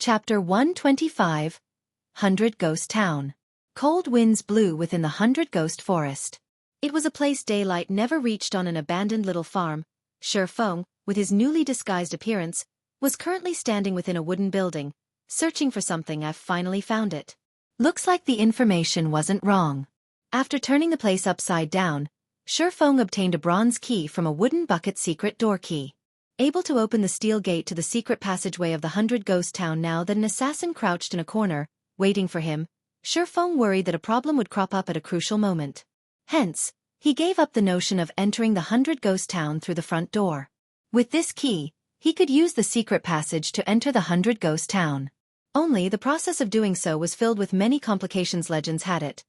Chapter 125, 100 Ghost Town. Cold winds blew within the 100 Ghost Forest. It was a place daylight never reached. On an abandoned little farm, Ye Feng, with his newly disguised appearance, was currently standing within a wooden building, searching for something. I've finally found it. Looks like the information wasn't wrong. After turning the place upside down, Ye Feng obtained a bronze key from a wooden bucket secret door key. Able to open the steel gate to the secret passageway of the 100 Ghost Town. Now that an assassin crouched in a corner, waiting for him, Ye Feng worried that a problem would crop up at a crucial moment. Hence, he gave up the notion of entering the 100 Ghost Town through the front door. With this key, he could use the secret passage to enter the 100 Ghost Town. Only the process of doing so was filled with many complications. Legends had it.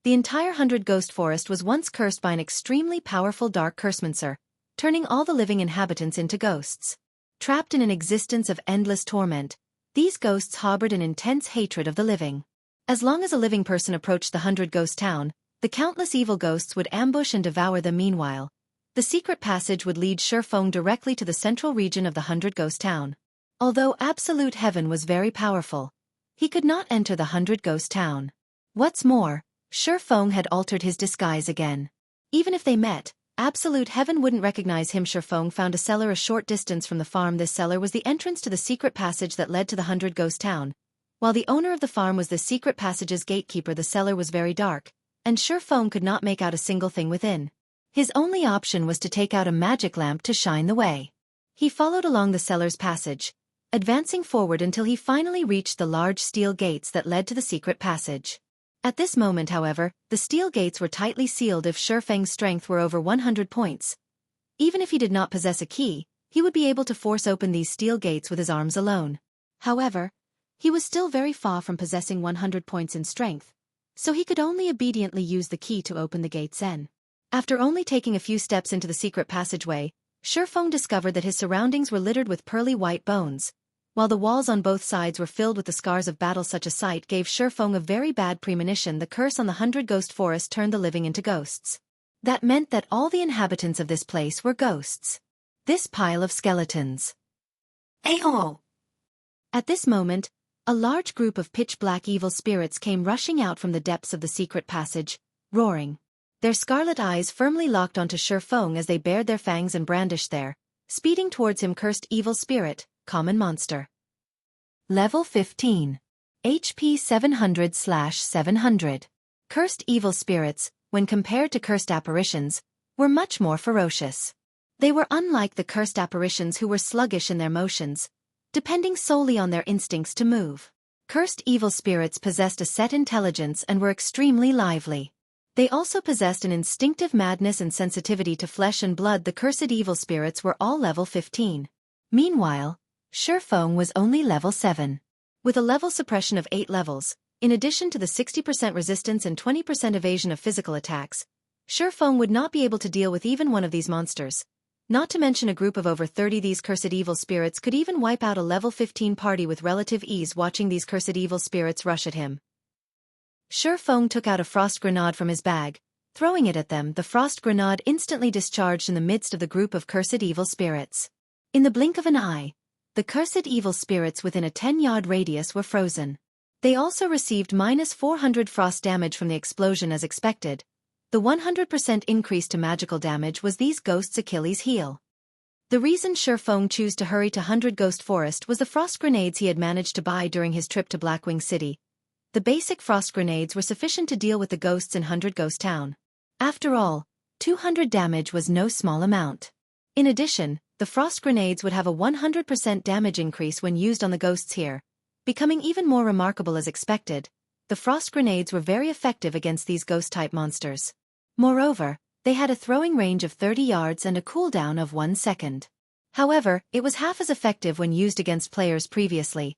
The entire 100 Ghost Forest was once cursed by an extremely powerful dark cursemonster, turning all the living inhabitants into ghosts. Trapped in an existence of endless torment, these ghosts harbored an intense hatred of the living. As long as a living person approached the 100 Ghost Town, the countless evil ghosts would ambush and devour them. Meanwhile, the secret passage would lead Ye Feng directly to the central region of the 100 Ghost Town. Although absolute heaven was very powerful, he could not enter the 100 Ghost Town. What's more, Ye Feng had altered his disguise again. Even if they met, absolute heaven wouldn't recognize him. Ye Feng found a cellar a short distance from the farm. This cellar was the entrance to the secret passage that led to the 100 Ghost Town. While the owner of the farm was the secret passage's gatekeeper, the cellar was very dark, and Ye Feng could not make out a single thing within. His only option was to take out a magic lamp to shine the way. He followed along the cellar's passage, advancing forward until he finally reached the large steel gates that led to the secret passage. At this moment, however, the steel gates were tightly sealed. If Ye Feng's strength were over 100 points, even if he did not possess a key, he would be able to force open these steel gates with his arms alone. However, he was still very far from possessing 100 points in strength, so he could only obediently use the key to open the gates. After only taking a few steps into the secret passageway, Ye Feng discovered that his surroundings were littered with pearly white bones, while the walls on both sides were filled with the scars of battle. Such a sight gave Ye Feng a very bad premonition. The curse on the 100 Ghost Forest turned the living into ghosts. That meant that all the inhabitants of this place were ghosts. This pile of skeletons. Ayo! At this moment, a large group of pitch-black evil spirits came rushing out from the depths of the secret passage, roaring. Their scarlet eyes firmly locked onto Ye Feng as they bared their fangs and brandished their, speeding towards him. Cursed evil spirit, common monster. Level 15. HP 700/700. Cursed evil spirits, when compared to cursed apparitions, were much more ferocious. They were unlike the cursed apparitions who were sluggish in their motions, depending solely on their instincts to move. Cursed evil spirits possessed a set intelligence and were extremely lively. They also possessed an instinctive madness and sensitivity to flesh and blood. The cursed evil spirits were all level 15. Meanwhile, Ye Feng was only level 7. With a level suppression of 8 levels, in addition to the 60% resistance and 20% evasion of physical attacks, Ye Feng would not be able to deal with even one of these monsters. Not to mention a group of over 30. These cursed evil spirits could even wipe out a level 15 party with relative ease. Watching these cursed evil spirits rush at him, Ye Feng took out a frost grenade from his bag, throwing it at them. The frost grenade instantly discharged in the midst of the group of cursed evil spirits. In the blink of an eye, the cursed evil spirits within a 10-yard radius were frozen. They also received -400 frost damage from the explosion. As expected, the 100% increase to magical damage was these ghosts' Achilles' heel. The reason Ye Feng chose to hurry to 100 Ghost Forest was the frost grenades he had managed to buy during his trip to Blackwing City. The basic frost grenades were sufficient to deal with the ghosts in 100 Ghost Town. After all, 200 damage was no small amount. In addition, the frost grenades would have a 100% damage increase when used on the ghosts here, becoming even more remarkable. As expected, the frost grenades were very effective against these ghost-type monsters. Moreover, they had a throwing range of 30 yards and a cooldown of 1 second. However, it was half as effective when used against players previously.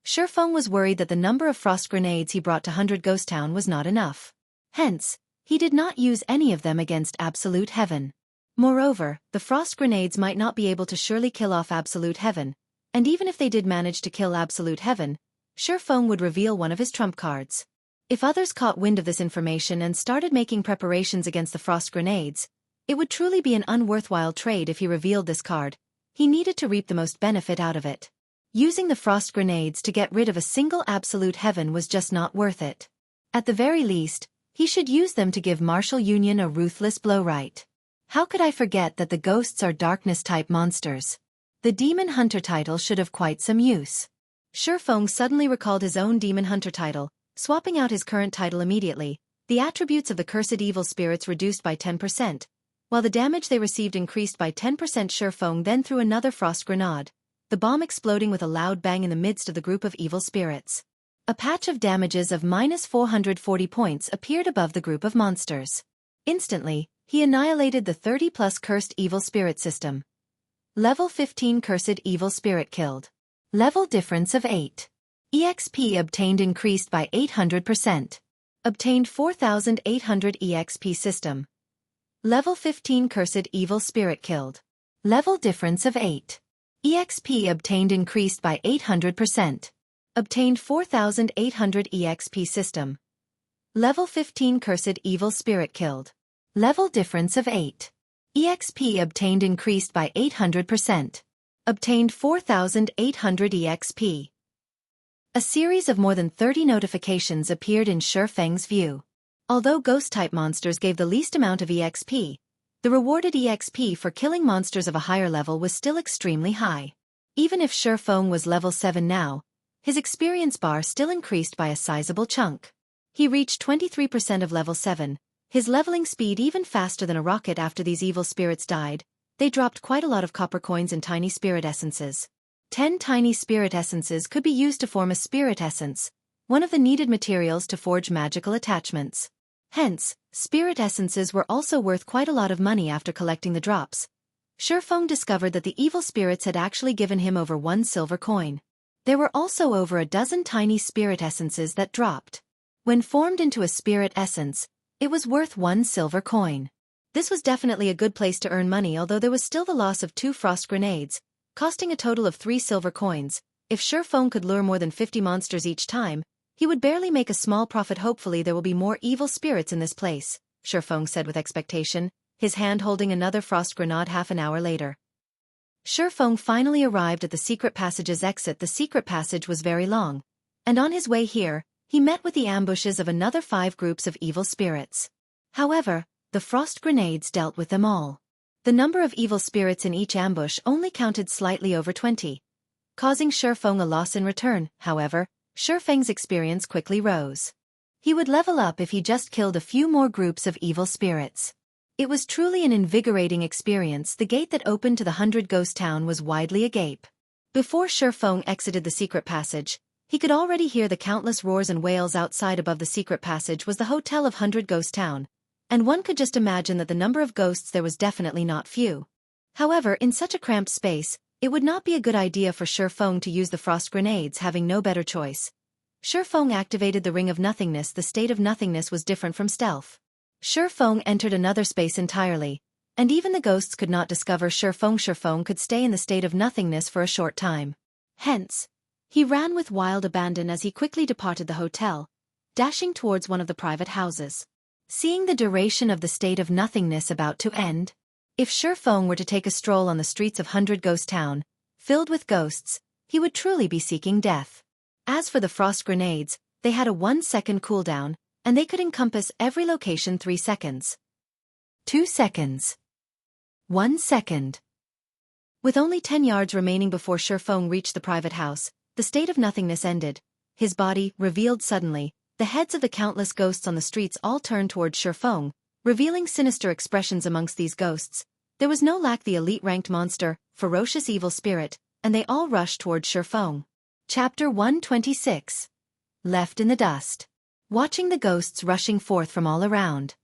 Ye Feng was worried that the number of frost grenades he brought to 100 Ghost Town was not enough. Hence, he did not use any of them against Absolute Heaven. Moreover, the frost grenades might not be able to surely kill off Absolute Heaven, and even if they did manage to kill Absolute Heaven, Ye Feng would reveal one of his trump cards. If others caught wind of this information and started making preparations against the frost grenades, it would truly be an unworthwhile trade. If he revealed this card, he needed to reap the most benefit out of it. Using the frost grenades to get rid of a single absolute heaven was just not worth it. At the very least, he should use them to give Martial Union a ruthless blow right. How could I forget that the ghosts are darkness-type monsters? The Demon Hunter title should have quite some use. Shi Feng suddenly recalled his own Demon Hunter title, swapping out his current title immediately. The attributes of the cursed evil spirits reduced by 10%, while the damage they received increased by 10%. Shi Feng then threw another frost grenade, the bomb exploding with a loud bang in the midst of the group of evil spirits. A patch of damages of -440 points appeared above the group of monsters. Instantly, he annihilated the 30+ cursed evil spirit system. Level 15 cursed evil spirit killed. Level difference of 8. EXP obtained increased by 800%. Obtained 4,800 EXP system. Level 15 cursed evil spirit killed. Level difference of 8. EXP obtained increased by 800%. Obtained 4,800 EXP system. Level 15 cursed evil spirit killed. Level difference of 8. EXP obtained increased by 800%. Obtained 4,800 EXP. A series of more than 30 notifications appeared in Shi Feng's view. Although ghost-type monsters gave the least amount of EXP, the rewarded EXP for killing monsters of a higher level was still extremely high. Even if Shi Feng was level 7 now, his experience bar still increased by a sizable chunk. He reached 23% of level 7, his leveling speed even faster than a rocket. After these evil spirits died, they dropped quite a lot of copper coins and tiny spirit essences. 10 tiny spirit essences could be used to form a spirit essence, one of the needed materials to forge magical attachments. Hence, spirit essences were also worth quite a lot of money. After collecting the drops, Shi Feng discovered that the evil spirits had actually given him over 1 silver coin. There were also over a dozen tiny spirit essences that dropped. When formed into a spirit essence, it was worth 1 silver coin. This was definitely a good place to earn money, although there was still the loss of 2 frost grenades, costing a total of 3 silver coins. If Shi Feng could lure more than 50 monsters each time, he would barely make a small profit. Hopefully there will be more evil spirits in this place, Shi Feng said with expectation, his hand holding another frost grenade. Half an hour later, Shi Feng finally arrived at the secret passage's exit. The secret passage was very long, and on his way here, he met with the ambushes of another 5 groups of evil spirits. However, the frost grenades dealt with them all. The number of evil spirits in each ambush only counted slightly over 20, causing Shi Feng a loss in return. However, Shi Feng's experience quickly rose. He would level up if he just killed a few more groups of evil spirits. It was truly an invigorating experience. The gate that opened to the 100 Ghost Town was widely agape. Before Shi Feng exited the secret passage, he could already hear the countless roars and wails outside. Above the secret passage was the hotel of 100 Ghost Town, and one could just imagine that the number of ghosts there was definitely not few. However, in such a cramped space, it would not be a good idea for Shi Feng to use the frost grenades. Having no better choice, Shi Feng activated the Ring of Nothingness. The state of nothingness was different from stealth. Shi Feng entered another space entirely, and even the ghosts could not discover Shi Feng. Shi Feng could stay in the state of nothingness for a short time. Hence, he ran with wild abandon as he quickly departed the hotel, dashing towards one of the private houses. Seeing the duration of the state of nothingness about to end, if Shi Feng were to take a stroll on the streets of 100 Ghost Town, filled with ghosts, he would truly be seeking death. As for the frost grenades, they had a 1-second cooldown, and they could encompass every location. 3 seconds. 2 seconds. 1 second. With only 10 yards remaining before Shi Feng reached the private house, the state of nothingness ended. His body revealed suddenly. The heads of the countless ghosts on the streets all turned toward Shi Feng, revealing sinister expressions amongst these ghosts. There was no lack the elite-ranked monster, ferocious evil spirit, and they all rushed toward Shi Feng. Chapter 126. Left in the dust. Watching the ghosts rushing forth from all around,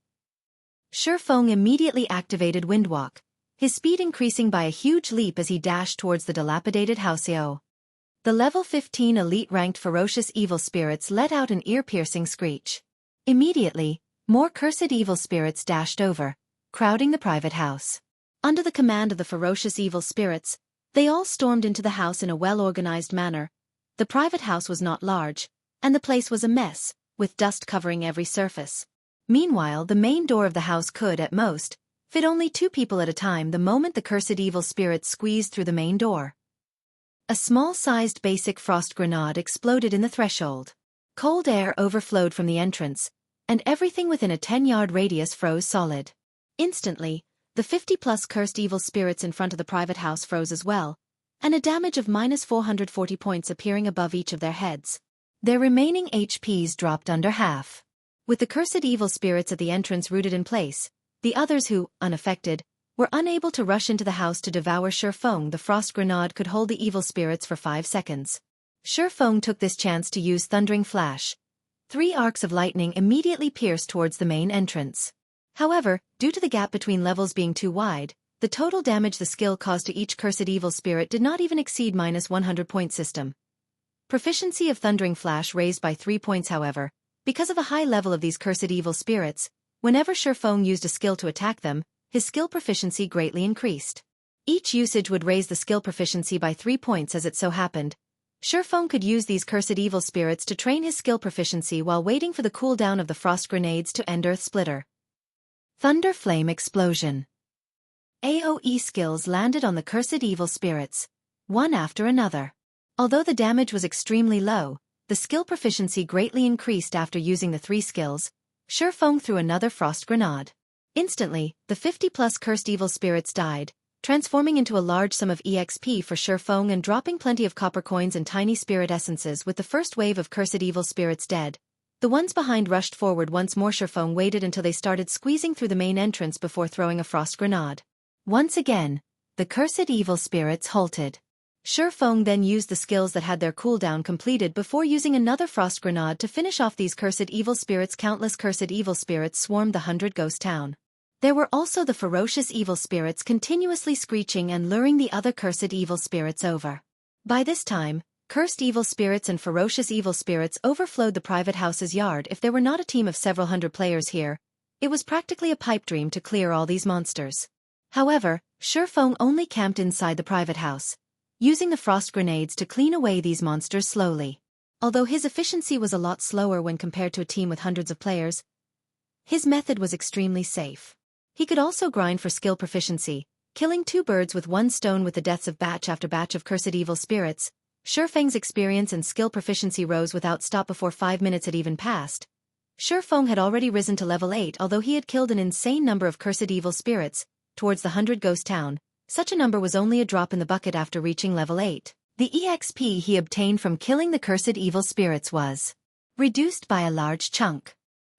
Shi Feng immediately activated Windwalk, his speed increasing by a huge leap as he dashed towards the dilapidated house. The level 15 elite-ranked ferocious evil spirits let out an ear-piercing screech. Immediately, more cursed evil spirits dashed over, crowding the private house. Under the command of the ferocious evil spirits, they all stormed into the house in a well-organized manner. The private house was not large, and the place was a mess, with dust covering every surface. Meanwhile, the main door of the house could, at most, fit only 2 people at a time. The moment the cursed evil spirits squeezed through the main door, A small-sized basic frost grenade exploded in the threshold. Cold air overflowed from the entrance, and everything within a 10-yard radius froze solid. Instantly, the 50-plus cursed evil spirits in front of the private house froze as well, and a damage of minus 440 points appearing above each of their heads. Their remaining HPs dropped under half. With the cursed evil spirits at the entrance rooted in place, the others who, unaffected, were unable to rush into the house to devour Ye Feng. The frost grenade could hold the evil spirits for 5 seconds. Ye Feng took this chance to use Thundering Flash. 3 arcs of lightning immediately pierced towards the main entrance. However, due to the gap between levels being too wide, the total damage the skill caused to each cursed evil spirit did not even exceed minus 100-point system. Proficiency of Thundering Flash raised by 3 points. However, because of the high level of these cursed evil spirits, whenever Ye Feng used a skill to attack them, his skill proficiency greatly increased. Each usage would raise the skill proficiency by 3 points. As it so happened, Ye Feng could use these cursed evil spirits to train his skill proficiency while waiting for the cooldown of the frost grenades to end Earth Splitter. Thunder Flame Explosion. AoE skills landed on the cursed evil spirits, one after another. Although the damage was extremely low, the skill proficiency greatly increased after using the 3 skills. Ye Feng threw another frost grenade. Instantly, the 50-plus cursed evil spirits died, transforming into a large sum of EXP for Ye Feng and dropping plenty of copper coins and tiny spirit essences. With the first wave of cursed evil spirits dead, the ones behind rushed forward once more. Ye Feng waited until they started squeezing through the main entrance before throwing a frost grenade. Once again, the cursed evil spirits halted. Ye Feng then used the skills that had their cooldown completed before using another frost grenade to finish off these cursed evil spirits. Countless cursed evil spirits swarmed the 100-ghost town. There were also the ferocious evil spirits continuously screeching and luring the other cursed evil spirits over. By this time, cursed evil spirits and ferocious evil spirits overflowed the private house's yard. If there were not a team of several hundred players here, it was practically a pipe dream to clear all these monsters. However, Ye Feng only camped inside the private house, using the frost grenades to clean away these monsters slowly. Although his efficiency was a lot slower when compared to a team with hundreds of players, his method was extremely safe. He could also grind for skill proficiency, killing 2 birds with 1 stone. With the deaths of batch after batch of cursed evil spirits, Ye Feng's experience and skill proficiency rose without stop. Before 5 minutes had even passed, Ye Feng had already risen to level 8. Although he had killed an insane number of cursed evil spirits towards the 100-ghost town, such a number was only a drop in the bucket after reaching level 8. The EXP he obtained from killing the cursed evil spirits was reduced by a large chunk.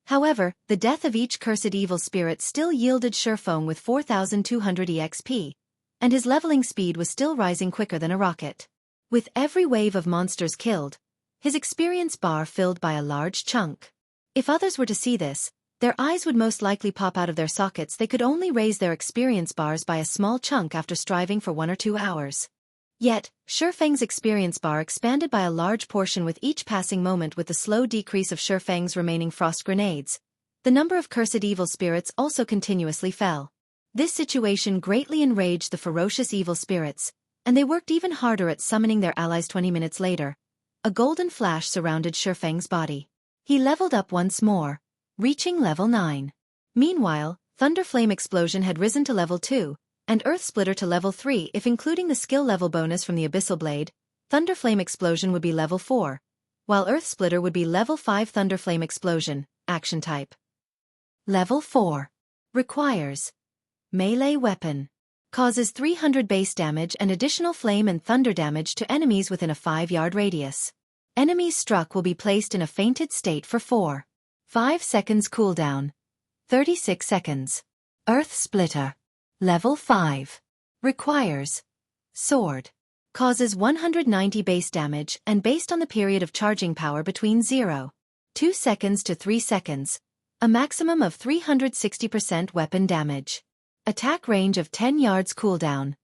However, the death of each cursed evil spirit still yielded Ye Feng with 4,200 EXP, and his leveling speed was still rising quicker than a rocket. With every wave of monsters killed, his experience bar filled by a large chunk. If others were to see this, their eyes would most likely pop out of their sockets. They could only raise their experience bars by a small chunk after striving for 1 or 2 hours. Yet, Ye Feng's experience bar expanded by a large portion with each passing moment. With the slow decrease of Ye Feng's remaining frost grenades, the number of cursed evil spirits also continuously fell. This situation greatly enraged the ferocious evil spirits, and they worked even harder at summoning their allies. 20 minutes later, a golden flash surrounded Ye Feng's body. He leveled up once more, reaching level 9. Meanwhile, Thunder Flame Explosion had risen to level 2, and Earth Splitter to level 3. If including the skill level bonus from the Abyssal Blade, Thunder Flame Explosion would be level 4, while Earth Splitter would be level 5. Thunder Flame Explosion, Action Type. Level 4. Requires melee weapon. Causes 300 base damage and additional flame and thunder damage to enemies within a 5-yard radius. Enemies struck will be placed in a fainted state for 5 seconds cooldown. 36 seconds. Earth Splitter. Level 5. Requires sword. Causes 190 base damage and based on the period of charging power between 0.2 seconds to 3 seconds, a maximum of 360% weapon damage. Attack range of 10 yards. Cooldown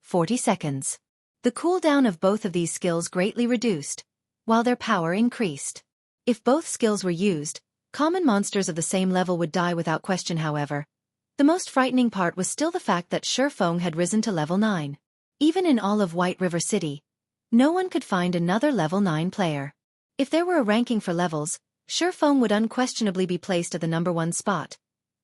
40 seconds. The cooldown of both of these skills greatly reduced, while their power increased. If both skills were used, common monsters of the same level would die without question. However, the most frightening part was still the fact that Ye Feng had risen to level 9. Even in all of White River City, no one could find another level 9 player. If there were a ranking for levels, Ye Feng would unquestionably be placed at the number 1 spot,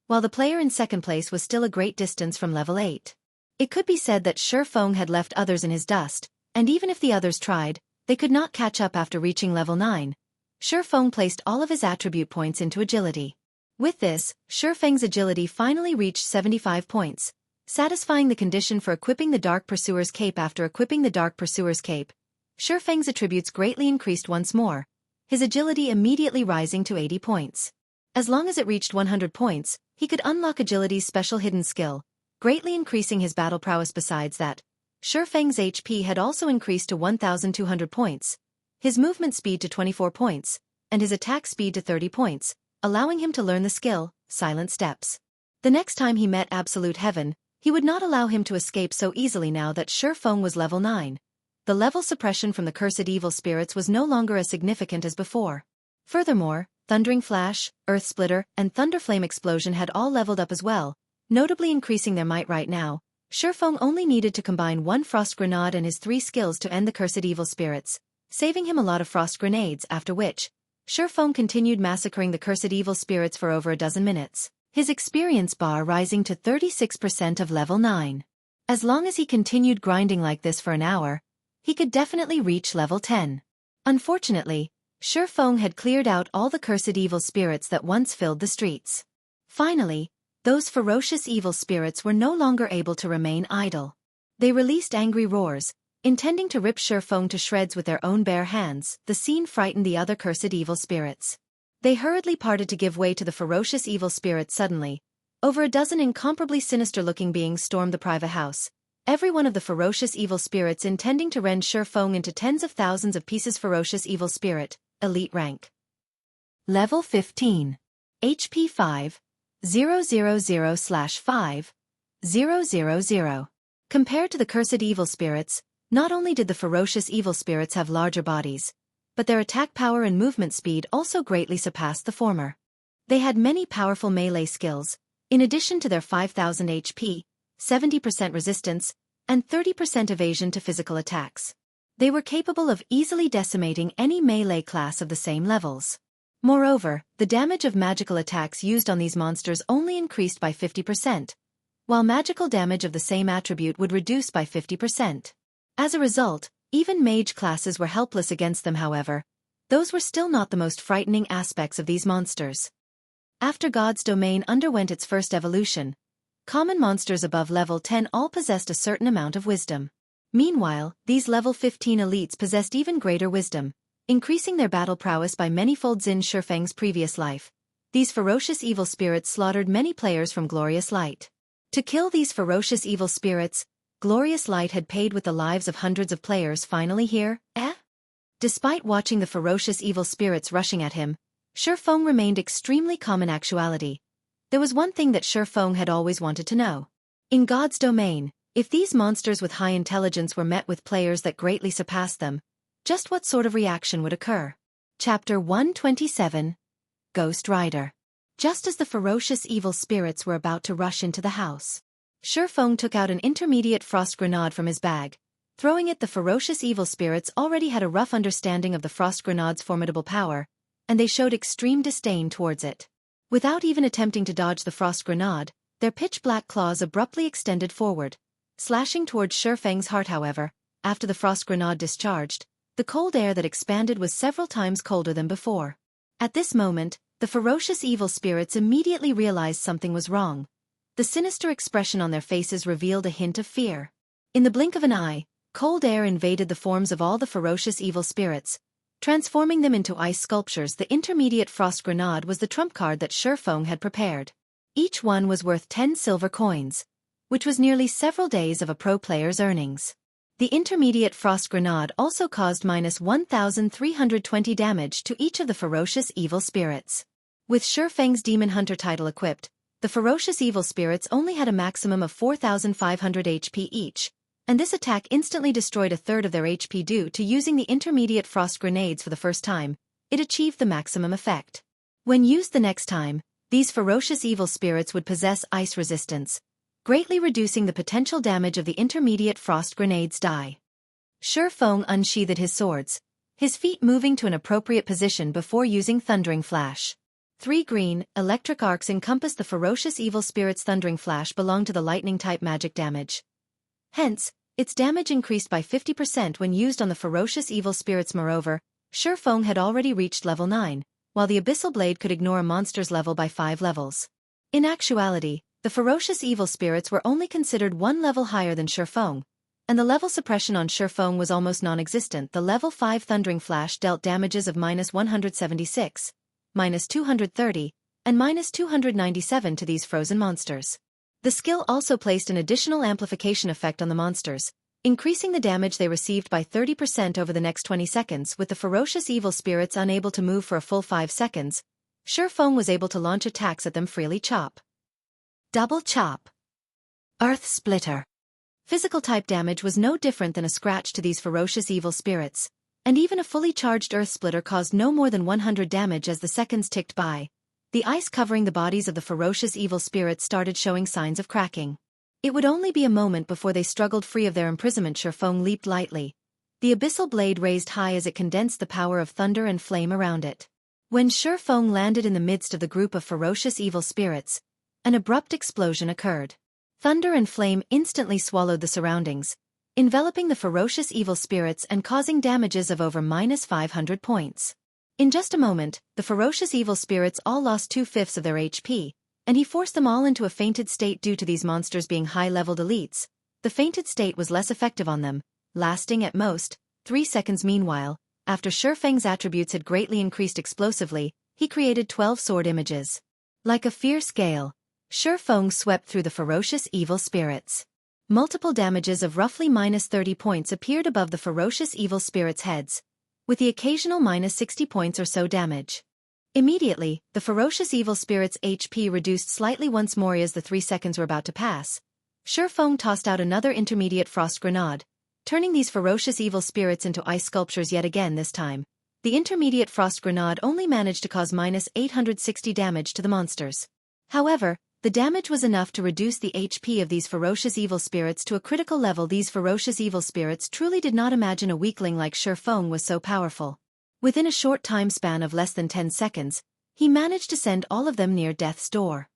while the player in second place was still a great distance from level 8. It could be said that Ye Feng had left others in his dust, And even if the others tried, they could not catch up after reaching level 9. Ye Feng placed all of his attribute points into agility. With this, Ye Feng's agility finally reached 75 points, satisfying the condition for equipping the Dark Pursuer's Cape. After equipping the Dark Pursuer's Cape, Ye Feng's attributes greatly increased once more, his agility immediately rising to 80 points. As long as it reached 100 points, he could unlock agility's special hidden skill, greatly increasing his battle prowess. Besides that, Ye Feng's HP had also increased to 1,200 points, his movement speed to 24 points, and his attack speed to 30 points, allowing him to learn the skill, Silent Steps. The next time he met Absolute Heaven, he would not allow him to escape so easily. Now that Ye Feng was level 9. The level suppression from the cursed evil spirits was no longer as significant as before. Furthermore, Thundering Flash, Earth Splitter, and Thunderflame Explosion had all leveled up as well, notably increasing their might. Right now, Ye Feng only needed to combine one Frost Grenade and his 3 skills to end the cursed evil spirits, saving him a lot of frost grenades, after which, Ye Feng continued massacring the cursed evil spirits for over a dozen minutes, his experience bar rising to 36% of level 9. As long as he continued grinding like this for an hour, he could definitely reach level 10. Unfortunately, Ye Feng had cleared out all the cursed evil spirits that once filled the streets. Finally, those ferocious evil spirits were no longer able to remain idle. They released angry roars, intending to rip Ye Feng to shreds with their own bare hands. The scene frightened the other cursed evil spirits. They hurriedly parted to give way to the ferocious evil spirits. Suddenly, over a dozen incomparably sinister-looking beings stormed the private house, every one of the ferocious evil spirits intending to rend Ye Feng into tens of thousands of pieces. Ferocious evil spirit, elite rank. Level 15. HP 5, 000/5, 000. Compared to the cursed evil spirits, not only did the ferocious evil spirits have larger bodies, but their attack power and movement speed also greatly surpassed the former. They had many powerful melee skills, in addition to their 5,000 HP, 70% resistance, and 30% evasion to physical attacks. They were capable of easily decimating any melee class of the same levels. Moreover, the damage of magical attacks used on these monsters only increased by 50%, while magical damage of the same attribute would reduce by 50%. As a result, even mage classes were helpless against them. However, those were still not the most frightening aspects of these monsters. After God's domain underwent its first evolution, common monsters above level 10 all possessed a certain amount of wisdom. Meanwhile, these level 15 elites possessed even greater wisdom, increasing their battle prowess by many folds. In Ye Feng's previous life, these ferocious evil spirits slaughtered many players from Glorious Light. To kill these ferocious evil spirits, Glorious Light had paid with the lives of hundreds of players. Finally here, Despite watching the ferocious evil spirits rushing at him, Ye Feng remained extremely calm. In actuality, there was one thing that Ye Feng had always wanted to know. In God's domain, if these monsters with high intelligence were met with players that greatly surpassed them, just what sort of reaction would occur? Chapter 127. Ghost Rider. Just as the ferocious evil spirits were about to rush into the house, Ye Feng took out an intermediate frost grenade from his bag. Throwing it, the ferocious evil spirits already had a rough understanding of the frost grenade's formidable power, and they showed extreme disdain towards it. Without even attempting to dodge the frost grenade, their pitch-black claws abruptly extended forward, slashing towards Ye Feng's heart. However, after the frost grenade discharged, the cold air that expanded was several times colder than before. At this moment, the ferocious evil spirits immediately realized something was wrong. The sinister expression on their faces revealed a hint of fear. In the blink of an eye, cold air invaded the forms of all the ferocious evil spirits, transforming them into ice sculptures. The intermediate frost grenade was the trump card that Ye Feng had prepared. Each one was worth 10 silver coins, which was nearly several days of a pro player's earnings. The intermediate frost grenade also caused -1,320 damage to each of the ferocious evil spirits. With Ye Feng's Demon Hunter title equipped, the ferocious evil spirits only had a maximum of 4,500 HP each, and this attack instantly destroyed a third of their HP. Due to using the intermediate frost grenades for the first time, it achieved the maximum effect. When used the next time, these ferocious evil spirits would possess ice resistance, greatly reducing the potential damage of the intermediate frost grenades die. Ye Feng unsheathed his swords, his feet moving to an appropriate position before using Thundering Flash. 3 green, electric arcs encompassed the ferocious evil spirit's Thundering Flash belonged to the lightning-type magic damage. Hence, Its damage increased by 50% when used on the ferocious evil spirits. Moreover, Ye Feng had already reached level 9, while the Abyssal Blade could ignore a monster's level by 5 levels. In actuality, the ferocious evil spirits were only considered one level higher than Ye Feng, and the level suppression on Ye Feng was almost non-existent. The level 5 Thundering Flash dealt damages of -176, -230, and -297 to these frozen monsters. The skill also placed an additional amplification effect on the monsters, increasing the damage they received by 30% over the next 20 seconds. With the ferocious evil spirits unable to move for a full 5 seconds, Ye Feng was able to launch attacks at them freely. Chop. Double Chop. Earth Splitter. Physical type damage was no different than a scratch to these ferocious evil spirits, and even a fully charged Earth Splitter caused no more than 100 damage as the seconds ticked by. The ice covering the bodies of the ferocious evil spirits started showing signs of cracking. It would only be a moment before they struggled free of their imprisonment. Ye Feng leaped lightly, the Abyssal Blade raised high as it condensed the power of thunder and flame around it. When Ye Feng landed in the midst of the group of ferocious evil spirits, an abrupt explosion occurred. Thunder and flame instantly swallowed the surroundings, enveloping the ferocious evil spirits and causing damages of over -500 points. In just a moment, the ferocious evil spirits all lost 2/5 of their HP, and he forced them all into a fainted state. Due to these monsters being high-leveled elites, the fainted state was less effective on them, lasting at most 3 seconds. Meanwhile, after Ye Feng's attributes had greatly increased explosively, he created 12 sword images. Like a fierce gale, Ye Feng swept through the ferocious evil spirits. Multiple damages of roughly -30 points appeared above the ferocious evil spirits' heads, with the occasional -60 points or so damage. Immediately, the ferocious evil spirits' HP reduced slightly once more. As the 3 seconds were about to pass, Ye Feng tossed out another intermediate frost grenade, turning these ferocious evil spirits into ice sculptures yet again. This time, the intermediate frost grenade only managed to cause -860 damage to the monsters. However, the damage was enough to reduce the HP of these ferocious evil spirits to a critical level. These ferocious evil spirits truly did not imagine a weakling like Ye Feng was so powerful. Within a short time span of less than 10 seconds, he managed to send all of them near death's door.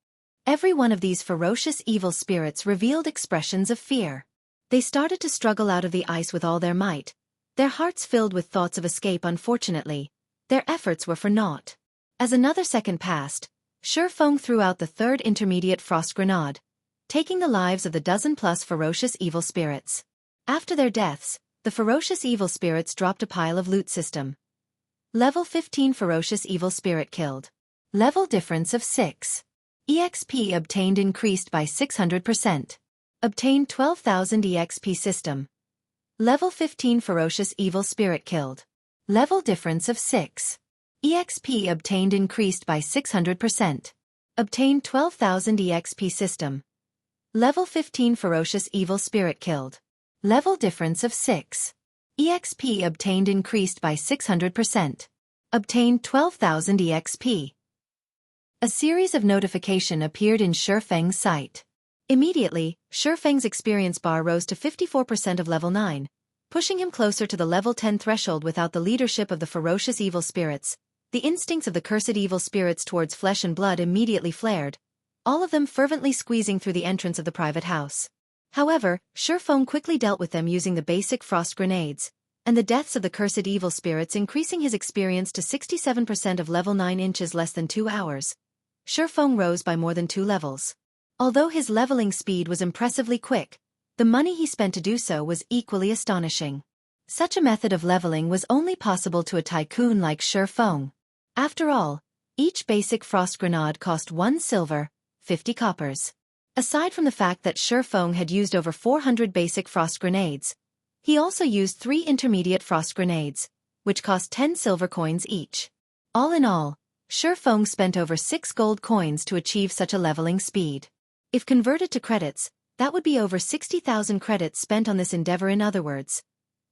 Every one of these ferocious evil spirits revealed expressions of fear. They started to struggle out of the ice with all their might, their hearts filled with thoughts of escape. Unfortunately, their efforts were for naught. As another second passed, Ye Feng threw out the third intermediate frost grenade, taking the lives of the dozen-plus ferocious evil spirits. After their deaths, the ferocious evil spirits dropped a pile of loot. System. Level 15 Ferocious Evil Spirit killed. Level difference of 6. EXP obtained increased by 600%. Obtained 12,000 EXP. System. Level 15 Ferocious Evil Spirit killed. Level difference of 6. EXP obtained increased by 600%. Obtained 12,000 EXP. System. Level 15 Ferocious Evil Spirit killed. Level difference of 6. EXP obtained increased by 600%. Obtained 12,000 EXP. A series of notification appeared in Ye Feng's sight. Immediately, Ye Feng's experience bar rose to 54% of level 9, pushing him closer to the level 10 threshold. Without the leadership of the ferocious evil spirits, the instincts of the cursed evil spirits towards flesh and blood immediately flared, all of them fervently squeezing through the entrance of the private house. However, Ye Feng quickly dealt with them using the basic frost grenades, and the deaths of the cursed evil spirits increasing his experience to 67% of level 9 inches. Less than 2 hours, Ye Feng rose by more than 2 levels. Although his leveling speed was impressively quick, the money he spent to do so was equally astonishing. Such a method of leveling was only possible to a tycoon like Ye Feng. After all, each basic frost grenade cost 1 silver, 50 coppers. Aside from the fact that Ye Feng had used over 400 basic frost grenades, he also used 3 intermediate frost grenades, which cost 10 silver coins each. All in all, Ye Feng spent over 6 gold coins to achieve such a leveling speed. If converted to credits, that would be over 60,000 credits spent on this endeavor. In other words,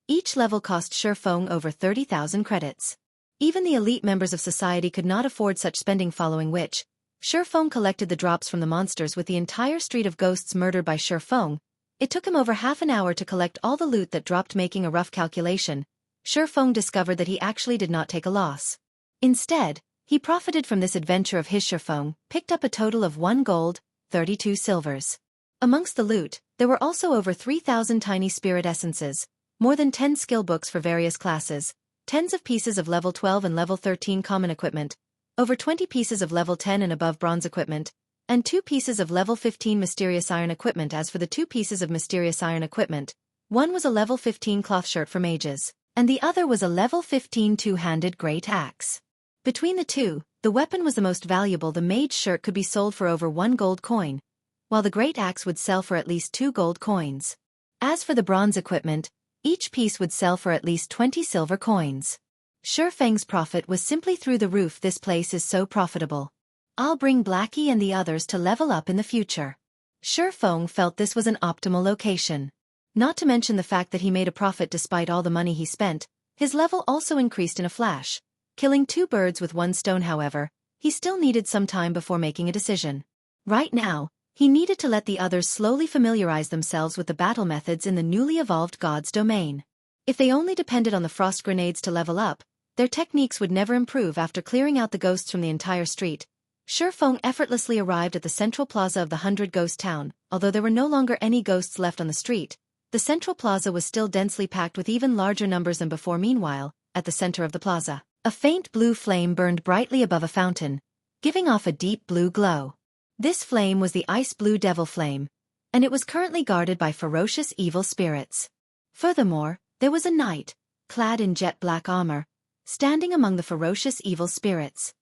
each level cost Ye Feng over 30,000 credits. Even the elite members of society could not afford such spending, following which, Ye Feng collected the drops from the monsters. With the entire street of ghosts murdered by Ye Feng, it took him over half an hour to collect all the loot that dropped. Making a rough calculation, Ye Feng discovered that he actually did not take a loss. Instead, he profited from this adventure of his. Ye Feng picked up a total of 1 gold, 32 silvers. Amongst the loot, There were also over 3,000 tiny spirit essences, more than 10 skill books for various classes, tens of pieces of level 12 and level 13 common equipment, over 20 pieces of level 10 and above bronze equipment, and 2 pieces of level 15 mysterious iron equipment. As for the 2 pieces of mysterious iron equipment, one was a level 15 cloth shirt for mages, and the other was a level 15 two-handed great axe. Between the two, the weapon was the most valuable. The mage shirt could be sold for over 1 gold coin, while the great axe would sell for at least 2 gold coins. As for the bronze equipment, each piece would sell for at least 20 silver coins. Ye Feng's profit was simply through the roof. This place is so profitable. I'll bring Blackie and the others to level up in the future. Ye Feng felt this was an optimal location. Not to mention the fact that he made a profit despite all the money he spent. His level also increased in a flash. Killing 2 birds with 1 stone. However, he still needed some time before making a decision. Right now, he needed to let the others slowly familiarize themselves with the battle methods in the newly evolved God's domain. If they only depended on the frost grenades to level up, their techniques would never improve. After clearing out the ghosts from the entire street, Ye Feng effortlessly arrived at the central plaza of the 100 Ghost Town. Although there were no longer any ghosts left on the street, the central plaza was still densely packed with even larger numbers than before. Meanwhile, at the center of the plaza, a faint blue flame burned brightly above a fountain, giving off a deep blue glow. This flame was the ice blue devil flame, and it was currently guarded by ferocious evil spirits. Furthermore, there was a knight, clad in jet black armor, standing among the ferocious evil spirits.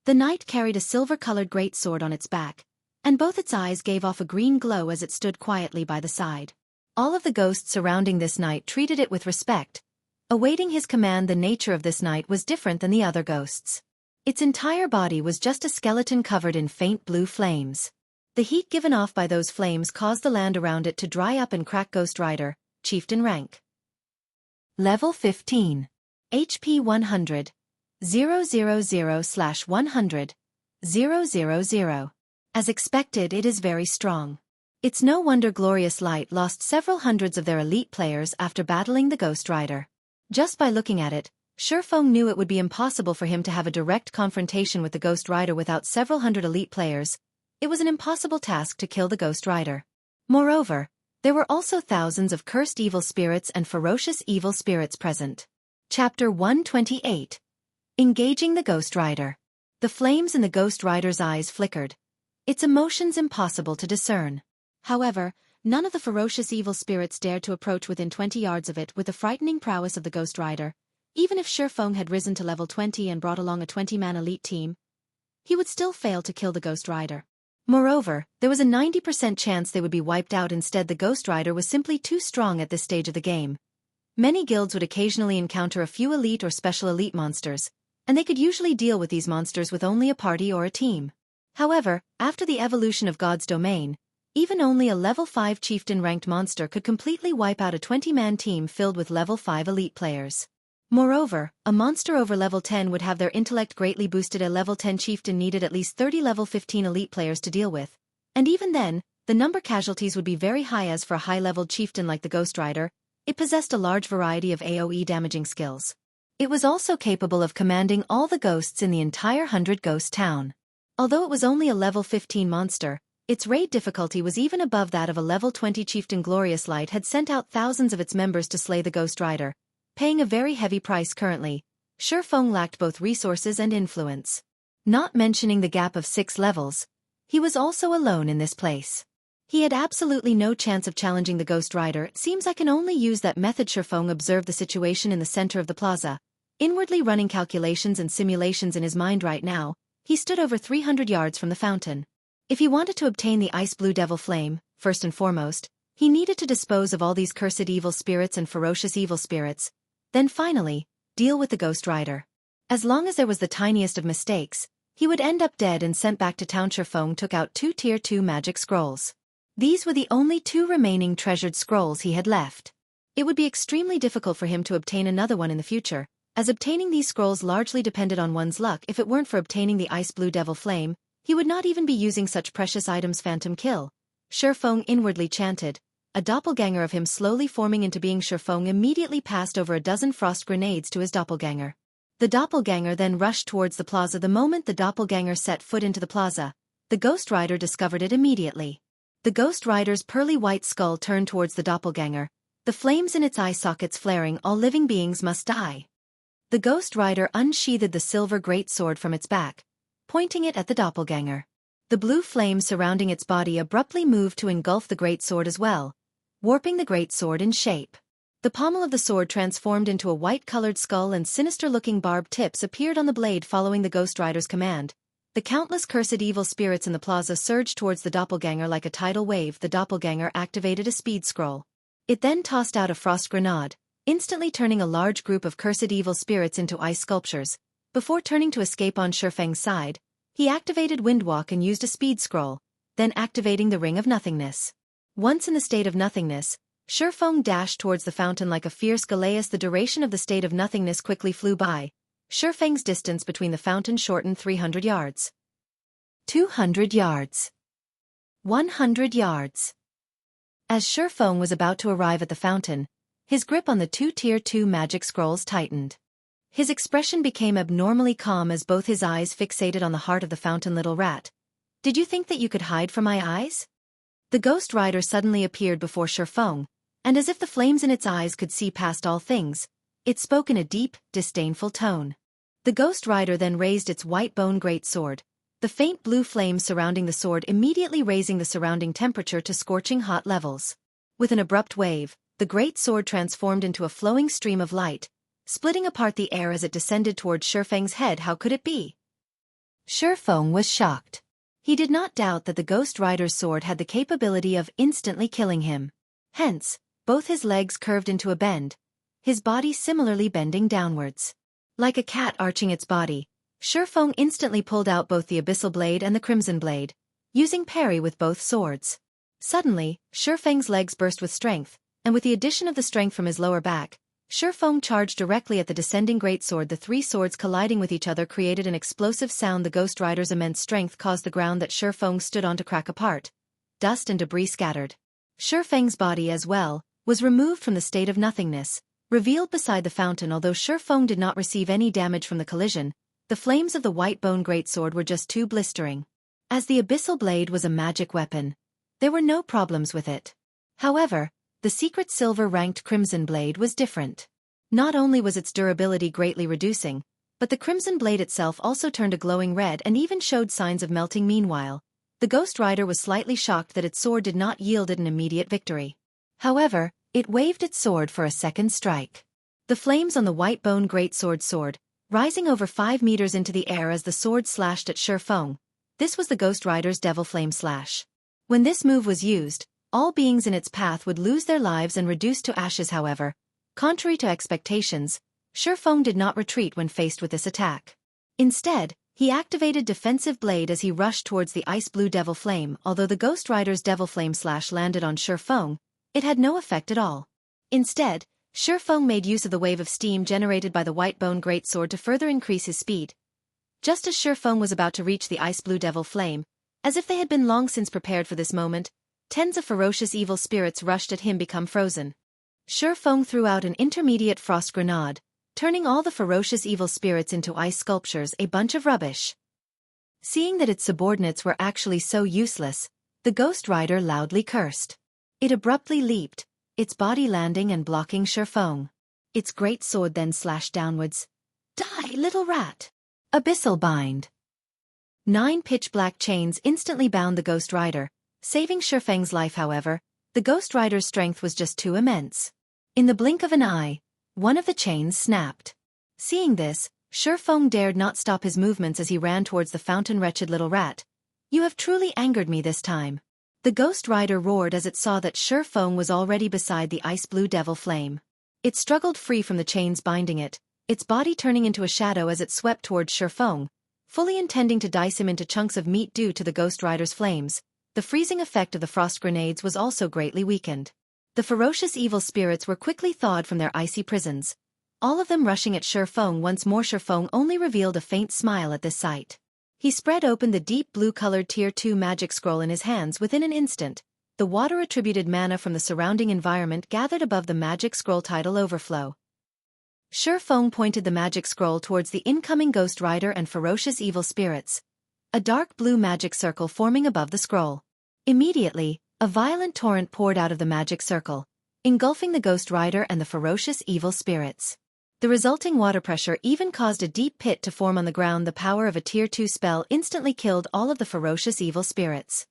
The knight carried a silver-colored greatsword on its back, and both its eyes gave off a green glow as it stood quietly by the side. All of the ghosts surrounding this knight treated it with respect, awaiting his command. The nature of this knight was different than the other ghosts. Its entire body was just a skeleton covered in faint blue flames. The heat given off by those flames caused the land around it to dry up and crack. Ghost Rider, Chieftain rank. Level 15. HP 100. 000/100. 000. As expected, it is very strong. It's no wonder Glorious Light lost several hundreds of their elite players after battling the Ghost Rider. Just by looking at it, Ye Feng knew it would be impossible for him to have a direct confrontation with the Ghost Rider without several hundred elite players. It was an impossible task to kill the Ghost Rider. Moreover, there were also thousands of cursed evil spirits and ferocious evil spirits present. Chapter 128. Engaging the Ghost Rider. The flames in the Ghost Rider's eyes flickered. Its emotions impossible to discern. However, none of the ferocious evil spirits dared to approach within 20 yards of it. With the frightening prowess of the Ghost Rider, even if Ye Feng had risen to level 20 and brought along a 20-man elite team, he would still fail to kill the Ghost Rider. Moreover, there was a 90% chance they would be wiped out. Instead, the Ghost Rider was simply too strong at this stage of the game. Many guilds would occasionally encounter a few elite or special elite monsters, and they could usually deal with these monsters with only a party or a team. However, after the evolution of God's domain, even only a level 5 chieftain-ranked monster could completely wipe out a 20-man team filled with level 5 elite players. Moreover, a monster over level 10 would have their intellect greatly boosted. A level 10 chieftain needed at least 30 level 15 elite players to deal with, and even then, the number casualties would be very high. As for a high-leveled chieftain like the Ghost Rider, it possessed a large variety of AoE damaging skills. It was also capable of commanding all the ghosts in the entire 100 Ghost Town. Although it was only a level 15 monster, its raid difficulty was even above that of a level 20 chieftain. Glorious Light had sent out thousands of its members to slay the Ghost Rider, paying a very heavy price. Currently, Ye Feng lacked both resources and influence. Not mentioning the gap of 6 levels, he was also alone in this place. He had absolutely no chance of challenging the Ghost Rider. It seems I can only use that method. Ye Feng observed the situation in the center of the plaza, inwardly running calculations and simulations in his mind. Right now, he stood over 300 yards from the fountain. If he wanted to obtain the ice blue devil flame, first and foremost, he needed to dispose of all these cursed evil spirits and ferocious evil spirits, then finally, deal with the Ghost Rider. As long as there was the tiniest of mistakes, he would end up dead and sent back to town. Ye Feng took out 2 tier 2 magic scrolls. These were the only 2 remaining treasured scrolls he had left. It would be extremely difficult for him to obtain another one in the future, as obtaining these scrolls largely depended on one's luck. If it weren't for obtaining the ice blue devil flame, he would not even be using such precious items. Phantom kill. Ye Feng inwardly chanted, a doppelganger of him slowly forming into being. Ye Feng immediately passed over a dozen frost grenades to his doppelganger. The doppelganger then rushed towards the plaza. The moment the doppelganger set foot into the plaza, the Ghost Rider discovered it immediately. The Ghost Rider's pearly white skull turned towards the doppelganger, the flames in its eye sockets flaring. All living beings must die. The Ghost Rider unsheathed the silver greatsword from its back, pointing it at the doppelganger. The blue flame surrounding its body abruptly moved to engulf the greatsword as well, warping the greatsword in shape. The pommel of the sword transformed into a white-colored skull, and sinister-looking barbed tips appeared on the blade following the Ghost Rider's command. The countless cursed evil spirits in the plaza surged towards the doppelganger like a tidal wave. The doppelganger activated a speed scroll. It then tossed out a frost grenade, instantly turning a large group of cursed evil spirits into ice sculptures. Before turning to escape on Ye Feng's side, he activated Windwalk and used a speed scroll, then activating the Ring of Nothingness. Once in the state of nothingness, Ye Feng dashed towards the fountain like a fierce Galeas. The duration of the state of nothingness quickly flew by. Ye Feng's distance between the fountain shortened 300 yards. 200 yards. 100 yards. As Ye Feng was about to arrive at the fountain, his grip on the two Tier 2 magic scrolls tightened. His expression became abnormally calm as both his eyes fixated on the heart of the fountain. Little rat, did you think that you could hide from my eyes? The Ghost Rider suddenly appeared before Ye Feng, and as if the flames in its eyes could see past all things, it spoke in a deep, disdainful tone. The Ghost Rider then raised its white bone greatsword, the faint blue flame surrounding the sword immediately raising the surrounding temperature to scorching hot levels. With an abrupt wave, the great sword transformed into a flowing stream of light, splitting apart the air as it descended towards Ye Feng's head. How could it be? Ye Feng was shocked. He did not doubt that the Ghost Rider's sword had the capability of instantly killing him. Hence, both his legs curved into a bend, his body similarly bending downwards. Like a cat arching its body, Ye Feng instantly pulled out both the Abyssal Blade and the Crimson Blade, using parry with both swords. Suddenly, Ye Feng's legs burst with strength, and with the addition of the strength from his lower back, Ye Feng charged directly at the descending greatsword. The three swords colliding with each other created an explosive sound. The Ghost Rider's immense strength caused the ground that Ye Feng stood on to crack apart. Dust and debris scattered. Ye Feng's body as well was removed from the state of nothingness, revealed beside the fountain. Although Ye Feng did not receive any damage from the collision, the flames of the white bone greatsword were just too blistering. As the Abyssal Blade was a magic weapon, there were no problems with it. However, the secret silver-ranked Crimson Blade was different. Not only was its durability greatly reducing, but the Crimson Blade itself also turned a glowing red and even showed signs of melting. Meanwhile, the Ghost Rider was slightly shocked that its sword did not yield it an immediate victory. However, it waved its sword for a second strike. The flames on the white bone greatsword soared, rising over 5 meters into the air as the sword slashed at Ye Feng. This was the Ghost Rider's Devil Flame Slash. When this move was used, all beings in its path would lose their lives and reduce to ashes. However, contrary to expectations, Ye Feng did not retreat when faced with this attack. Instead, he activated Defensive Blade as he rushed towards the ice blue Devil Flame. Although the Ghost Rider's Devil Flame Slash landed on Ye Feng, it had no effect at all. Instead, Ye Feng made use of the wave of steam generated by the white bone greatsword to further increase his speed. Just as Ye Feng was about to reach the ice blue Devil Flame, as if they had been long since prepared for this moment, tens of ferocious evil spirits rushed at him. Become frozen. Ye Feng threw out an intermediate frost grenade, turning all the ferocious evil spirits into ice sculptures. A bunch of rubbish. Seeing that its subordinates were actually so useless, the Ghost Rider loudly cursed. It abruptly leaped, its body landing and blocking Ye Feng. Its great sword then slashed downwards. Die, little rat! Abyssal Bind. 9 pitch-black chains instantly bound the Ghost Rider, saving Ye Feng's life. However, the Ghost Rider's strength was just too immense. In the blink of an eye, one of the chains snapped. Seeing this, Ye Feng dared not stop his movements as he ran towards the fountain. Wretched little rat, you have truly angered me this time. The Ghost Rider roared as it saw that Ye Feng was already beside the ice blue Devil Flame. It struggled free from the chains binding it, its body turning into a shadow as it swept towards Ye Feng, fully intending to dice him into chunks of meat. Due to the Ghost Rider's flames, the freezing effect of the frost grenades was also greatly weakened. The ferocious evil spirits were quickly thawed from their icy prisons, all of them rushing at Ye Feng. Once more Ye Feng only revealed a faint smile at this sight. He spread open the deep blue-colored Tier 2 magic scroll in his hands. Within an instant, the water-attributed mana from the surrounding environment gathered above the magic scroll. Tidal overflow. Ye Feng pointed the magic scroll towards the incoming Ghost Rider and ferocious evil spirits, a dark blue magic circle forming above the scroll. Immediately, A violent torrent poured out of the magic circle, engulfing the Ghost Rider and the ferocious evil spirits. The resulting water pressure even caused a deep pit to form on the ground. The power of a Tier 2 spell instantly killed all of the ferocious evil spirits.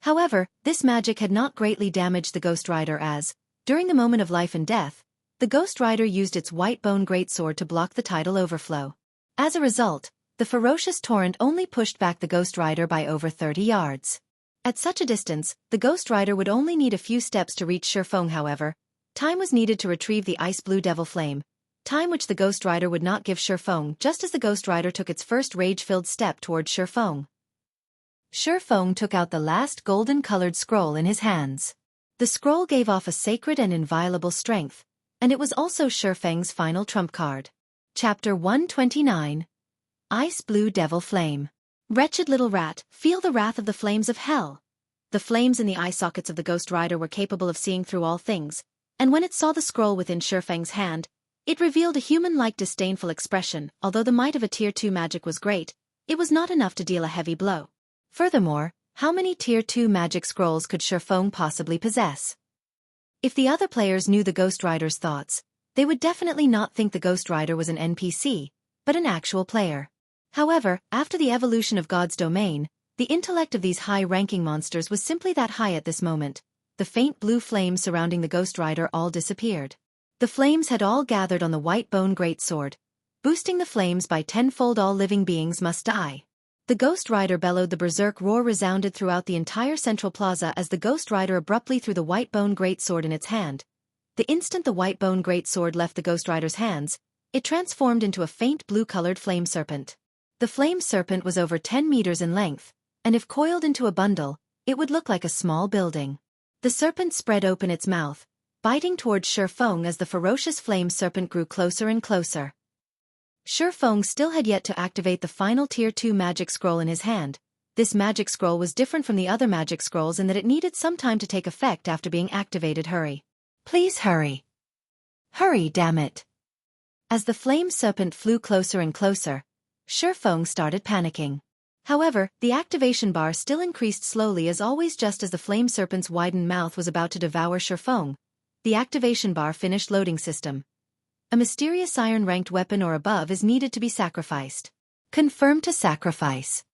However, this magic had not greatly damaged the Ghost Rider as, during the moment of life and death, the Ghost Rider used its white bone greatsword to block the tidal overflow. As a result, the ferocious torrent only pushed back the Ghost Rider by over 30 yards. At such a distance, the Ghost Rider would only need a few steps to reach Ye Feng. However, time was needed to retrieve the ice blue devil flame, time which the Ghost Rider would not give Ye Feng just as the Ghost Rider took its first rage-filled step towards Ye Feng. Ye Feng took out the last golden-colored scroll in his hands. The scroll gave off a sacred and inviolable strength, and it was also Ye Feng's final trump card. Chapter 129. Ice Blue Devil Flame. Wretched little rat, feel the wrath of the flames of hell. The flames in the eye sockets of the Ghost Rider were capable of seeing through all things, and when it saw the scroll within Ye Feng's hand, it revealed a human-like disdainful expression. Although the might of a Tier 2 magic was great, it was not enough to deal a heavy blow. Furthermore, how many Tier 2 magic scrolls could Ye Feng possibly possess? If the other players knew the Ghost Rider's thoughts, they would definitely not think the Ghost Rider was an NPC, but an actual player. However, after the evolution of God's domain, the intellect of these high-ranking monsters was simply that high at this moment. The faint blue flames surrounding the Ghost Rider all disappeared. The flames had all gathered on the white bone greatsword, boosting the flames by tenfold. All living beings must die. The Ghost Rider bellowed. The berserk roar resounded throughout the entire central plaza as the Ghost Rider abruptly threw the white bone greatsword in its hand. The instant the white bone greatsword left the Ghost Rider's hands, it transformed into a faint blue-colored flame serpent. The flame serpent was over 10 meters in length, and if coiled into a bundle, it would look like a small building. The serpent spread open its mouth, biting towards Ye Feng as the ferocious flame serpent grew closer and closer. Ye Feng still had yet to activate the final Tier 2 magic scroll in his hand. This magic scroll was different from the other magic scrolls in that it needed some time to take effect after being activated. Hurry. Please hurry. Hurry, damn it. As the flame serpent flew closer and closer, Ye Feng started panicking. However, the activation bar still increased slowly as always. Just as the flame serpent's widened mouth was about to devour Ye Feng, the activation bar finished loading. System. A mysterious iron-ranked weapon or above is needed to be sacrificed. Confirm to sacrifice.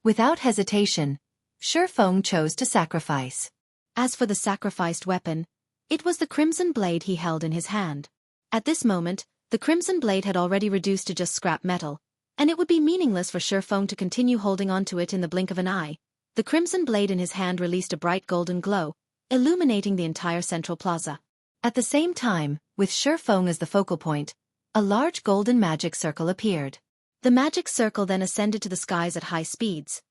Without hesitation, Ye Feng chose to sacrifice. As for the sacrificed weapon, it was the crimson blade he held in his hand. At this moment, the crimson blade had already reduced to just scrap metal, and it would be meaningless for Ye Feng to continue holding onto it in the blink of an eye. The crimson blade in his hand released a bright golden glow, illuminating the entire central plaza. At the same time, with Ye Feng as the focal point, a large golden magic circle appeared. The magic circle then ascended to the skies at high speeds.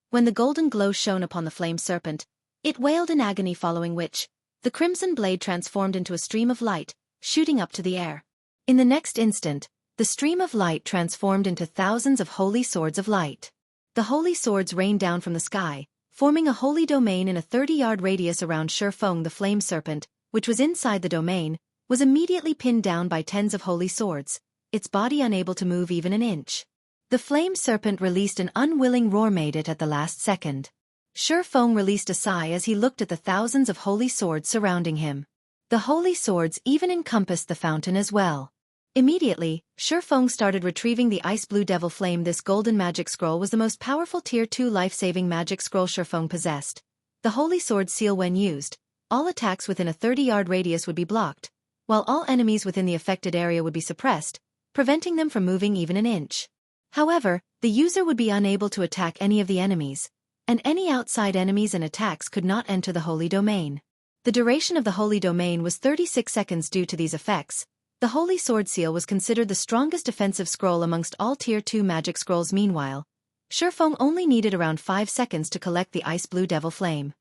When the golden glow shone upon the flame serpent, it wailed in agony, following which, the crimson blade transformed into a stream of light, shooting up to the air. In the next instant, the stream of light transformed into thousands of holy swords of light. The holy swords rained down from the sky, forming a holy domain in a 30-yard radius around Ye Feng. The flame serpent, which was inside the domain, was immediately pinned down by tens of holy swords, its body unable to move even an inch. The flame serpent released an unwilling roar made it at the last second. Ye Feng released a sigh as he looked at the thousands of holy swords surrounding him. The holy swords even encompassed the fountain as well. Immediately, Ye Feng started retrieving the ice blue devil flame. This golden magic scroll was the most powerful Tier 2 life-saving magic scroll Ye Feng possessed. The holy sword seal, when used, all attacks within a 30-yard radius would be blocked, while all enemies within the affected area would be suppressed, preventing them from moving even an inch. However, the user would be unable to attack any of the enemies, and any outside enemies and attacks could not enter the holy domain. The duration of the holy domain was 36 seconds. Due to these effects, the Holy Sword Seal was considered the strongest defensive scroll amongst all Tier 2 magic scrolls. Meanwhile, Ye Feng only needed around 5 seconds to collect the ice blue devil flame.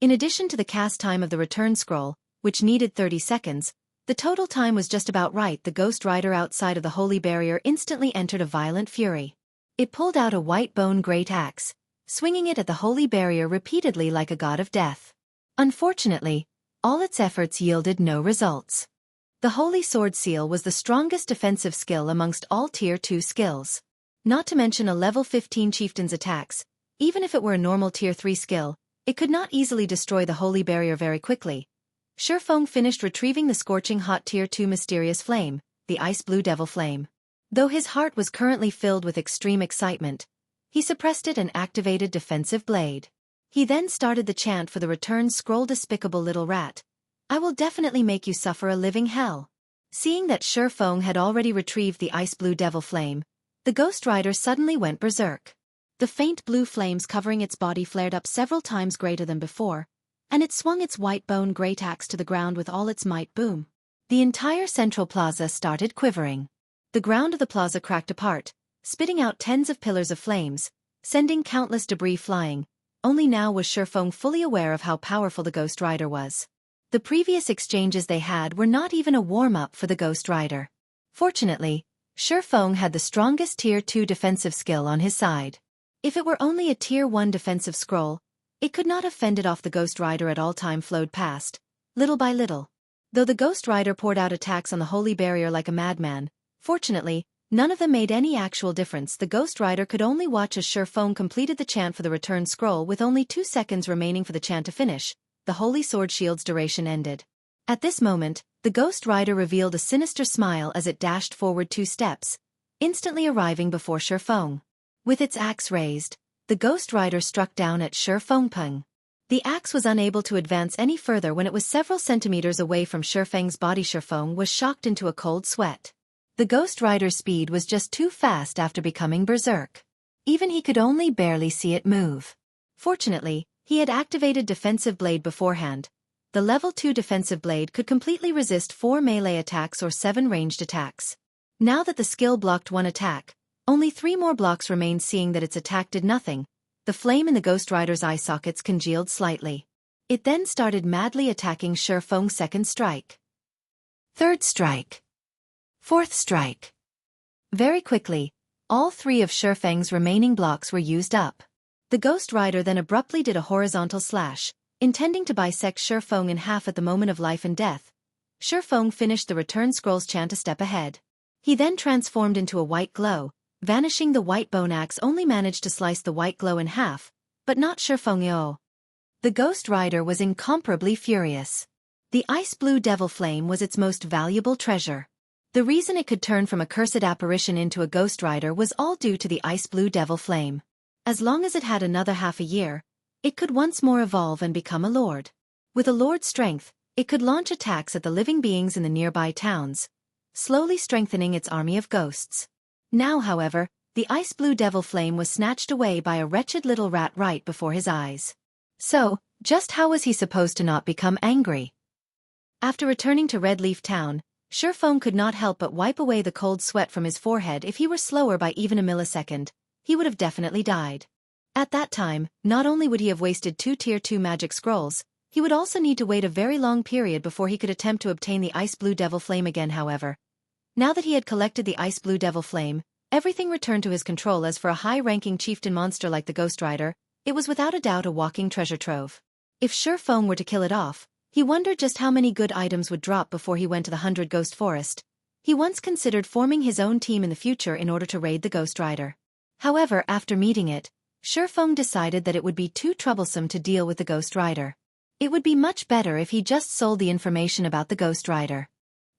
In addition to the cast time of the return scroll, which needed 30 seconds, the total time was just about right. The Ghost Rider outside of the holy barrier instantly entered a violent fury. It pulled out a white bone great axe, swinging it at the holy barrier repeatedly like a god of death. Unfortunately, all its efforts yielded no results. The Holy Sword Seal was the strongest defensive skill amongst all Tier 2 skills. Not to mention a level 15 Chieftain's attacks. Even if it were a normal Tier 3 skill, It could not easily destroy the holy barrier very quickly. Ye Feng finished retrieving the scorching hot Tier 2 mysterious flame, the ice blue devil flame. Though his heart was currently filled with extreme excitement, he suppressed it and activated defensive blade. He then started the chant for the return scroll. Despicable little rat, I will definitely make you suffer a living hell. Seeing that Ye Feng had already retrieved the ice blue devil flame, the Ghost Rider suddenly went berserk. The faint blue flames covering its body flared up several times greater than before, and it swung its white bone great axe to the ground with all its might. Boom! The entire central plaza started quivering. The ground of the plaza cracked apart, spitting out tens of pillars of flames, sending countless debris flying. Only now was Ye Feng fully aware of how powerful the Ghost Rider was. The previous exchanges they had were not even a warm-up for the Ghost Rider. Fortunately, Ye Feng had the strongest Tier 2 defensive skill on his side. If it were only a Tier 1 defensive scroll, it could not have fended off the Ghost Rider at all. Time flowed past, little by little. Though the Ghost Rider poured out attacks on the holy barrier like a madman, fortunately, none of them made any actual difference. The Ghost Rider could only watch as Ye Feng completed the chant for the return scroll. With only 2 seconds remaining for the chant to finish, the holy sword shield's duration ended. At this moment, the Ghost Rider revealed a sinister smile as it dashed forward 2 steps, instantly arriving before Ye Feng. With its axe raised, the Ghost Rider struck down at Ye Feng. The axe was unable to advance any further when it was several centimeters away from Ye Feng's body. Ye Feng was shocked into a cold sweat. The Ghost Rider's speed was just too fast after becoming berserk. Even he could only barely see it move. Fortunately, he had activated defensive blade beforehand. The level 2 defensive blade could completely resist 4 melee attacks or 7 ranged attacks. Now that the skill blocked 1 attack, only 3 more blocks remained. Seeing that its attack did nothing, the flame in the Ghost Rider's eye sockets congealed slightly. It then started madly attacking Ye Feng's second strike. Third strike. Fourth strike. Very quickly, all 3 of Ye Feng's remaining blocks were used up. The Ghost Rider then abruptly did a horizontal slash, intending to bisect Ye Feng in half at the moment of life and death. Ye Feng finished the return scroll's chant a step ahead. He then transformed into a white glow. Vanishing the white bone axe only managed to slice the white glow in half, but not Ye Feng. The Ghost Rider was incomparably furious. The ice blue devil flame was its most valuable treasure. The reason it could turn from a cursed apparition into a Ghost Rider was all due to the ice blue devil flame. As long as it had another half a year, it could once more evolve and become a lord. With a lord's strength, it could launch attacks at the living beings in the nearby towns, slowly strengthening its army of ghosts. Now, however, the ice blue devil flame was snatched away by a wretched little rat right before his eyes. So, just how was he supposed to not become angry? After returning to Red Leaf Town, Ye Feng could not help but wipe away the cold sweat from his forehead. If he were slower by even a millisecond, he would have definitely died. At that time, not only would he have wasted 2 Tier 2 magic scrolls, he would also need to wait a very long period before he could attempt to obtain the ice blue devil flame again. However, now that he had collected the ice blue devil flame, everything returned to his control. As for a high-ranking chieftain monster like the Ghost Rider, it was without a doubt a walking treasure trove. If Ye Feng were to kill it off, he wondered just how many good items would drop before he went to the 100 Ghost Forest. He once considered forming his own team in the future in order to raid the Ghost Rider. However, after meeting it, Ye Feng decided that it would be too troublesome to deal with the Ghost Rider. It would be much better if he just sold the information about the Ghost Rider.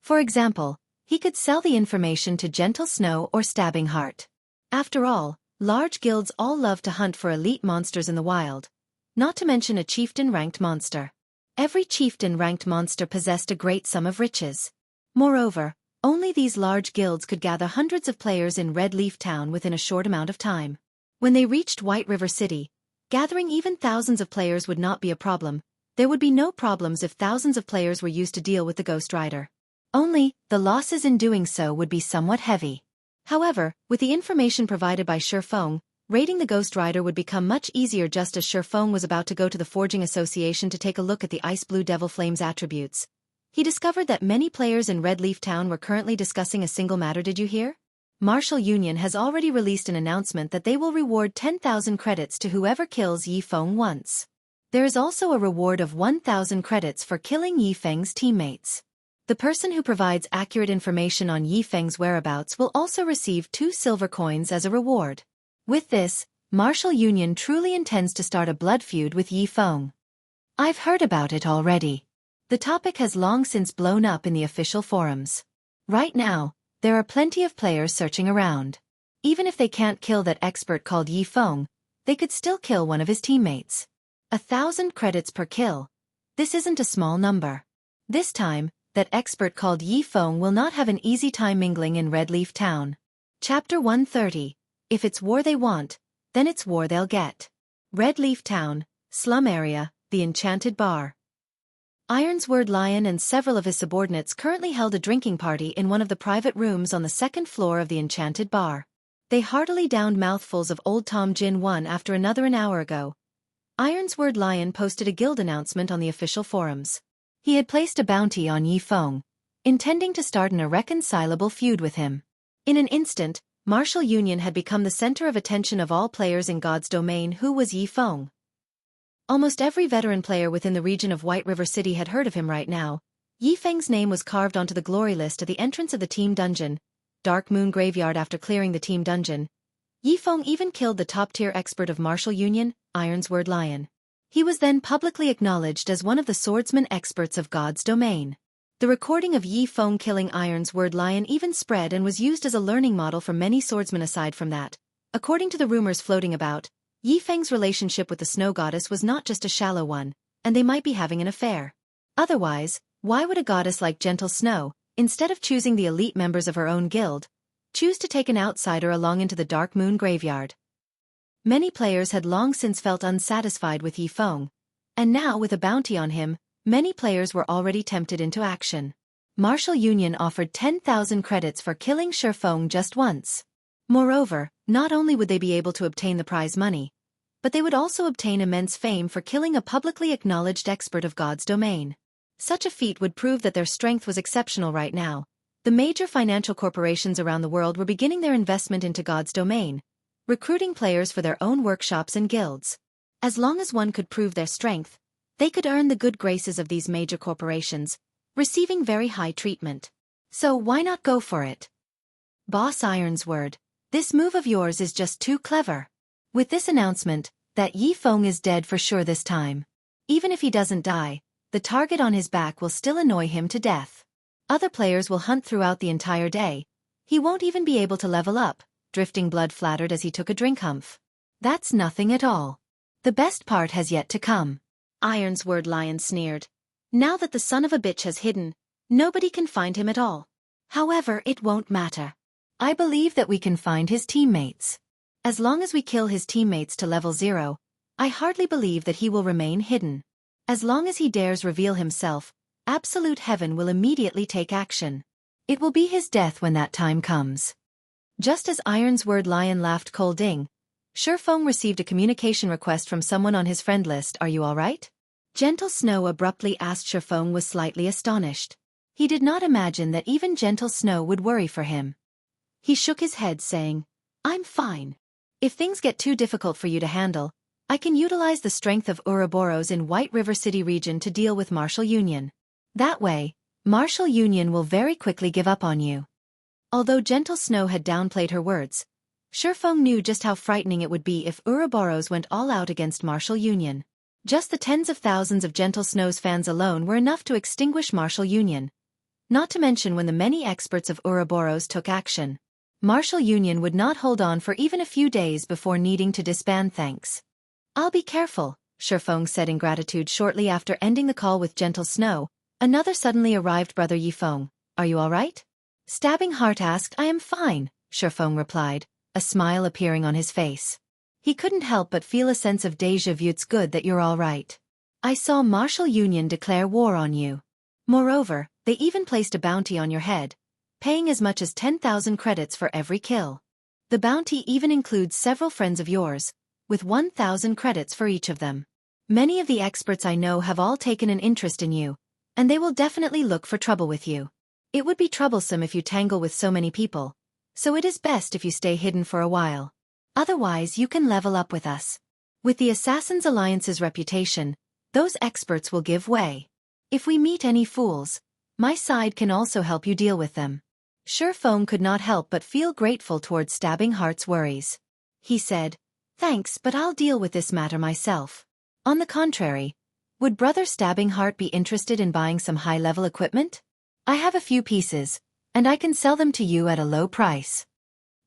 For example, he could sell the information to Gentle Snow or Stabbing Heart. After all, large guilds all love to hunt for elite monsters in the wild, not to mention a chieftain-ranked monster. Every chieftain-ranked monster possessed a great sum of riches. Moreover, only these large guilds could gather hundreds of players in Red Leaf Town within a short amount of time. When they reached White River City, gathering even thousands of players would not be a problem. There would be no problems if thousands of players were used to deal with the Ghost Rider. Only, the losses in doing so would be somewhat heavy. However, with the information provided by Ye Feng, raiding the Ghost Rider would become much easier. Just as Ye Feng was about to go to the Forging Association to take a look at the Ice Blue Devil Flame's attributes, he discovered that many players in Red Leaf Town were currently discussing a single matter. Did you hear? Martial Union has already released an announcement that they will reward 10,000 credits to whoever kills Ye Feng once. There is also a reward of 1,000 credits for killing Ye Feng's teammates. The person who provides accurate information on Ye Feng's whereabouts will also receive 2 silver coins as a reward. With this, Martial Union truly intends to start a blood feud with Ye Feng. I've heard about it already. The topic has long since blown up in the official forums. Right now, there are plenty of players searching around. Even if they can't kill that expert called Ye Feng, they could still kill one of his teammates. 1,000 credits per kill. This isn't a small number. This time, that expert called Ye Feng will not have an easy time mingling in Red Leaf Town. Chapter 130. If it's war they want, then it's war they'll get. Red Leaf Town, slum area, the Enchanted Bar. Ironsword Lion and several of his subordinates currently held a drinking party in one of the private rooms on the second floor of the Enchanted Bar. They heartily downed mouthfuls of Old Tom Gin one after another an hour ago. Ironsword Lion posted a guild announcement on the official forums. He had placed a bounty on Ye Feng, intending to start an irreconcilable feud with him. In an instant, Martial Union had become the center of attention of all players in God's domain. Who was Ye Feng? Almost every veteran player within the region of White River City had heard of him right now. Ye Feng's name was carved onto the glory list at the entrance of the team dungeon, Dark Moon Graveyard. After clearing the team dungeon, Ye Feng even killed the top-tier expert of Martial Union, Ironsword Lion. He was then publicly acknowledged as one of the swordsman experts of God's domain. The recording of Ye Feng killing Ironsword Lion even spread and was used as a learning model for many swordsmen. Aside from that, according to the rumors floating about, Ye Feng's relationship with the snow goddess was not just a shallow one, and they might be having an affair. Otherwise, why would a goddess like Gentle Snow, instead of choosing the elite members of her own guild, choose to take an outsider along into the Dark Moon Graveyard? Many players had long since felt unsatisfied with Ye Feng, and now with a bounty on him, many players were already tempted into action. Martial Union offered 10,000 credits for killing Ye Feng just once. Moreover, not only would they be able to obtain the prize money, but they would also obtain immense fame for killing a publicly acknowledged expert of God's domain. Such a feat would prove that their strength was exceptional. Right now, the major financial corporations around the world were beginning their investment into God's domain, recruiting players for their own workshops and guilds. As long as one could prove their strength, they could earn the good graces of these major corporations, receiving very high treatment. So why not go for it? Boss Ironsword, this move of yours is just too clever. With this announcement, that Ye Feng is dead for sure this time. Even if he doesn't die, the target on his back will still annoy him to death. Other players will hunt throughout the entire day. He won't even be able to level up. Drifting Blood flattered as he took a drink. Humph. That's nothing at all. The best part has yet to come. Ironsword Lion sneered. Now that the son of a bitch has hidden, nobody can find him at all. However, it won't matter. I believe that we can find his teammates. As long as we kill his teammates to level 0, I hardly believe that he will remain hidden. As long as he dares reveal himself, absolute heaven will immediately take action. It will be his death when that time comes. Just as Ironsword Lion laughed colding, Ye Feng received a communication request from someone on his friend list. Are you alright? Gentle Snow abruptly asked. Ye Feng was slightly astonished. He did not imagine that even Gentle Snow would worry for him. He shook his head saying, I'm fine. If things get too difficult for you to handle, I can utilize the strength of Ouroboros in White River City region to deal with Martial Union. That way, Martial Union will very quickly give up on you. Although Gentle Snow had downplayed her words, Ye Feng knew just how frightening it would be if Ouroboros went all out against Martial Union. Just the tens of thousands of Gentle Snow's fans alone were enough to extinguish Martial Union. Not to mention when the many experts of Ouroboros took action. Martial Union would not hold on for even a few days before needing to disband. Thanks. I'll be careful, Ye Feng said in gratitude shortly after ending the call with Gentle Snow. Another suddenly arrived brother. Ye Feng, are you alright? Stabbing Heart asked. I am fine, Ye Feng replied, a smile appearing on his face. He couldn't help but feel a sense of déjà vu. It's good that you're alright. I saw Martial Union declare war on you. Moreover, they even placed a bounty on your head, paying as much as 10,000 credits for every kill. The bounty even includes several friends of yours, with 1,000 credits for each of them. Many of the experts I know have all taken an interest in you, and they will definitely look for trouble with you. It would be troublesome if you tangle with so many people, so it is best if you stay hidden for a while. Otherwise you can level up with us. With the Assassins Alliance's reputation, those experts will give way. If we meet any fools, my side can also help you deal with them. Ye Feng could not help but feel grateful towards Stabbing Heart's worries. He said, Thanks, but I'll deal with this matter myself. On the contrary, would Brother Stabbing Heart be interested in buying some high-level equipment? I have a few pieces, and I can sell them to you at a low price.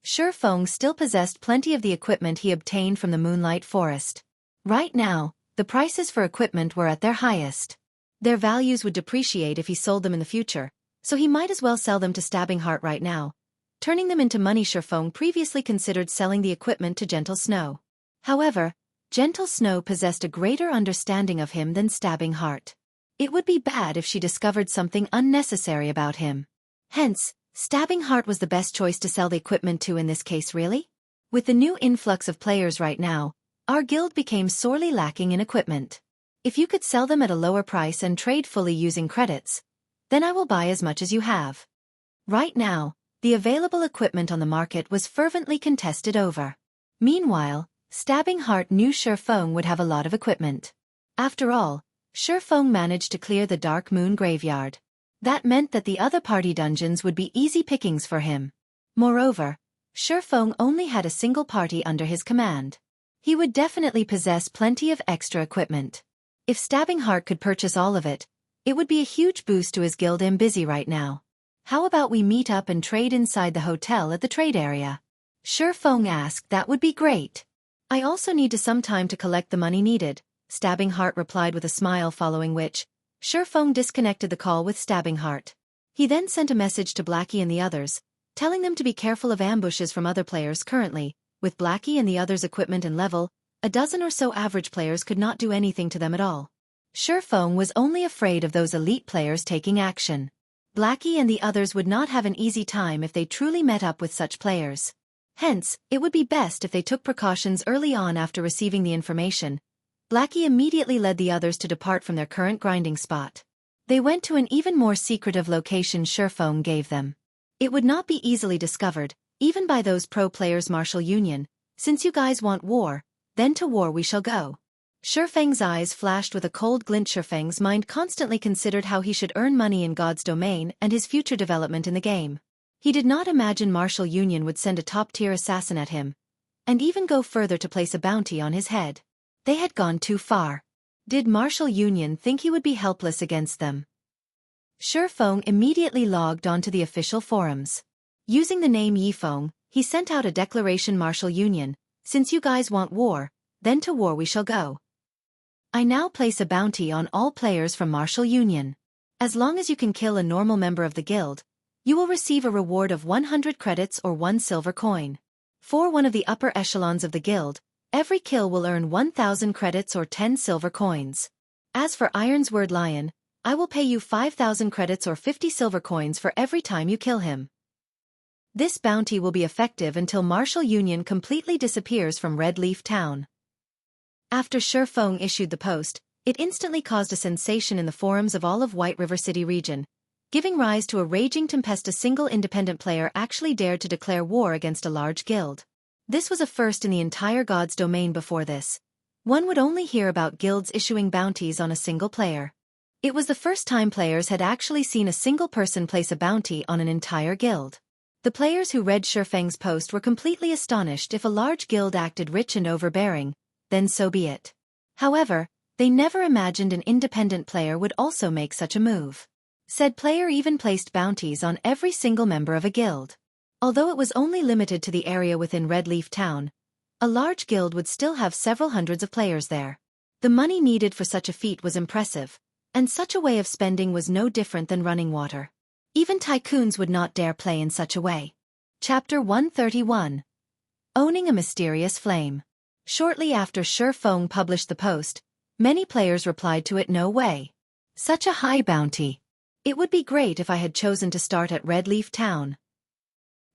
Shi Feng still possessed plenty of the equipment he obtained from the Moonlight Forest. Right now, the prices for equipment were at their highest. Their values would depreciate if he sold them in the future, so he might as well sell them to Stabbing Heart right now. Turning them into money, Shi Feng previously considered selling the equipment to Gentle Snow. However, Gentle Snow possessed a greater understanding of him than Stabbing Heart. It would be bad if she discovered something unnecessary about him. Hence, Stabbing Heart was the best choice to sell the equipment to in this case, really? With the new influx of players right now, our guild became sorely lacking in equipment. If you could sell them at a lower price and trade fully using credits, then I will buy as much as you have. Right now, the available equipment on the market was fervently contested over. Meanwhile, Stabbing Heart knew Shi Feng would have a lot of equipment. After all, Shi Feng managed to clear the Dark Moon Graveyard. That meant that the other party dungeons would be easy pickings for him. Moreover, Shi Feng only had a single party under his command. He would definitely possess plenty of extra equipment. If Stabbing Heart could purchase all of it, it would be a huge boost to his guild. I'm busy right now. How about we meet up and trade inside the hotel at the trade area? Shi Feng asked. That would be great. I also need some time to collect the money needed, Stabbing Heart replied with a smile, following which, Shi Feng disconnected the call with Stabbing Heart. He then sent a message to Blackie and the others, telling them to be careful of ambushes from other players. Currently, with Blackie and the others' equipment and level, a dozen or so average players could not do anything to them at all. Shi Feng was only afraid of those elite players taking action. Blackie and the others would not have an easy time if they truly met up with such players. Hence, it would be best if they took precautions early on. After receiving the information, Blackie immediately led the others to depart from their current grinding spot. They went to an even more secretive location Shi Feng gave them. It would not be easily discovered, even by those pro players. Martial Union, since you guys want war, then to war we shall go. Shi Feng's eyes flashed with a cold glint. Shi Feng's mind constantly considered how he should earn money in God's domain and his future development in the game. He did not imagine Martial Union would send a top-tier assassin at him, and even go further to place a bounty on his head. They had gone too far. Did Martial Union think he would be helpless against them? Shi Feng immediately logged onto the official forums. Using the name Ye Feng, he sent out a declaration. Martial Union, since you guys want war, then to war we shall go. I now place a bounty on all players from Martial Union. As long as you can kill a normal member of the guild, you will receive a reward of 100 credits or 1 silver coin. For one of the upper echelons of the guild, every kill will earn 1,000 credits or 10 silver coins. As for Ironsword Lion, I will pay you 5,000 credits or 50 silver coins for every time you kill him. This bounty will be effective until Martial Union completely disappears from Red Leaf Town. After Shi Feng issued the post, it instantly caused a sensation in the forums of all of White River City region, giving rise to a raging tempest. A single independent player actually dared to declare war against a large guild. This was a first in the entire God's domain. Before this, one would only hear about guilds issuing bounties on a single player. It was the first time players had actually seen a single person place a bounty on an entire guild. The players who read Shi Feng's post were completely astonished. If a large guild acted rich and overbearing, then so be it. However, they never imagined an independent player would also make such a move. Said player even placed bounties on every single member of a guild. Although it was only limited to the area within Red Leaf Town, a large guild would still have several hundreds of players there. The money needed for such a feat was impressive, and such a way of spending was no different than running water. Even tycoons would not dare play in such a way. Chapter 131. Owning a Mysterious Flame. Shortly after Shi Feng published the post, many players replied to it. No way. Such a high bounty. It would be great if I had chosen to start at Red Leaf Town.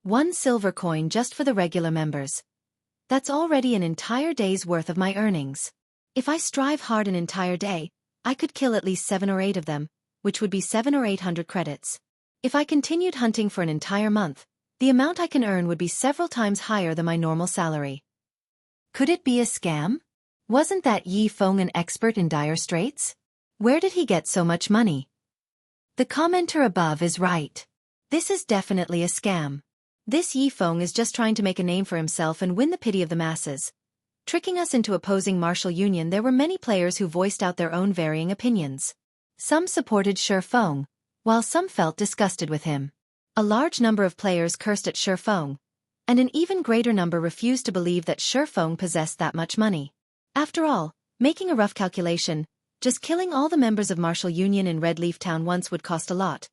1 silver coin just for the regular members. That's already an entire day's worth of my earnings. If I strive hard an entire day, I could kill at least 7 or 8 of them, which would be 700 or 800 credits. If I continued hunting for an entire month, the amount I can earn would be several times higher than my normal salary. Could it be a scam? Wasn't that Ye Feng an expert in dire straits? Where did he get so much money? The commenter above is right. This is definitely a scam. This Ye Feng is just trying to make a name for himself and win the pity of the masses. tricking us into opposing martial union. There were many players who voiced out their own varying opinions. Some supported Ye Feng, while some felt disgusted with him. A large number of players cursed at Ye Feng, and an even greater number refused to believe that Ye Feng possessed that much money. After all, making a rough calculation, just killing all the members of Martial Union in Red Leaf Town once would cost a lot,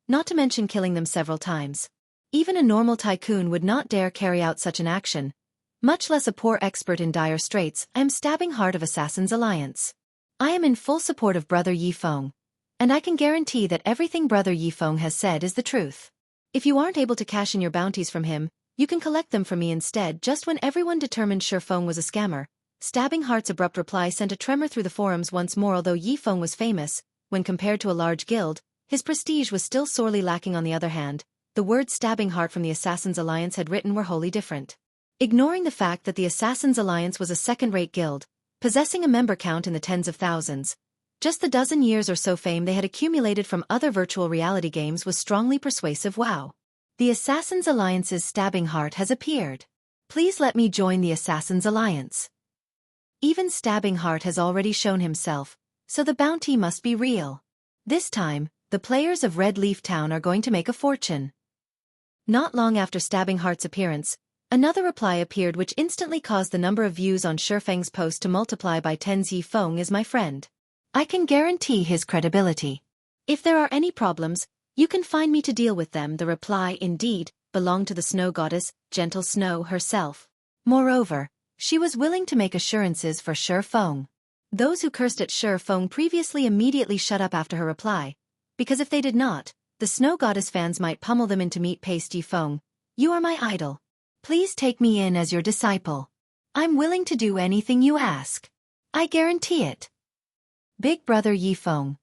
not to mention killing them several times. Even a normal tycoon would not dare carry out such an action, much less a poor expert in dire straits. I am stabbing heart of Assassin's Alliance. I am in full support of Brother Ye Feng, and I can guarantee that everything Brother Ye Feng has said is the truth. If you aren't able to cash in your bounties from him, you can collect them from me instead. Just when everyone determined Ye Feng was a scammer, Stabbing Heart's abrupt reply sent a tremor through the forums once more. Although Ye Feng was famous, when compared to a large guild, his prestige was still sorely lacking. On the other hand, the words Stabbing Heart from the Assassin's Alliance had written were wholly different. Ignoring the fact that the Assassin's Alliance was a second-rate guild, possessing a member count in the tens of thousands, just the dozen years or so fame they had accumulated from other virtual reality games was strongly persuasive. Wow! The Assassin's Alliance's Stabbing Heart has appeared. Please let me join the Assassin's Alliance. Even Stabbing Heart has already shown himself, so the bounty must be real. This time, the players of Red Leaf Town are going to make a fortune. Not long after Stabbing Heart's appearance, another reply appeared which instantly caused the number of views on Ye Feng's post to multiply by tens. Ye Feng is my friend. I can guarantee his credibility. If there are any problems, you can find me to deal with them. The reply indeed belonged to the snow goddess, Gentle Snow herself. Moreover, she was willing to make assurances for Ye Feng. Those who cursed at Ye Feng previously immediately shut up after her reply, because if they did not, the snow goddess fans might pummel them into meat paste. Ye Feng, you are my idol. Please take me in as your disciple. I'm willing to do anything you ask. I guarantee it. Big brother Ye Feng,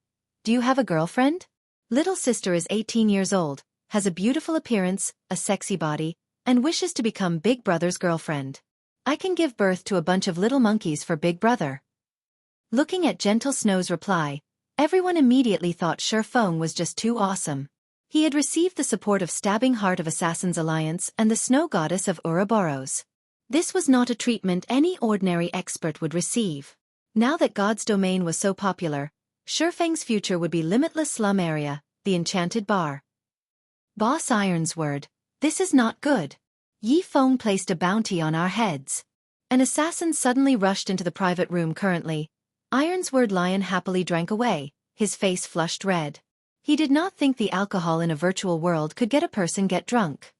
do you have a girlfriend? Little sister is 18 years old, has a beautiful appearance, a sexy body, and wishes to become Big Brother's girlfriend. I can give birth to a bunch of little monkeys for Big Brother. Looking at Gentle Snow's reply, everyone immediately thought Ye Feng was just too awesome. He had received the support of Stabbing Heart of Assassin's Alliance and the Snow Goddess of Ouroboros. This was not a treatment any ordinary expert would receive. Now that God's Domain was so popular, Ye Feng's future would be Limitless Slum Area, the Enchanted Bar. Boss Ironsword, this is not good. Ye Feng placed a bounty on our heads. An assassin suddenly rushed into the private room. Currently, Ironsword Lion happily drank away, his face flushed red. He did not think the alcohol in a virtual world could get a person get drunk.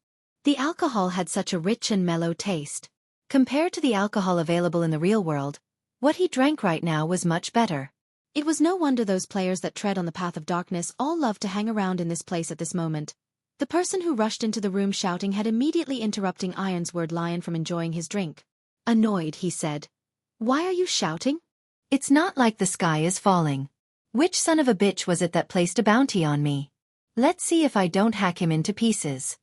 The alcohol had such a rich and mellow taste. Compared to the alcohol available in the real world, what he drank right now was much better. It was no wonder those players that tread on the path of darkness all loved to hang around in this place at this moment. The person who rushed into the room shouting had immediately interrupting Ironsword Lion from enjoying his drink. Annoyed, he said, "Why are you shouting? It's not like the sky is falling. Which son of a bitch was it that placed a bounty on me? Let's see if I don't hack him into pieces."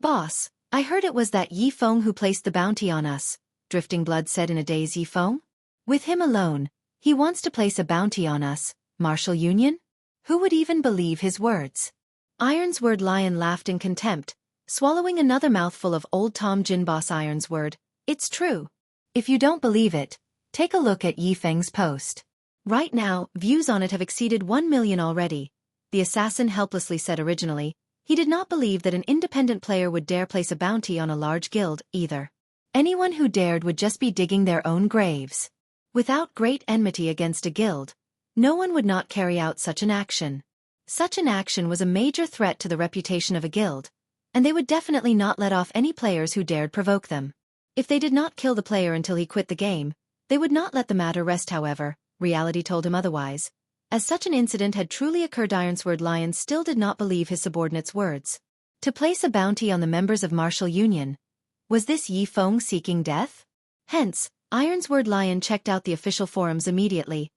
"Boss, I heard it was that Ye Feng who placed the bounty on us," Drifting Blood said in a daze. "Ye Feng? With him alone, he wants to place a bounty on us, Martial Union? Who would even believe his words?" Ironsword Lion laughed in contempt, swallowing another mouthful of Old Tom Gin. "Boss Ironsword, it's true. If you don't believe it, take a look at Ye Feng's post. Right now, views on it have exceeded 1 million already," the assassin helplessly said. Originally, he did not believe that an independent player would dare place a bounty on a large guild, either. Anyone who dared would just be digging their own graves. Without great enmity against a guild, no one would not carry out such an action. Such an action was a major threat to the reputation of a guild, and they would definitely not let off any players who dared provoke them. If they did not kill the player until he quit the game, they would not let the matter rest. However, reality told him otherwise. As such an incident had truly occurred, Ironsword Lion still did not believe his subordinate's words. To place a bounty on the members of Martial Union, was this Ye Feng seeking death? Hence, Ironsword Lion checked out the official forums immediately.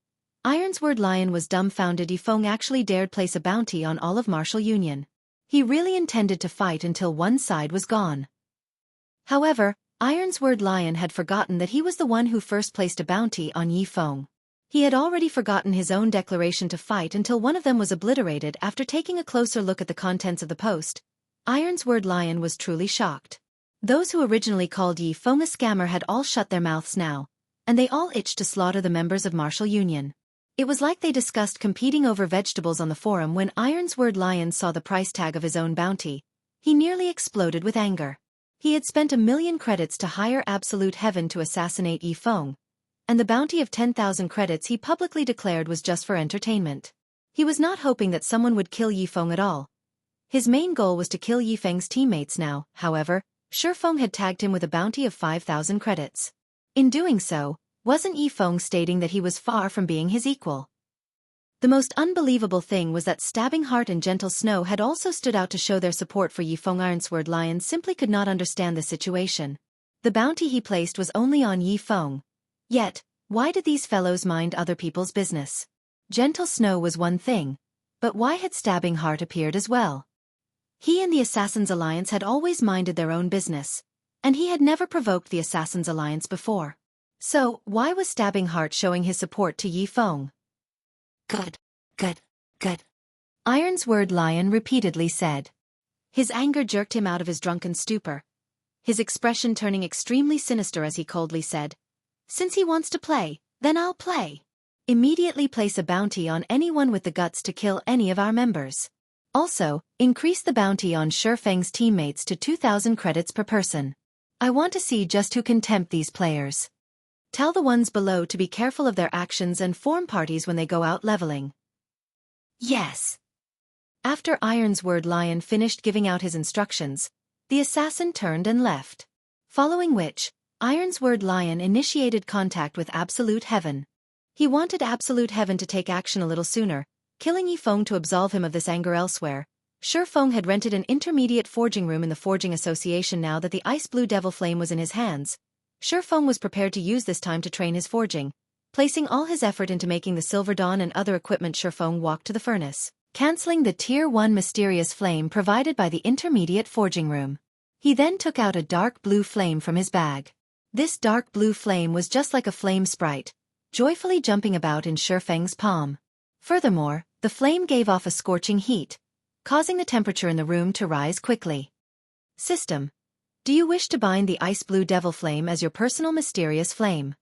Ironsword Lion was dumbfounded. Ye Feng actually dared place a bounty on all of Martial Union. He really intended to fight until one side was gone. However, Ironsword Lion had forgotten that he was the one who first placed a bounty on Ye Feng. He had already forgotten his own declaration to fight until one of them was obliterated. After taking a closer look at the contents of the post, Ironsword Lion was truly shocked. Those who originally called Ye Feng a scammer had all shut their mouths now, and they all itched to slaughter the members of Martial Union. It was like they discussed competing over vegetables on the forum when Ironsword Lion saw the price tag of his own bounty. He nearly exploded with anger. He had spent 1,000,000 credits to hire Absolute Heaven to assassinate Ye Feng, and the bounty of 10,000 credits he publicly declared was just for entertainment. He was not hoping that someone would kill Ye Feng at all. His main goal was to kill Ye Feng's teammates now. However, Ye Feng had tagged him with a bounty of 5,000 credits. In doing so, wasn't Ye Feng stating that he was far from being his equal? The most unbelievable thing was that Stabbing Heart and Gentle Snow had also stood out to show their support for Ye Feng. Ironsword Lion simply could not understand the situation. The bounty he placed was only on Ye Feng. Yet, why did these fellows mind other people's business? Gentle Snow was one thing, but why had Stabbing Heart appeared as well? He and the Assassin's Alliance had always minded their own business, and he had never provoked the Assassin's Alliance before. So, why was Stabbing Heart showing his support to Ye Feng? Good, good, good. Ironsword Lion repeatedly said. His anger jerked him out of his drunken stupor, his expression turning extremely sinister as he coldly said, "Since he wants to play, then I'll play. Immediately place a bounty on anyone with the guts to kill any of our members. Also, increase the bounty on Ye Feng's teammates to 2,000 credits per person. I want to see just who can tempt these players. Tell the ones below to be careful of their actions and form parties when they go out leveling." Yes. After Ironsword Lion finished giving out his instructions, the assassin turned and left. Following which, Ironsword Lion initiated contact with Absolute Heaven. He wanted Absolute Heaven to take action a little sooner, killing Ye Feng to absolve him of this anger elsewhere. Ye Feng had rented an intermediate forging room in the Forging Association. Now that the ice blue devil flame was in his hands, Ye Feng was prepared to use this time to train his forging. Placing all his effort into making the Silver Dawn and other equipment, Ye Feng walked to the furnace, cancelling the Tier 1 mysterious flame provided by the intermediate forging room. He then took out a dark blue flame from his bag. This dark blue flame was just like a flame sprite, joyfully jumping about in Ye Feng's palm. Furthermore, the flame gave off a scorching heat, causing the temperature in the room to rise quickly. System: do you wish to bind the ice blue devil flame as your personal mysterious flame?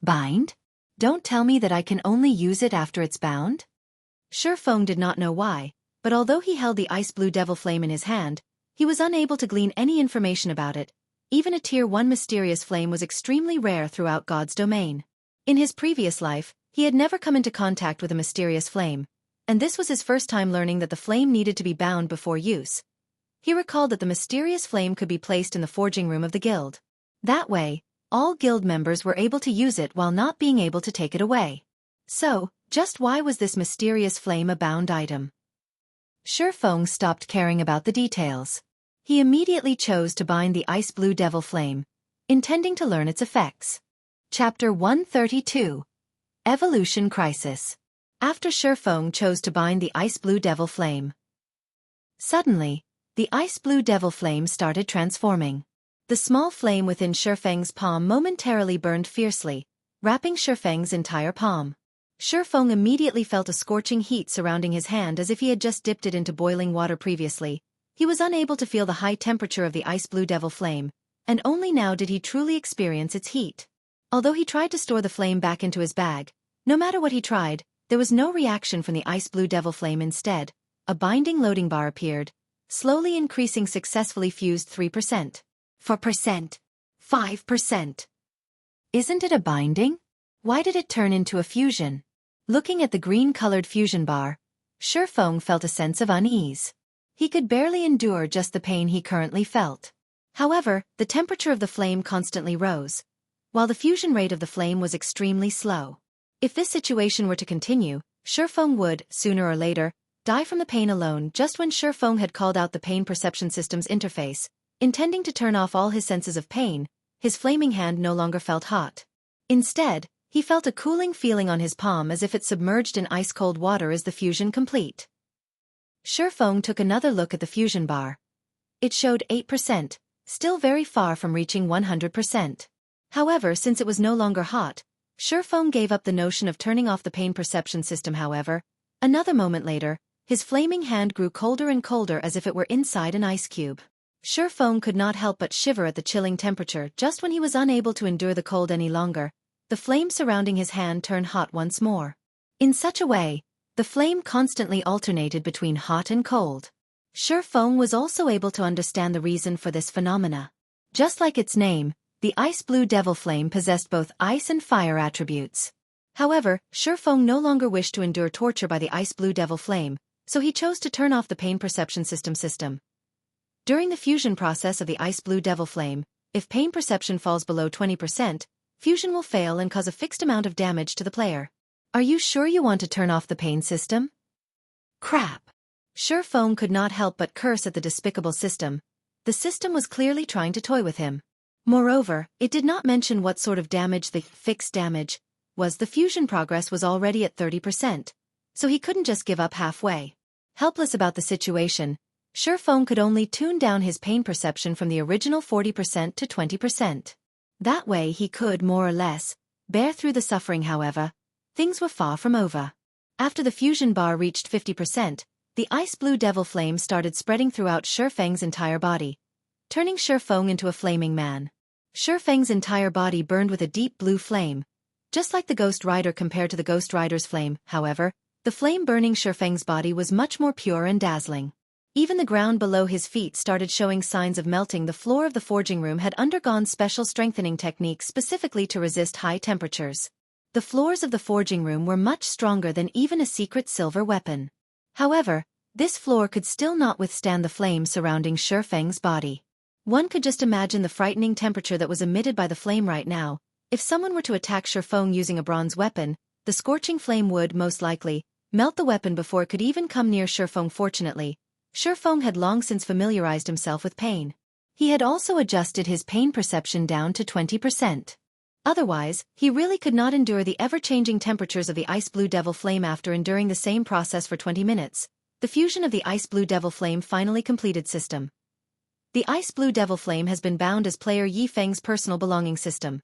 Bind? Don't tell me that I can only use it after it's bound? Ye Feng did not know why, but although he held the ice blue devil flame in his hand, he was unable to glean any information about it. Even a Tier 1 mysterious flame was extremely rare throughout God's domain. In his previous life, he had never come into contact with a mysterious flame, and this was his first time learning that the flame needed to be bound before use. He recalled that the mysterious flame could be placed in the forging room of the guild. That way, all guild members were able to use it while not being able to take it away. So, just why was this mysterious flame a bound item? Ye Feng stopped caring about the details. He immediately chose to bind the ice blue devil flame, intending to learn its effects. Chapter 132. Evolution Crisis. After Ye Feng chose to bind the ice blue devil flame, suddenly, the ice blue devil flame started transforming. The small flame within Ye Feng's palm momentarily burned fiercely, wrapping Ye Feng's entire palm. Ye Feng immediately felt a scorching heat surrounding his hand as if he had just dipped it into boiling water previously. He was unable to feel the high temperature of the ice blue devil flame, and only now did he truly experience its heat. Although he tried to store the flame back into his bag, no matter what he tried, there was no reaction from the ice blue devil flame. Instead, a binding loading bar appeared, slowly increasing, successfully fused 3%, 4%, 5%. Isn't it a binding? Why did it turn into a fusion? Looking at the green-colored fusion bar, Ye Feng felt a sense of unease. He could barely endure just the pain he currently felt. However, the temperature of the flame constantly rose, while the fusion rate of the flame was extremely slow. If this situation were to continue, Ye Feng would, sooner or later, die from the pain alone. Just when Ye Feng had called out the pain perception system's interface, intending to turn off all his senses of pain, his flaming hand no longer felt hot. Instead, he felt a cooling feeling on his palm as if it submerged in ice-cold water. Is the fusion complete? Ye Feng took another look at the fusion bar. It showed 8%, still very far from reaching 100%. However, since it was no longer hot, Ye Feng gave up the notion of turning off the pain perception system. However, another moment later, his flaming hand grew colder and colder as if it were inside an ice cube. Ye Feng could not help but shiver at the chilling temperature. Just when he was unable to endure the cold any longer, the flame surrounding his hand turned hot once more. In such a way, the flame constantly alternated between hot and cold. Ye Feng was also able to understand the reason for this phenomena. Just like its name, the ice-blue devil flame possessed both ice and fire attributes. However, Ye Feng no longer wished to endure torture by the ice-blue devil flame, so he chose to turn off the pain perception system. During the fusion process of the ice-blue devil flame, if pain perception falls below 20%, fusion will fail and cause a fixed amount of damage to the player. Are you sure you want to turn off the pain system? Crap! Ye Feng could not help but curse at the despicable system. The system was clearly trying to toy with him. Moreover, it did not mention what sort of damage the fixed damage was. The fusion progress was already at 30%, so he couldn't just give up halfway. Helpless about the situation, Ye Feng could only tune down his pain perception from the original 40% to 20%. That way he could, more or less, bear through the suffering. However, things were far from over. After the fusion bar reached 50%, the ice-blue devil flame started spreading throughout Ye Feng's entire body, turning Ye Feng into a flaming man. Ye Feng's entire body burned with a deep blue flame, just like the Ghost Rider compared to the Ghost Rider's flame. However, the flame burning Ye Feng's body was much more pure and dazzling. Even the ground below his feet started showing signs of melting. The floor of the forging room had undergone special strengthening techniques specifically to resist high temperatures. The floors of the forging room were much stronger than even a secret silver weapon. However, this floor could still not withstand the flame surrounding Ye Feng's body. One could just imagine the frightening temperature that was emitted by the flame right now. If someone were to attack Ye Feng using a bronze weapon, the scorching flame would, most likely, melt the weapon before it could even come near Ye Feng. Fortunately, Ye Feng had long since familiarized himself with pain. He had also adjusted his pain perception down to 20%. Otherwise, he really could not endure the ever-changing temperatures of the ice-blue devil flame. After enduring the same process for 20 minutes, the fusion of the ice-blue devil flame finally completed. System. The ice-blue devil flame has been bound as player Ye Feng's personal belonging system.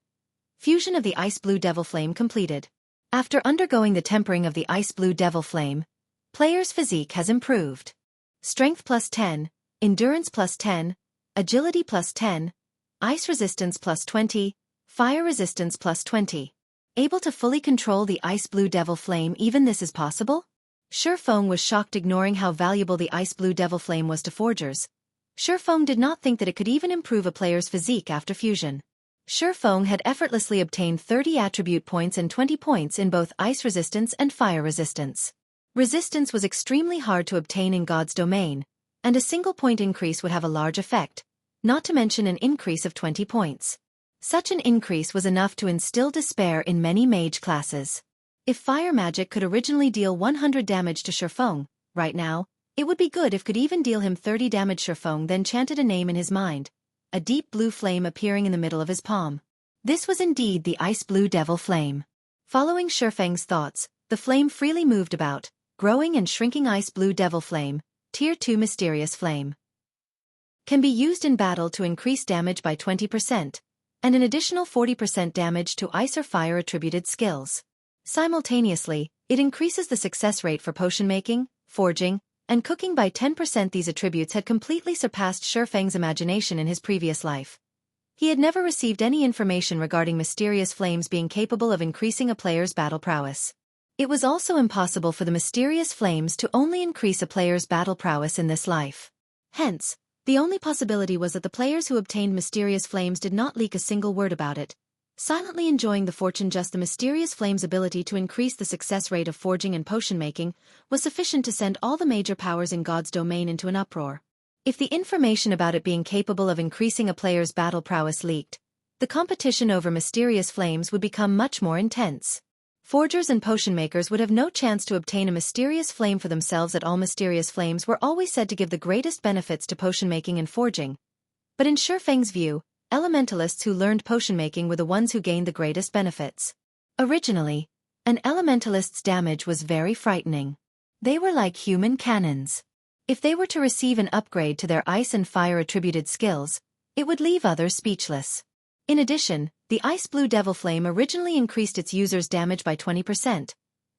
Fusion of the ice-blue devil flame completed. After undergoing the tempering of the ice-blue devil flame, player's physique has improved. Strength plus 10, endurance plus 10, agility plus 10, ice resistance plus 20, fire resistance plus 20. Able to fully control the ice-blue devil flame. Even this is possible? Ye Feng was shocked, ignoring how valuable the ice-blue devil flame was to forgers. Ye Feng did not think that it could even improve a player's physique after fusion. Ye Feng had effortlessly obtained 30 attribute points and 20 points in both ice resistance and fire resistance. Resistance was extremely hard to obtain in God's domain, and a single point increase would have a large effect, not to mention an increase of 20 points. Such an increase was enough to instill despair in many mage classes. If fire magic could originally deal 100 damage to Ye Feng, right now, it would be good if could even deal him 30 damage. Ye Feng then chanted a name in his mind, a deep blue flame appearing in the middle of his palm. This was indeed the ice-blue devil flame. Following Ye Feng's thoughts, the flame freely moved about, growing and shrinking. Ice-blue devil flame, Tier 2 mysterious flame. Can be used in battle to increase damage by 20%, and an additional 40% damage to ice or fire attributed skills. Simultaneously, it increases the success rate for potion making, forging, and cooking by 10%. These attributes had completely surpassed Ye Feng's imagination in his previous life. He had never received any information regarding mysterious flames being capable of increasing a player's battle prowess. It was also impossible for the mysterious flames to only increase a player's battle prowess in this life. Hence, the only possibility was that the players who obtained mysterious flames did not leak a single word about it, silently enjoying the fortune. Just the mysterious flame's ability to increase the success rate of forging and potion making was sufficient to send all the major powers in God's domain into an uproar. If the information about it being capable of increasing a player's battle prowess leaked, the competition over mysterious flames would become much more intense. Forgers and potion makers would have no chance to obtain a mysterious flame for themselves at all. Mysterious flames were always said to give the greatest benefits to potion making and forging. But in Ye Feng's view, elementalists who learned potion making were the ones who gained the greatest benefits. Originally, an elementalist's damage was very frightening. They were like human cannons. If they were to receive an upgrade to their ice and fire attributed skills, it would leave others speechless. In addition, the ice-blue devil flame originally increased its user's damage by 20%,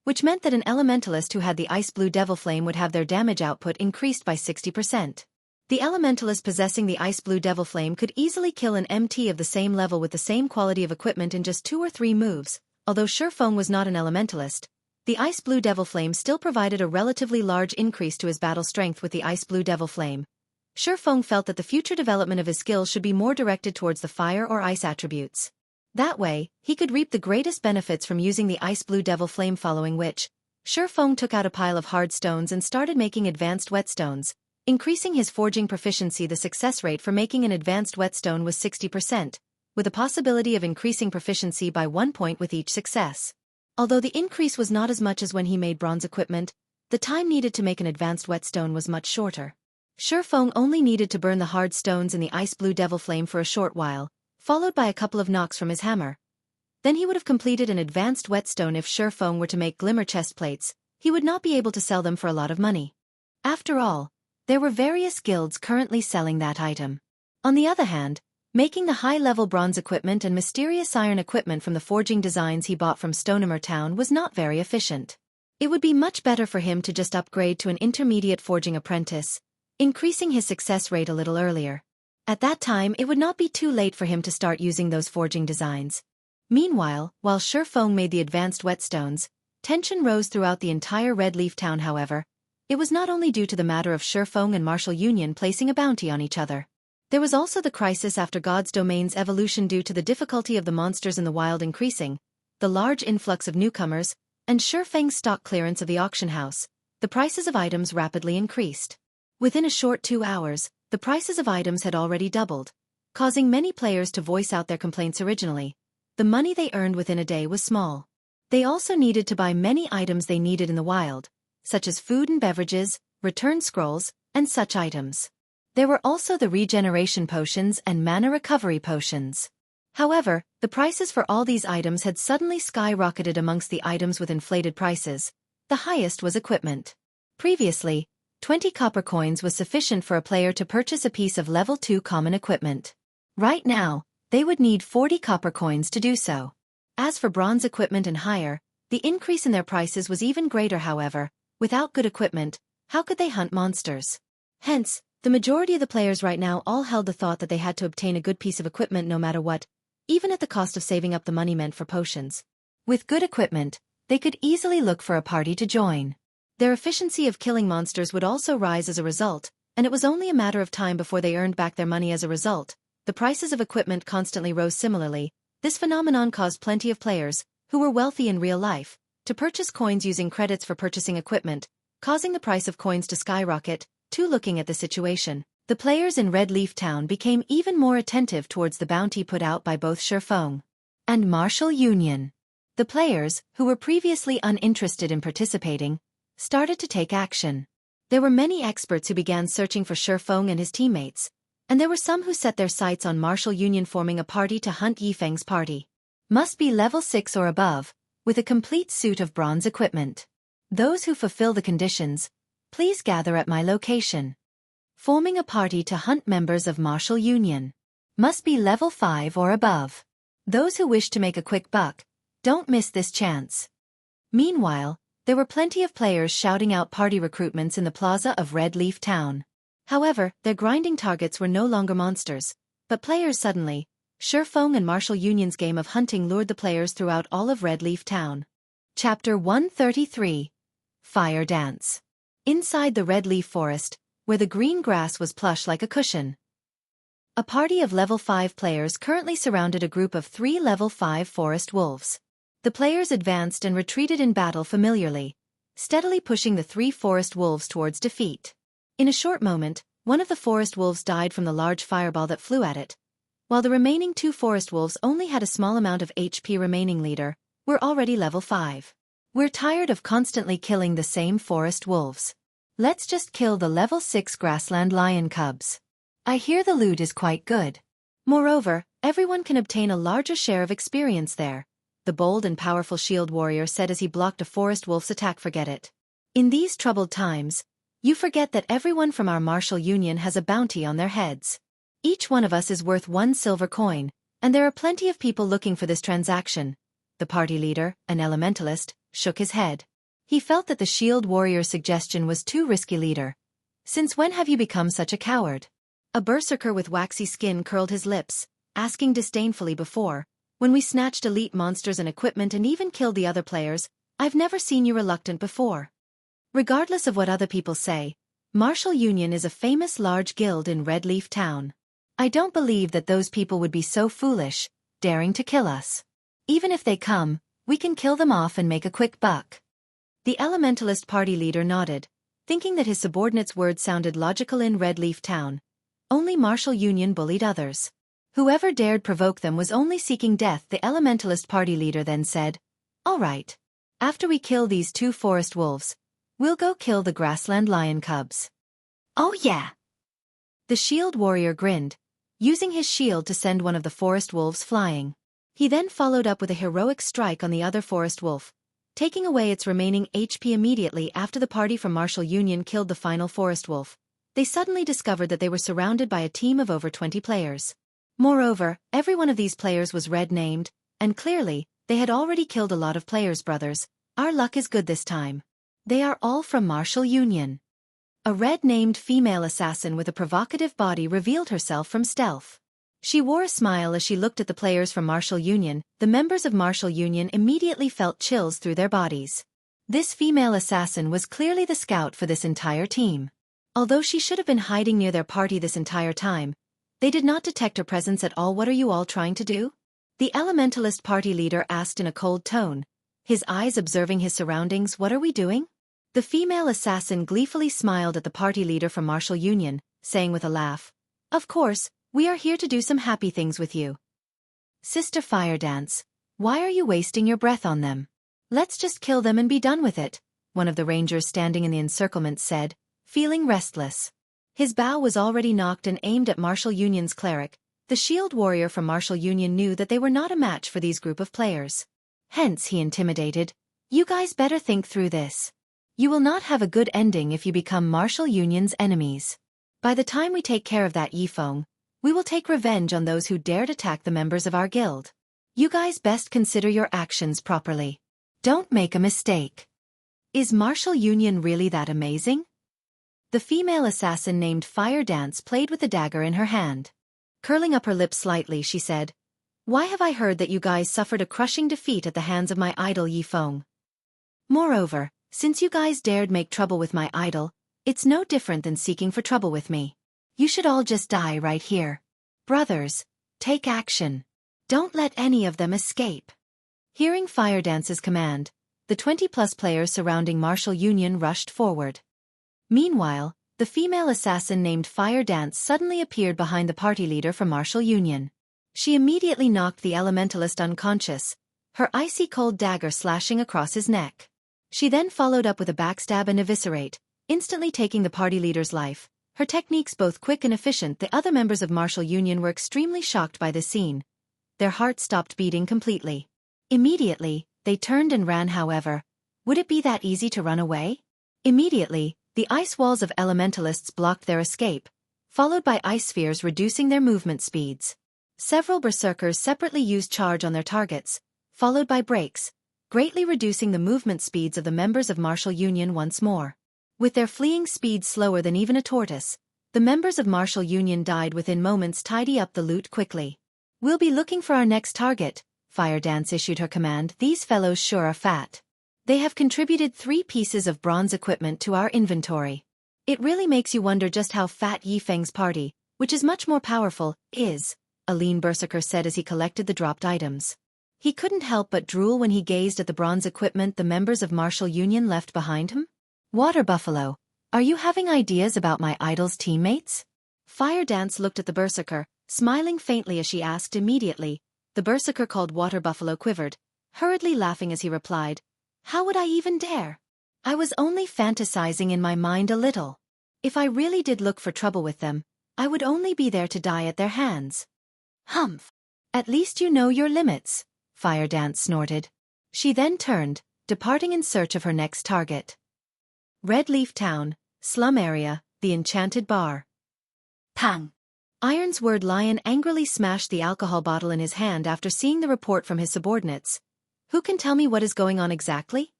which meant that an elementalist who had the ice-blue devil flame would have their damage output increased by 60%. The elementalist possessing the ice-blue devil flame could easily kill an MT of the same level with the same quality of equipment in just 2 or 3 moves, although Shi Feng was not an elementalist, the Ice Blue Devil Flame still provided a relatively large increase to his battle strength with the Ice Blue Devil Flame. Shi Feng felt that the future development of his skills should be more directed towards the fire or ice attributes. That way, he could reap the greatest benefits from using the Ice Blue Devil Flame, following which, Shi Feng took out a pile of hard stones and started making advanced whetstones. Increasing his forging proficiency. The success rate for making an advanced whetstone was 60%, with a possibility of increasing proficiency by 1 point with each success. Although the increase was not as much as when he made bronze equipment, the time needed to make an advanced whetstone was much shorter. Shi Feng only needed to burn the hard stones in the Ice Blue Devil Flame for a short while, followed by a couple of knocks from his hammer. Then he would have completed an advanced whetstone. If Shi Feng were to make glimmer chest plates, he would not be able to sell them for a lot of money. After all, there were various guilds currently selling that item. On the other hand, making the high-level bronze equipment and mysterious iron equipment from the forging designs he bought from Stonehammer Town was not very efficient. It would be much better for him to just upgrade to an intermediate forging apprentice, increasing his success rate a little earlier. At that time, it would not be too late for him to start using those forging designs. Meanwhile, while Shi Feng made the advanced whetstones, tension rose throughout the entire Red Leaf Town. However, it was not only due to the matter of Shi Feng and Martial Union placing a bounty on each other. There was also the crisis after God's Domain's evolution due to the difficulty of the monsters in the wild increasing, the large influx of newcomers, and Shi Feng's stock clearance of the auction house. The prices of items rapidly increased. Within a short 2 hours, the prices of items had already doubled, causing many players to voice out their complaints. Originally, the money they earned within a day was small. They also needed to buy many items they needed in the wild, such as food and beverages, return scrolls, and such items. There were also the regeneration potions and mana recovery potions. However, the prices for all these items had suddenly skyrocketed. Amongst the items with inflated prices, the highest was equipment. Previously, 20 copper coins was sufficient for a player to purchase a piece of level 2 common equipment. Right now, they would need 40 copper coins to do so. As for bronze equipment and higher, the increase in their prices was even greater. However, without good equipment, how could they hunt monsters? Hence, the majority of the players right now all held the thought that they had to obtain a good piece of equipment no matter what, even at the cost of saving up the money meant for potions. With good equipment, they could easily look for a party to join. Their efficiency of killing monsters would also rise as a result, and it was only a matter of time before they earned back their money as a result. The prices of equipment constantly rose. Similarly, this phenomenon caused plenty of players, who were wealthy in real life, to purchase coins using credits for purchasing equipment, causing the price of coins to skyrocket. Looking at the situation, the players in Red Leaf Town became even more attentive towards the bounty put out by both Shi Feng and Martial Union. The players, who were previously uninterested in participating, started to take action. There were many experts who began searching for Shi Feng and his teammates, and there were some who set their sights on Martial Union, forming a party to hunt. Ye Feng's party must be level 6 or above, with a complete suit of bronze equipment. Those who fulfill the conditions, please gather at my location. Forming a party to hunt members of Martial Union must be level 5 or above. Those who wish to make a quick buck, don't miss this chance. Meanwhile, there were plenty of players shouting out party recruitments in the plaza of Red Leaf Town. However, their grinding targets were no longer monsters, but players. Suddenly, Shi Feng and Martial Union's game of hunting lured the players throughout all of Red Leaf Town. Chapter 133. Fire Dance. Inside the Red Leaf Forest, where the green grass was plush like a cushion, a party of level 5 players currently surrounded a group of 3 level 5 forest wolves. The players advanced and retreated in battle familiarly, steadily pushing the 3 forest wolves towards defeat. In a short moment, one of the forest wolves died from the large fireball that flew at it, while the remaining 2 forest wolves only had a small amount of HP remaining. Leader, we're already level 5. We're tired of constantly killing the same forest wolves. Let's just kill the level 6 grassland lion cubs. I hear the loot is quite good. Moreover, everyone can obtain a larger share of experience there, the bold and powerful shield warrior said as he blocked a forest wolf's attack. Forget it. In these troubled times, you forget that everyone from our Martial Union has a bounty on their heads. Each one of us is worth 1 silver coin, and there are plenty of people looking for this transaction. The party leader, an elementalist, shook his head. He felt that the shield warrior's suggestion was too risky. Leader, since when have you become such a coward? A berserker with waxy skin curled his lips, asking disdainfully. Before, When we snatched elite monsters and equipment and even killed the other players, I've never seen you reluctant before. Regardless of what other people say, Martial Union is a famous large guild in Red Leaf Town. I don't believe that those people would be so foolish, daring to kill us. Even if they come, we can kill them off and make a quick buck. The Elementalist party leader nodded, thinking that his subordinate's words sounded logical in Red Leaf Town. Only Martial Union bullied others. Whoever dared provoke them was only seeking death, the Elementalist party leader then said. All right. After we kill these 2 forest wolves, we'll go kill the grassland lion cubs. Oh yeah. The shield warrior grinned, using his shield to send one of the forest wolves flying. He then followed up with a heroic strike on the other forest wolf, taking away its remaining HP immediately after the party from Martial Union killed the final forest wolf. They suddenly discovered that they were surrounded by a team of over 20 players. Moreover, every one of these players was red-named, and clearly, they had already killed a lot of players. Brothers, our luck is good this time. They are all from Martial Union. A red-named female assassin with a provocative body revealed herself from stealth. She wore a smile as she looked at the players from Martial Union. The members of Martial Union immediately felt chills through their bodies. This female assassin was clearly the scout for this entire team. Although she should have been hiding near their party this entire time, they did not detect her presence at all. What are you all trying to do? The Elementalist party leader asked in a cold tone, his eyes observing his surroundings. What are we doing? The female assassin gleefully smiled at the party leader from Martial Union, saying with a laugh, Of course, we are here to do some happy things with you. Sister Fire Dance, why are you wasting your breath on them? Let's just kill them and be done with it, one of the rangers standing in the encirclement said, feeling restless. His bow was already knocked and aimed at Martial Union's cleric. The shield warrior from Martial Union knew that they were not a match for these group of players. Hence he intimidated, You guys better think through this. You will not have a good ending if you become Martial Union's enemies. By the time we take care of that Ye Feng, we will take revenge on those who dared attack the members of our guild. You guys best consider your actions properly. Don't make a mistake. Is Martial Union really that amazing? The female assassin named Fire Dance played with the dagger in her hand. Curling up her lips slightly, she said, Why have I heard that you guys suffered a crushing defeat at the hands of my idol Ye Feng? Moreover, since you guys dared make trouble with my idol, it's no different than seeking for trouble with me. You should all just die right here. Brothers, take action. Don't let any of them escape. Hearing Fire Dance's command, the 20-plus players surrounding Martial Union rushed forward. Meanwhile, the female assassin named Fire Dance suddenly appeared behind the party leader from Martial Union. She immediately knocked the Elementalist unconscious, her icy cold dagger slashing across his neck. She then followed up with a backstab and eviscerate, instantly taking the party leader's life. Her techniques both quick and efficient. The other members of Martial Union were extremely shocked by this scene. Their hearts stopped beating completely. Immediately, they turned and ran. However, would it be that easy to run away? Immediately, the ice walls of Elementalists blocked their escape, followed by ice spheres reducing their movement speeds. Several berserkers separately used charge on their targets, followed by breaks, greatly reducing the movement speeds of the members of Martial Union once more. With their fleeing speed slower than even a tortoise, the members of Martial Union died within moments. Tidy up the loot quickly. We'll be looking for our next target, Fire Dance issued her command. These fellows sure are fat. They have contributed 3 pieces of bronze equipment to our inventory. It really makes you wonder just how fat Ye Feng's party, which is much more powerful, is, a lean berserker said as he collected the dropped items. He couldn't help but drool when he gazed at the bronze equipment the members of Martial Union left behind him. Water Buffalo, are you having ideas about my idol's teammates? Fire Dance looked at the berserker, smiling faintly as she asked. Immediately, the berserker called Water Buffalo quivered, hurriedly laughing as he replied, How would I even dare? I was only fantasizing in my mind a little. If I really did look for trouble with them, I would only be there to die at their hands. Humph. At least you know your limits, Fire Dance snorted. She then turned, departing in search of her next target. Red Leaf Town, slum area, the enchanted bar. Pang! Iron's Word Lion angrily smashed the alcohol bottle in his hand after seeing the report from his subordinates. Who can tell me what is going on exactly?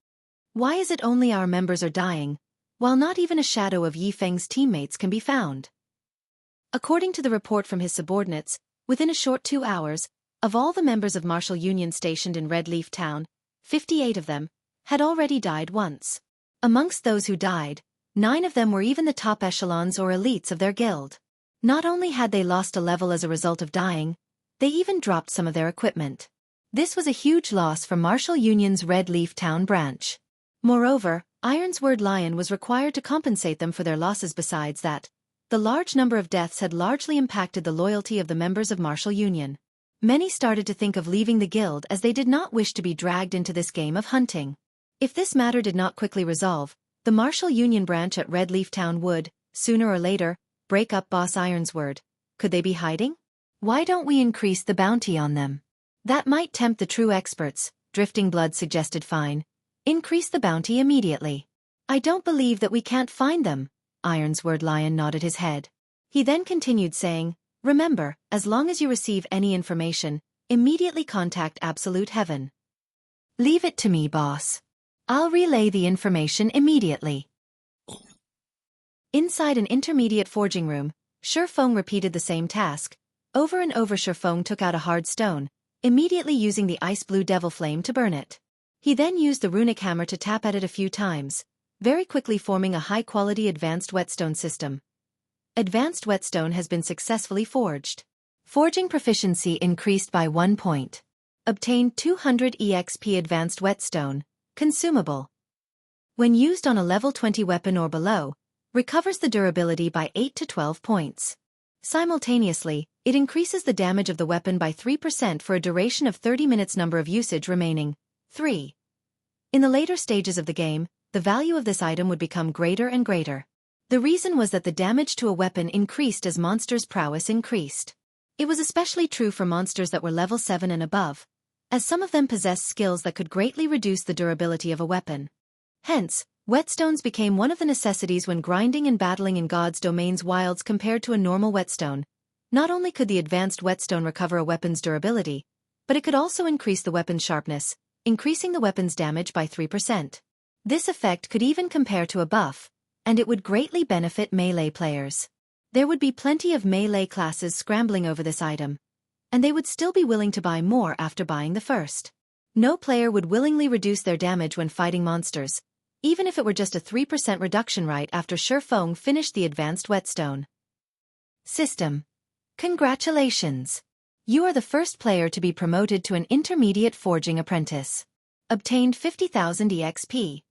Why is it only our members are dying, while not even a shadow of Ye Feng's teammates can be found? According to the report from his subordinates, within a short 2 hours, Of all the members of Martial Union stationed in Red Leaf Town, 58 of them had already died once. Amongst those who died, 9 of them were even the top echelons or elites of their guild. Not only had they lost a level as a result of dying, they even dropped some of their equipment. This was a huge loss for Martial Union's Red Leaf Town branch. Moreover, Ironsword Lion was required to compensate them for their losses. Besides that, the large number of deaths had largely impacted the loyalty of the members of Martial Union. Many started to think of leaving the guild as they did not wish to be dragged into this game of hunting. If this matter did not quickly resolve, the Martial Union branch at Red Leaf Town would, sooner or later, break up Boss Ironsword. Could they be hiding? Why don't we increase the bounty on them? That might tempt the true experts, Drifting Blood suggested. Fine. Increase the bounty immediately. I don't believe that we can't find them. Ironsword Lion nodded his head. He then continued saying, remember, as long as you receive any information, immediately contact Absolute Heaven. Leave it to me, boss. I'll relay the information immediately. Inside an intermediate forging room, Shi Feng repeated the same task. Over and over Shi Feng took out a hard stone, immediately using the ice blue devil flame to burn it. He then used the runic hammer to tap at it a few times, very quickly forming a high-quality advanced whetstone system. Advanced whetstone has been successfully forged. Forging proficiency increased by 1 point. Obtained 200 EXP advanced whetstone, consumable. When used on a level 20 weapon or below, recovers the durability by 8 to 12 points. Simultaneously, it increases the damage of the weapon by 3% for a duration of 30 minutes. Number of usage remaining, 3. In the later stages of the game, the value of this item would become greater and greater. The reason was that the damage to a weapon increased as monsters' prowess increased. It was especially true for monsters that were level 7 and above, as some of them possessed skills that could greatly reduce the durability of a weapon. Hence, whetstones became one of the necessities when grinding and battling in God's Domain's wilds compared to a normal whetstone. Not only could the advanced whetstone recover a weapon's durability, but it could also increase the weapon's sharpness, increasing the weapon's damage by 3%. This effect could even compare to a buff, and it would greatly benefit melee players. There would be plenty of melee classes scrambling over this item, and they would still be willing to buy more after buying the first. No player would willingly reduce their damage when fighting monsters, even if it were just a 3% reduction right after Shi Feng finished the advanced whetstone system. Congratulations! You are the first player to be promoted to an intermediate forging apprentice. Obtained 50,000 EXP.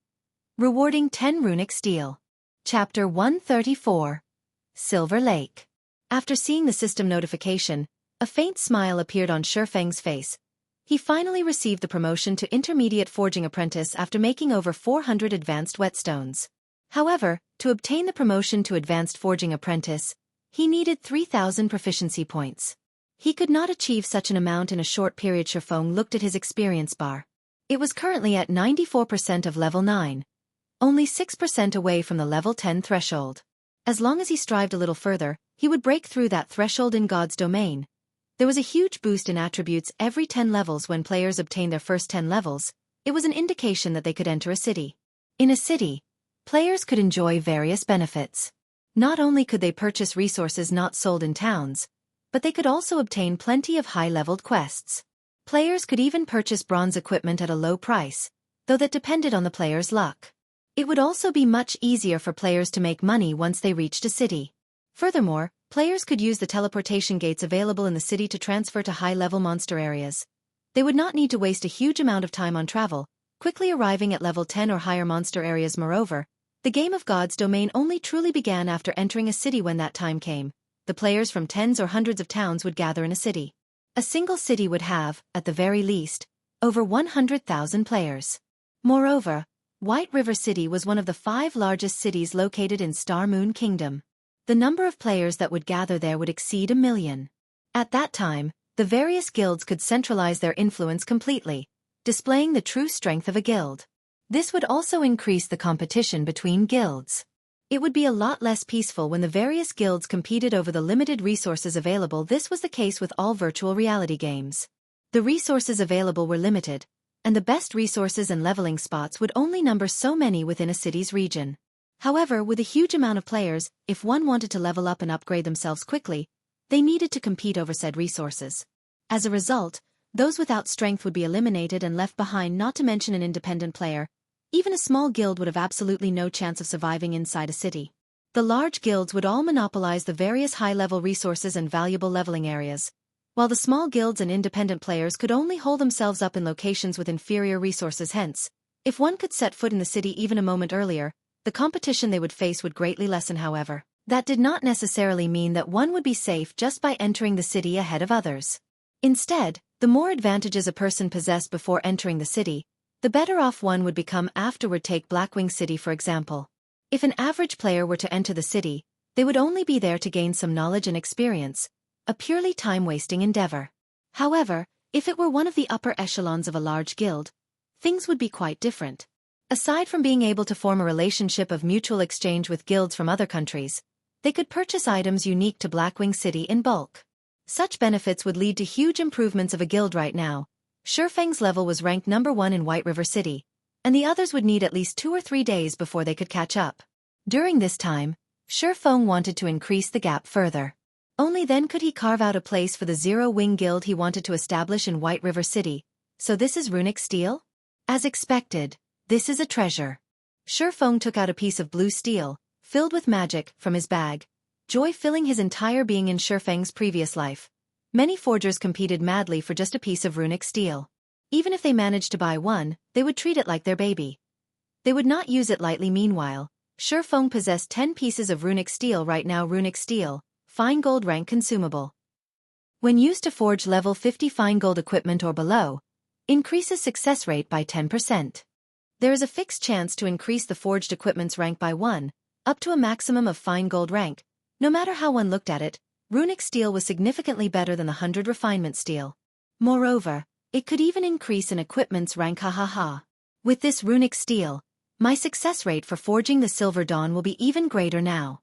Rewarding 10 runic steel. Chapter 134. Silver Lake. After seeing the system notification, a faint smile appeared on Shi Feng's face. He finally received the promotion to intermediate forging apprentice after making over 400 advanced whetstones. However, to obtain the promotion to advanced forging apprentice, he needed 3,000 proficiency points. He could not achieve such an amount in a short period. Shi Feng looked at his experience bar. It was currently at 94% of level 9. Only 6% away from the level 10 threshold. As long as he strived a little further, he would break through that threshold in God's Domain. There was a huge boost in attributes every 10 levels when players obtained their first 10 levels. It was an indication that they could enter a city. In a city, players could enjoy various benefits. Not only could they purchase resources not sold in towns, but they could also obtain plenty of high-leveled quests. Players could even purchase bronze equipment at a low price, though that depended on the player's luck. It would also be much easier for players to make money once they reached a city. Furthermore, players could use the teleportation gates available in the city to transfer to high-level monster areas. They would not need to waste a huge amount of time on travel, quickly arriving at level 10 or higher monster areas. Moreover, the game of God's Domain only truly began after entering a city. When that time came, the players from tens or hundreds of towns would gather in a city. A single city would have, at the very least, over 100,000 players. Moreover, White River City was one of the 5 largest cities located in Star Moon Kingdom. The number of players that would gather there would exceed 1 million. At that time, the various guilds could centralize their influence completely, displaying the true strength of a guild. This would also increase the competition between guilds. It would be a lot less peaceful when the various guilds competed over the limited resources available. This was the case with all virtual reality games. The resources available were limited, and the best resources and leveling spots would only number so many within a city's region. However, with a huge amount of players, if one wanted to level up and upgrade themselves quickly, they needed to compete over said resources. As a result, those without strength would be eliminated and left behind, not to mention an independent player. Even a small guild would have absolutely no chance of surviving inside a city. The large guilds would all monopolize the various high-level resources and valuable leveling areas, while the small guilds and independent players could only hold themselves up in locations with inferior resources. Hence, if one could set foot in the city even a moment earlier, the competition they would face would greatly lessen. However, that did not necessarily mean that one would be safe just by entering the city ahead of others. Instead, the more advantages a person possessed before entering the city, the better off one would become afterward. Take Blackwing City for example. If an average player were to enter the city, they would only be there to gain some knowledge and experience, a purely time-wasting endeavor. However, if it were one of the upper echelons of a large guild, things would be quite different. Aside from being able to form a relationship of mutual exchange with guilds from other countries, they could purchase items unique to Blackwing City in bulk. Such benefits would lead to huge improvements of a guild. Right now, Feng's level was ranked number 1 in White River City, and the others would need at least 2 or 3 days before they could catch up. During this time, Feng wanted to increase the gap further. Only then could he carve out a place for the Zero-Wing Guild he wanted to establish in White River City. So this is runic steel? As expected, this is a treasure. Feng took out a piece of blue steel, filled with magic, from his bag, joy filling his entire being. In Feng's previous life, many forgers competed madly for just a piece of runic steel. Even if they managed to buy one, they would treat it like their baby. They would not use it lightly. Meanwhile, Feng possessed 10 pieces of runic steel right now. Runic steel, fine gold rank consumable. When used to forge level 50 fine gold equipment or below, increases success rate by 10%. There is a fixed chance to increase the forged equipment's rank by 1, up to a maximum of fine gold rank. No matter how one looked at it, runic steel was significantly better than the 100 refinement steel. Moreover, it could even increase an equipment's rank. With this runic steel, my success rate for forging the Silver Dawn will be even greater now.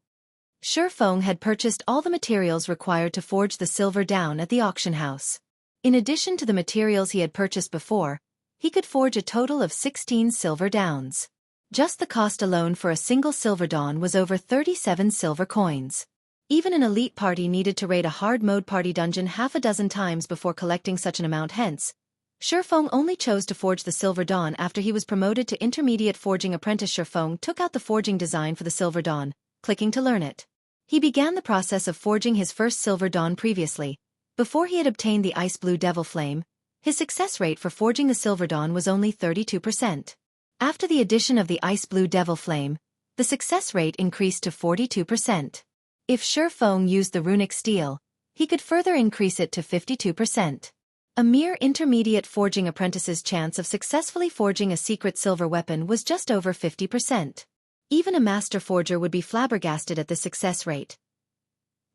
Feng had purchased all the materials required to forge the Silver Dawn at the auction house. In addition to the materials he had purchased before, he could forge a total of 16 Silver Dawns. Just the cost alone for a single Silver Dawn was over 37 silver coins. Even an elite party needed to raid a hard mode party dungeon half a dozen times before collecting such an amount. Hence, Feng only chose to forge the Silver Dawn after he was promoted to intermediate forging apprentice. Feng took out the forging design for the Silver Dawn, clicking to learn it. He began the process of forging his first Silver Dawn. Previously, before he had obtained the Ice Blue Devil Flame, his success rate for forging the Silver Dawn was only 32%. After the addition of the Ice Blue Devil Flame, the success rate increased to 42%. If Feng used the runic steel, he could further increase it to 52%. A mere intermediate forging apprentice's chance of successfully forging a secret silver weapon was just over 50%. Even a master forger would be flabbergasted at the success rate.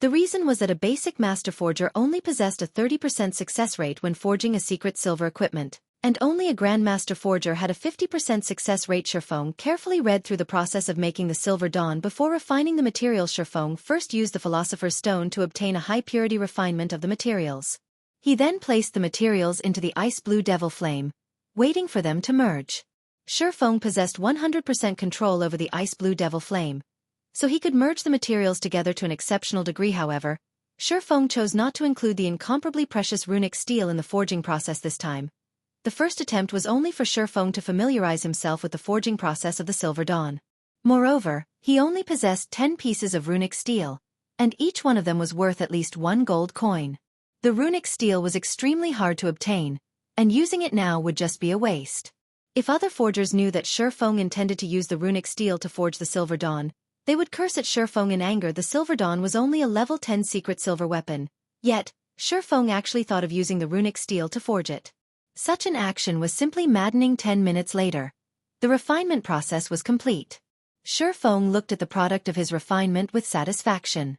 The reason was that a basic master forger only possessed a 30% success rate when forging a secret silver equipment, and only a grandmaster forger had a 50% success rate. Feng carefully read through the process of making the Silver Dawn before refining the materials. Feng first used the Philosopher's Stone to obtain a high-purity refinement of the materials. He then placed the materials into the Ice Blue Devil Flame, waiting for them to merge. Feng possessed 100% control over the Ice Blue Devil Flame, so he could merge the materials together to an exceptional degree. However, Feng chose not to include the incomparably precious runic steel in the forging process this time. The first attempt was only for Feng to familiarize himself with the forging process of the Silver Dawn. Moreover, he only possessed 10 pieces of runic steel, and each one of them was worth at least 1 gold coin. The runic steel was extremely hard to obtain, and using it now would just be a waste. If other forgers knew that Feng intended to use the runic steel to forge the Silver Dawn, they would curse at Feng in anger. The Silver Dawn was only a level 10 secret silver weapon, yet, Feng actually thought of using the runic steel to forge it. Such an action was simply maddening. 10 minutes later, the refinement process was complete. Feng looked at the product of his refinement with satisfaction.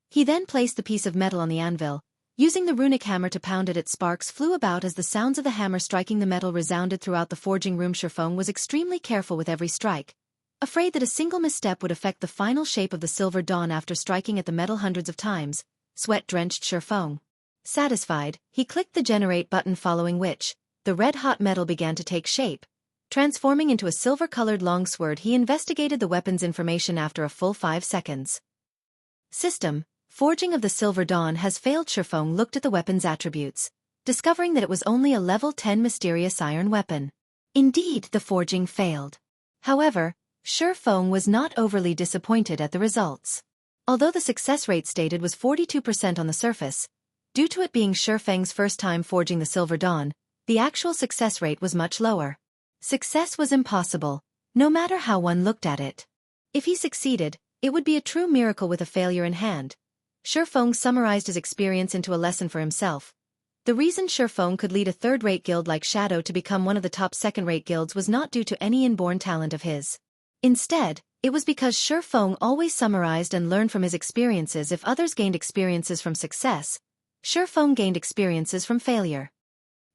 He then placed the piece of metal on the anvil, using the runic hammer to pound it. Its sparks flew about as the sounds of the hammer striking the metal resounded throughout the forging room. Feng was extremely careful with every strike, afraid that a single misstep would affect the final shape of the Silver Dawn. After striking at the metal hundreds of times, sweat drenched Feng. Satisfied, he clicked the generate button, following which, the red-hot metal began to take shape, transforming into a silver-colored longsword. He investigated the weapon's information after a full 5 seconds. System: forging of the Silver Dawn has failed. Feng looked at the weapon's attributes, discovering that it was only a level 10 mysterious iron weapon. Indeed, the forging failed. However, Ye Feng was not overly disappointed at the results. Although the success rate stated was 42% on the surface, due to it being Ye Feng's first time forging the Silver Dawn, the actual success rate was much lower. Success was impossible, no matter how one looked at it. If he succeeded, it would be a true miracle with a failure in hand. Ye Feng summarized his experience into a lesson for himself. The reason Ye Feng could lead a third-rate guild like Shadow to become one of the top second-rate guilds was not due to any inborn talent of his. Instead, it was because Ye Feng always summarized and learned from his experiences. If others gained experiences from success, Ye Feng gained experiences from failure.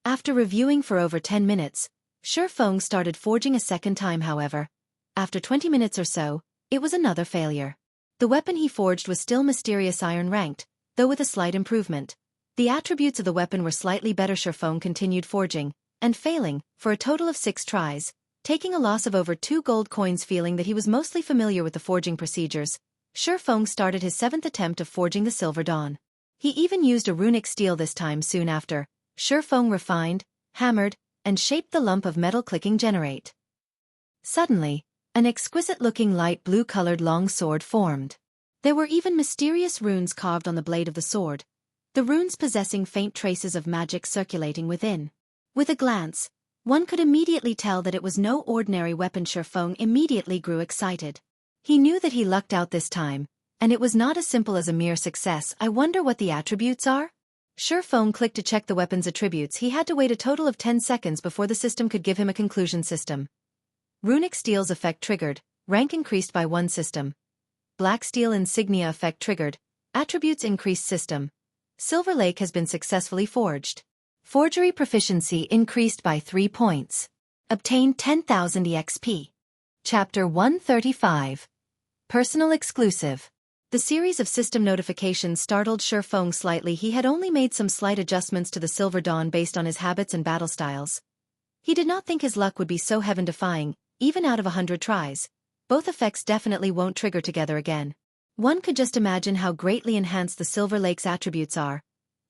After reviewing for over 10 minutes, Ye Feng started forging a second time. However, after 20 minutes or so, it was another failure. The weapon he forged was still mysterious iron ranked, though with a slight improvement. The attributes of the weapon were slightly better. Ye Feng continued forging, and failing, for a total of 6 tries, taking a loss of over 2 gold coins. Feeling that he was mostly familiar with the forging procedures, Ye Feng started his 7th attempt of forging the Silver Dawn. He even used a runic steel this time. Soon after, Ye Feng refined, hammered, and shaped the lump of metal clicking generate. Suddenly, an exquisite-looking light blue-colored long sword formed. There were even mysterious runes carved on the blade of the sword, the runes possessing faint traces of magic circulating within. With a glance, one could immediately tell that it was no ordinary weapon. Ye Feng immediately grew excited. He knew that he lucked out this time, and it was not as simple as a mere success. I wonder what the attributes are? Ye Feng clicked to check the weapon's attributes. He had to wait a total of 10 seconds before the system could give him a conclusion. System. Runic steel's effect triggered, rank increased by 1 system. Black steel insignia effect triggered, attributes increased. System. Silver Lake has been successfully forged. Forgery proficiency increased by 3 points. Obtained 10,000 EXP. Chapter 135. Personal exclusive. The series of system notifications startled Ye Feng slightly. He had only made some slight adjustments to the Silver Dawn based on his habits and battle styles. He did not think his luck would be so heaven-defying, even out of 100 tries. Both effects definitely won't trigger together again. One could just imagine how greatly enhanced the Silver Lake's attributes are.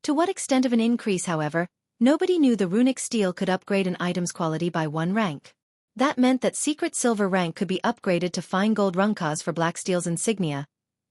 To what extent of an increase, however, nobody knew. The runic steel could upgrade an item's quality by 1 rank. That meant that secret silver rank could be upgraded to fine gold runkas for black steel's insignia.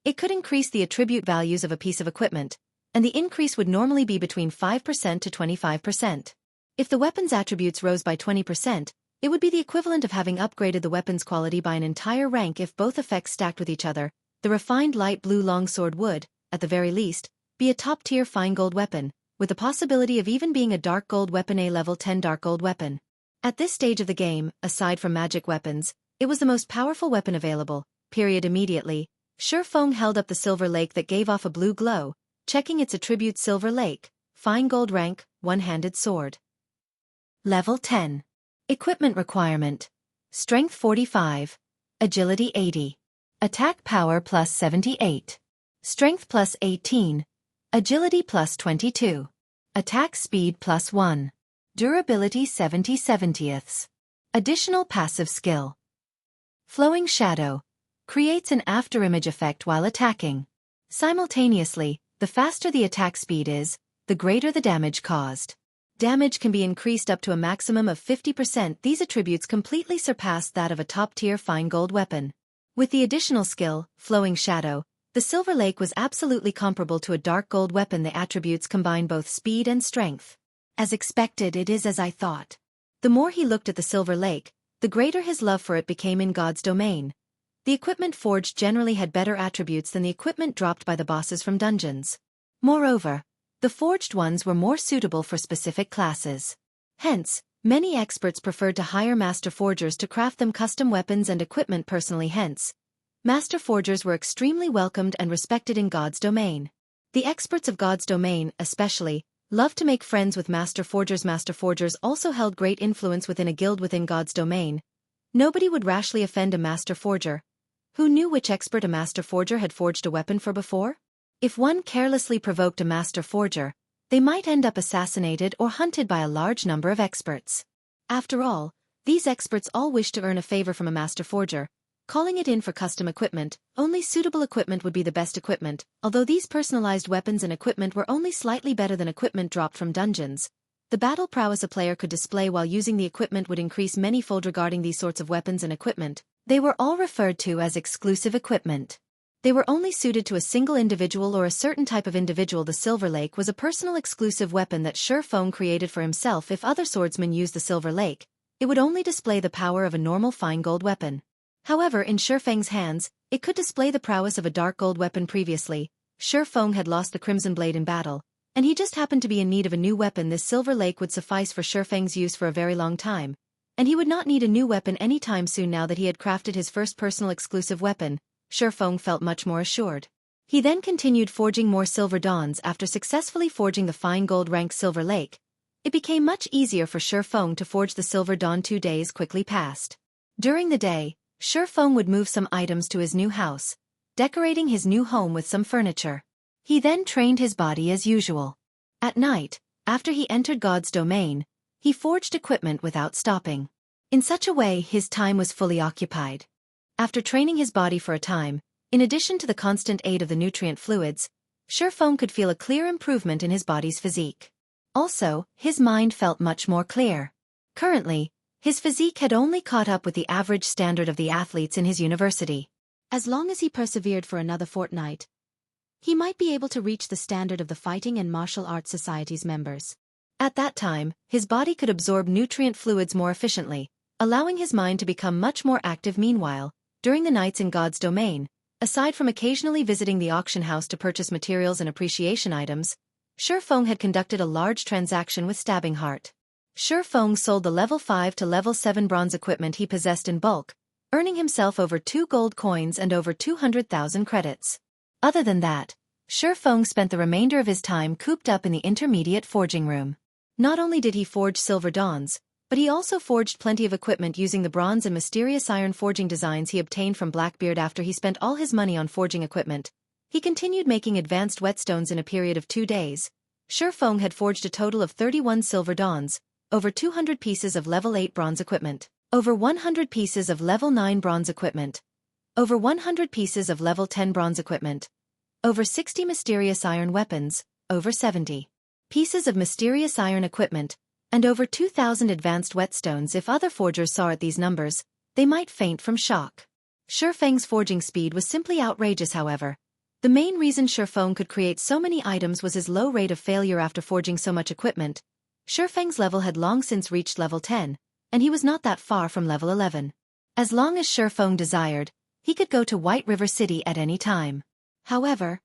It could increase the attribute values of a piece of equipment, and the increase would normally be between 5% to 25%. If the weapon's attributes rose by 20%, it would be the equivalent of having upgraded the weapon's quality by an entire rank. If both effects stacked with each other, the refined light blue longsword would, at the very least, be a top-tier fine gold weapon, with the possibility of even being a dark gold weapon, a level 10 dark gold weapon. At this stage of the game, aside from magic weapons, it was the most powerful weapon available. Immediately, Ye Feng held up the Silver Lake that gave off a blue glow, checking its attribute. Silver Lake, fine gold rank, one-handed sword. Level 10. Equipment requirement. Strength 45. Agility 80. Attack power plus 78. Strength plus 18. Agility plus 22. Attack speed plus 1. Durability 70/70ths. Additional passive skill. Flowing Shadow. Creates an afterimage effect while attacking. Simultaneously, the faster the attack speed is, the greater the damage caused. Damage can be increased up to a maximum of 50%. These attributes completely surpass that of a top-tier fine gold weapon. With the additional skill, Flowing Shadow, the Silver Lake was absolutely comparable to a dark gold weapon. The attributes combine both speed and strength. As expected, it is as I thought. The more he looked at the Silver Lake, the greater his love for it became. In God's domain, the equipment forged generally had better attributes than the equipment dropped by the bosses from dungeons. Moreover, the forged ones were more suitable for specific classes. Hence, many experts preferred to hire master forgers to craft them custom weapons and equipment personally. Hence, master forgers were extremely welcomed and respected in God's domain. The experts of God's domain, especially, loved to make friends with master forgers. Master forgers also held great influence within a guild within God's domain. Nobody would rashly offend a master forger. Who knew which expert a master forger had forged a weapon for before? If one carelessly provoked a master forger, they might end up assassinated or hunted by a large number of experts. After all, these experts all wished to earn a favor from a master forger, calling it in for custom equipment. Only suitable equipment would be the best equipment, although these personalized weapons and equipment were only slightly better than equipment dropped from dungeons. The battle prowess a player could display while using the equipment would increase many-fold. Regarding these sorts of weapons and equipment, they were all referred to as exclusive equipment. They were only suited to a single individual or a certain type of individual. The Silver Lake was a personal exclusive weapon that Ye Feng created for himself. If other swordsmen used the Silver Lake, it would only display the power of a normal fine gold weapon. However, in Ye Feng's hands, it could display the prowess of a dark gold weapon. Previously, Ye Feng had lost the Crimson Blade in battle, and he just happened to be in need of a new weapon. This Silver Lake would suffice for Ye Feng's use for a very long time, and he would not need a new weapon anytime soon. Now that he had crafted his first personal exclusive weapon, Ye Feng felt much more assured. He then continued forging more Silver Dawns. After successfully forging the fine gold rank Silver Lake, it became much easier for Ye Feng to forge the Silver Dawn. 2 days quickly passed. During the day, Ye Feng would move some items to his new house, decorating his new home with some furniture. He then trained his body as usual. At night, after he entered God's domain, he forged equipment without stopping. In such a way, his time was fully occupied. After training his body for a time, in addition to the constant aid of the nutrient fluids, Ye Feng could feel a clear improvement in his body's physique. Also, his mind felt much more clear. Currently, his physique had only caught up with the average standard of the athletes in his university. As long as he persevered for another fortnight, he might be able to reach the standard of the Fighting and Martial Arts Society's members. At that time, his body could absorb nutrient fluids more efficiently, allowing his mind to become much more active. Meanwhile, during the nights in God's domain, aside from occasionally visiting the auction house to purchase materials and appreciation items, Ye Feng had conducted a large transaction with Stabbing Heart. Ye Feng sold the level 5 to level 7 bronze equipment he possessed in bulk, earning himself over 2 gold coins and over 200,000 credits. Other than that, Ye Feng spent the remainder of his time cooped up in the intermediate forging room. Not only did he forge Silver Dawns, but he also forged plenty of equipment using the bronze and mysterious iron forging designs he obtained from Blackbeard. After he spent all his money on forging equipment, he continued making advanced whetstones. In a period of 2 days, Ye Feng had forged a total of 31 Silver Dawns, over 200 pieces of level 8 bronze equipment, over 100 pieces of level 9 bronze equipment, over 100 pieces of level 10 bronze equipment, over 60 mysterious iron weapons, over 70 pieces of mysterious iron equipment, and over 2,000 advanced whetstones. If other forgers saw at these numbers, they might faint from shock. Ye Feng's forging speed was simply outrageous. However, the main reason Ye Feng could create so many items was his low rate of failure. After forging so much equipment, Ye Feng's level had long since reached level 10, and he was not that far from level 11. As long as Ye Feng desired, he could go to White River City at any time. However,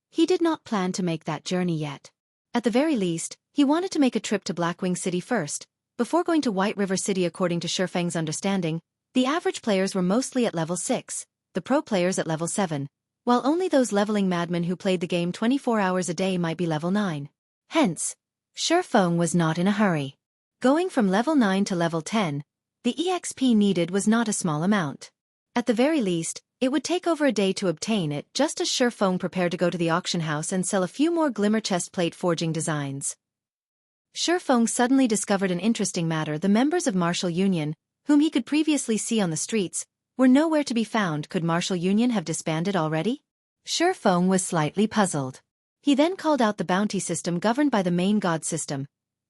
he did not plan to make that journey yet. At the very least, he wanted to make a trip to Blackwing City first, before going to White River City. According to Ye Feng's understanding, the average players were mostly at level 6, the pro players at level 7, while only those leveling madmen who played the game 24 hours a day might be level 9. Hence, Ye Feng was not in a hurry. Going from level 9 to level 10, the EXP needed was not a small amount. At the very least, it would take over a day to obtain it. Just as Ye Feng prepared to go to the auction house and sell a few more glimmer chestplate forging designs, Ye Feng suddenly discovered an interesting matter. The members of Martial Union, whom he could previously see on the streets, were nowhere to be found. Could Martial Union have disbanded already? Ye Feng was slightly puzzled. He then called out the bounty system governed by the main god system,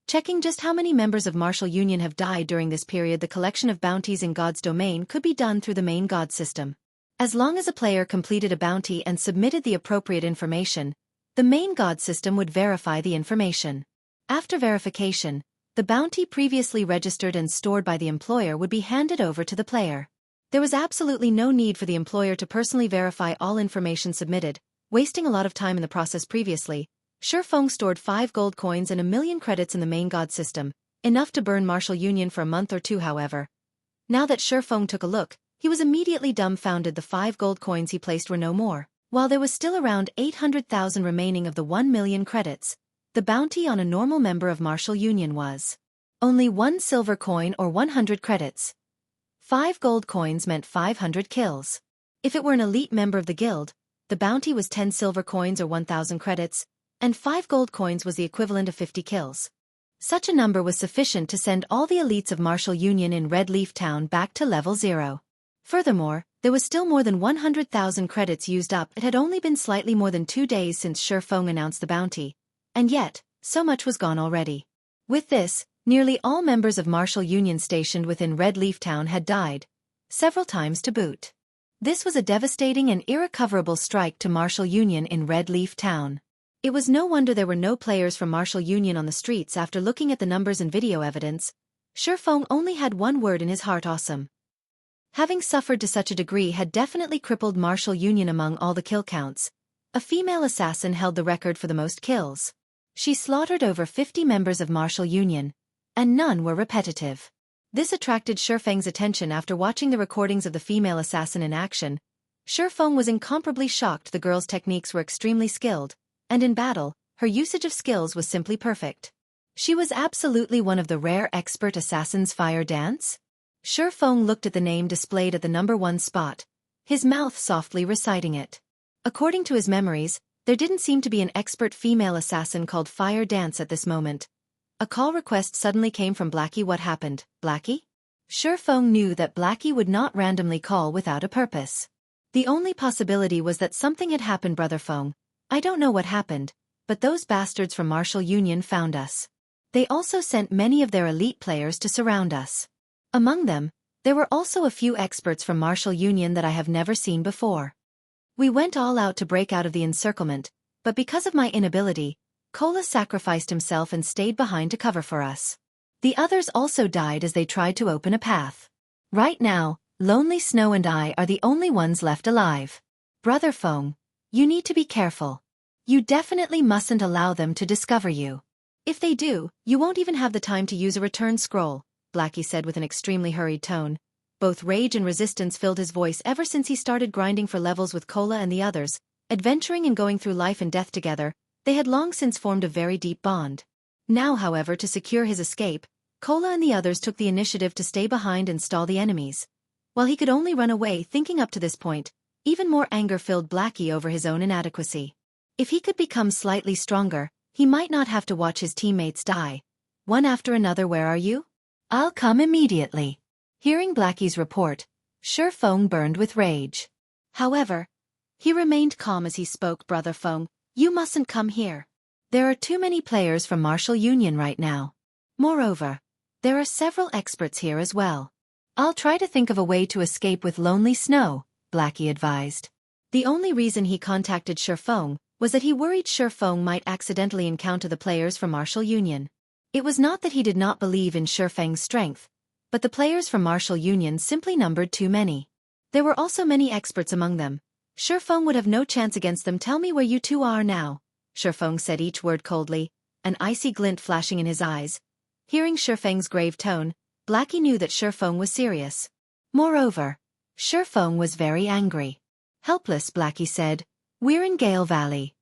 checking just how many members of Martial Union have died during this period. The collection of bounties in God's domain could be done through the main god system. As long as a player completed a bounty and submitted the appropriate information, the main god system would verify the information. After verification, the bounty previously registered and stored by the employer would be handed over to the player. There was absolutely no need for the employer to personally verify all information submitted, wasting a lot of time in the process. Previously, Ye Feng stored 5 gold coins and 1,000,000 credits in the main god system, enough to burn Martial Union for a month or two. However, now that Ye Feng took a look, he was immediately dumbfounded. The 5 gold coins he placed were no more, while there was still around 800,000 remaining of the 1,000,000 credits. The bounty on a normal member of Martial Union was only 1 silver coin or 100 credits. 5 gold coins meant 500 kills. If it were an elite member of the guild, the bounty was 10 silver coins or 1,000 credits, and 5 gold coins was the equivalent of 50 kills. Such a number was sufficient to send all the elites of Martial Union in Red Leaf Town back to level 0. Furthermore, there was still more than 100,000 credits used up. It had only been slightly more than 2 days since Shi Feng announced the bounty. And yet, so much was gone already. With this, nearly all members of Martial Union stationed within Red Leaf Town had died, several times to boot. This was a devastating and irrecoverable strike to Martial Union in Red Leaf Town. It was no wonder there were no players from Martial Union on the streets. After looking at the numbers and video evidence, Shi Feng only had one word in his heart: awesome. Having suffered to such a degree had definitely crippled Martial Union among all the kill counts. A female assassin held the record for the most kills. She slaughtered over 50 members of Martial Union, and none were repetitive. This attracted Shi Feng's attention. After watching the recordings of the female assassin in action, Shi Feng was incomparably shocked. The girl's techniques were extremely skilled, and in battle, her usage of skills was simply perfect. She was absolutely one of the rare expert assassins. Fire dance? Shi Feng looked at the name displayed at the number 1 spot, his mouth softly reciting it. According to his memories, there didn't seem to be an expert female assassin called Fire Dance at this moment. A call request suddenly came from Blackie. What happened, Blackie? Shi Feng knew that Blackie would not randomly call without a purpose. The only possibility was that something had happened. Brother Feng, I don't know what happened, but those bastards from Martial Union found us. They also sent many of their elite players to surround us. Among them, there were also a few experts from Martial Union that I have never seen before. We went all out to break out of the encirclement, but because of my inability, Kola sacrificed himself and stayed behind to cover for us. The others also died as they tried to open a path. Right now, Lonely Snow and I are the only ones left alive. Brother Feng, you need to be careful. You definitely mustn't allow them to discover you. If they do, you won't even have the time to use a return scroll, Blackie said with an extremely hurried tone. Both rage and resistance filled his voice. Ever since he started grinding for levels with Kola and the others, adventuring and going through life and death together, they had long since formed a very deep bond. Now, however, to secure his escape, Kola and the others took the initiative to stay behind and stall the enemies. While he could only run away. Thinking up to this point, even more anger filled Blackie over his own inadequacy. If he could become slightly stronger, he might not have to watch his teammates die, one after another. Where are you? I'll come immediately. Hearing Blackie's report, Shi Feng burned with rage. However, he remained calm as he spoke. Brother Feng, you mustn't come here. There are too many players from Martial Union right now. Moreover, there are several experts here as well. I'll try to think of a way to escape with Lonely Snow, Blackie advised. The only reason he contacted Shi Feng was that he worried Shi Feng might accidentally encounter the players from Martial Union. It was not that he did not believe in Shi Feng's strength, but the players from Martial Union simply numbered too many. There were also many experts among them. Shi Feng would have no chance against them. Tell me where you two are now, Shi Feng said each word coldly, an icy glint flashing in his eyes. Hearing Shi Feng's grave tone, Blackie knew that Shi Feng was serious. Moreover, Shi Feng was very angry. Helpless, Blackie said, we're in Gale Valley.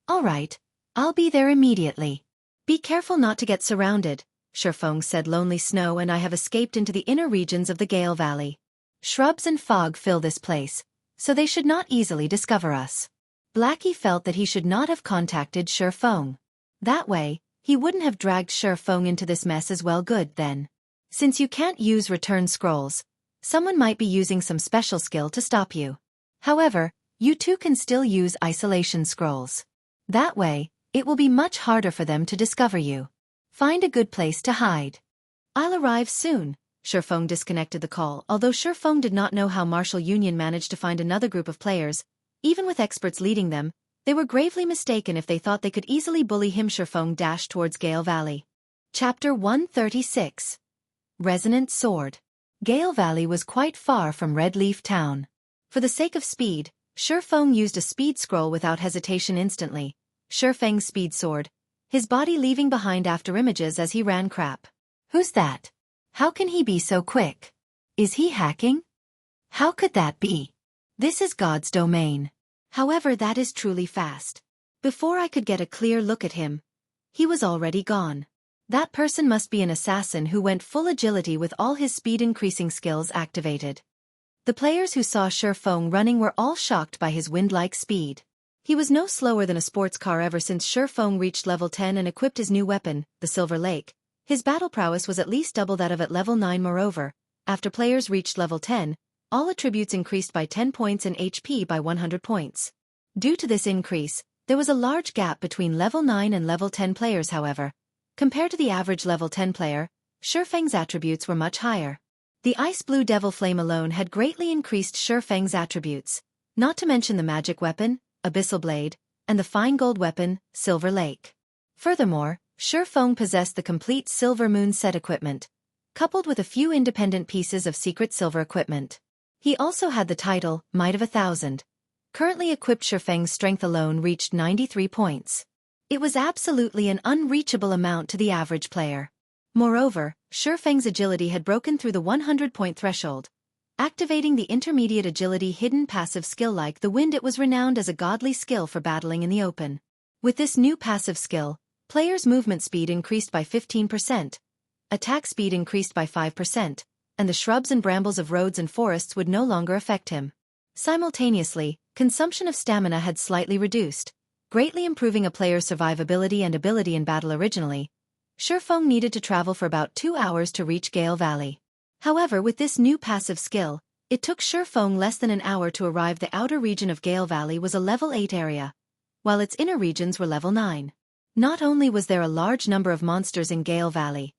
All right, I'll be there immediately. Be careful not to get surrounded, Shi Feng said. Lonely Snow and I have escaped into the inner regions of the Gale Valley. Shrubs and fog fill this place, so they should not easily discover us. Blackie felt that he should not have contacted Shi Feng. That way, he wouldn't have dragged Shi Feng into this mess as well. Good then. Since you can't use return scrolls, someone might be using some special skill to stop you. However, you two can still use isolation scrolls. That way, it will be much harder for them to discover you. Find a good place to hide. I'll arrive soon. Shi Feng disconnected the call. Although Shi Feng did not know how Martial Union managed to find another group of players, even with experts leading them, they were gravely mistaken if they thought they could easily bully him. Shi Feng dashed towards Gale Valley. Chapter 136. Resonant Sword. Gale Valley was quite far from Red Leaf Town. For the sake of speed, Shi Feng used a speed scroll without hesitation instantly. Shi Feng's speed sword, his body leaving behind after images as he ran. Crap. Who's that? How can he be so quick? Is he hacking? How could that be? This is God's domain. However, that is truly fast. Before I could get a clear look at him, he was already gone. That person must be an assassin who went full agility with all his speed-increasing skills activated. The players who saw Shi Feng running were all shocked by his wind-like speed. He was no slower than a sports car. Ever since Shi Feng reached level 10 and equipped his new weapon, the Silver Lake, his battle prowess was at least double that of at level 9. Moreover, after players reached level 10, all attributes increased by 10 points and HP by 100 points. Due to this increase, there was a large gap between level 9 and level 10 players however. Compared to the average level 10 player, Ye Feng's attributes were much higher. The ice blue devil flame alone had greatly increased Ye Feng's attributes, not to mention the magic weapon, abyssal blade, and the fine gold weapon, silver lake. Furthermore, Ye Feng possessed the complete silver moon set equipment, coupled with a few independent pieces of secret silver equipment. He also had the title, Might of 1,000. Currently equipped Ye Feng's strength alone reached 93 points. It was absolutely an unreachable amount to the average player. Moreover, Ye Feng's agility had broken through the 100-point threshold. Activating the intermediate agility hidden passive skill like the wind, it was renowned as a godly skill for battling in the open. With this new passive skill, players' movement speed increased by 15%, attack speed increased by 5%, and the shrubs and brambles of roads and forests would no longer affect him. Simultaneously, consumption of stamina had slightly reduced, greatly improving a player's survivability and ability in battle. Originally, Ye Feng needed to travel for about 2 hours to reach Gale Valley. However, with this new passive skill, it took Ye Feng less than an hour to arrive. The outer region of Gale Valley was a level 8 area, while its inner regions were level 9. Not only was there a large number of monsters in Gale Valley,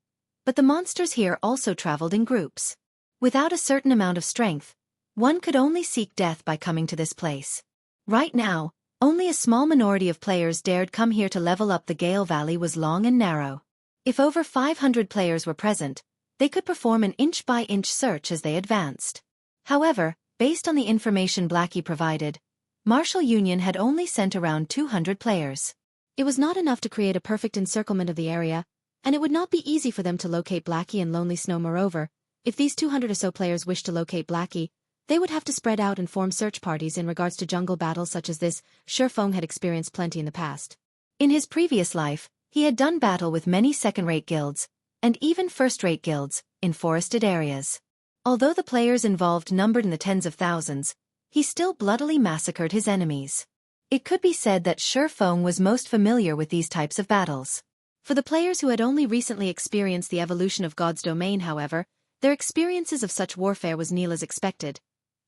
but the monsters here also traveled in groups. Without a certain amount of strength, one could only seek death by coming to this place. Right now, only a small minority of players dared come here to level up. The Gale Valley was long and narrow. If over 500 players were present, they could perform an inch-by-inch search as they advanced. However, based on the information Blackie provided, Martial Union had only sent around 200 players. It was not enough to create a perfect encirclement of the area, and it would not be easy for them to locate Blackie and Lonely Snow. Moreover, if these 200 or so players wished to locate Blackie, they would have to spread out and form search parties. In regards to jungle battles such as this, Ye Feng had experienced plenty in the past. In his previous life, he had done battle with many second-rate guilds, and even first-rate guilds, in forested areas. Although the players involved numbered in the tens of thousands, he still bloodily massacred his enemies. It could be said that Ye Feng was most familiar with these types of battles. For the players who had only recently experienced the evolution of God's domain, however, their experiences of such warfare was nil as expected.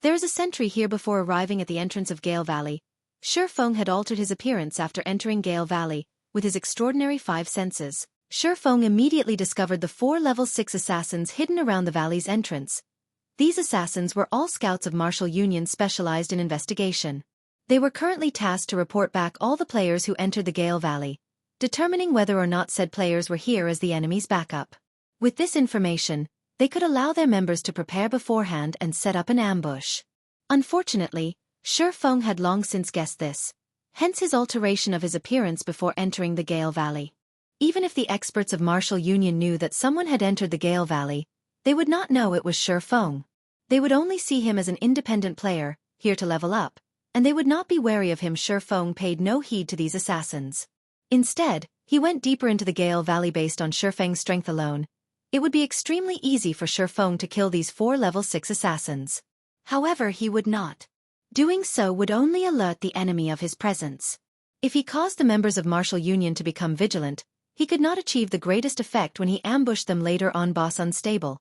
There is a sentry here. Before arriving at the entrance of Gale Valley, Ye Feng had altered his appearance after entering Gale Valley. With his extraordinary 5 senses, Ye Feng immediately discovered the 4 level 6 assassins hidden around the valley's entrance. These assassins were all scouts of Martial Union specialized in investigation. They were currently tasked to report back all the players who entered the Gale Valley, determining whether or not said players were here as the enemy's backup. With this information, they could allow their members to prepare beforehand and set up an ambush. Unfortunately, Ye Feng had long since guessed this, hence his alteration of his appearance before entering the Gale Valley. Even if the experts of Martial Union knew that someone had entered the Gale Valley, they would not know it was Ye Feng. They would only see him as an independent player, here to level up, and they would not be wary of him. Ye Feng paid no heed to these assassins. Instead, he went deeper into the Gale Valley. Based on Ye Feng's strength alone, it would be extremely easy for Ye Feng to kill these 4 level 6 assassins. However, he would not. Doing so would only alert the enemy of his presence. If he caused the members of Martial Union to become vigilant, he could not achieve the greatest effect when he ambushed them later on. Boss unstable.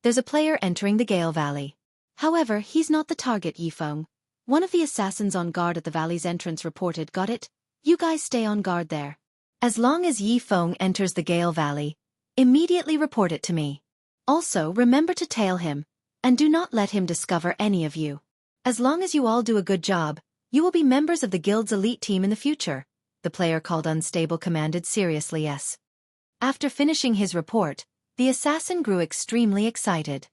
There's a player entering the Gale Valley. However, he's not the target. Ye Feng, one of the assassins on guard at the valley's entrance, reported. Got it? You guys stay on guard there. As long as Ye Feng enters the Gale Valley, immediately report it to me. Also, remember to tail him, and do not let him discover any of you. As long as you all do a good job, you will be members of the guild's elite team in the future. The player called Unstable commanded. Seriously, yes. After finishing his report, the assassin grew extremely excited.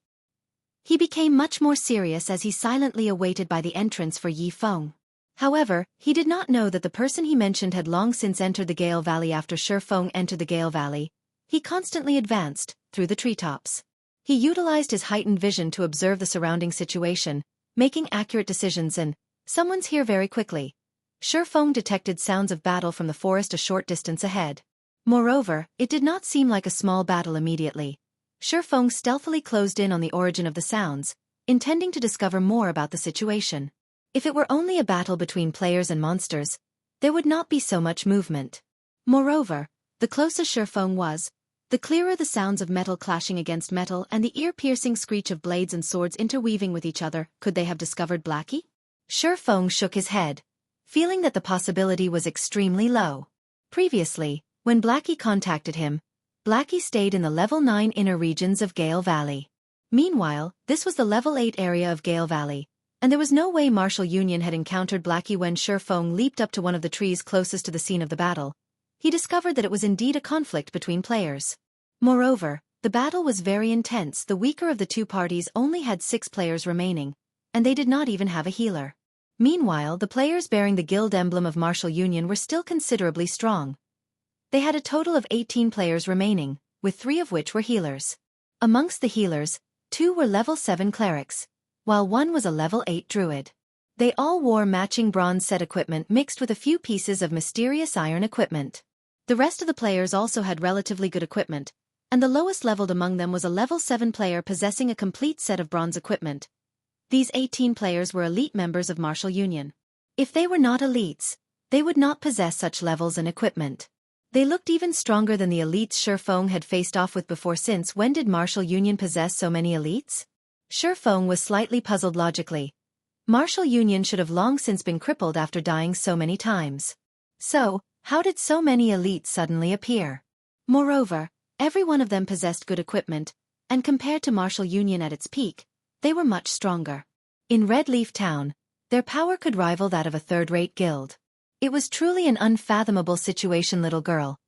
He became much more serious as he silently awaited by the entrance for Ye Feng. However, he did not know that the person he mentioned had long since entered the Gale Valley. After Ye Feng entered the Gale Valley, he constantly advanced through the treetops. He utilized his heightened vision to observe the surrounding situation, making accurate decisions. And someone's here very quickly. Ye Feng detected sounds of battle from the forest a short distance ahead. Moreover, it did not seem like a small battle immediately. Ye Feng stealthily closed in on the origin of the sounds, intending to discover more about the situation. If it were only a battle between players and monsters, there would not be so much movement. Moreover, the closer Ye Feng was, The clearer the sounds of metal clashing against metal and the ear-piercing screech of blades and swords interweaving with each other, could they have discovered Blackie? Shi Feng shook his head, feeling that the possibility was extremely low. Previously, when Blackie contacted him, Blackie stayed in the level 9 inner regions of Gale Valley. Meanwhile, this was the level 8 area of Gale Valley, and there was no way Martial Union had encountered Blackie. When Shi Feng leaped up to one of the trees closest to the scene of the battle, he discovered that it was indeed a conflict between players. Moreover, the battle was very intense. The weaker of the two parties only had 6 players remaining, and they did not even have a healer. Meanwhile, the players bearing the guild emblem of Martial Union were still considerably strong. They had a total of 18 players remaining, with 3 of which were healers. Amongst the healers, 2 were level 7 clerics, while 1 was a level 8 druid. They all wore matching bronze set equipment mixed with a few pieces of mysterious iron equipment. The rest of the players also had relatively good equipment, and the lowest leveled among them was a level 7 player possessing a complete set of bronze equipment. These 18 players were elite members of Martial Union. If they were not elites, they would not possess such levels and equipment. They looked even stronger than the elites Shi Feng had faced off with before. Since when did Martial Union possess so many elites? Shi Feng was slightly puzzled logically. Martial Union should have long since been crippled after dying so many times. So, how did so many elites suddenly appear? Moreover, every one of them possessed good equipment, and compared to Martial Union at its peak, they were much stronger. In Red Leaf Town, their power could rival that of a third-rate guild. It was truly an unfathomable situation, little girl.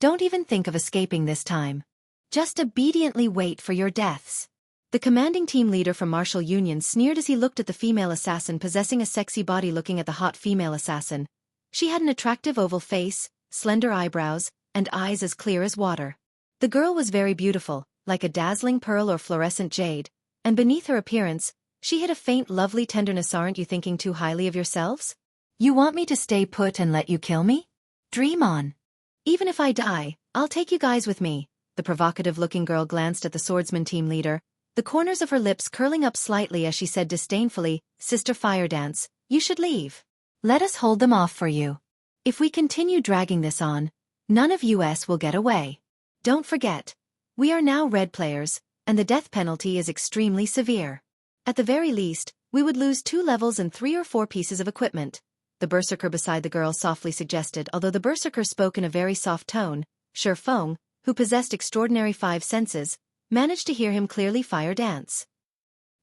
Don't even think of escaping this time. Just obediently wait for your deaths. The commanding team leader from Martial Union sneered as he looked at the female assassin possessing a sexy body. Looking at the hot female assassin, she had an attractive oval face, slender eyebrows, and eyes as clear as water. The girl was very beautiful, like a dazzling pearl or fluorescent jade, and beneath her appearance, she hid a faint lovely tenderness. Aren't you thinking too highly of yourselves? You want me to stay put and let you kill me? Dream on. Even if I die, I'll take you guys with me. The provocative-looking girl glanced at the swordsman team leader, the corners of her lips curling up slightly as she said disdainfully, Sister Firedance, you should leave. Let us hold them off for you. If we continue dragging this on, none of us will get away. Don't forget, we are now red players, and the death penalty is extremely severe. At the very least, we would lose 2 levels and 3 or 4 pieces of equipment. The berserker beside the girl softly suggested. Although the berserker spoke in a very soft tone, Shi Feng, who possessed extraordinary 5 senses, managed to hear him clearly. Firedance.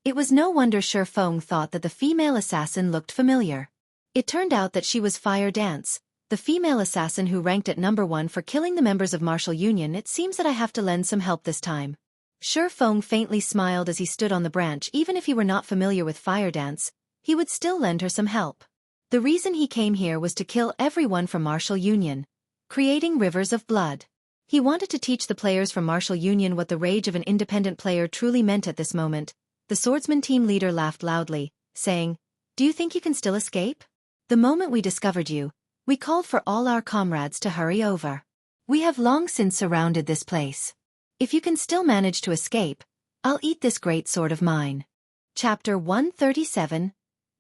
It was no wonder Shi Feng thought that the female assassin looked familiar. It turned out that she was Firedance, the female assassin who ranked at number 1 for killing the members of Martial Union. It seems that I have to lend some help this time. Shi Feng faintly smiled as he stood on the branch. Even if he were not familiar with Firedance, he would still lend her some help. The reason he came here was to kill everyone from Martial Union, creating rivers of blood. He wanted to teach the players from Martial Union what the rage of an independent player truly meant. At this moment, the swordsman team leader laughed loudly, saying, Do you think you can still escape? The moment we discovered you, we called for all our comrades to hurry over. We have long since surrounded this place. If you can still manage to escape, I'll eat this great sword of mine. Chapter 137,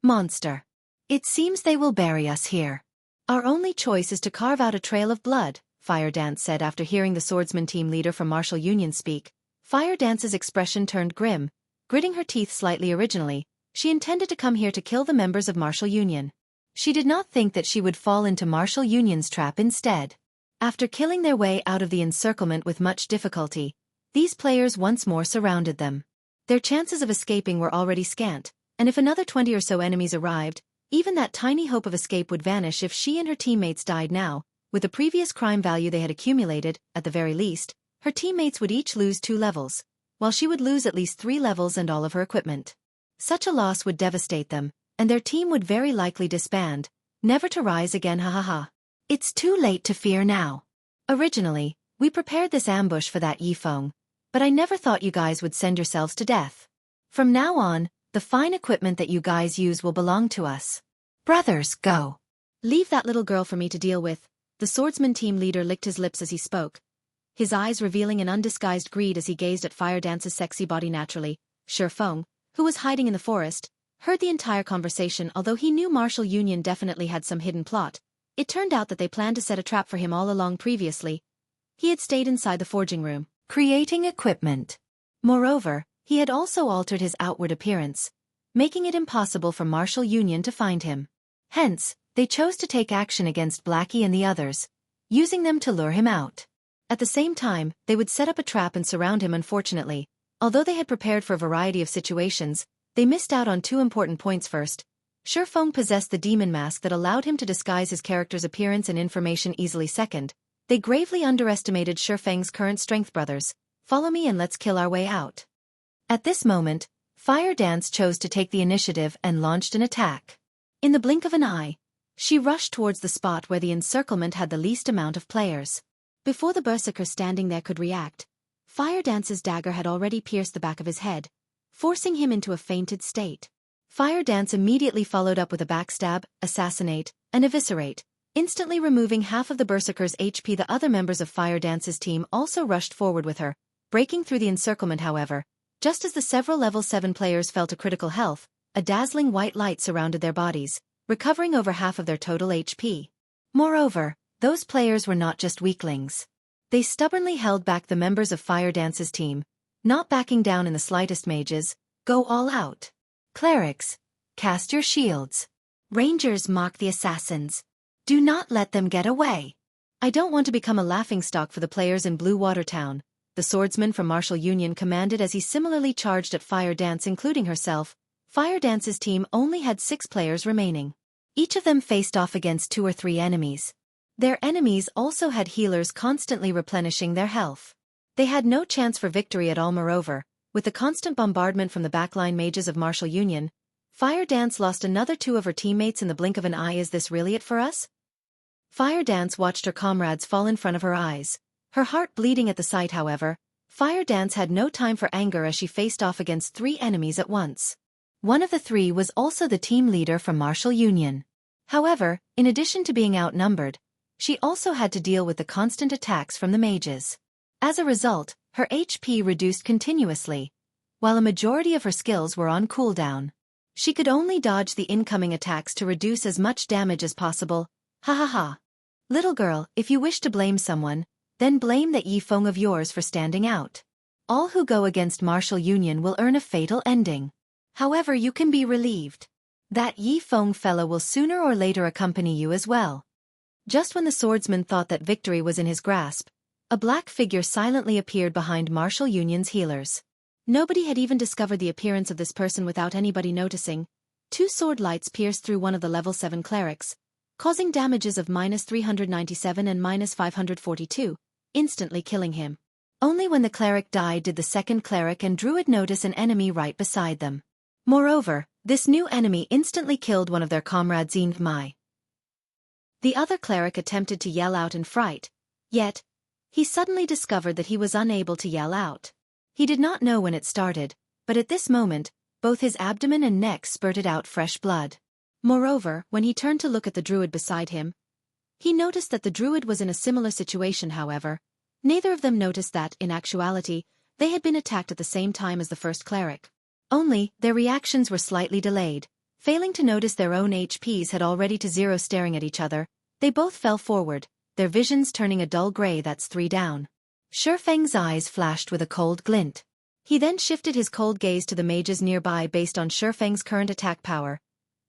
Monster. It seems they will bury us here. Our only choice is to carve out a trail of blood, Firedance said after hearing the swordsman team leader from Martial Union speak. Firedance's expression turned grim, gritting her teeth slightly. Originally, she intended to come here to kill the members of Martial Union. She did not think that she would fall into Martial Union's trap instead. After killing their way out of the encirclement with much difficulty, these players once more surrounded them. Their chances of escaping were already scant, and if another 20 or so enemies arrived, even that tiny hope of escape would vanish. If she and her teammates died now, with the previous crime value they had accumulated, at the very least, her teammates would each lose 2 levels, while she would lose at least 3 levels and all of her equipment. Such a loss would devastate them, and their team would very likely disband, never to rise again. Ha ha ha. It's too late to fear now. Originally, we prepared this ambush for that Ye Feng, but I never thought you guys would send yourselves to death. From now on, the fine equipment that you guys use will belong to us. Brothers, go. Leave that little girl for me to deal with. The swordsman team leader licked his lips as he spoke, his eyes revealing an undisguised greed as he gazed at Firedance's sexy body. Naturally, Shi Feng, who was hiding in the forest, heard the entire conversation. Although he knew Martial Union definitely had some hidden plot, it turned out that they planned to set a trap for him all along. Previously, He had stayed inside the forging room, creating equipment. Moreover, he had also altered his outward appearance, making it impossible for Martial Union to find him. Hence, they chose to take action against Blackie and the others, using them to lure him out. At the same time, they would set up a trap and surround him. Unfortunately, although they had prepared for a variety of situations, they missed out on two important points. First, Ye Feng possessed the demon mask that allowed him to disguise his character's appearance and information easily. Second, they gravely underestimated Ye Feng's current strength. Brothers, follow me and let's kill our way out. At this moment, Fire Dance chose to take the initiative and launched an attack. In the blink of an eye, she rushed towards the spot where the encirclement had the least amount of players. Before the berserker standing there could react, Fire Dance's dagger had already pierced the back of his head, forcing him into a fainted state. Fire Dance immediately followed up with a backstab, assassinate, and eviscerate, instantly removing half of the berserker's HP. The other members of Fire Dance's team also rushed forward with her, breaking through the encirclement. However, just as the several level 7 players fell to critical health, a dazzling white light surrounded their bodies, recovering over half of their total HP. Moreover, those players were not just weaklings. They stubbornly held back the members of Fire Dance's team, not backing down in the slightest. Mages, go all out. Clerics, cast your shields. Rangers, mock the assassins. Do not let them get away. I don't want to become a laughingstock for the players in Blue Water Town, the swordsman from Martial Union commanded as he similarly charged at Fire Dance, including herself. Fire Dance's team only had 6 players remaining. Each of them faced off against 2 or 3 enemies. Their enemies also had healers constantly replenishing their health. They had no chance for victory at all. Moreover, with the constant bombardment from the backline mages of Martial Union, Fire Dance lost another 2 of her teammates in the blink of an eye. Is this really it for us? Fire Dance watched her comrades fall in front of her eyes, her heart bleeding at the sight. However, Fire Dance had no time for anger as she faced off against 3 enemies at once. One of the 3 was also the team leader from Martial Union. However, in addition to being outnumbered, she also had to deal with the constant attacks from the mages. As a result, her HP reduced continuously, while a majority of her skills were on cooldown. She could only dodge the incoming attacks to reduce as much damage as possible. Ha ha ha. Little girl, if you wish to blame someone, then blame that Ye Feng of yours for standing out. All who go against Martial Union will earn a fatal ending. However, you can be relieved. That Ye Feng fellow will sooner or later accompany you as well. Just when the swordsman thought that victory was in his grasp, a black figure silently appeared behind Martial Union's healers. Nobody had even discovered the appearance of this person without anybody noticing. 2 sword lights pierced through one of the level 7 clerics, causing damages of -397 and -542, instantly killing him. Only when the cleric died did the second cleric and druid notice an enemy right beside them. Moreover, this new enemy instantly killed one of their comrades. My. The other cleric attempted to yell out in fright, yet, he suddenly discovered that he was unable to yell out. He did not know when it started, but at this moment, both his abdomen and neck spurted out fresh blood. Moreover, when he turned to look at the druid beside him, he noticed that the druid was in a similar situation. However, neither of them noticed that, in actuality, they had been attacked at the same time as the first cleric. Only, their reactions were slightly delayed. Failing to notice their own HPs had already to 0. Staring at each other, they both fell forward, their visions turning a dull gray. That's 3 down. Ye Feng's eyes flashed with a cold glint. He then shifted his cold gaze to the mages nearby based on Ye Feng's current attack power.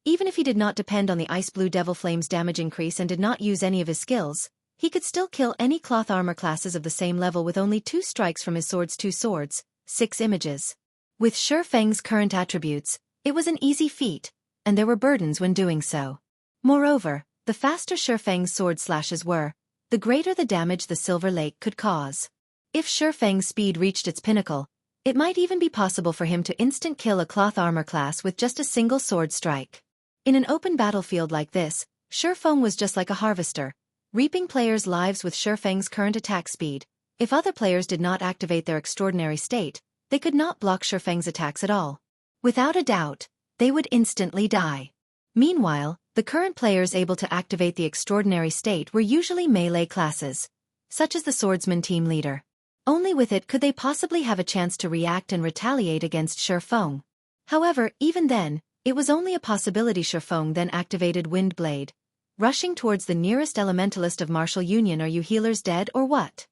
Even if he did not depend on the Ice Blue Devil Flame's damage increase and did not use any of his skills, he could still kill any cloth armor classes of the same level with only 2 strikes from his sword's 2 swords, 6 images. With Ye Feng's current attributes, it was an easy feat, and there were burdens when doing so. Moreover, the faster Ye Feng's sword slashes were, the greater the damage the Silver Lake could cause. If Ye Feng's speed reached its pinnacle, it might even be possible for him to instant kill a cloth armor class with just a single sword strike. In an open battlefield like this, Ye Feng was just like a harvester, reaping players' lives with Ye Feng's current attack speed. If other players did not activate their extraordinary state, they could not block Ye Feng's attacks at all. Without a doubt, they would instantly die. Meanwhile, the current players able to activate the extraordinary state were usually melee classes, such as the swordsman team leader. Only with it could they possibly have a chance to react and retaliate against Ye Feng. However, even then, it was only a possibility. Ye Feng then activated Wind Blade, rushing towards the nearest elementalist of Martial Union. Are you healers dead or what?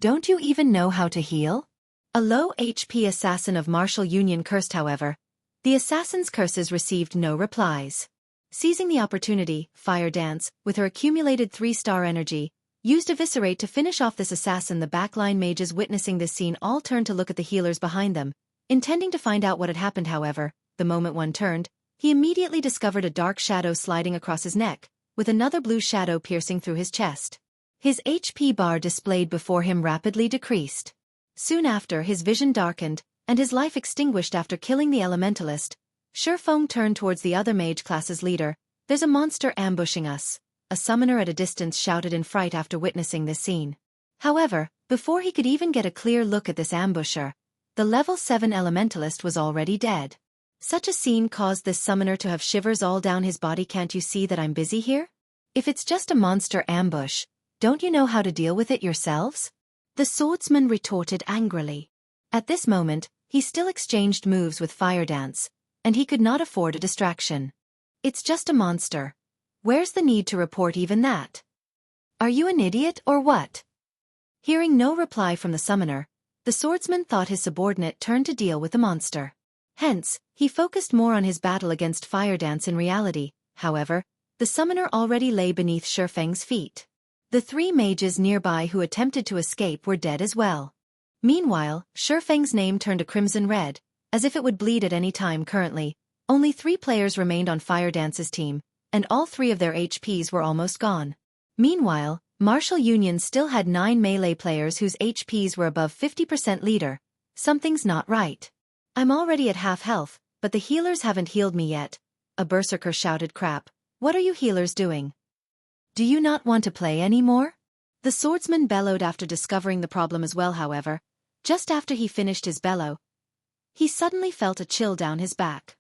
Don't you even know how to heal? A low HP assassin of martial union cursed however. The assassin's curses received no replies. Seizing the opportunity, Fire Dance, with her accumulated 3-star energy, used Eviscerate to finish off this assassin. The backline mages witnessing this scene all turned to look at the healers behind them, intending to find out what had happened. However, the moment one turned, he immediately discovered a dark shadow sliding across his neck, with another blue shadow piercing through his chest. His HP bar displayed before him rapidly decreased. Soon after, his vision darkened, and his life extinguished after killing the elementalist. Ye Feng turned towards the other mage class's leader. "There's a monster ambushing us," a summoner at a distance shouted in fright after witnessing this scene. However, before he could even get a clear look at this ambusher, the level 7 elementalist was already dead. Such a scene caused this summoner to have shivers all down his body. "Can't you see that I'm busy here? If it's just a monster ambush, don't you know how to deal with it yourselves?" The swordsman retorted angrily. At this moment, he still exchanged moves with Fire Dance, and he could not afford a distraction. "It's just a monster. Where's the need to report even that? Are you an idiot or what?" Hearing no reply from the summoner, the swordsman thought his subordinate turned to deal with the monster. Hence, he focused more on his battle against Fire Dance. In reality, however, the summoner already lay beneath Ye Feng's feet. The 3 mages nearby who attempted to escape were dead as well. Meanwhile, Ye Feng's name turned a crimson red, as if it would bleed at any time. Currently, only 3 players remained on Fire Dance's team, and all 3 of their HPs were almost gone. Meanwhile, Martial Union still had 9 melee players whose HPs were above 50%. "Leader, something's not right. I'm already at half health, but the healers haven't healed me yet," a berserker shouted. "Crap, what are you healers doing? Do you not want to play anymore?" The swordsman bellowed after discovering the problem as well. However, just after he finished his bellow, he suddenly felt a chill down his back.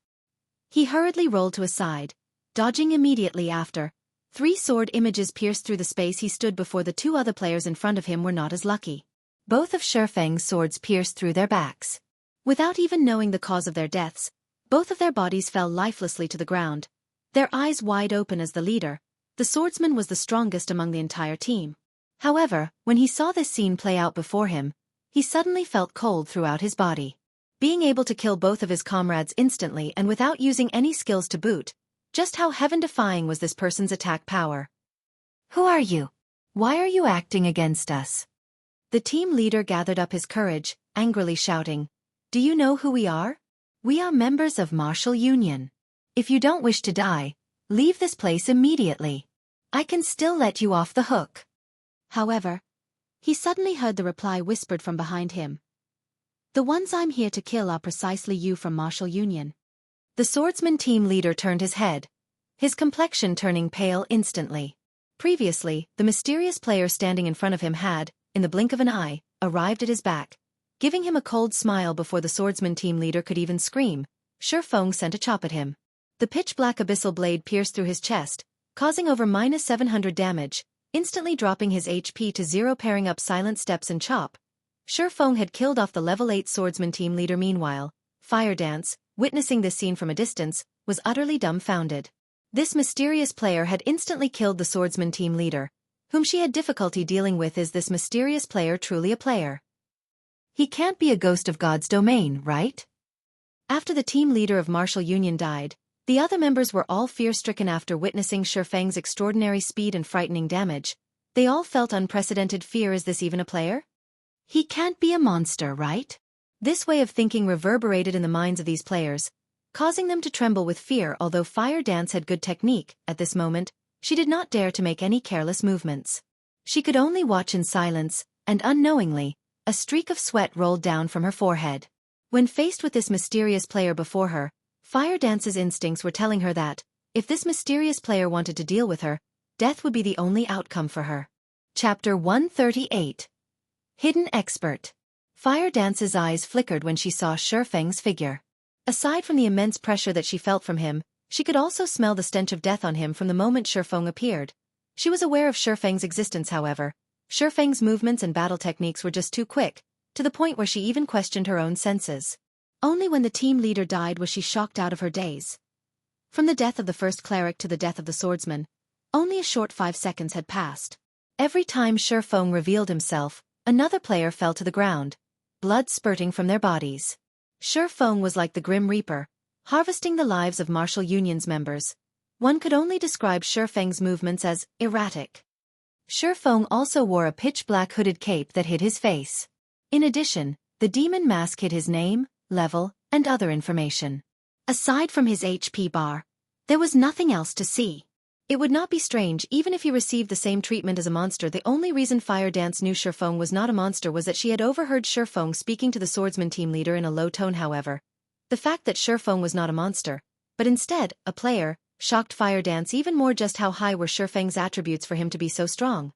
He hurriedly rolled to his side, dodging immediately after. 3 sword images pierced through the space he stood before. The 2 other players in front of him were not as lucky. Both of Ye Feng's swords pierced through their backs. Without even knowing the cause of their deaths, both of their bodies fell lifelessly to the ground, their eyes wide open. As the leader, the swordsman was the strongest among the entire team. However, when he saw this scene play out before him, he suddenly felt cold throughout his body. Being able to kill both of his comrades instantly and without using any skills to boot, just how heaven-defying was this person's attack power? "Who are you? Why are you acting against us?" The team leader gathered up his courage, angrily shouting, "Do you know who we are? We are members of Martial Union. If you don't wish to die, leave this place immediately. I can still let you off the hook." However, he suddenly heard the reply whispered from behind him. "The ones I'm here to kill are precisely you from Martial Union." The swordsman team leader turned his head, his complexion turning pale instantly. Previously, the mysterious player standing in front of him had, in the blink of an eye, arrived at his back, giving him a cold smile before the swordsman team leader could even scream. Ye Feng sent a chop at him. The pitch-black abyssal blade pierced through his chest, causing over -700 damage, instantly dropping his HP to 0. Pairing up silent steps and chop, Ye Feng had killed off the level 8 swordsman team leader. Meanwhile, Fire Dance, witnessing this scene from a distance, was utterly dumbfounded. This mysterious player had instantly killed the swordsman team leader, whom she had difficulty dealing with. Is this mysterious player truly a player? He can't be a ghost of God's domain, right? After the team leader of Martial Union died, the other members were all fear-stricken after witnessing Ye Feng's extraordinary speed and frightening damage. They all felt unprecedented fear. Is this even a player? He can't be a monster, right? This way of thinking reverberated in the minds of these players, causing them to tremble with fear. Although Fire Dance had good technique, at this moment, she did not dare to make any careless movements. She could only watch in silence, and unknowingly, a streak of sweat rolled down from her forehead. When faced with this mysterious player before her, Fire Dance's instincts were telling her that, if this mysterious player wanted to deal with her, death would be the only outcome for her. Chapter 138. Hidden Expert. Fire Dance's eyes flickered when she saw Ye Feng's figure. Aside from the immense pressure that she felt from him, she could also smell the stench of death on him from the moment Ye Feng appeared. She was aware of Ye Feng's existence. However, Ye Feng's movements and battle techniques were just too quick, to the point where she even questioned her own senses. Only when the team leader died was she shocked out of her daze. From the death of the first cleric to the death of the swordsman, only a short 5 seconds had passed. Every time Ye Feng revealed himself, Another player fell to the ground, blood spurting from their bodies. Ye Feng was like the Grim Reaper, harvesting the lives of Martial Union's members. One could only describe Ye Feng's movements as erratic. Ye Feng also wore a pitch-black hooded cape that hid his face. In addition, the demon mask hid his name, level, and other information. Aside from his HP bar, there was nothing else to see. It would not be strange even if he received the same treatment as a monster. The only reason Fire Dance knew Ye Feng was not a monster was that she had overheard Ye Feng speaking to the swordsman team leader in a low tone. However, the fact that Ye Feng was not a monster, but instead a player, shocked Fire Dance even more. Just how high were Ye Feng's attributes for him to be so strong?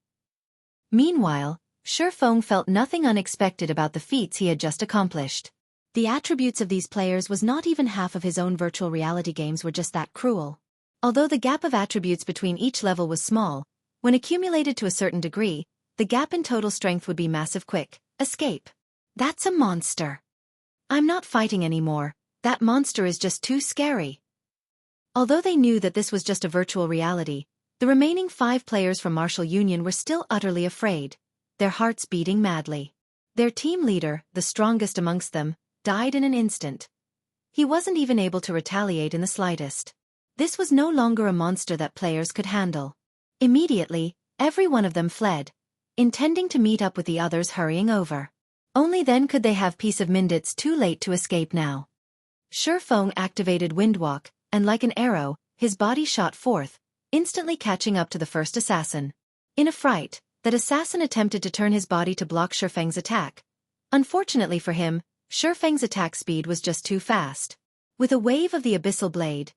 Meanwhile, Ye Feng felt nothing unexpected about the feats he had just accomplished. The attributes of these players was not even half of his own virtual reality games were just that cruel. Although the gap of attributes between each level was small, when accumulated to a certain degree, the gap in total strength would be massive. Quick escape. That's a monster. I'm not fighting anymore, that monster is just too scary. Although they knew that this was just a virtual reality, the remaining 5 players from Martial Union were still utterly afraid, their hearts beating madly. Their team leader, the strongest amongst them, died in an instant. He wasn't even able to retaliate in the slightest. This was no longer a monster that players could handle. Immediately, every one of them fled, intending to meet up with the others hurrying over. Only then could they have peace of mind. It's too late to escape now. Ye Feng activated Windwalk, and like an arrow, his body shot forth, instantly catching up to the first assassin. In a fright, that assassin attempted to turn his body to block Ye Feng's attack. Unfortunately for him, Ye Feng's attack speed was just too fast. With a wave of the abyssal blade,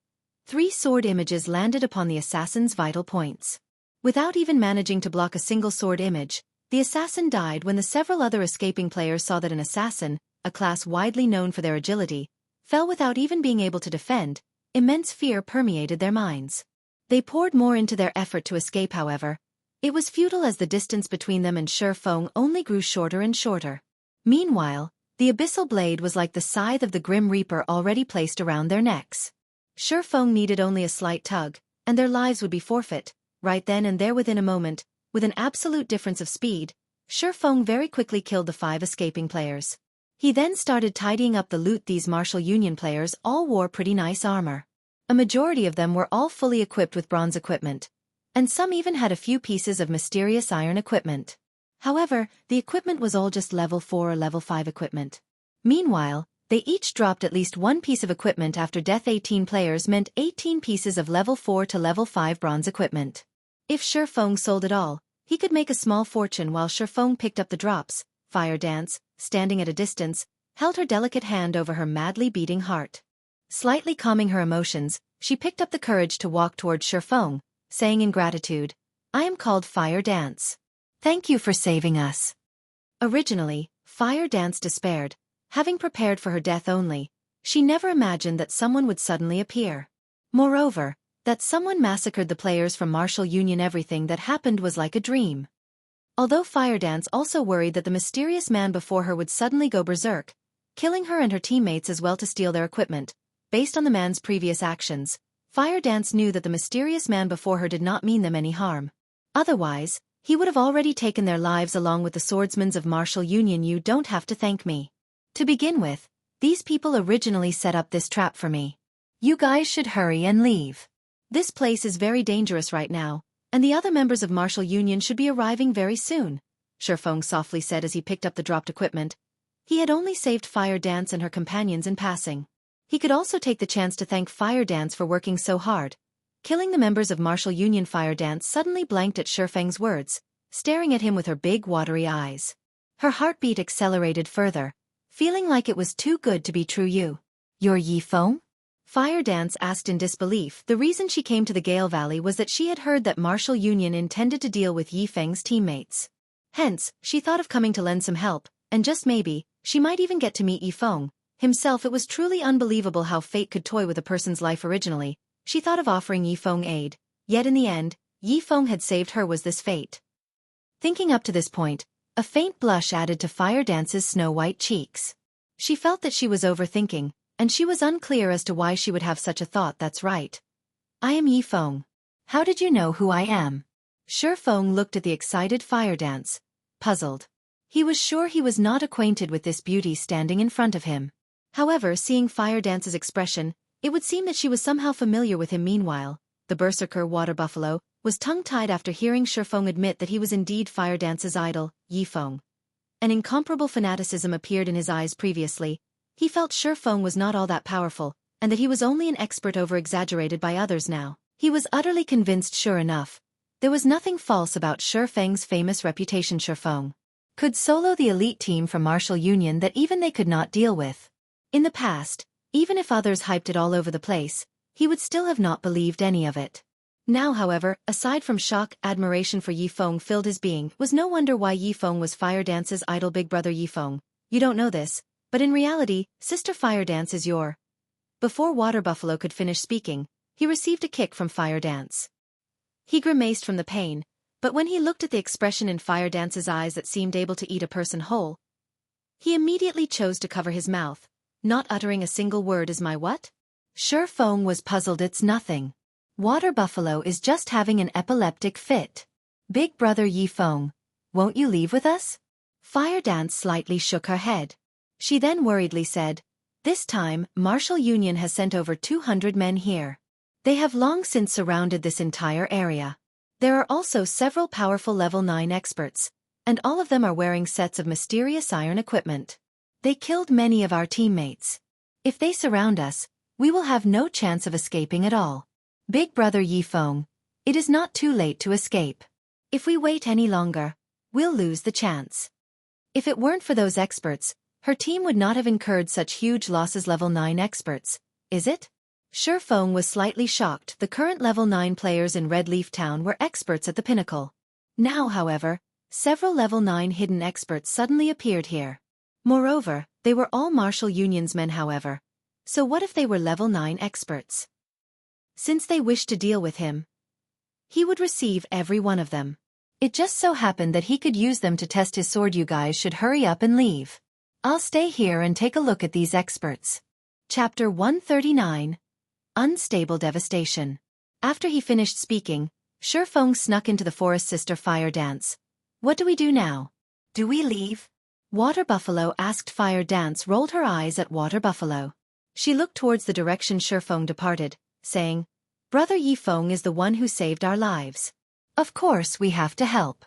3 sword images landed upon the assassin's vital points. Without even managing to block a single sword image, the assassin died. When the several other escaping players saw that an assassin, a class widely known for their agility, fell without even being able to defend, immense fear permeated their minds. They poured more into their effort to escape. However, it was futile as the distance between them and Ye Feng only grew shorter and shorter. Meanwhile, the abyssal blade was like the scythe of the Grim Reaper already placed around their necks. Ye Feng needed only a slight tug, and their lives would be forfeit, right then and there. Within a moment, with an absolute difference of speed, Ye Feng very quickly killed the 5 escaping players. He then started tidying up the loot. These Martial Union players all wore pretty nice armor. A majority of them were all fully equipped with bronze equipment, and some even had a few pieces of mysterious iron equipment. However, the equipment was all just level 4 or level 5 equipment. Meanwhile, they each dropped at least 1 piece of equipment after death. 18 players meant 18 pieces of level 4 to level 5 bronze equipment. If Ye Feng sold it all, he could make a small fortune. While Ye Feng picked up the drops, Fire Dance, standing at a distance, held her delicate hand over her madly beating heart. Slightly calming her emotions, she picked up the courage to walk towards Ye Feng, saying in gratitude, "I am called Fire Dance. Thank you for saving us." Originally, Fire Dance despaired, having prepared for her death only. She never imagined that someone would suddenly appear. Moreover, that someone massacred the players from Martial Union. Everything that happened was like a dream. Although Fire Dance also worried that the mysterious man before her would suddenly go berserk, killing her and her teammates as well to steal their equipment, based on the man's previous actions, Fire Dance knew that the mysterious man before her did not mean them any harm. Otherwise, he would have already taken their lives along with the swordsmen of Martial Union. You don't have to thank me. To begin with, these people originally set up this trap for me. You guys should hurry and leave. This place is very dangerous right now, and the other members of Martial Union should be arriving very soon, Ye Feng softly said as he picked up the dropped equipment. He had only saved Fire Dance and her companions in passing. He could also take the chance to thank Fire Dance for working so hard. Killing the members of Martial Union. Fire Dance suddenly blanked at Ye Feng's words, staring at him with her big watery eyes. Her heartbeat accelerated further, feeling like it was too good to be true. You're Ye Feng? Fire Dance asked in disbelief. The reason she came to the Gale Valley was that she had heard that Martial Union intended to deal with Ye Feng's teammates. Hence, she thought of coming to lend some help, and just maybe, she might even get to meet Ye Feng himself. It was truly unbelievable how fate could toy with a person's life. Originally, she thought of offering Ye Feng aid, yet in the end, Ye Feng had saved her. Was this fate? Thinking up to this point, a faint blush added to Fire Dance's snow-white cheeks. She felt that she was overthinking, and she was unclear as to why she would have such a thought. That's right. I am Ye Feng. How did you know who I am? Ye Feng looked at the excited Fire Dance, puzzled. He was sure he was not acquainted with this beauty standing in front of him. However, seeing Fire Dance's expression, it would seem that she was somehow familiar with him. Meanwhile, the berserker Water Buffalo was tongue-tied after hearing Ye Feng admit that he was indeed Fire Dance's idol, Ye Feng. An incomparable fanaticism appeared in his eyes previously. He felt Ye Feng was not all that powerful, and that he was only an expert over-exaggerated by others now. He was utterly convinced. Sure enough, there was nothing false about Ye Feng's famous reputation. Ye Feng could solo the elite team from Martial Union that even they could not deal with. In the past, even if others hyped it all over the place, he would still have not believed any of it. Now, however, aside from shock, admiration for Ye Feng filled his being. Was no wonder why Ye Feng was Fire Dance's idol. Big brother Ye Feng, you don't know this, but in reality, Sister Fire Dance is your... Before Water Buffalo could finish speaking, he received a kick from Fire Dance. He grimaced from the pain, but when he looked at the expression in Fire Dance's eyes that seemed able to eat a person whole, he immediately chose to cover his mouth, not uttering a single word. Is my what? Ye Feng was puzzled. It's nothing. Water Buffalo is just having an epileptic fit. Big brother Ye Feng, won't you leave with us? Fire Dance slightly shook her head. She then worriedly said, this time, Martial Union has sent over 200 men here. They have long since surrounded this entire area. There are also several powerful level 9 experts, and all of them are wearing sets of mysterious iron equipment. They killed many of our teammates. If they surround us, we will have no chance of escaping at all. Big brother Ye Feng, it is not too late to escape. If we wait any longer, we'll lose the chance. If it weren't for those experts, her team would not have incurred such huge losses. Level 9 experts, is it? Ye Feng was slightly shocked. The current level 9 players in Red Leaf Town were experts at the pinnacle. Now, however, several level 9 hidden experts suddenly appeared here. Moreover, they were all Martial Union's men. However, so what if they were level 9 experts? Since they wished to deal with him, he would receive every one of them. It just so happened that he could use them to test his sword. You guys should hurry up and leave. I'll stay here and take a look at these experts. Chapter 139. Unstable Devastation. After he finished speaking, Ye Feng snuck into the forest. Sister Fire Dance, what do we do now? Do we leave? Water Buffalo asked. Fire Dance rolled her eyes at Water Buffalo. She looked towards the direction Ye Feng departed, saying, Brother Ye Feng is the one who saved our lives. Of course we have to help.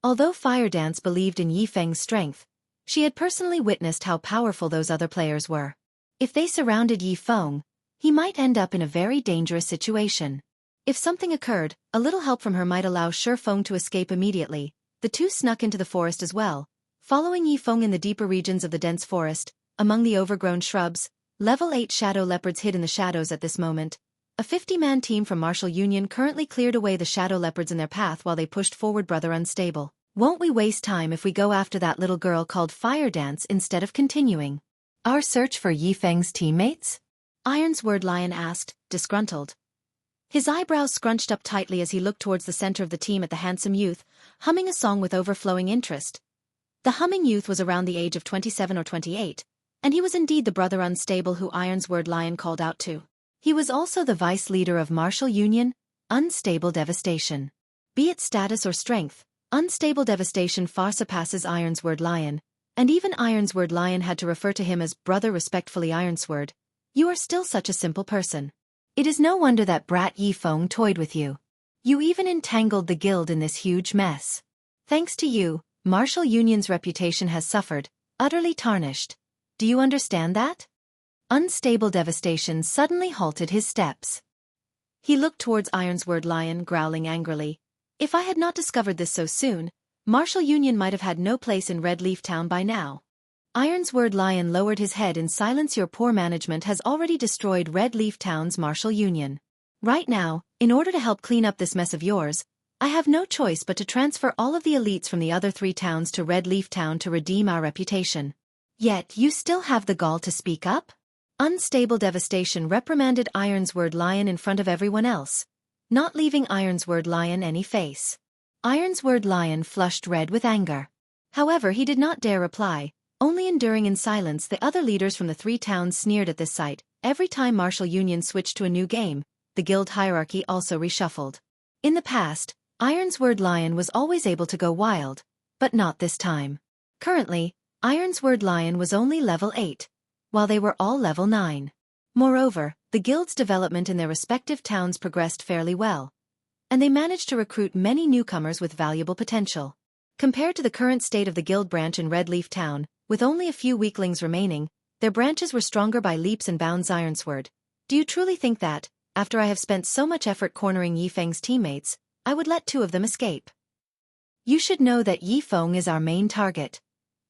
Although Fire Dance believed in Ye Feng's strength, she had personally witnessed how powerful those other players were. If they surrounded Ye Feng, he might end up in a very dangerous situation. If something occurred, a little help from her might allow Ye Feng to escape immediately. The two snuck into the forest as well, following Ye Feng in the deeper regions of the dense forest, among the overgrown shrubs. Level 8 shadow leopards hid in the shadows at this moment. A 50-man team from Martial Union currently cleared away the shadow leopards in their path while they pushed forward. Brother Unstable, won't we waste time if we go after that little girl called Fire Dance instead of continuing our search for Ye Feng's teammates? Ironsword Lion asked, disgruntled. His eyebrows scrunched up tightly as he looked towards the center of the team at the handsome youth, humming a song with overflowing interest. The humming youth was around the age of 27 or 28, and he was indeed the Brother Unstable who Ironsword Lion called out to. He was also the vice leader of Martial Union, Unstable Devastation. Be it status or strength, Unstable Devastation far surpasses Ironsword Lion, and even Ironsword Lion had to refer to him as brother respectfully. Ironsword, you are still such a simple person. It is no wonder that brat Ye Feng toyed with you. You even entangled the guild in this huge mess. Thanks to you, Martial Union's reputation has suffered, utterly tarnished. Do you understand that? Unstable Devastation suddenly halted his steps. He looked towards Ironsword Lion, growling angrily. If I had not discovered this so soon, Martial Union might have had no place in Red Leaf Town by now. Ironsword Lion lowered his head in silence. Your poor management has already destroyed Red Leaf Town's Martial Union. Right now, in order to help clean up this mess of yours, I have no choice but to transfer all of the elites from the other 3 towns to Red Leaf Town to redeem our reputation. Yet you still have the gall to speak up? Unstable Devastation reprimanded Ironsword Lion in front of everyone else, not leaving Ironsword Lion any face. Ironsword Lion flushed red with anger. However, he did not dare reply, only enduring in silence. The other leaders from the 3 towns sneered at this sight. Every time Martial Union switched to a new game, the guild hierarchy also reshuffled. In the past, Ironsword Lion was always able to go wild, but not this time. Currently, Ironsword Lion was only level 8, while they were all level 9. Moreover, the guild's development in their respective towns progressed fairly well, and they managed to recruit many newcomers with valuable potential. Compared to the current state of the guild branch in Red Leaf Town, with only a few weaklings remaining, their branches were stronger by leaps and bounds. Ironsword, do you truly think that, after I have spent so much effort cornering Ye Feng's teammates, I would let 2 of them escape? You should know that Ye Feng is our main target.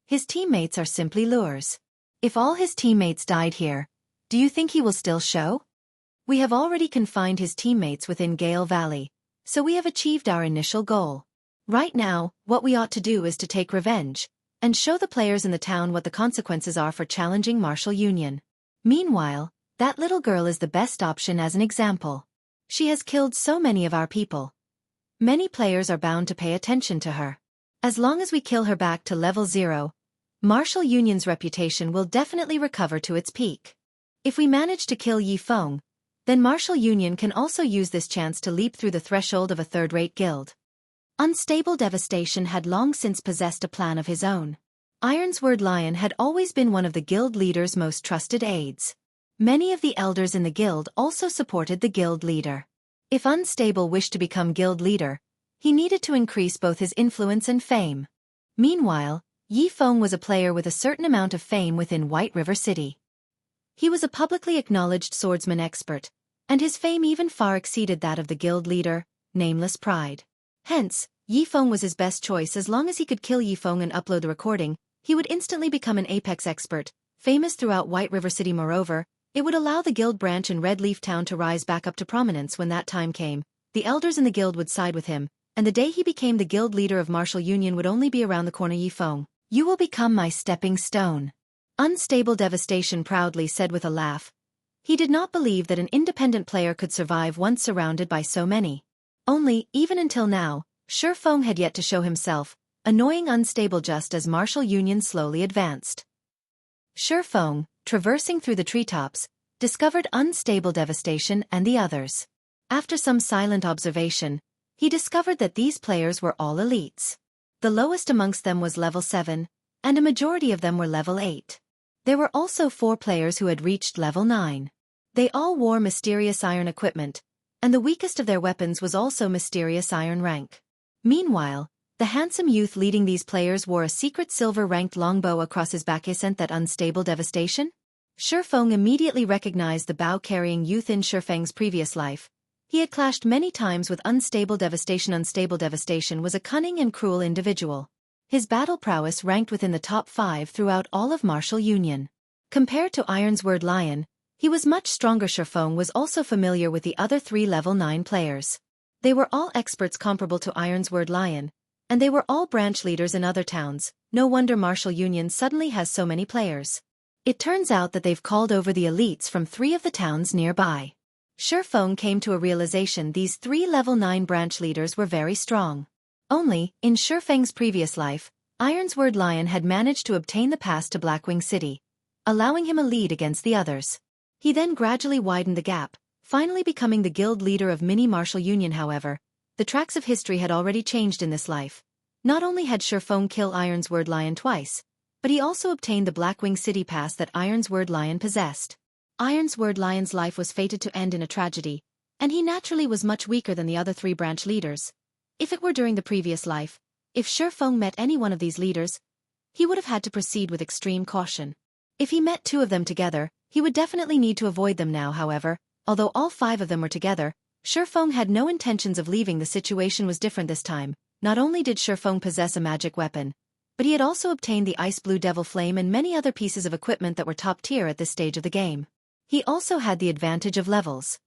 His teammates are simply lures. If all his teammates died here, do you think he will still show? We have already confined his teammates within Gale Valley, so we have achieved our initial goal. Right now, what we ought to do is to take revenge, and show the players in the town what the consequences are for challenging Martial Union. Meanwhile, that little girl is the best option as an example. She has killed so many of our people. Many players are bound to pay attention to her. As long as we kill her back to level 0, Martial Union's reputation will definitely recover to its peak. If we manage to kill Ye Feng, then Martial Union can also use this chance to leap through the threshold of a third-rate guild. Unstable Devastation had long since possessed a plan of his own. Ironsword Lion had always been one of the guild leader's most trusted aides. Many of the elders in the guild also supported the guild leader. If Unstable wished to become guild leader, he needed to increase both his influence and fame. Meanwhile, Ye Feng was a player with a certain amount of fame within White River City. He was a publicly acknowledged swordsman expert, and his fame even far exceeded that of the guild leader, Nameless Pride. Hence, Ye Feng was his best choice. As long as he could kill Ye Feng and upload the recording, he would instantly become an apex expert, famous throughout White River City. Moreover, it would allow the guild branch in Red Leaf Town to rise back up to prominence. When that time came, the elders in the guild would side with him, and the day he became the guild leader of Martial Union would only be around the corner. Ye Feng, you will become my stepping stone. Unstable Devastation proudly said with a laugh. He did not believe that an independent player could survive once surrounded by so many. Only, even until now, Ye Feng had yet to show himself, annoying Unstable just as Martial Union slowly advanced. Ye Feng, traversing through the treetops, discovered Unstable Devastation and the others. After some silent observation, he discovered that these players were all elites. The lowest amongst them was level 7, and a majority of them were level 8. There were also 4 players who had reached level 9. They all wore mysterious iron equipment, and the weakest of their weapons was also mysterious iron rank. Meanwhile, the handsome youth leading these players wore a secret silver-ranked longbow across his back. Isn't that Unstable Devastation? Ye Feng immediately recognized the bow-carrying youth in Ye Feng's previous life. He had clashed many times with Unstable Devastation. Unstable Devastation was a cunning and cruel individual. His battle prowess ranked within the top 5 throughout all of Martial Union. Compared to Ironsword Lion, he was much stronger. Ye Feng was also familiar with the other 3 level 9 players. They were all experts comparable to Ironsword Lion, and they were all branch leaders in other towns. No wonder Martial Union suddenly has so many players. It turns out that they've called over the elites from 3 of the towns nearby. Ye Feng came to a realization: these 3 level 9 branch leaders were very strong. Only, in Ye Feng's previous life, Ironsword Lion had managed to obtain the pass to Blackwing City, allowing him a lead against the others. He then gradually widened the gap, finally becoming the guild leader of Mini Martial Union. However, the tracks of history had already changed in this life. Not only had Ye Feng killed Ironsword Lion twice, but he also obtained the Blackwing City pass that Ironsword Lion possessed. Ironsword Lion's life was fated to end in a tragedy, and he naturally was much weaker than the other 3 branch leaders. If it were during the previous life, if Ye Feng met any one of these leaders, he would have had to proceed with extreme caution. If he met 2 of them together, he would definitely need to avoid them now. However, although all 5 of them were together, Ye Feng had no intentions of leaving. The situation was different this time. Not only did Ye Feng possess a magic weapon, but he had also obtained the Ice Blue Devil Flame and many other pieces of equipment that were top tier at this stage of the game. He also had the advantage of levels.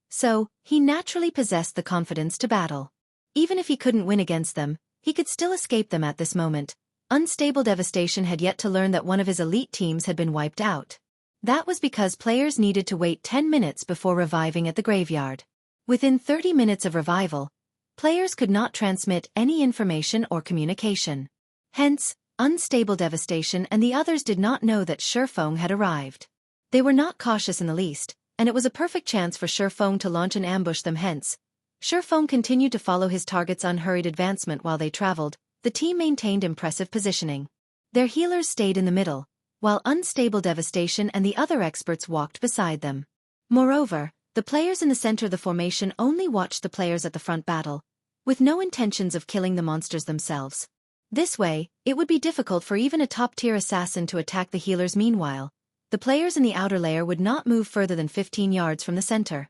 So, he naturally possessed the confidence to battle. Even if he couldn't win against them, he could still escape them at this moment. Unstable Devastation had yet to learn that one of his elite teams had been wiped out. That was because players needed to wait 10 minutes before reviving at the graveyard. Within 30 minutes of revival, players could not transmit any information or communication. Hence, Unstable Devastation and the others did not know that Ye Feng had arrived. They were not cautious in the least, and it was a perfect chance for Ye Feng to launch and ambush them. Hence, Ye Feng continued to follow his target's unhurried advancement while they traveled. The team maintained impressive positioning. Their healers stayed in the middle, while Unstable Devastation and the other experts walked beside them. Moreover, the players in the center of the formation only watched the players at the front battle, with no intentions of killing the monsters themselves. This way, it would be difficult for even a top-tier assassin to attack the healers. Meanwhile, the players in the outer layer would not move further than 15 yards from the center.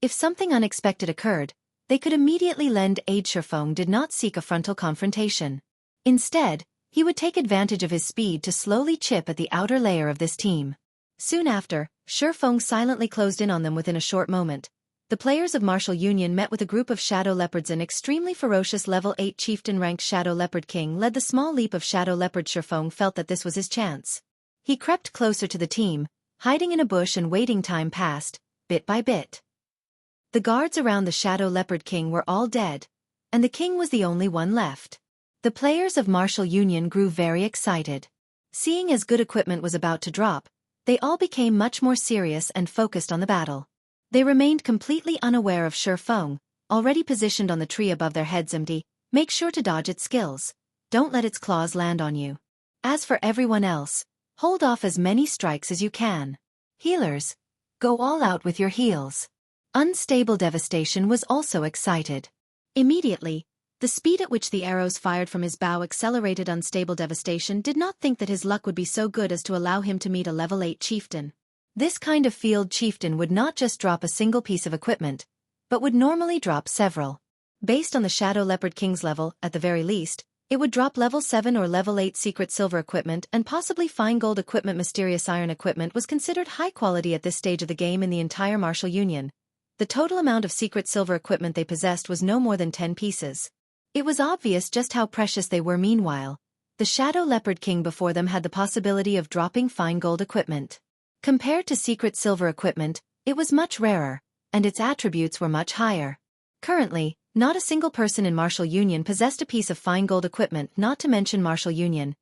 If something unexpected occurred, they could immediately lend aid. Ye Feng did not seek a frontal confrontation. Instead, he would take advantage of his speed to slowly chip at the outer layer of this team. Soon after, Ye Feng silently closed in on them. Within a short moment, the players of Martial Union met with a group of Shadow Leopards. An extremely ferocious level 8 chieftain-ranked Shadow Leopard King led the small leap of Shadow Leopard. Ye Feng felt that this was his chance. He crept closer to the team, hiding in a bush, and waiting. Time passed, bit by bit. The guards around the Shadow Leopard King were all dead, and the king was the only one left. The players of Martial Union grew very excited. Seeing as good equipment was about to drop, they all became much more serious and focused on the battle. They remained completely unaware of Ye Feng, already positioned on the tree above their heads. Make sure to dodge its skills. Don't let its claws land on you. As for everyone else, hold off as many strikes as you can. Healers, go all out with your heals. Unstable Devastation was also excited. Immediately, the speed at which the arrows fired from his bow accelerated. Unstable Devastation did not think that his luck would be so good as to allow him to meet a level 8 chieftain. This kind of field chieftain would not just drop a single piece of equipment, but would normally drop several. Based on the Shadow Leopard King's level, at the very least, it would drop level 7 or level 8 secret silver equipment and possibly fine gold equipment. Mysterious iron equipment was considered high quality at this stage of the game in the entire Martial Union. The total amount of secret silver equipment they possessed was no more than 10 pieces. It was obvious just how precious they were. Meanwhile, the Shadow Leopard King before them had the possibility of dropping fine gold equipment. Compared to secret silver equipment, it was much rarer, and its attributes were much higher. Currently, not a single person in Martial Union possessed a piece of fine gold equipment. Not to mention Martial Union.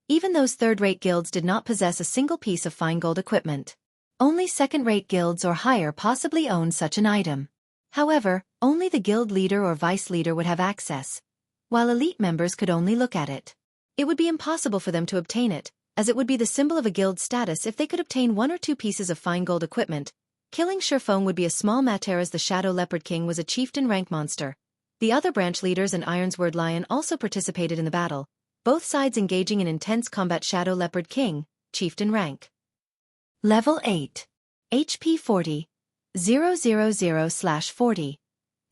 Even those third-rate guilds did not possess a single piece of fine gold equipment. Only second-rate guilds or higher possibly owned such an item. However, only the guild leader or vice leader would have access, while elite members could only look at it. It would be impossible for them to obtain it, as it would be the symbol of a guild status if they could obtain 1 or 2 pieces of fine gold equipment. Killing Ye Feng would be a small matter as the Shadow Leopard King was a chieftain rank monster. The other branch leaders and Ironsword Lion also participated in the battle, both sides engaging in intense combat. Shadow Leopard King, chieftain rank. Level 8. HP 40. 000/40.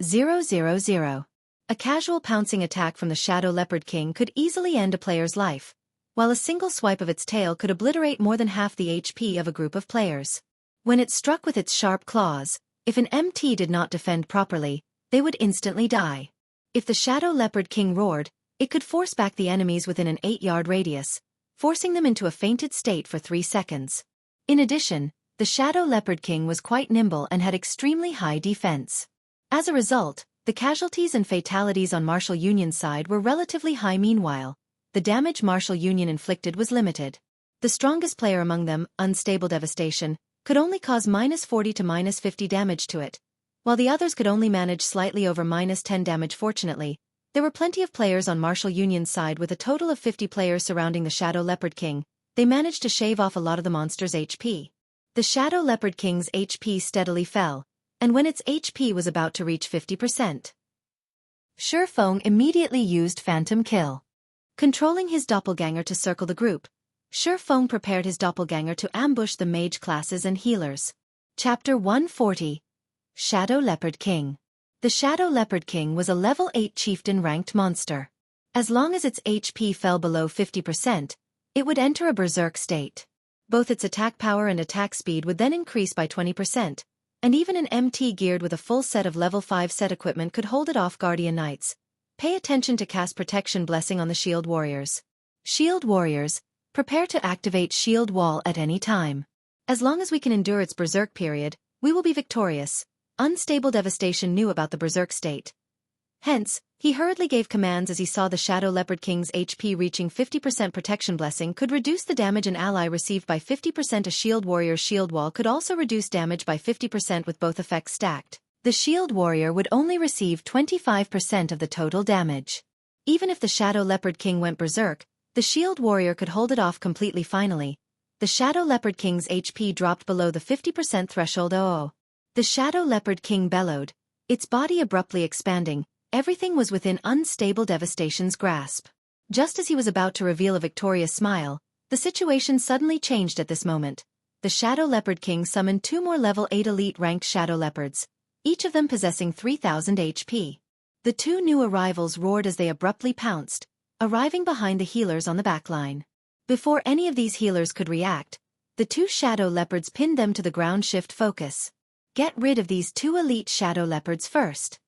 000. A casual pouncing attack from the Shadow Leopard King could easily end a player's life, while a single swipe of its tail could obliterate more than half the HP of a group of players. When it struck with its sharp claws, if an MT did not defend properly, they would instantly die. If the Shadow Leopard King roared, it could force back the enemies within an 8-yard radius, forcing them into a fainted state for 3 seconds. In addition, the Shadow Leopard King was quite nimble and had extremely high defense. As a result, the casualties and fatalities on Martial Union's side were relatively high. Meanwhile, the damage Martial Union inflicted was limited. The strongest player among them, Unstable Devastation, could only cause -40 to -50 damage to it, while the others could only manage slightly over -10 damage. Fortunately, there were plenty of players on Martial Union's side. With a total of 50 players surrounding the Shadow Leopard King, they managed to shave off a lot of the monster's HP. The Shadow Leopard King's HP steadily fell, and when its HP was about to reach 50%, Ye Feng immediately used Phantom Kill. Controlling his doppelganger to circle the group, Ye Feng prepared his doppelganger to ambush the mage classes and healers. Chapter 140. Shadow Leopard King. The Shadow Leopard King was a level 8 chieftain-ranked monster. As long as its HP fell below 50%, it would enter a berserk state. Both its attack power and attack speed would then increase by 20%, and even an MT geared with a full set of level 5 set equipment could hold it off. Guardian Knights. Pay attention to cast Protection Blessing on the Shield Warriors. Shield Warriors, prepare to activate Shield Wall at any time. As long as we can endure its berserk period, we will be victorious. Unstable Devastation knew about the berserk state. Hence, he hurriedly gave commands as he saw the Shadow Leopard King's HP reaching 50%. Protection Blessing could reduce the damage an ally received by 50%. A Shield Warrior's Shield Wall could also reduce damage by 50% with both effects stacked. The Shield Warrior would only receive 25% of the total damage. Even if the Shadow Leopard King went berserk, The shield warrior could hold it off completely finally. The Shadow Leopard King's HP dropped below the 50% threshold. Oh. The Shadow Leopard King bellowed, its body abruptly expanding. Everything was within unstable Devastation's grasp. Just as he was about to reveal a victorious smile, the situation suddenly changed at this moment. The Shadow Leopard King summoned 2 more level 8 elite-ranked Shadow Leopards, each of them possessing 3,000 HP. The 2 new arrivals roared as they abruptly pounced, arriving behind the healers on the backline. Before any of these healers could react, the 2 Shadow Leopards pinned them to the ground. Shift focus. Get rid of these 2 elite Shadow Leopards first.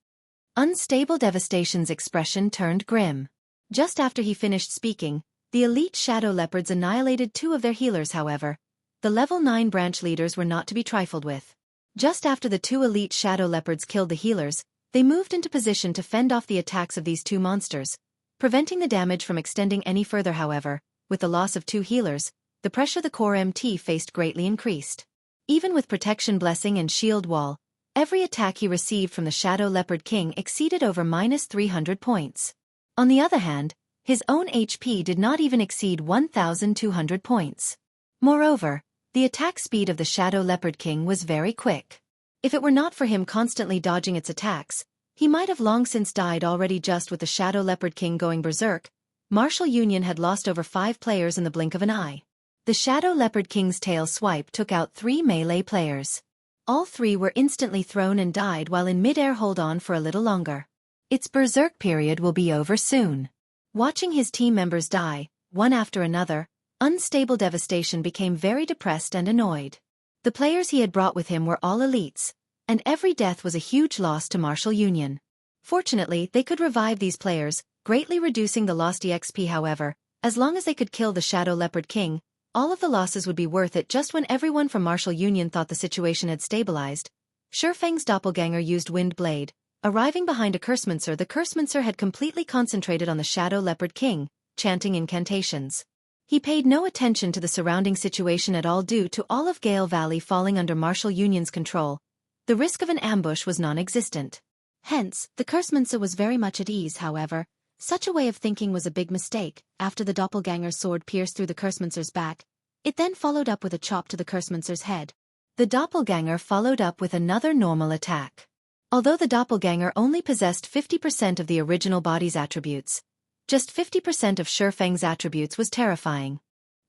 Unstable Devastation's expression turned grim. Just after he finished speaking, the elite Shadow Leopards annihilated 2 of their healers. However, the level 9 branch leaders were not to be trifled with. Just after the 2 elite Shadow Leopards killed the healers, they moved into position to fend off the attacks of these 2 monsters, preventing the damage from extending any further. However, with the loss of 2 healers, the pressure the core MT faced greatly increased. Even with Protection Blessing and Shield Wall, every attack he received from the Shadow Leopard King exceeded over -300 points. On the other hand, his own HP did not even exceed 1,200 points. Moreover, the attack speed of the Shadow Leopard King was very quick. If it were not for him constantly dodging its attacks, he might have long since died already. Just with the Shadow Leopard King going berserk, Martial Union had lost over 5 players in the blink of an eye. The Shadow Leopard King's tail swipe took out 3 melee players. All 3 were instantly thrown and died while in mid-air. Hold on for a little longer. Its berserk period will be over soon. Watching his team members die, one after another, Unstable Devastation became very depressed and annoyed. The players he had brought with him were all elites, and every death was a huge loss to Martial Union. Fortunately, they could revive these players, greatly reducing the lost EXP. However, as long as they could kill the Shadow Leopard King, all of the losses would be worth it. Just when everyone from Martial Union thought the situation had stabilized, Feng's doppelganger used Wind Blade. Arriving behind a Cursemancer, the Cursemancer had completely concentrated on the Shadow Leopard King, chanting incantations. He paid no attention to the surrounding situation at all. Due to all of Gale Valley falling under Martial Union's control, the risk of an ambush was non-existent. Hence, the Cursemancer was very much at ease. However, such a way of thinking was a big mistake. After the doppelganger's sword pierced through the Cursemancer's back, it then followed up with a chop to the Cursemancer's head. The doppelganger followed up with another normal attack. Although the doppelganger only possessed 50% of the original body's attributes, just 50% of Feng's attributes was terrifying.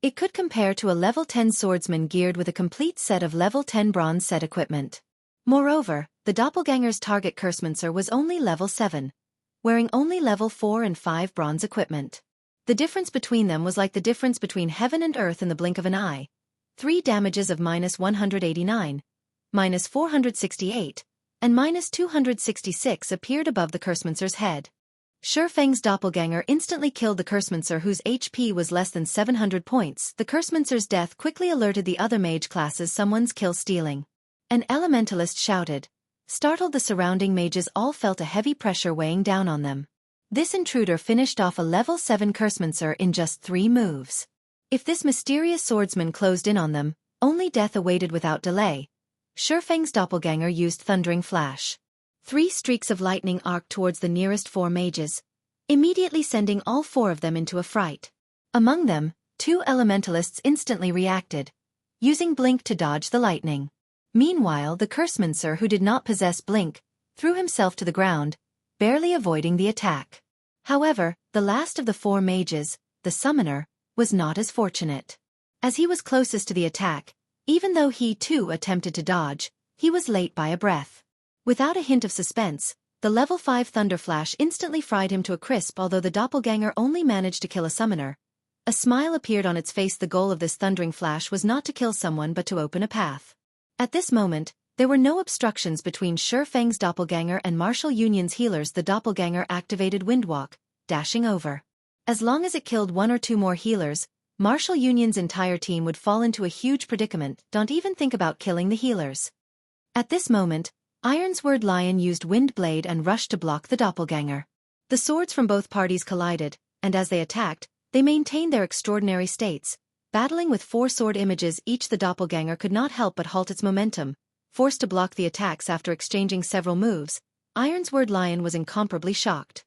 It could compare to a level 10 swordsman geared with a complete set of level 10 bronze set equipment. Moreover, the doppelganger's target Cursemancer was only level 7, wearing only level 4 and 5 bronze equipment. The difference between them was like the difference between heaven and earth in the blink of an eye. 3 damages of -189, -468, and -266 appeared above the Cursemancer's head. Feng's doppelganger instantly killed the Cursemancer, whose HP was less than 700 points. The Cursemancer's death quickly alerted the other mage classes someone's kill stealing. An elementalist shouted. Startled, the surrounding mages all felt a heavy pressure weighing down on them. This intruder finished off a level 7 Cursemancer in just 3 moves. If this mysterious swordsman closed in on them, only death awaited without delay. Feng's doppelganger used Thundering Flash. 3 streaks of lightning arced towards the nearest 4 mages, immediately sending all 4 of them into a fright. Among them, 2 elementalists instantly reacted, using Blink to dodge the lightning. Meanwhile, the Cursemancer, who did not possess Blink, threw himself to the ground, barely avoiding the attack. However, the last of the 4 mages, the Summoner, was not as fortunate. As he was closest to the attack, even though he too attempted to dodge, he was late by a breath. Without a hint of suspense, the level 5 Thunderflash instantly fried him to a crisp. Although the doppelganger only managed to kill a Summoner, a smile appeared on its face. The goal of this Thundering Flash was not to kill someone but to open a path. At this moment, there were no obstructions between Feng's doppelganger and Martial Union's healers. The doppelganger activated Windwalk, dashing over. As long as it killed 1 or 2 more healers, Martial Union's entire team would fall into a huge predicament. Don't even think about killing the healers. At this moment, Ironsword Lion used Wind Blade and rushed to block the doppelganger. The swords from both parties collided, and as they attacked, they maintained their extraordinary states, battling with 4 sword images each. The doppelganger could not help but halt its momentum, forced to block the attacks. After exchanging several moves, Ironsword Lion was incomparably shocked.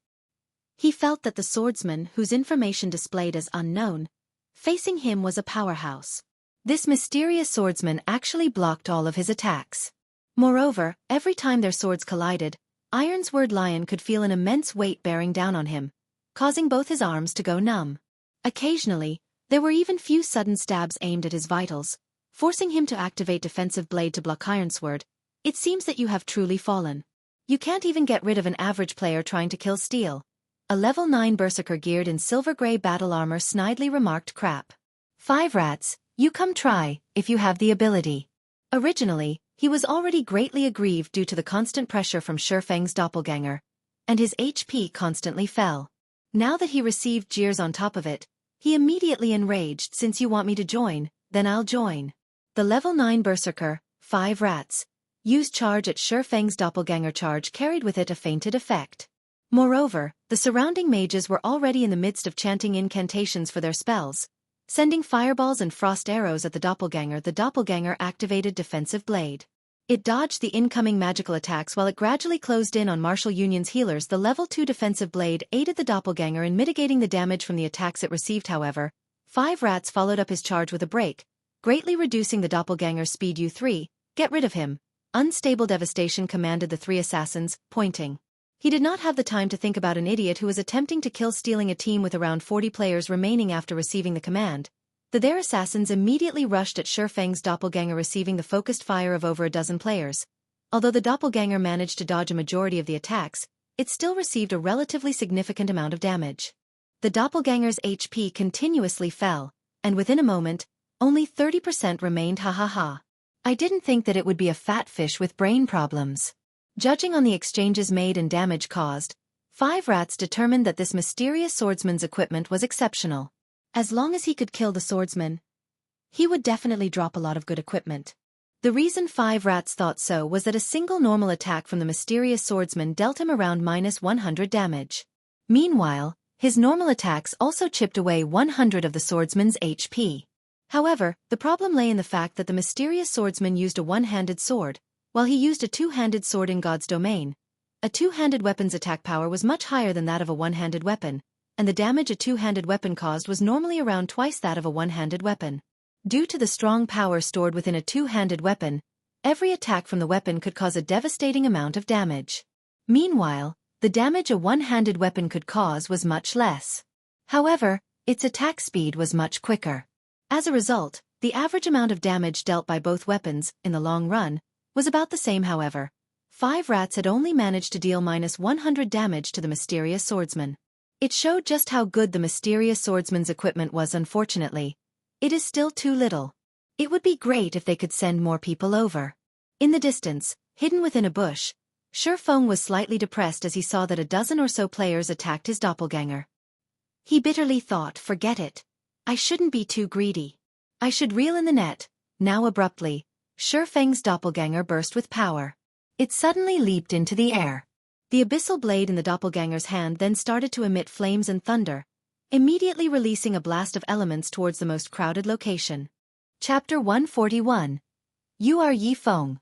He felt that the swordsman, whose information displayed as unknown, facing him was a powerhouse. This mysterious swordsman actually blocked all of his attacks. Moreover, every time their swords collided, Ironsword Lion could feel an immense weight bearing down on him, causing both his arms to go numb. Occasionally, there were even few sudden stabs aimed at his vitals, forcing him to activate Defensive Blade to block Ironsword. It seems that you have truly fallen. You can't even get rid of an average player trying to kill Steel. A level 9 berserker geared in silver-gray battle armor snidely remarked. Crap. 5 rats, you come try, if you have the ability. Originally, he was already greatly aggrieved due to the constant pressure from Ye Feng's doppelganger, and his HP constantly fell. Now that he received jeers on top of it, he immediately enraged. Since you want me to join, then I'll join. The level 9 berserker, 5 rats, used charge at Ye Feng's doppelganger. Charge carried with it a fainted effect. Moreover, the surrounding mages were already in the midst of chanting incantations for their spells, sending fireballs and frost arrows at the doppelganger. The doppelganger activated Defensive Blade. It dodged the incoming magical attacks while it gradually closed in on Martial Union's healers. The level 2 Defensive Blade aided the doppelganger in mitigating the damage from the attacks it received. However, 5 rats followed up his charge with a break, greatly reducing the doppelganger's speed. You 3, get rid of him. Unstable Devastation commanded the 3 assassins, pointing. He did not have the time to think about an idiot who was attempting to kill, stealing a team with around 40 players remaining. After receiving the command, their assassins immediately rushed at Ye Feng's doppelganger, receiving the focused fire of over a dozen players. Although the doppelganger managed to dodge a majority of the attacks, it still received a relatively significant amount of damage. The doppelganger's HP continuously fell, and within a moment, only 30% remained. Ha ha ha. I didn't think that it would be a fat fish with brain problems. Judging on the exchanges made and damage caused, 5 rats determined that this mysterious swordsman's equipment was exceptional. As long as he could kill the swordsman, he would definitely drop a lot of good equipment. The reason 5 rats thought so was that a single normal attack from the mysterious swordsman dealt him around -100 damage. Meanwhile, his normal attacks also chipped away 100 of the swordsman's HP. However, the problem lay in the fact that the mysterious swordsman used a one-handed sword, while he used a two-handed sword in God's domain. A two-handed weapon's attack power was much higher than that of a one-handed weapon, and the damage a two-handed weapon caused was normally around twice that of a one-handed weapon. Due to the strong power stored within a two-handed weapon, every attack from the weapon could cause a devastating amount of damage. Meanwhile, the damage a one-handed weapon could cause was much less. However, its attack speed was much quicker. As a result, the average amount of damage dealt by both weapons, in the long run, was about the same. However, 5 rats had only managed to deal -100 damage to the mysterious swordsman. It showed just how good the mysterious swordsman's equipment was. Unfortunately, it is still too little. It would be great if they could send more people over. In the distance, hidden within a bush, Ye Feng was slightly depressed as he saw that a dozen or so players attacked his doppelganger. He bitterly thought, forget it. I shouldn't be too greedy. I should reel in the net. Now abruptly, Ye Feng's doppelganger burst with power. It suddenly leaped into the air. The abyssal blade in the doppelganger's hand then started to emit flames and thunder, immediately releasing a blast of elements towards the most crowded location. Chapter 141. You are Ye Feng.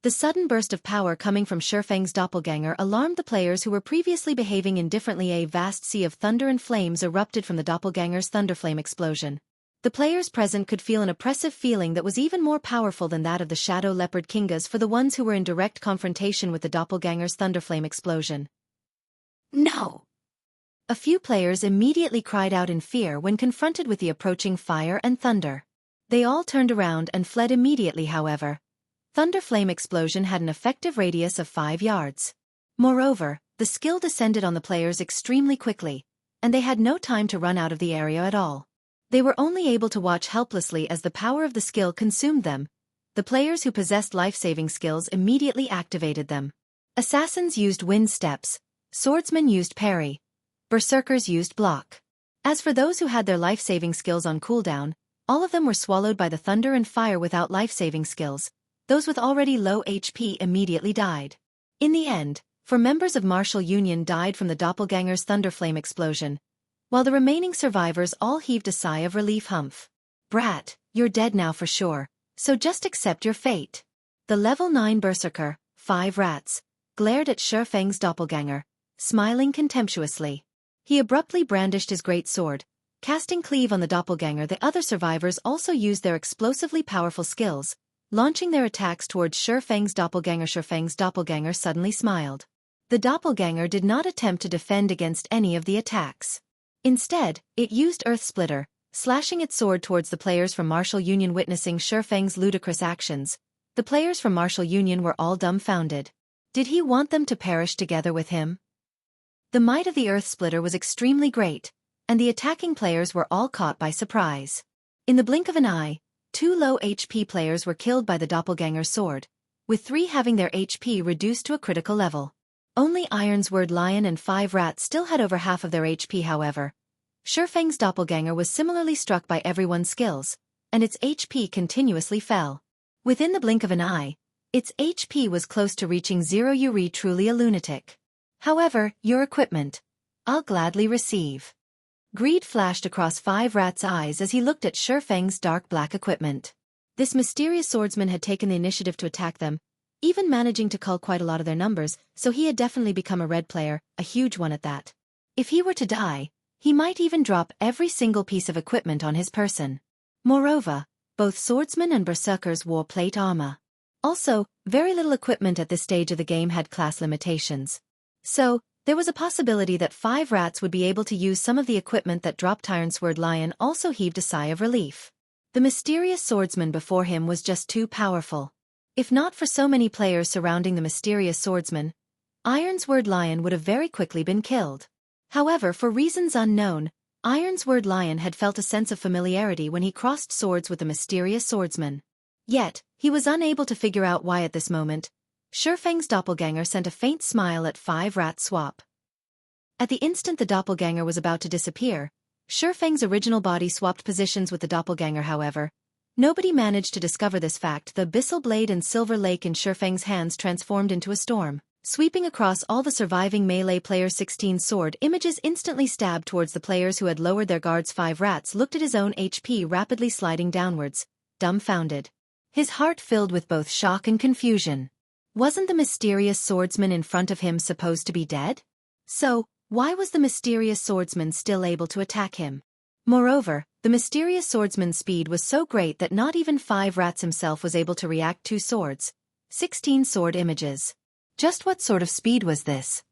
The sudden burst of power coming from Ye Feng's doppelganger alarmed the players who were previously behaving indifferently. A vast sea of thunder and flames erupted from the doppelganger's thunderflame explosion. The players present could feel an oppressive feeling that was even more powerful than that of the Shadow Leopard Kingas for the ones who were in direct confrontation with the doppelganger's thunderflame explosion. No! A few players immediately cried out in fear when confronted with the approaching fire and thunder. They all turned around and fled immediately. However, thunderflame explosion had an effective radius of 5 yards. Moreover, the skill descended on the players extremely quickly, and they had no time to run out of the area at all. They were only able to watch helplessly as the power of the skill consumed them. The players who possessed life-saving skills immediately activated them. Assassins used wind steps, swordsmen used parry, berserkers used block. As for those who had their life-saving skills on cooldown, all of them were swallowed by the thunder and fire. Without life-saving skills, those with already low HP immediately died. In the end, 4 members of Martial Union died from the doppelganger's thunderflame explosion, while the remaining survivors all heaved a sigh of relief. Humph. Brat, you're dead now for sure, so just accept your fate. The level 9 berserker, 5 rats, glared at Ye Feng's doppelganger, smiling contemptuously. He abruptly brandished his great sword, casting cleave on the doppelganger. The other survivors also used their explosively powerful skills, launching their attacks towards Ye Feng's doppelganger. Ye Feng's doppelganger suddenly smiled. The doppelganger did not attempt to defend against any of the attacks. Instead, it used Earth Splitter, slashing its sword towards the players from Martial Union. Witnessing Ye Feng's ludicrous actions, the players from Martial Union were all dumbfounded. Did he want them to perish together with him? The might of the Earth Splitter was extremely great, and the attacking players were all caught by surprise. In the blink of an eye, 2 low HP players were killed by the doppelganger's sword, with 3 having their HP reduced to a critical level. Only Ironsword Lion and 5 rats still had over half of their HP. However, Ye Feng's doppelganger was similarly struck by everyone's skills, and its HP continuously fell. Within the blink of an eye, its HP was close to reaching 0. Yuri, truly a lunatic. However, your equipment, I'll gladly receive. Greed flashed across 5 rats' eyes as he looked at Ye Feng's dark black equipment. This mysterious swordsman had taken the initiative to attack them, even managing to cull quite a lot of their numbers, so he had definitely become a red player, a huge one at that. If he were to die, he might even drop every single piece of equipment on his person. Moreover, both swordsmen and berserkers wore plate armor. Also, very little equipment at this stage of the game had class limitations. So, there was a possibility that 5 rats would be able to use some of the equipment that dropped. Ironsword Lion also heaved a sigh of relief. The mysterious swordsman before him was just too powerful. If not for so many players surrounding the mysterious swordsman, Ironsword Lion would have very quickly been killed. However, for reasons unknown, Ironsword Lion had felt a sense of familiarity when he crossed swords with the mysterious swordsman. Yet, he was unable to figure out why at this moment. Ye Feng's doppelganger sent a faint smile at 5 rat swap. At the instant the doppelganger was about to disappear, Ye Feng's original body swapped positions with the doppelganger. However, nobody managed to discover this fact. The abyssal blade and silver lake in Ye Feng's hands transformed into a storm, sweeping across all the surviving melee players. 16 sword images instantly stabbed towards the players who had lowered their guards. 5 rats looked at his own HP rapidly sliding downwards, dumbfounded. His heart filled with both shock and confusion. Wasn't the mysterious swordsman in front of him supposed to be dead? So, why was the mysterious swordsman still able to attack him? Moreover, the mysterious swordsman's speed was so great that not even 5 rats himself was able to react. 2 swords. 16 sword images. Just what sort of speed was this?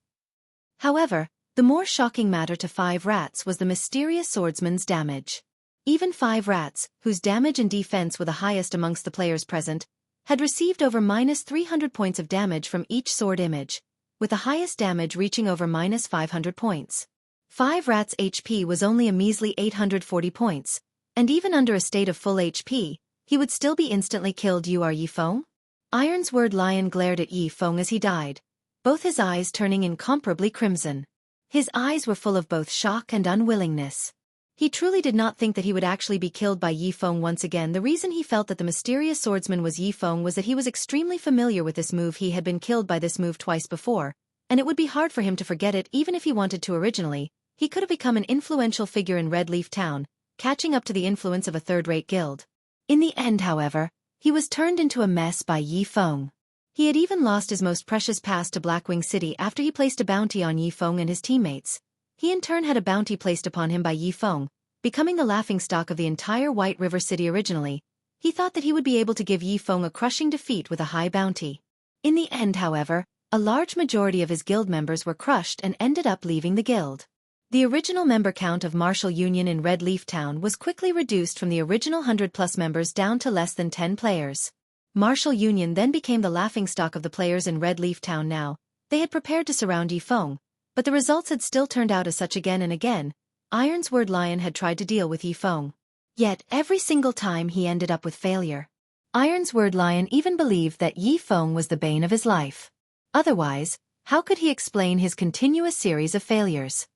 However, the more shocking matter to 5 rats was the mysterious swordsman's damage. Even 5 rats, whose damage and defense were the highest amongst the players present, had received over -300 points of damage from each sword image, with the highest damage reaching over -500 points. 5 rats' HP was only a measly 840 points, and even under a state of full HP, he would still be instantly killed. You are Ye Feng? Ironsword Lion glared at Ye Feng as he died, both his eyes turning incomparably crimson. His eyes were full of both shock and unwillingness. He truly did not think that he would actually be killed by Ye Feng once again. The reason he felt that the mysterious swordsman was Ye Feng was that he was extremely familiar with this move. He had been killed by this move twice before, and it would be hard for him to forget it even if he wanted to. Originally, he could have become an influential figure in Red Leaf Town, catching up to the influence of a third-rate guild. In the end, however, he was turned into a mess by Ye Feng. He had even lost his most precious pass to Blackwing City after he placed a bounty on Ye Feng and his teammates. He in turn had a bounty placed upon him by Ye Feng, becoming the laughingstock of the entire White River City. Originally, he thought that he would be able to give Ye Feng a crushing defeat with a high bounty. In the end, however, a large majority of his guild members were crushed and ended up leaving the guild. The original member count of Martial Union in Red Leaf Town was quickly reduced from the original 100+ members down to less than 10 players. Martial Union then became the laughingstock of the players in Red Leaf Town. Now, they had prepared to surround Ye Feng, but the results had still turned out as such. Again and again, Ironsword Lion had tried to deal with Ye Feng. Yet, every single time he ended up with failure. Ironsword Lion even believed that Ye Feng was the bane of his life. Otherwise, how could he explain his continuous series of failures?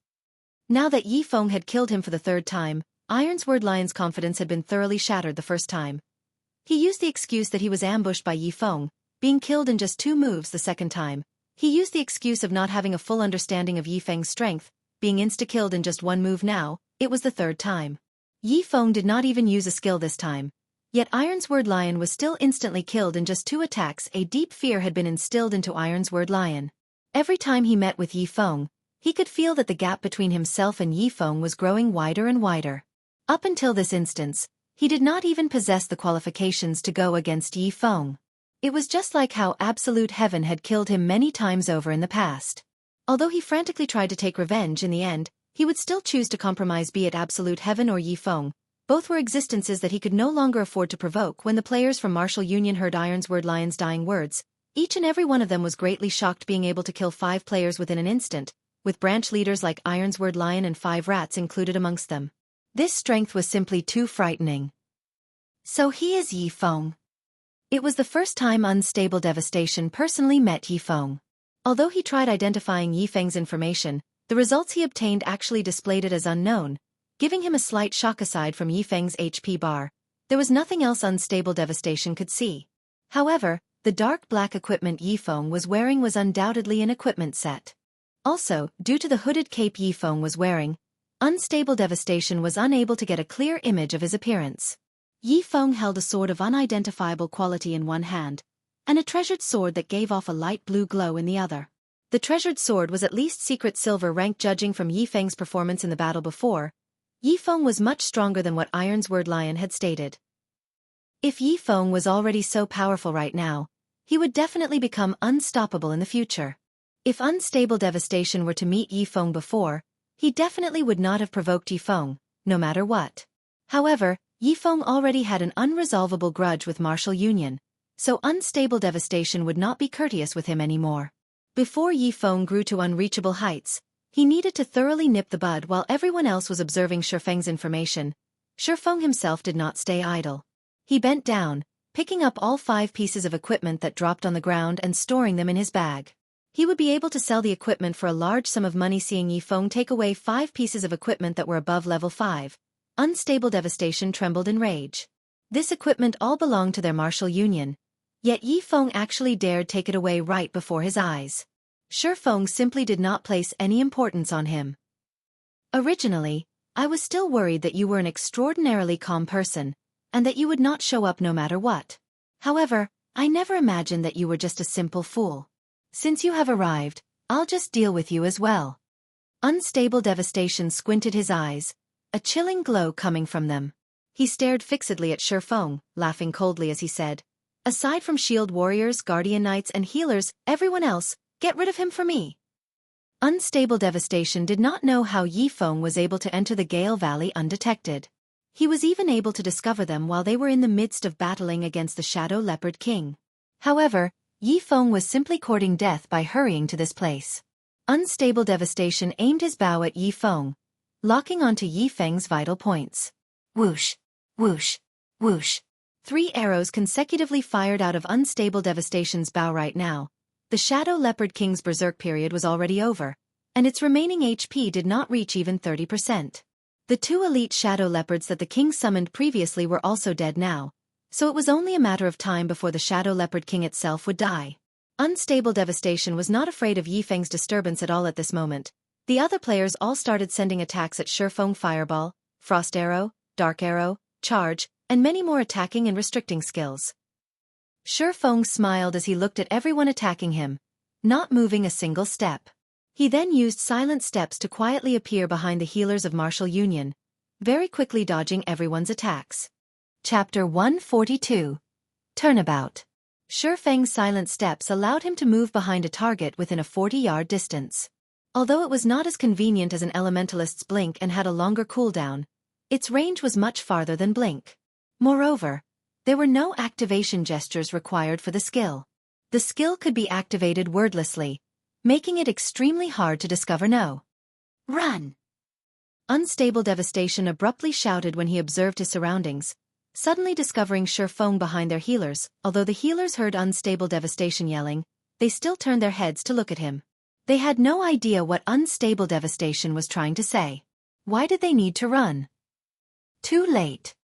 Now that Ye Feng had killed him for the 3rd time, Ironsword Lion's confidence had been thoroughly shattered the first time. He used the excuse that he was ambushed by Ye Feng, being killed in just 2 moves the second time. He used the excuse of not having a full understanding of Ye Feng's strength, being insta-killed in just 1 move. Now, it was the 3rd time. Ye Feng did not even use a skill this time. Yet Ironsword Lion was still instantly killed in just 2 attacks. A deep fear had been instilled into Ironsword Lion. Every time he met with Ye Feng, He could feel that the gap between himself and Ye Feng was growing wider and wider. Up until this instance, he did not even possess the qualifications to go against Ye Feng. It was just like how Absolute Heaven had killed him many times over in the past. Although he frantically tried to take revenge in the end, he would still choose to compromise, be it Absolute Heaven or Ye Feng. Both were existences that he could no longer afford to provoke. When the players from Martial Union heard Ironsword Lion's dying words, each and every one of them was greatly shocked, being able to kill 5 players within an instant, with branch leaders like Ironsword Lion and 5 rats included amongst them. This strength was simply too frightening. So he is Ye Feng. It was the first time Unstable Devastation personally met Ye Feng. Although he tried identifying Ye Feng's information, the results he obtained actually displayed it as unknown, giving him a slight shock. Aside from Ye Feng's HP bar, there was nothing else Unstable Devastation could see. However, the dark black equipment Ye Feng was wearing was undoubtedly an equipment set. Also, due to the hooded cape Ye Feng was wearing, Unstable Devastation was unable to get a clear image of his appearance. Ye Feng held a sword of unidentifiable quality in one hand, and a treasured sword that gave off a light blue glow in the other. The treasured sword was at least secret silver rank. Judging from Ye Feng's performance in the battle before, Ye Feng was much stronger than what Ironsword Lion had stated. If Ye Feng was already so powerful right now, he would definitely become unstoppable in the future. If Unstable Devastation were to meet Ye Feng before, he definitely would not have provoked Ye Feng, no matter what. However, Ye Feng already had an unresolvable grudge with Martial Union, so Unstable Devastation would not be courteous with him anymore. Before Ye Feng grew to unreachable heights, he needed to thoroughly nip the bud. While everyone else was observing Ye Feng's information, Ye Feng himself did not stay idle. He bent down, picking up all 5 pieces of equipment that dropped on the ground and storing them in his bag. He would be able to sell the equipment for a large sum of money. Seeing Ye Feng take away 5 pieces of equipment that were above level 5, Unstable Devastation trembled in rage. This equipment all belonged to their Martial Union, yet Ye Feng actually dared take it away right before his eyes. Ye Feng simply did not place any importance on him. Originally, I was still worried that you were an extraordinarily calm person, and that you would not show up no matter what. However, I never imagined that you were just a simple fool. Since you have arrived, I'll just deal with you as well. Unstable Devastation squinted his eyes, a chilling glow coming from them. He stared fixedly at Ye Feng, laughing coldly as he said, "Aside from shield warriors, guardian knights and healers, everyone else, get rid of him for me." Unstable Devastation did not know how Ye Feng was able to enter the Gale Valley undetected. He was even able to discover them while they were in the midst of battling against the Shadow Leopard King. However, Ye Feng was simply courting death by hurrying to this place. Unstable Devastation aimed his bow at Ye Feng, locking onto Ye Feng's vital points. Whoosh, whoosh, whoosh. 3 arrows consecutively fired out of Unstable Devastation's bow. Right now, the Shadow Leopard King's berserk period was already over, and its remaining HP did not reach even 30%. The 2 elite Shadow Leopards that the king summoned previously were also dead now, so it was only a matter of time before the Shadow Leopard King itself would die. Unstable Devastation was not afraid of Ye Feng's disturbance at all at this moment. The other players all started sending attacks at Ye Feng: Fireball, Frost Arrow, Dark Arrow, Charge, and many more attacking and restricting skills. Ye Feng smiled as he looked at everyone attacking him, not moving a single step. He then used silent steps to quietly appear behind the healers of Martial Union, very quickly dodging everyone's attacks. Chapter 142. Turnabout. Ye Feng's silent steps allowed him to move behind a target within a 40-yard distance. Although it was not as convenient as an elementalist's blink and had a longer cooldown, its range was much farther than blink. Moreover, there were no activation gestures required for the skill. The skill could be activated wordlessly, making it extremely hard to discover. No. Run! Unstable Devastation abruptly shouted when he observed his surroundings, suddenly discovering Ye Feng behind their healers. Although the healers heard Unstable Devastation yelling, they still turned their heads to look at him. They had no idea what Unstable Devastation was trying to say. Why did they need to run? Too late.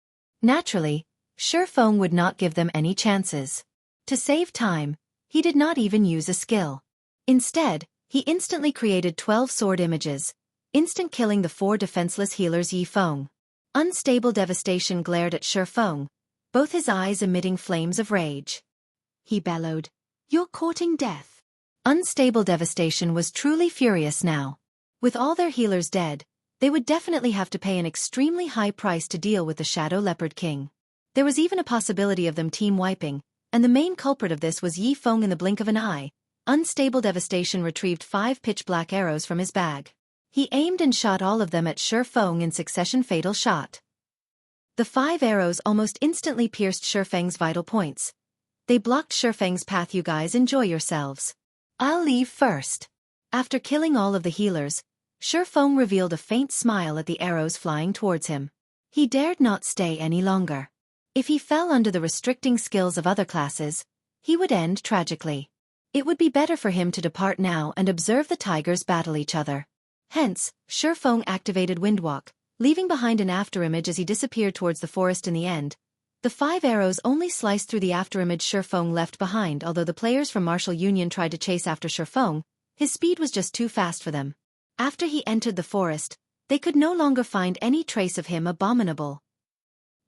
Naturally, Ye Feng would not give them any chances. To save time, he did not even use a skill. Instead, he instantly created 12 sword images, instant killing the 4 defenseless healers Ye Feng. Unstable Devastation glared at Ye Feng, both his eyes emitting flames of rage. He bellowed, "You're courting death." Unstable Devastation was truly furious now. With all their healers dead, they would definitely have to pay an extremely high price to deal with the Shadow Leopard King. There was even a possibility of them team wiping, and the main culprit of this was Ye Feng. In the blink of an eye, Unstable Devastation retrieved 5 pitch-black arrows from his bag. He aimed and shot all of them at Ye Feng in succession fatal shot. The 5 arrows almost instantly pierced Ye Feng's vital points. They blocked Ye Feng's path. You guys enjoy yourselves. I'll leave first. After killing all of the healers, Ye Feng revealed a faint smile at the arrows flying towards him. He dared not stay any longer. If he fell under the restricting skills of other classes, he would end tragically. It would be better for him to depart now and observe the tigers battle each other. Hence, Ye Feng activated Windwalk, leaving behind an afterimage as he disappeared towards the forest. In the end, the 5 arrows only sliced through the afterimage Ye Feng left behind. Although the players from Martial Union tried to chase after Ye Feng, his speed was just too fast for them. After he entered the forest, they could no longer find any trace of him. Abominable.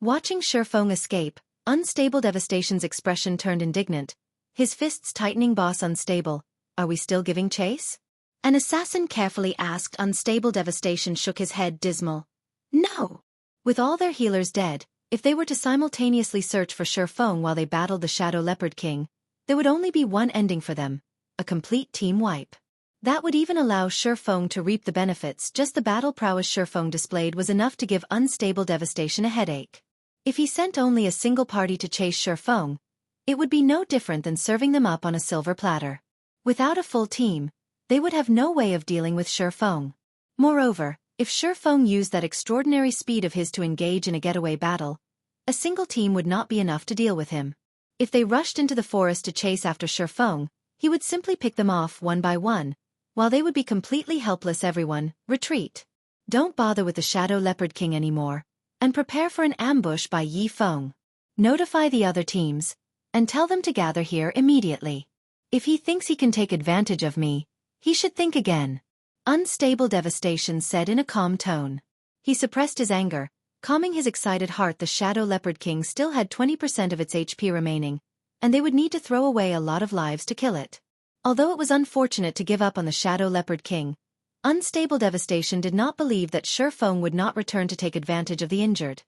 Watching Ye Feng escape, Unstable Devastation's expression turned indignant, his fists tightening. Boss Unstable, are we still giving chase? An assassin carefully asked. Unstable Devastation shook his head dismal. No. With all their healers dead, if they were to simultaneously search for Ye Feng while they battled the Shadow Leopard King, there would only be one ending for them: a complete team wipe. That would even allow Ye Feng to reap the benefits. Just the battle prowess Ye Feng displayed was enough to give Unstable Devastation a headache. If he sent only a single party to chase Ye Feng, it would be no different than serving them up on a silver platter. Without a full team, they would have no way of dealing with Ye Feng. Moreover, if Ye Feng used that extraordinary speed of his to engage in a getaway battle, a single team would not be enough to deal with him. If they rushed into the forest to chase after Ye Feng, he would simply pick them off one by one, while they would be completely helpless. Everyone, retreat. Don't bother with the Shadow Leopard King anymore, and prepare for an ambush by Ye Feng. Notify the other teams, and tell them to gather here immediately. If he thinks he can take advantage of me, he should think again. Unstable Devastation said in a calm tone. He suppressed his anger, calming his excited heart. The Shadow Leopard King still had 20% of its HP remaining, and they would need to throw away a lot of lives to kill it. Although it was unfortunate to give up on the Shadow Leopard King, Unstable Devastation did not believe that Ye Feng would not return to take advantage of the injured.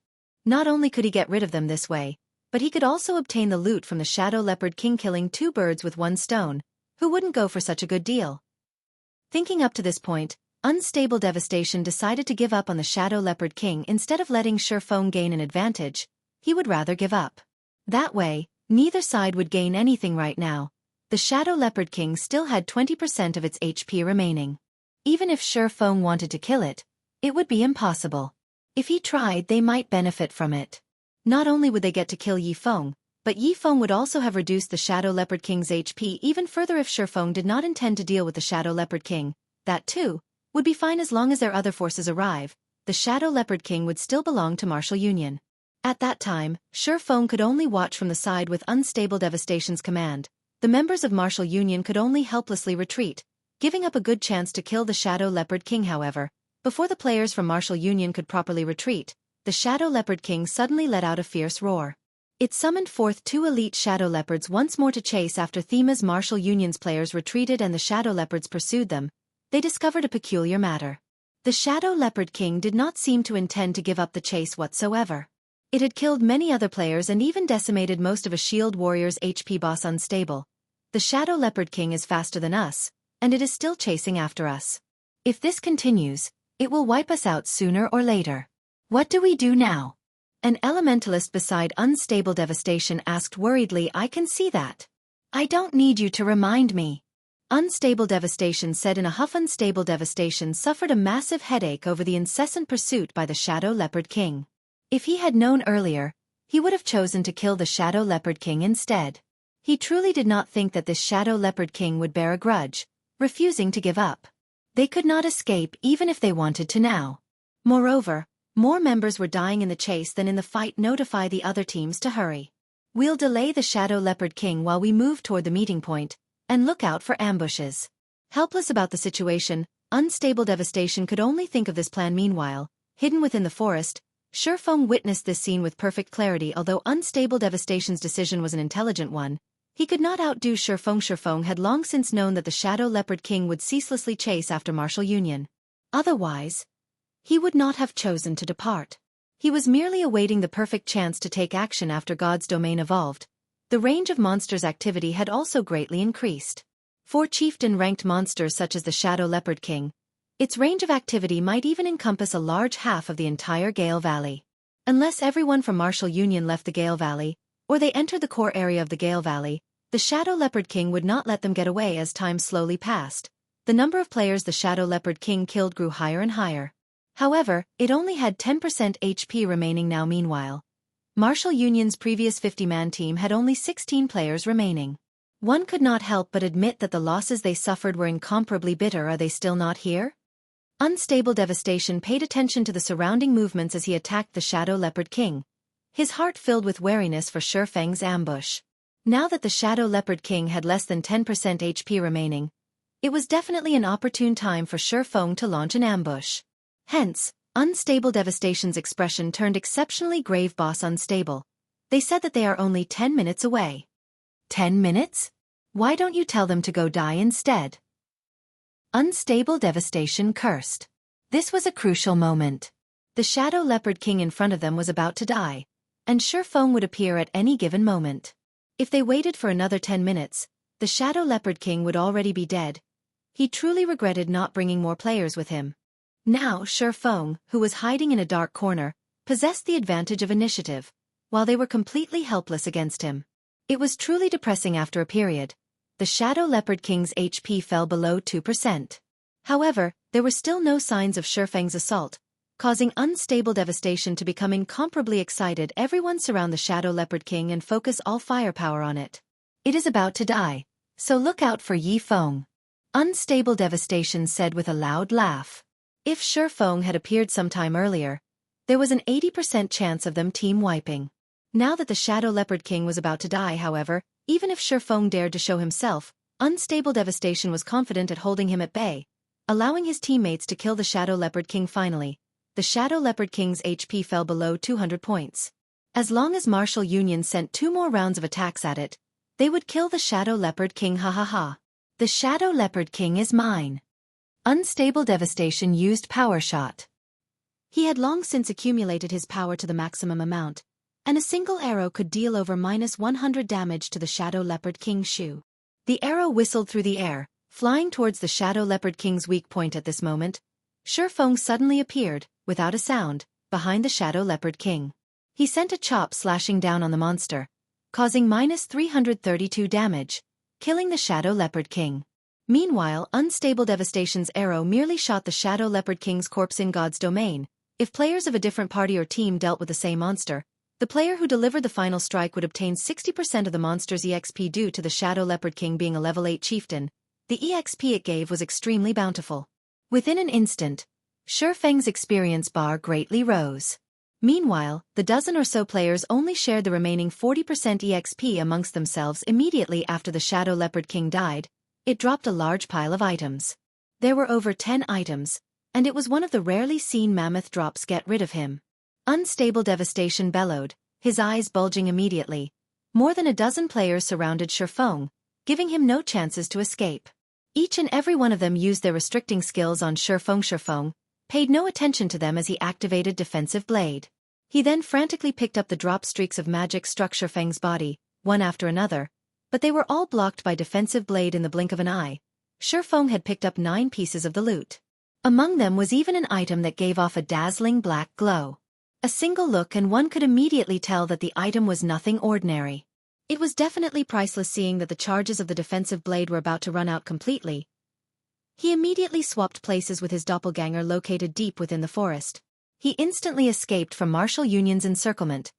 Not only could he get rid of them this way, but he could also obtain the loot from the Shadow Leopard King. Killing 2 birds with 1 stone, who wouldn't go for such a good deal? Thinking up to this point, Unstable Devastation decided to give up on the Shadow Leopard King. Instead of letting Ye Feng gain an advantage, he would rather give up. That way, neither side would gain anything right now. The Shadow Leopard King still had 20% of its HP remaining. Even if Ye Feng wanted to kill it, it would be impossible. If he tried, they might benefit from it. Not only would they get to kill Ye Feng, but Ye Feng would also have reduced the Shadow Leopard King's HP even further. If Ye Feng did not intend to deal with the Shadow Leopard King, that too would be fine as long as their other forces arrive. The Shadow Leopard King would still belong to Martial Union. At that time, Ye Feng could only watch from the side with Unstable Devastation's command. The members of Martial Union could only helplessly retreat, giving up a good chance to kill the Shadow Leopard King. However, before the players from Martial Union could properly retreat, the Shadow Leopard King suddenly let out a fierce roar. It summoned forth 2 elite Shadow Leopards once more to chase after Thema's Martial Union's players retreated and the Shadow Leopards pursued them. They discovered a peculiar matter. The Shadow Leopard King did not seem to intend to give up the chase whatsoever. It had killed many other players and even decimated most of a shield warrior's HP. Boss Unstable, the Shadow Leopard King is faster than us, and it is still chasing after us. If this continues, it will wipe us out sooner or later. What do we do now? An elementalist beside Unstable Devastation asked worriedly. I can see that. I don't need you to remind me. Unstable Devastation said in a huff. Unstable Devastation suffered a massive headache over the incessant pursuit by the Shadow Leopard King. If he had known earlier, he would have chosen to kill the Shadow Leopard King instead. He truly did not think that this Shadow Leopard King would bear a grudge, refusing to give up. They could not escape even if they wanted to now. Moreover, more members were dying in the chase than in the fight. Notify the other teams to hurry. We'll delay the Shadow Leopard King while we move toward the meeting point, and look out for ambushes. Helpless about the situation, Unstable Devastation could only think of this plan. Meanwhile, hidden within the forest, Ye Feng witnessed this scene with perfect clarity. Although Unstable Devastation's decision was an intelligent one, he could not outdo Ye Feng. Ye Feng had long since known that the Shadow Leopard King would ceaselessly chase after Martial Union. Otherwise, he would not have chosen to depart. He was merely awaiting the perfect chance to take action after God's domain evolved. The range of monsters' activity had also greatly increased. For chieftain-ranked monsters such as the Shadow Leopard King, its range of activity might even encompass a large half of the entire Gale Valley. Unless everyone from Martial Union left the Gale Valley, or they entered the core area of the Gale Valley, the Shadow Leopard King would not let them get away. As time slowly passed, the number of players the Shadow Leopard King killed grew higher and higher. However, it only had 10% HP remaining now. Meanwhile, Martial Union's previous 50-man team had only 16 players remaining. One could not help but admit that the losses they suffered were incomparably bitter. Are they still not here? Unstable Devastation paid attention to the surrounding movements as he attacked the Shadow Leopard King, his heart filled with wariness for Ye Feng's ambush. Now that the Shadow Leopard King had less than 10% HP remaining, it was definitely an opportune time for Ye Feng to launch an ambush. Hence, Unstable Devastation's expression turned exceptionally grave. Boss Unstable, they said that they are only 10 minutes away. 10 minutes? Why don't you tell them to go die instead? Unstable Devastation cursed. This was a crucial moment. The Shadow Leopard King in front of them was about to die, and Ye Feng would appear at any given moment. If they waited for another 10 minutes, the Shadow Leopard King would already be dead. He truly regretted not bringing more players with him. Now Ye Feng, who was hiding in a dark corner, possessed the advantage of initiative, while they were completely helpless against him. It was truly depressing. After a period, the Shadow Leopard King's HP fell below 2%. However, there were still no signs of Ye Feng's assault, causing Unstable Devastation to become incomparably excited. Everyone surround the Shadow Leopard King and focus all firepower on it. It is about to die, so look out for Ye Feng. Unstable Devastation said with a loud laugh. If Ye Feng had appeared sometime earlier, there was an 80% chance of them team wiping. Now that the Shadow Leopard King was about to die, however, even if Ye Feng dared to show himself, Unstable Devastation was confident at holding him at bay, allowing his teammates to kill the Shadow Leopard King. Finally, the Shadow Leopard King's HP fell below 200 points. As long as Martial Union sent 2 more rounds of attacks at it, they would kill the Shadow Leopard King. Ha ha ha. The Shadow Leopard King is mine. Unstable Devastation used Power Shot. He had long since accumulated his power to the maximum amount, and a single arrow could deal over -100 damage to the Shadow Leopard King's shoe. The arrow whistled through the air, flying towards the Shadow Leopard King's weak point. At this moment, Ye Feng suddenly appeared, without a sound, behind the Shadow Leopard King. He sent a chop slashing down on the monster, causing -332 damage, killing the Shadow Leopard King. Meanwhile, Unstable Devastation's arrow merely shot the Shadow Leopard King's corpse in God's domain. If players of a different party or team dealt with the same monster, the player who delivered the final strike would obtain 60% of the monster's EXP. Due to the Shadow Leopard King being a level 8 chieftain, the EXP it gave was extremely bountiful. Within an instant, Ye Feng's experience bar greatly rose. Meanwhile, the dozen or so players only shared the remaining 40% EXP amongst themselves. Immediately after the Shadow Leopard King died, it dropped a large pile of items. There were over 10 items, and it was one of the rarely seen mammoth drops. Get rid of him. Unstable Devastation bellowed, his eyes bulging immediately. More than a dozen players surrounded Ye Feng, giving him no chances to escape. Each and every one of them used their restricting skills on Ye Feng. Ye Feng paid no attention to them as he activated Defensive Blade. He then frantically picked up the drop streaks of magic struck Ye Feng's body, one after another, but they were all blocked by Defensive Blade in the blink of an eye. Ye Feng had picked up 9 pieces of the loot. Among them was even an item that gave off a dazzling black glow. A single look and one could immediately tell that the item was nothing ordinary. It was definitely priceless. Seeing that the charges of the Defensive Blade were about to run out completely, he immediately swapped places with his doppelganger located deep within the forest. He instantly escaped from Martial Union's encirclement,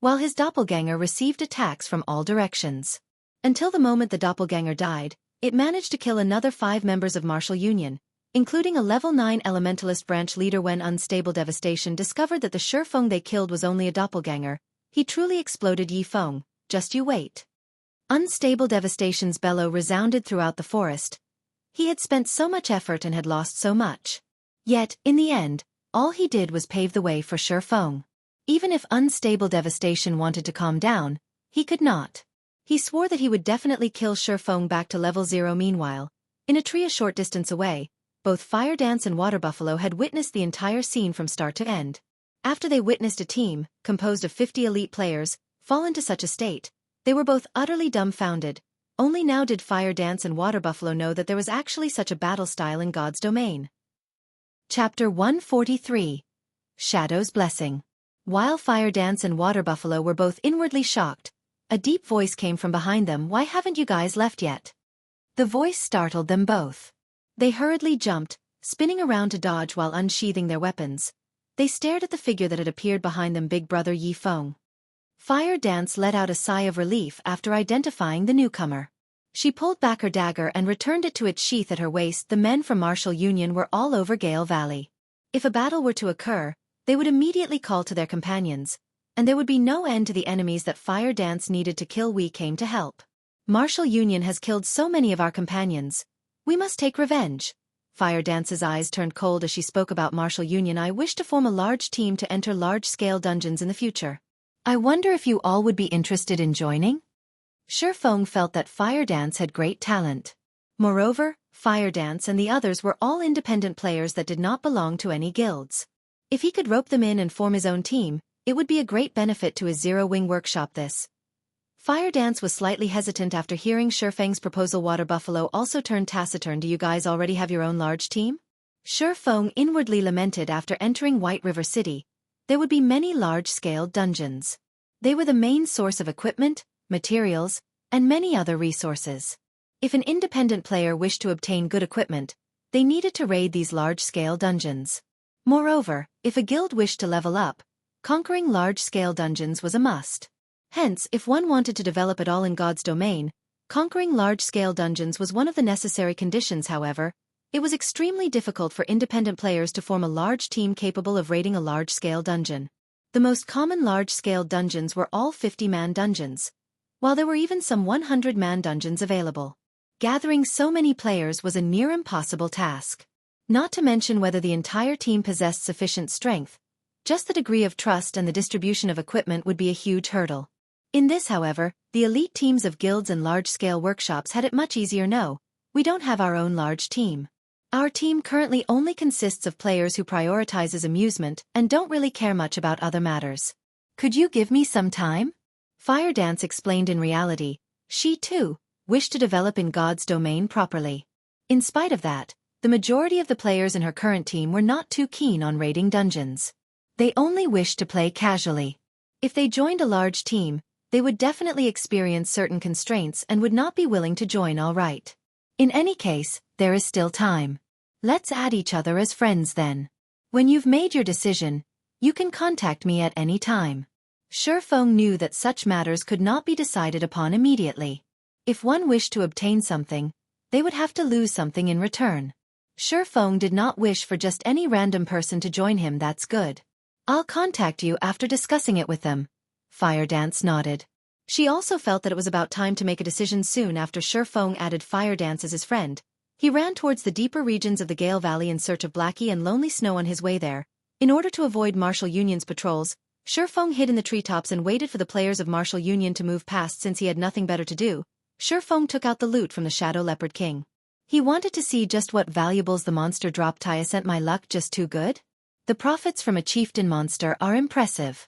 while his doppelganger received attacks from all directions. Until the moment the doppelganger died, it managed to kill another 5 members of Martial Union, including a level 9 elementalist branch leader. When Unstable Devastation discovered that the Ye Feng they killed was only a doppelganger, he truly exploded. Ye Feng, just you wait. Unstable Devastation's bellow resounded throughout the forest. He had spent so much effort and had lost so much. Yet, in the end, all he did was pave the way for Ye Feng. Even if Unstable Devastation wanted to calm down, he could not. He swore that he would definitely kill Ye Feng back to level 0. Meanwhile, in a tree a short distance away, both Fire Dance and Water Buffalo had witnessed the entire scene from start to end. After they witnessed a team, composed of 50 elite players, fall into such a state, they were both utterly dumbfounded. Only now did Fire Dance and Water Buffalo know that there was actually such a battle style in God's domain. Chapter 143. Shadow's Blessing. While Fire Dance and Water Buffalo were both inwardly shocked, a deep voice came from behind them. "Why haven't you guys left yet?" The voice startled them both. They hurriedly jumped, spinning around to dodge while unsheathing their weapons. They stared at the figure that had appeared behind them, Big Brother Ye Feng. Fire Dance let out a sigh of relief after identifying the newcomer. She pulled back her dagger and returned it to its sheath at her waist. The men from Martial Union were all over Gale Valley. If a battle were to occur, they would immediately call to their companions, and there would be no end to the enemies that Fire Dance needed to kill. "We came to help. Martial Union has killed so many of our companions. We must take revenge." Fire Dance's eyes turned cold as she spoke about Martial Union. "I wish to form a large team to enter large-scale dungeons in the future. I wonder if you all would be interested in joining?" Ye Feng felt that Fire Dance had great talent. Moreover, Fire Dance and the others were all independent players that did not belong to any guilds. If he could rope them in and form his own team, it would be a great benefit to his Zero-Wing workshop. Fire Dance was slightly hesitant after hearing Ye Feng's proposal. Water Buffalo also turned taciturn. "Do you guys already have your own large team?" Ye Feng inwardly lamented. After entering White River City, there would be many large-scale dungeons. They were the main source of equipment, materials, and many other resources. If an independent player wished to obtain good equipment, they needed to raid these large-scale dungeons. Moreover, if a guild wished to level up, conquering large-scale dungeons was a must. Hence, if one wanted to develop at all in God's domain, conquering large-scale dungeons was one of the necessary conditions. However, it was extremely difficult for independent players to form a large team capable of raiding a large-scale dungeon. The most common large-scale dungeons were all 50-man dungeons, while there were even some 100-man dungeons available. Gathering so many players was a near impossible task. Not to mention whether the entire team possessed sufficient strength. Just the degree of trust and the distribution of equipment would be a huge hurdle. In this, however, the elite teams of guilds and large-scale workshops had it much easier. "No, we don't have our own large team. Our team currently only consists of players who prioritizes amusement and don't really care much about other matters. Could you give me some time?" Fire Dance explained. In reality, she too wished to develop in God's domain properly. In spite of that, the majority of the players in her current team were not too keen on raiding dungeons. They only wished to play casually. If they joined a large team, they would definitely experience certain constraints and would not be willing to join. "All right. In any case, there is still time. Let's add each other as friends then. When you've made your decision, you can contact me at any time." Ye Feng knew that such matters could not be decided upon immediately. If one wished to obtain something, they would have to lose something in return. Ye Feng did not wish for just any random person to join him. "That's good. I'll contact you after discussing it with them." Fire Dance nodded. She also felt that it was about time to make a decision. Soon after Ye Feng added Fire Dance as his friend, he ran towards the deeper regions of the Gale Valley in search of Blackie and Lonely Snow. On his way there, in order to avoid Martial Union's patrols, Ye Feng hid in the treetops and waited for the players of Martial Union to move past. Since he had nothing better to do, Ye Feng took out the loot from the Shadow Leopard King. He wanted to see just what valuables the monster dropped. "I sent my luck just too good? The profits from a Chieftain monster are impressive."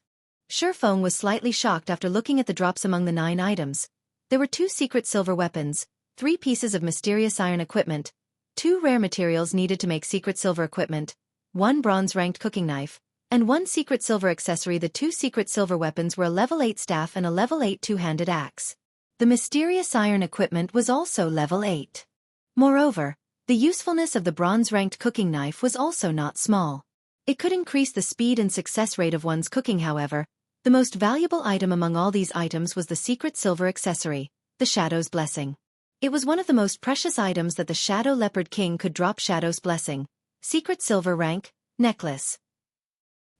Ye Feng was slightly shocked after looking at the drops. Among the 9 items, there were 2 secret silver weapons, 3 pieces of mysterious iron equipment, 2 rare materials needed to make secret silver equipment, 1 bronze-ranked cooking knife, and 1 secret silver accessory. The 2 secret silver weapons were a level 8 staff and a level 8 two-handed axe. The mysterious iron equipment was also level 8. Moreover, the usefulness of the bronze-ranked cooking knife was also not small. It could increase the speed and success rate of one's cooking. However, the most valuable item among all these items was the secret silver accessory, the Shadow's Blessing. It was one of the most precious items that the Shadow Leopard King could drop. Shadow's Blessing, secret silver rank, necklace.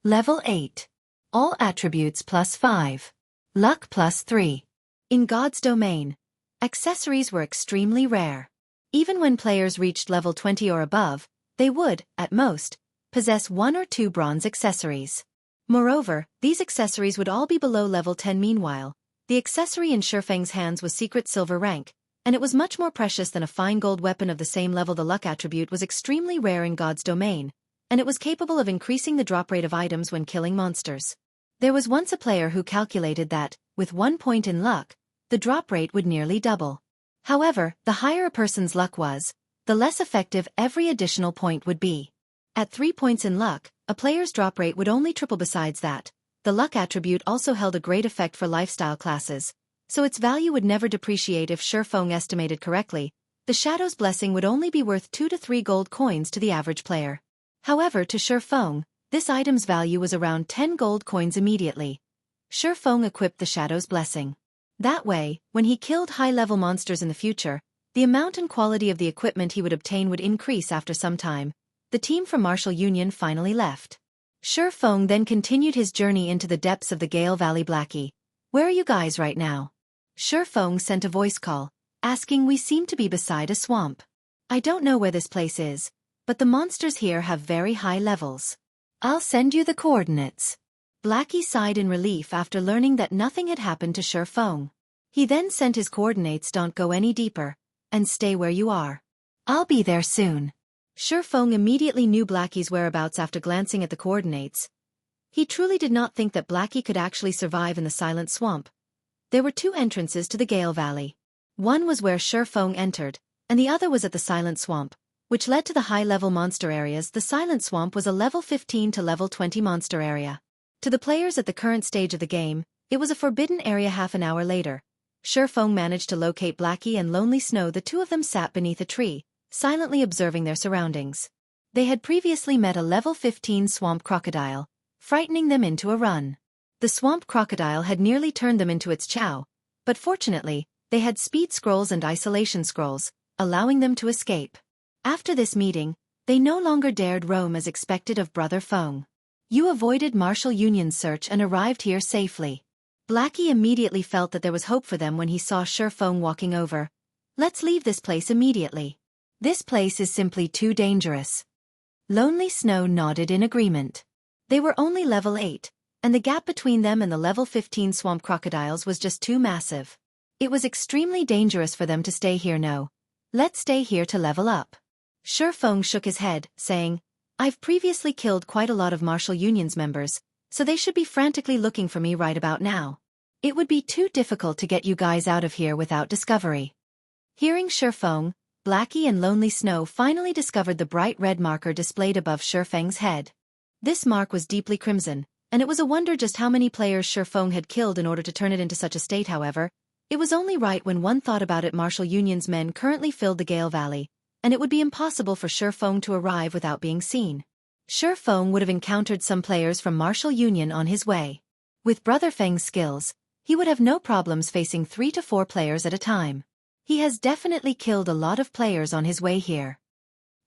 Level 8. All attributes +5. Luck +3. In God's domain, accessories were extremely rare. Even when players reached level 20 or above, they would, at most, possess 1 or 2 bronze accessories. Moreover, these accessories would all be below level 10. Meanwhile, the accessory in Ye Feng's hands was secret silver rank, and it was much more precious than a fine gold weapon of the same level. The luck attribute was extremely rare in God's domain, and it was capable of increasing the drop rate of items when killing monsters. There was once a player who calculated that, with 1 point in luck, the drop rate would nearly double. However, the higher a person's luck was, the less effective every additional point would be. At 3 points in luck, a player's drop rate would only triple. Besides that, the luck attribute also held a great effect for lifestyle classes, so its value would never depreciate. If Ye Feng estimated correctly, the Shadow's Blessing would only be worth 2 to 3 gold coins to the average player. However, to Ye Feng, this item's value was around 10 gold coins immediately. Ye Feng equipped the Shadow's Blessing. That way, when he killed high-level monsters in the future, the amount and quality of the equipment he would obtain would increase. After some time, the team from Martial Union finally left. Ye Feng then continued his journey into the depths of the Gale Valley. Blackie, where are you guys right now? Ye Feng sent a voice call, asking. We seem to be beside a swamp. I don't know where this place is, but the monsters here have very high levels. I'll send you the coordinates. Blackie sighed in relief after learning that nothing had happened to Ye Feng. He then sent his coordinates. Don't go any deeper, and stay where you are. I'll be there soon. Ye Feng immediately knew Blackie's whereabouts after glancing at the coordinates. He truly did not think that Blackie could actually survive in the Silent Swamp. There were 2 entrances to the Gale Valley. One was where Ye Feng entered, and the other was at the Silent Swamp, which led to the high-level monster areas. The Silent Swamp was a level 15 to level 20 monster area. To the players at the current stage of the game, it was a forbidden area. Half an hour later, Ye Feng managed to locate Blackie and Lonely Snow. The 2 of them sat beneath a tree, silently observing their surroundings. They had previously met a level 15 swamp crocodile, frightening them into a run. The swamp crocodile had nearly turned them into its chow, but fortunately, they had speed scrolls and isolation scrolls, allowing them to escape. After this meeting, they no longer dared roam as expected of Brother Feng. You avoided Martial Union's search and arrived here safely. Blackie immediately felt that there was hope for them when he saw Ye Feng walking over. Let's leave this place immediately. This place is simply too dangerous. Lonely Snow nodded in agreement. They were only level 8, and the gap between them and the level 15 swamp crocodiles was just too massive. It was extremely dangerous for them to stay here. No. Let's stay here to level up. Ye Feng shook his head, saying, I've previously killed quite a lot of Martial Union's members, so they should be frantically looking for me right about now. It would be too difficult to get you guys out of here without discovery. Hearing Ye Feng, Blackie and Lonely Snow finally discovered the bright red marker displayed above Ye Feng's head. This mark was deeply crimson, and it was a wonder just how many players Ye Feng had killed in order to turn it into such a state. However, it was only right when one thought about it. Martial Union's men currently filled the Gale Valley, and it would be impossible for Ye Feng to arrive without being seen. Ye Feng would have encountered some players from Martial Union on his way. With Brother Feng's skills, he would have no problems facing 3 to 4 players at a time. He has definitely killed a lot of players on his way here.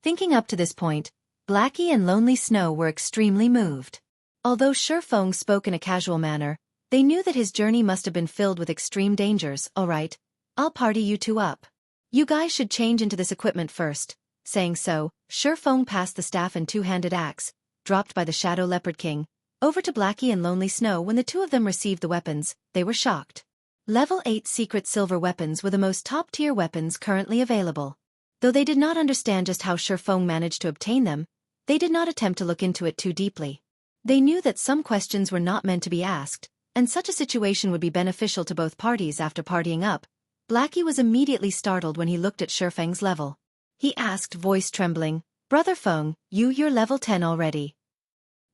Thinking up to this point, Blackie and Lonely Snow were extremely moved. Although Ye Feng spoke in a casual manner, they knew that his journey must have been filled with extreme dangers. Alright, I'll party you 2 up. You guys should change into this equipment first. Saying so, Ye Feng passed the staff and 2-handed axe, dropped by the Shadow Leopard King, over to Blackie and Lonely Snow. When the 2 of them received the weapons, they were shocked. Level 8 secret silver weapons were the most top-tier weapons currently available. Though they did not understand just how Ye Feng managed to obtain them, they did not attempt to look into it too deeply. They knew that some questions were not meant to be asked, and such a situation would be beneficial to both parties. After partying up, Blackie was immediately startled when he looked at Ye Feng's level. He asked, voice trembling, Brother Feng, you're level 10 already.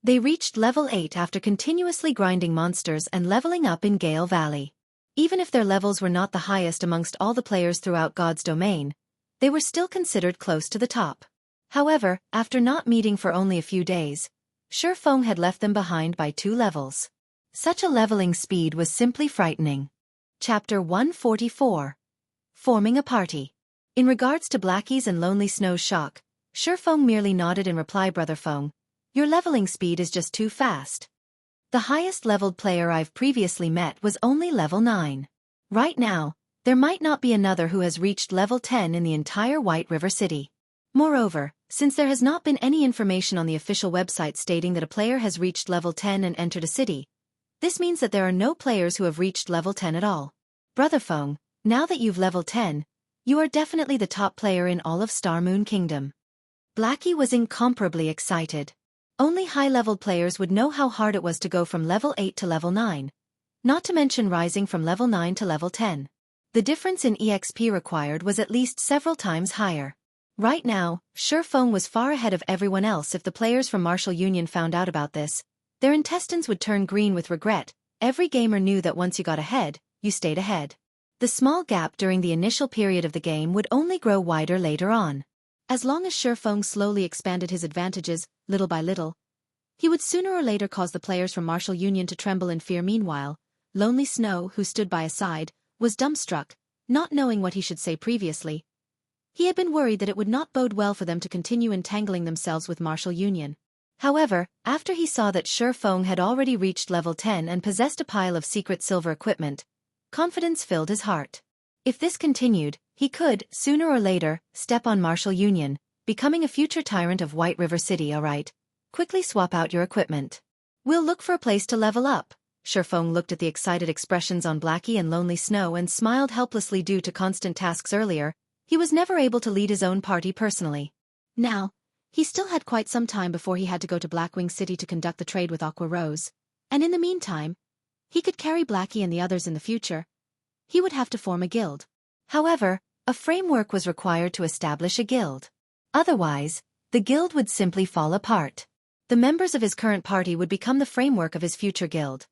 They reached level 8 after continuously grinding monsters and leveling up in Gale Valley. Even if their levels were not the highest amongst all the players throughout God's domain, they were still considered close to the top. However, after not meeting for only a few days, Ye Feng had left them behind by 2 levels. Such a leveling speed was simply frightening. Chapter 144. Forming a Party. In regards to Blackie's and Lonely Snow's shock, Ye Feng merely nodded in reply. Brother Feng, your leveling speed is just too fast. The highest leveled player I've previously met was only level 9. Right now, there might not be another who has reached level 10 in the entire White River City. Moreover, since there has not been any information on the official website stating that a player has reached level 10 and entered a city, this means that there are no players who have reached level 10 at all. Brother Feng, now that you've leveled 10, You are definitely the top player in all of Star Moon Kingdom. Blackie was incomparably excited. Only high-level players would know how hard it was to go from level 8 to level 9. Not to mention rising from level 9 to level 10. The difference in EXP required was at least several times higher. Right now, Ye Feng was far ahead of everyone else. If the players from Martial Union found out about this, their intestines would turn green with regret. Every gamer knew that once you got ahead, you stayed ahead. The small gap during the initial period of the game would only grow wider later on. As long as Ye Feng slowly expanded his advantages, little by little, he would sooner or later cause the players from Martial Union to tremble in fear. Meanwhile, Lonely Snow, who stood by his side, was dumbstruck, not knowing what he should say previously. He had been worried that it would not bode well for them to continue entangling themselves with Martial Union. However, after he saw that Ye Feng had already reached level 10 and possessed a pile of secret silver equipment, confidence filled his heart. If this continued, he could, sooner or later, step on Martial Union, becoming a future tyrant of White River City. Alright, quickly swap out your equipment. We'll look for a place to level up. Ye Feng looked at the excited expressions on Blackie and Lonely Snow and smiled helplessly. Due to constant tasks earlier, he was never able to lead his own party personally. Now, he still had quite some time before he had to go to Blackwing City to conduct the trade with Aqua Rose, and in the meantime, he could carry Blackie and the others in the future. He would have to form a guild. However, a framework was required to establish a guild. Otherwise, the guild would simply fall apart. The members of his current party would become the framework of his future guild.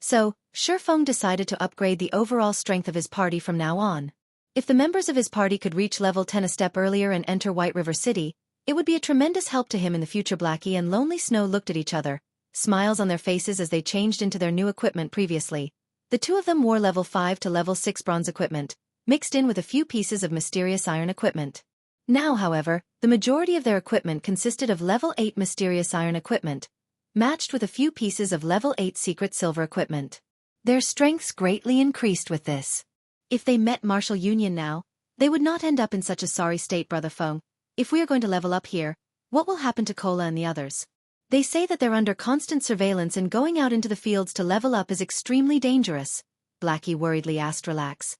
So, Ye Feng decided to upgrade the overall strength of his party from now on. If the members of his party could reach level 10 a step earlier and enter White River City, it would be a tremendous help to him in the future. Blackie and Lonely Snow looked at each other, smiles on their faces as they changed into their new equipment. Previously, the two of them wore level 5 to level 6 bronze equipment, mixed in with a few pieces of mysterious iron equipment. Now, however, the majority of their equipment consisted of level 8 mysterious iron equipment, matched with a few pieces of level 8 secret silver equipment. Their strengths greatly increased with this. If they met Martial Union now, they would not end up in such a sorry state. Brother Feng, if we are going to level up here, what will happen to Cola and the others? They say that they're under constant surveillance and going out into the fields to level up is extremely dangerous. Blackie worriedly asked. Relax.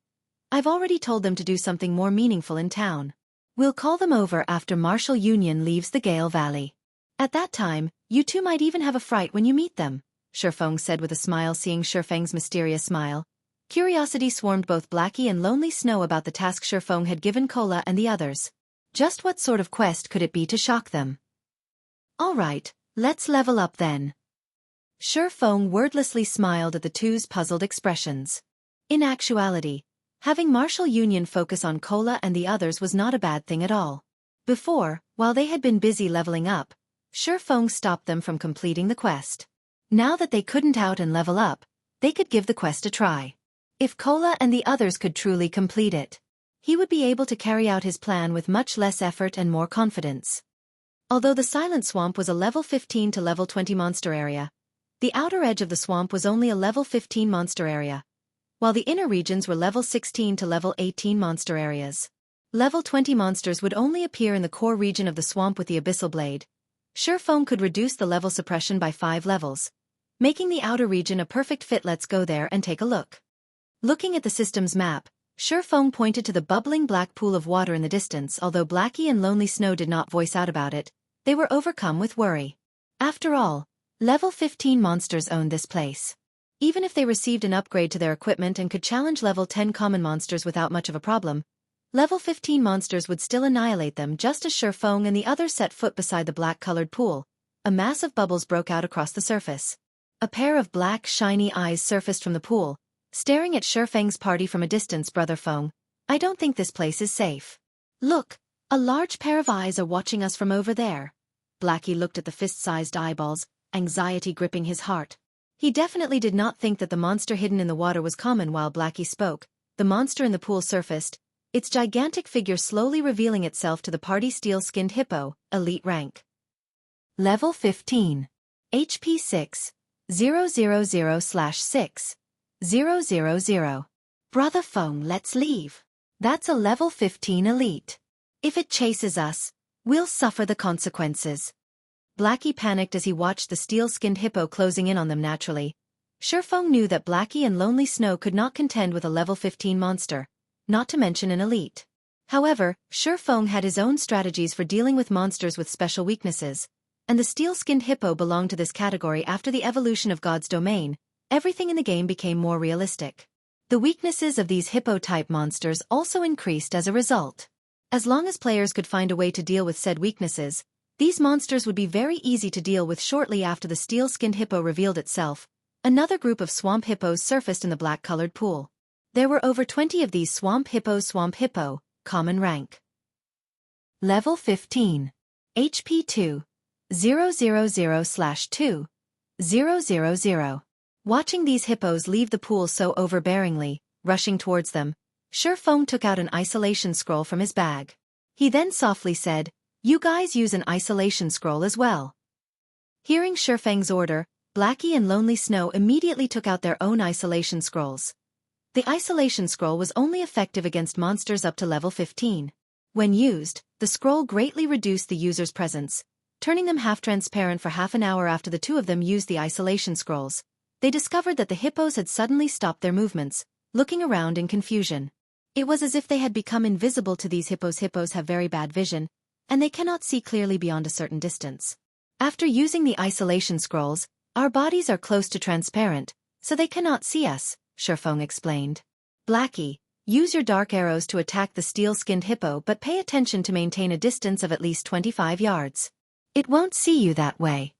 I've already told them to do something more meaningful in town. We'll call them over after Martial Union leaves the Gale Valley. At that time, you two might even have a fright when you meet them, Ye Feng said with a smile. Seeing Ye Feng's mysterious smile, curiosity swarmed both Blackie and Lonely Snow about the task Ye Feng had given Cola and the others. Just what sort of quest could it be to shock them? Alright, let's level up then. Ye Feng wordlessly smiled at the two's puzzled expressions. In actuality, having Martial Union focus on Cola and the others was not a bad thing at all. Before, while they had been busy leveling up, Ye Feng stopped them from completing the quest. Now that they couldn't out and level up, they could give the quest a try. If Cola and the others could truly complete it, he would be able to carry out his plan with much less effort and more confidence. Although the Silent Swamp was a level 15 to level 20 monster area, the outer edge of the swamp was only a level 15 monster area, while the inner regions were level 16 to level 18 monster areas. Level 20 monsters would only appear in the core region of the swamp. With the Abyssal Blade, Ye Feng could reduce the level suppression by 5 levels, making the outer region a perfect fit. Let's go there and take a look. Looking at the system's map, Ye Feng pointed to the bubbling black pool of water in the distance. Although Blackie and Lonely Snow did not voice out about it, they were overcome with worry. After all, level 15 monsters owned this place. Even if they received an upgrade to their equipment and could challenge level 10 common monsters without much of a problem, level 15 monsters would still annihilate them. Just as Ye Feng and the others set foot beside the black-colored pool, a mass of bubbles broke out across the surface. A pair of black, shiny eyes surfaced from the pool, staring at Ye Feng's party from a distance. Brother Feng, I don't think this place is safe. Look, a large pair of eyes are watching us from over there. Blackie looked at the fist-sized eyeballs, anxiety gripping his heart. He definitely did not think that the monster hidden in the water was common. While Blackie spoke, the monster in the pool surfaced, its gigantic figure slowly revealing itself to the party. Steel-skinned hippo, elite rank. Level 15. HP 6. 000/6. 000. Brother Feng, let's leave. That's a level 15 elite. If it chases us, we'll suffer the consequences. Blackie panicked as he watched the steel-skinned hippo closing in on them. Naturally, Ye Feng knew that Blackie and Lonely Snow could not contend with a level 15 monster, not to mention an elite. However, Shi Feng had his own strategies for dealing with monsters with special weaknesses, and the steel-skinned hippo belonged to this category. After the evolution of God's domain, everything in the game became more realistic. The weaknesses of these hippo-type monsters also increased as a result. As long as players could find a way to deal with said weaknesses, these monsters would be very easy to deal with. Shortly after the steel-skinned hippo revealed itself, another group of swamp hippos surfaced in the black-colored pool. There were over 20 of these swamp hippos. Swamp hippo, common rank. Level 15. HP 2. 000/2. Watching these hippos leave the pool so overbearingly, rushing towards them, Shi Feng took out an isolation scroll from his bag. He then softly said, "You guys use an isolation scroll as well." Hearing Shi Feng's order, Blackie and Lonely Snow immediately took out their own isolation scrolls. The isolation scroll was only effective against monsters up to level 15. When used, the scroll greatly reduced the user's presence, turning them half-transparent. For half an hour after the two of them used the isolation scrolls, they discovered that the hippos had suddenly stopped their movements, looking around in confusion. It was as if they had become invisible to these hippos. Hippos have very bad vision, and they cannot see clearly beyond a certain distance. After using the isolation scrolls, our bodies are close to transparent, so they cannot see us, Shi Feng explained. Blackie, use your dark arrows to attack the steel-skinned hippo, but pay attention to maintain a distance of at least 25 yards. It won't see you that way.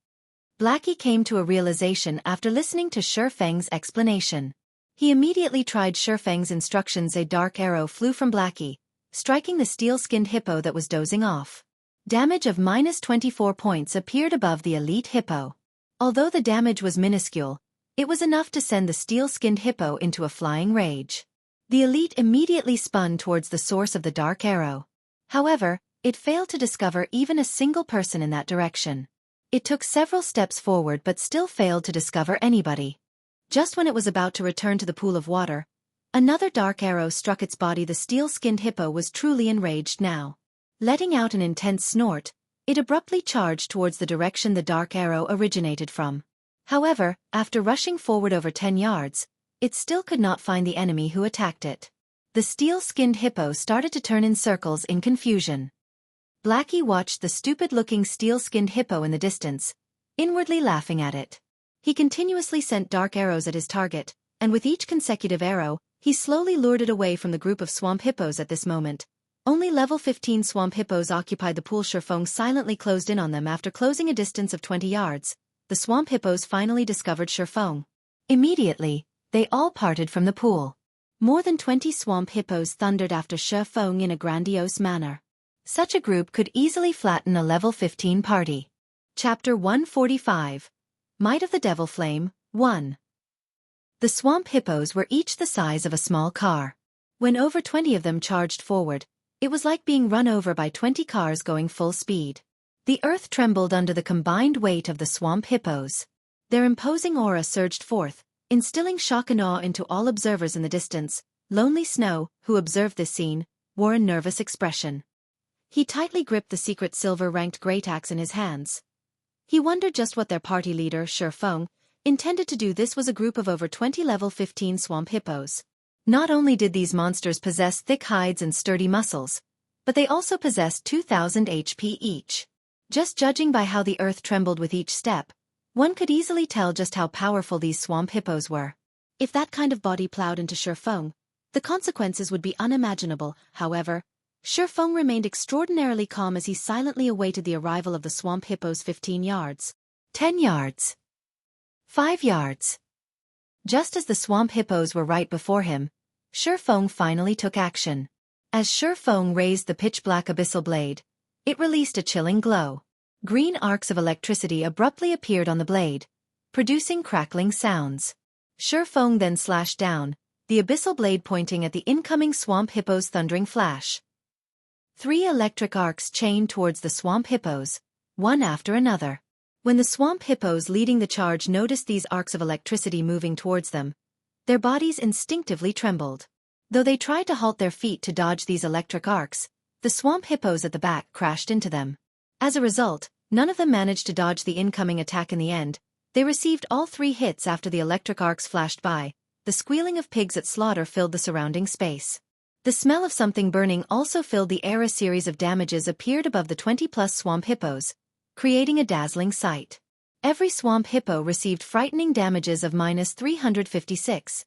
Blackie came to a realization after listening to Shi Feng's explanation. He immediately tried Shi Feng's instructions. A dark arrow flew from Blackie, striking the steel-skinned hippo that was dozing off. Damage of -24 points appeared above the elite hippo. Although the damage was minuscule, it was enough to send the steel-skinned hippo into a flying rage. The elite immediately spun towards the source of the dark arrow. However, it failed to discover even a single person in that direction. It took several steps forward but still failed to discover anybody. Just when it was about to return to the pool of water, another dark arrow struck its body. The steel-skinned hippo was truly enraged now. Letting out an intense snort, it abruptly charged towards the direction the dark arrow originated from. However, after rushing forward over 10 yards, it still could not find the enemy who attacked it. The steel-skinned hippo started to turn in circles in confusion. Blackie watched the stupid-looking steel-skinned hippo in the distance, inwardly laughing at it. He continuously sent dark arrows at his target, and with each consecutive arrow, he slowly lured it away from the group of swamp hippos. At this moment, only level 15 swamp hippos occupied the pool. Shi Feng silently closed in on them. After closing a distance of 20 yards, the swamp hippos finally discovered Shi Feng. Immediately, they all parted from the pool. More than 20 swamp hippos thundered after Shi Feng in a grandiose manner. Such a group could easily flatten a level 15 party. Chapter 145. Might of the Devil Flame, 1. The swamp hippos were each the size of a small car. When over 20 of them charged forward, it was like being run over by 20 cars going full speed. The earth trembled under the combined weight of the swamp hippos. Their imposing aura surged forth, instilling shock and awe into all observers in the distance. Lonely Snow, who observed this scene, wore a nervous expression. He tightly gripped the secret silver-ranked great axe in his hands. He wondered just what their party leader, Shi Feng, intended to do. This was a group of over 20 level 15 swamp hippos. Not only did these monsters possess thick hides and sturdy muscles, but they also possessed 2,000 HP each. Just judging by how the earth trembled with each step, one could easily tell just how powerful these swamp hippos were. If that kind of body plowed into Shi Feng, the consequences would be unimaginable. However, Shi Feng remained extraordinarily calm as he silently awaited the arrival of the swamp hippos. 15 yards. 10 yards. 5 yards. Just as the swamp hippos were right before him, Shi Feng finally took action. As Shi Feng raised the pitch-black abyssal blade, it released a chilling glow. Green arcs of electricity abruptly appeared on the blade, producing crackling sounds. Shi Feng then slashed down, the abyssal blade pointing at the incoming swamp hippo's thundering flash. 3 electric arcs chained towards the swamp hippos, one after another. When the swamp hippos leading the charge noticed these arcs of electricity moving towards them, their bodies instinctively trembled. Though they tried to halt their feet to dodge these electric arcs, the swamp hippos at the back crashed into them. As a result, none of them managed to dodge the incoming attack. In the end, they received all 3 hits after the electric arcs flashed by. The squealing of pigs at slaughter filled the surrounding space. The smell of something burning also filled the air. A series of damages appeared above the 20-plus swamp hippos, creating a dazzling sight. Every swamp hippo received frightening damages of -356,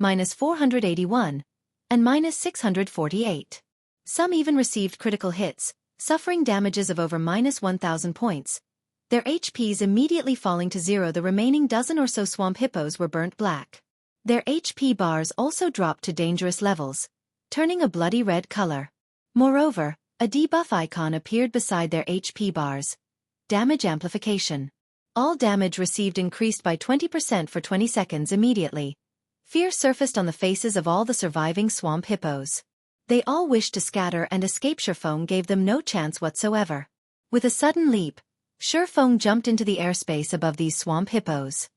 -481, and -648. Some even received critical hits, suffering damages of over -1,000 points, their HPs immediately falling to zero. The remaining dozen or so swamp hippos were burnt black. Their HP bars also dropped to dangerous levels, turning a bloody red color. Moreover, a debuff icon appeared beside their HP bars. Damage amplification. All damage received increased by 20% for 20 seconds immediately. Fear surfaced on the faces of all the surviving swamp hippos. They all wished to scatter, and escape. Ye Feng gave them no chance whatsoever. With a sudden leap, Ye Feng jumped into the airspace above these swamp hippos.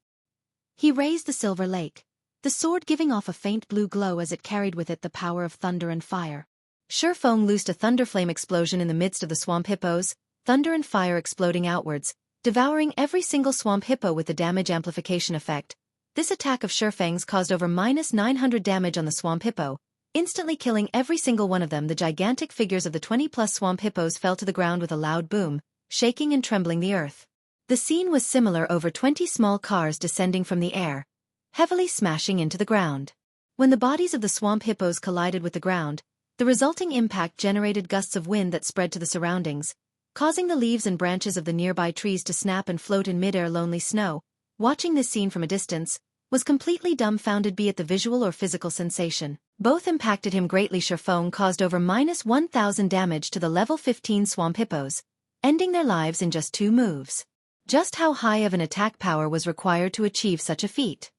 He raised the silver lake, the sword giving off a faint blue glow as it carried with it the power of thunder and fire. Ye Feng loosed a thunderflame explosion in the midst of the swamp hippos, thunder and fire exploding outwards, devouring every single swamp hippo with the damage amplification effect. This attack of Ye Feng's caused over -900 damage on the swamp hippo, instantly killing every single one of them. The gigantic figures of the 20-plus swamp hippos fell to the ground with a loud boom, shaking and trembling the earth. The scene was similar. Over 20 small cars descending from the air, heavily smashing into the ground. When the bodies of the swamp hippos collided with the ground, the resulting impact generated gusts of wind that spread to the surroundings, causing the leaves and branches of the nearby trees to snap and float in mid-air. Lonely Snow, watching this scene from a distance, was completely dumbfounded, be it the visual or physical sensation. Both impacted him greatly. Ye Feng caused over -1,000 damage to the level 15 swamp hippos, ending their lives in just 2 moves. Just how high of an attack power was required to achieve such a feat?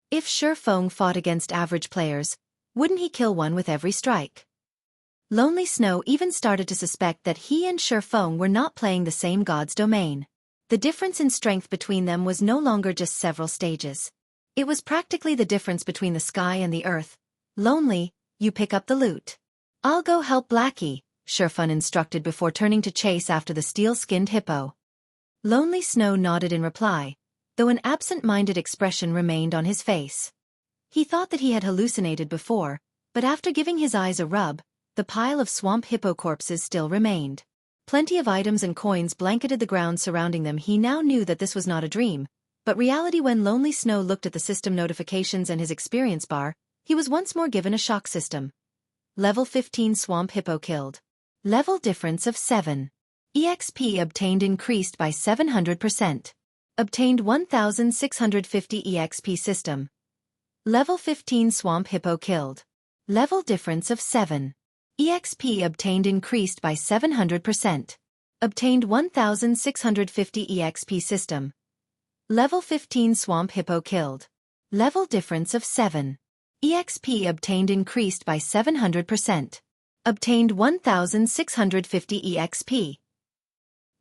If Ye Feng fought against average players, wouldn't he kill one with every strike? Lonely Snow even started to suspect that he and Ye Feng were not playing the same god's domain. The difference in strength between them was no longer just several stages. It was practically the difference between the sky and the earth. Lonely, you pick up the loot. I'll go help Blackie, Ye Feng instructed before turning to chase after the steel-skinned hippo. Lonely Snow nodded in reply, though an absent-minded expression remained on his face. He thought that he had hallucinated before, but after giving his eyes a rub, the pile of swamp hippo corpses still remained. Plenty of items and coins blanketed the ground surrounding them. He now knew that this was not a dream, but reality. When Lonely Snow looked at the system notifications and his experience bar, he was once more given a shock system. Level 15 swamp hippo killed. Level difference of 7. EXP obtained increased by 700%. Obtained 1,650 EXP system. Level 15 swamp hippo killed. Level difference of 7. EXP obtained increased by 700%. Obtained 1,650 EXP system. Level 15 swamp hippo killed. Level difference of 7. EXP obtained increased by 700%. Obtained 1,650 EXP.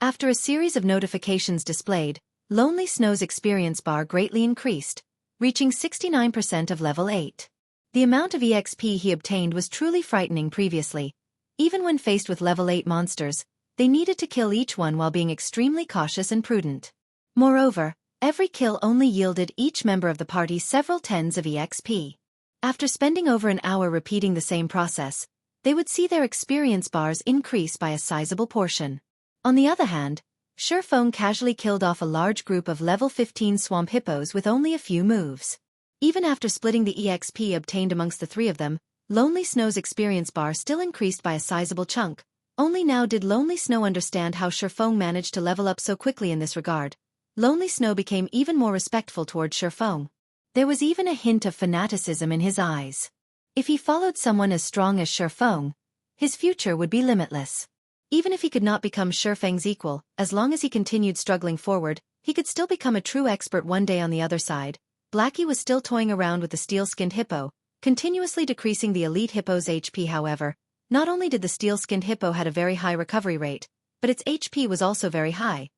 After a series of notifications displayed, Lonely Snow's experience bar greatly increased, reaching 69% of level 8. The amount of EXP he obtained was truly frightening. Previously, even when faced with level 8 monsters, they needed to kill each one while being extremely cautious and prudent. Moreover, every kill only yielded each member of the party several tens of EXP. After spending over an hour repeating the same process, they would see their experience bars increase by a sizable portion. On the other hand, Ye Feng casually killed off a large group of level 15 swamp hippos with only a few moves. Even after splitting the EXP obtained amongst the 3 of them, Lonely Snow's experience bar still increased by a sizable chunk. Only now did Lonely Snow understand how Ye Feng managed to level up so quickly in this regard. Lonely Snow became even more respectful towards Ye Feng. There was even a hint of fanaticism in his eyes. If he followed someone as strong as Ye Feng, his future would be limitless. Even if he could not become Ye Feng's equal, as long as he continued struggling forward, he could still become a true expert one day. On the other side, Blackie was still toying around with the steel-skinned hippo, continuously decreasing the elite hippo's HP. However, not only did the steel-skinned hippo had a very high recovery rate, but its HP was also very high.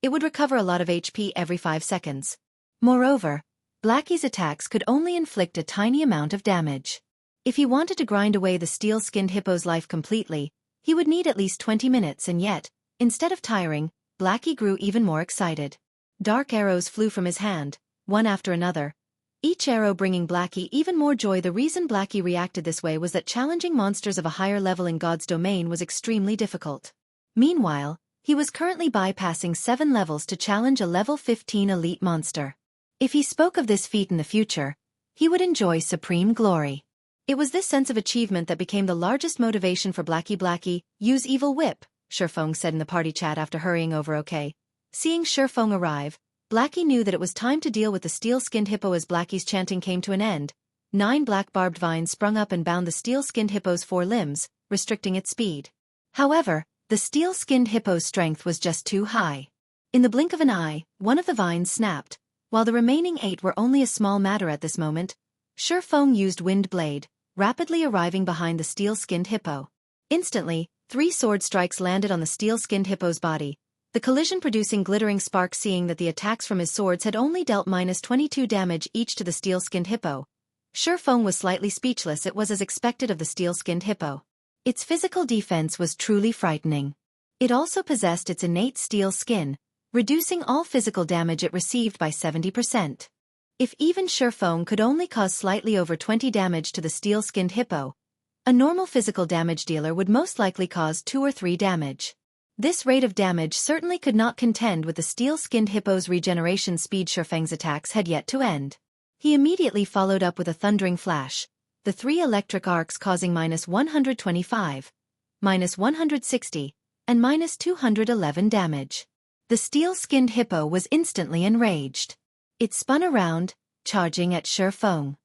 It would recover a lot of HP every 5 seconds. Moreover, Blackie's attacks could only inflict a tiny amount of damage. If he wanted to grind away the steel-skinned hippo's life completely, he would need at least 20 minutes, and yet, instead of tiring, Blackie grew even more excited. Dark arrows flew from his hand, one after another, each arrow bringing Blackie even more joy. The reason Blackie reacted this way was that challenging monsters of a higher level in God's domain was extremely difficult. Meanwhile, he was currently bypassing 7 levels to challenge a level 15 elite monster. If he spoke of this feat in the future, he would enjoy supreme glory. It was this sense of achievement that became the largest motivation for Blackie. Blackie, use Evil Whip, Ye Feng said in the party chat after hurrying over. Okay. Seeing Ye Feng arrive, Blackie knew that it was time to deal with the steel-skinned hippo. As Blackie's chanting came to an end, 9 black barbed vines sprung up and bound the steel-skinned hippo's 4 limbs, restricting its speed. However, the steel-skinned hippo's strength was just too high. In the blink of an eye, one of the vines snapped, while the remaining 8 were only a small matter at this moment. Ye Feng used Wind Blade, rapidly arriving behind the steel-skinned hippo. Instantly, 3 sword strikes landed on the steel-skinned hippo's body, the collision producing glittering sparks. Seeing that the attacks from his swords had only dealt -22 damage each to the steel-skinned hippo, Ye Feng was slightly speechless. It was as expected of the steel-skinned hippo. Its physical defense was truly frightening. It also possessed its innate steel skin, reducing all physical damage it received by 70%. If even Ye Feng could only cause slightly over 20 damage to the steel-skinned hippo, a normal physical damage dealer would most likely cause 2 or 3 damage. This rate of damage certainly could not contend with the steel-skinned hippo's regeneration speed. Ye Feng's attacks had yet to end. He immediately followed up with a thundering flash, the 3 electric arcs causing -125, -160, and -211 damage. The steel-skinned hippo was instantly enraged. It spun around, charging at Ye Feng.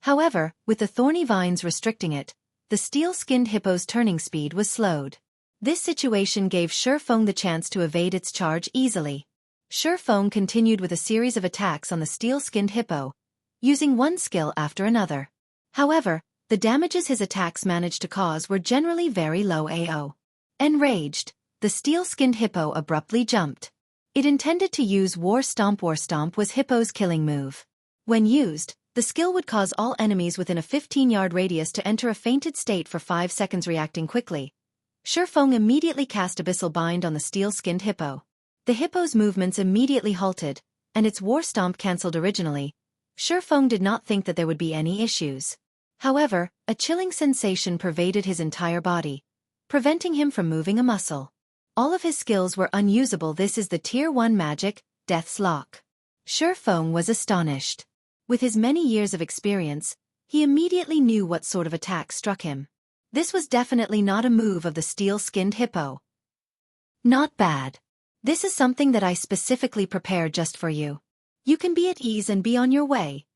However, with the thorny vines restricting it, the steel-skinned hippo's turning speed was slowed. This situation gave Ye Feng the chance to evade its charge easily. Ye Feng continued with a series of attacks on the steel-skinned hippo, using one skill after another. However, the damages his attacks managed to cause were generally very low. Enraged, the steel-skinned hippo abruptly jumped. It intended to use War Stomp. War Stomp was Hippo's killing move. When used, the skill would cause all enemies within a 15-yard radius to enter a fainted state for 5 seconds. Reacting quickly, Ye Feng immediately cast Abyssal Bind on the steel-skinned hippo. The hippo's movements immediately halted, and its War Stomp cancelled. Originally, Ye Feng did not think that there would be any issues. However, a chilling sensation pervaded his entire body, preventing him from moving a muscle. All of his skills were unusable. This is the Tier 1 magic, Death's Lock. Ye Feng was astonished. With his many years of experience, he immediately knew what sort of attack struck him. This was definitely not a move of the steel-skinned hippo. Not bad. This is something that I specifically prepared just for you. You can be at ease and be on your way.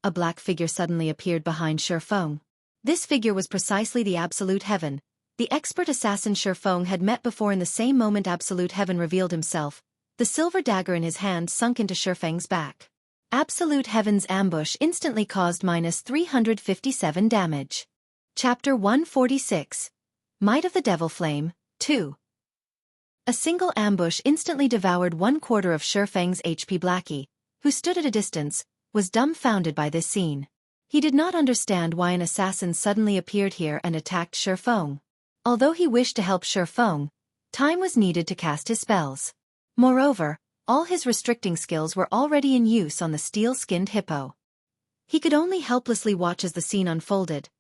A black figure suddenly appeared behind Ye Feng. This figure was precisely the Absolute Heaven, the expert assassin Ye Feng had met before. In the same moment Absolute Heaven revealed himself, the silver dagger in his hand sunk into Ye Feng's back. Absolute Heaven's ambush instantly caused -357 damage. Chapter 146. Might of the Devil Flame, 2. A single ambush instantly devoured 1/4 of Ye Feng's HP. Blackie, who stood at a distance, was dumbfounded by this scene. He did not understand why an assassin suddenly appeared here and attacked Ye Feng. Although he wished to help Ye Feng, time was needed to cast his spells. Moreover, all his restricting skills were already in use on the steel-skinned hippo. He could only helplessly watch as the scene unfolded.